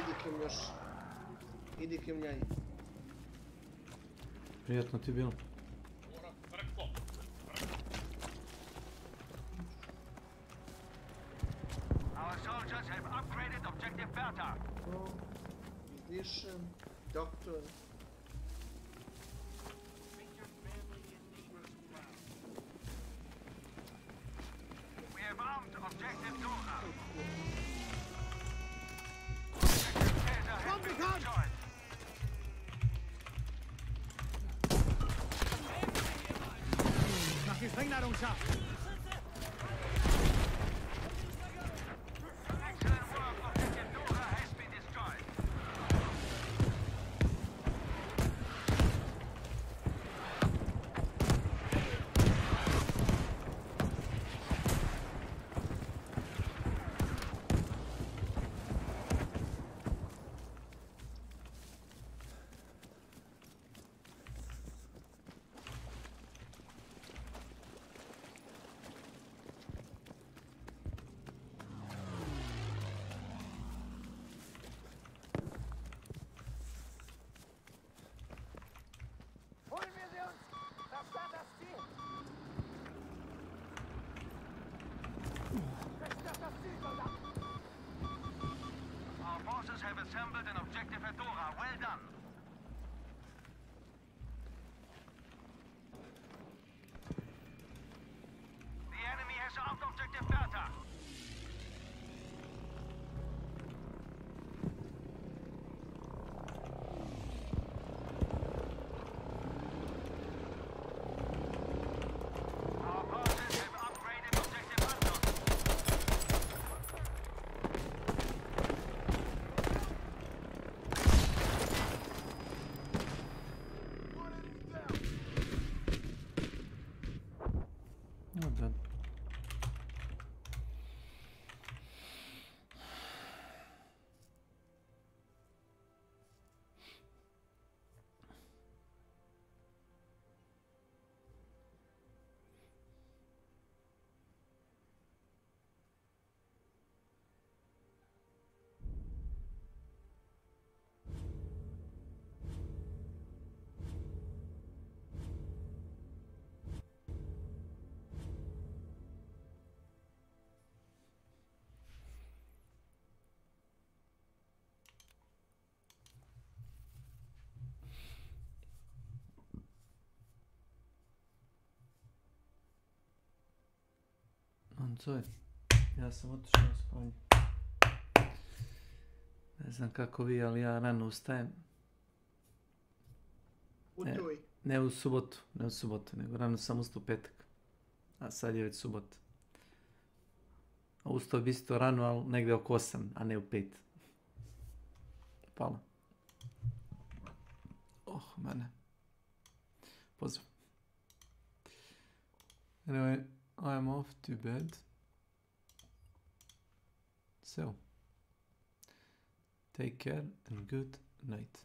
Idi kim još. Idi kim njaj. Prijetno ti bilo. Our soldiers have upgraded objective Bertha. Vidiš, doktor. We have armed objective Dora. Caesar has been destroyed. Mach die Sprengladung scharf! Excellent work, objective Dora has been destroyed. Holen wir sie uns! Verstand das Ziel! Zerstört das Ziel, Soldat! Our forces have assembled an objective at Dora. Well done. The enemy has armed objective Bertha. Our forces have upgraded objective Hunter. No da. Ancoje, ja sam otišao u spanje. Ne znam kako vi, ali ja rano ustajem. Utuj. Ne u subotu, nego rano sam ustao u petak. A sad je već subota. A ustao bi isto rano, ali negdje oko 8, a ne u 5. Hvala. Mene. Pozdrav. Anyway, I'm off to bed. So, take care and good night.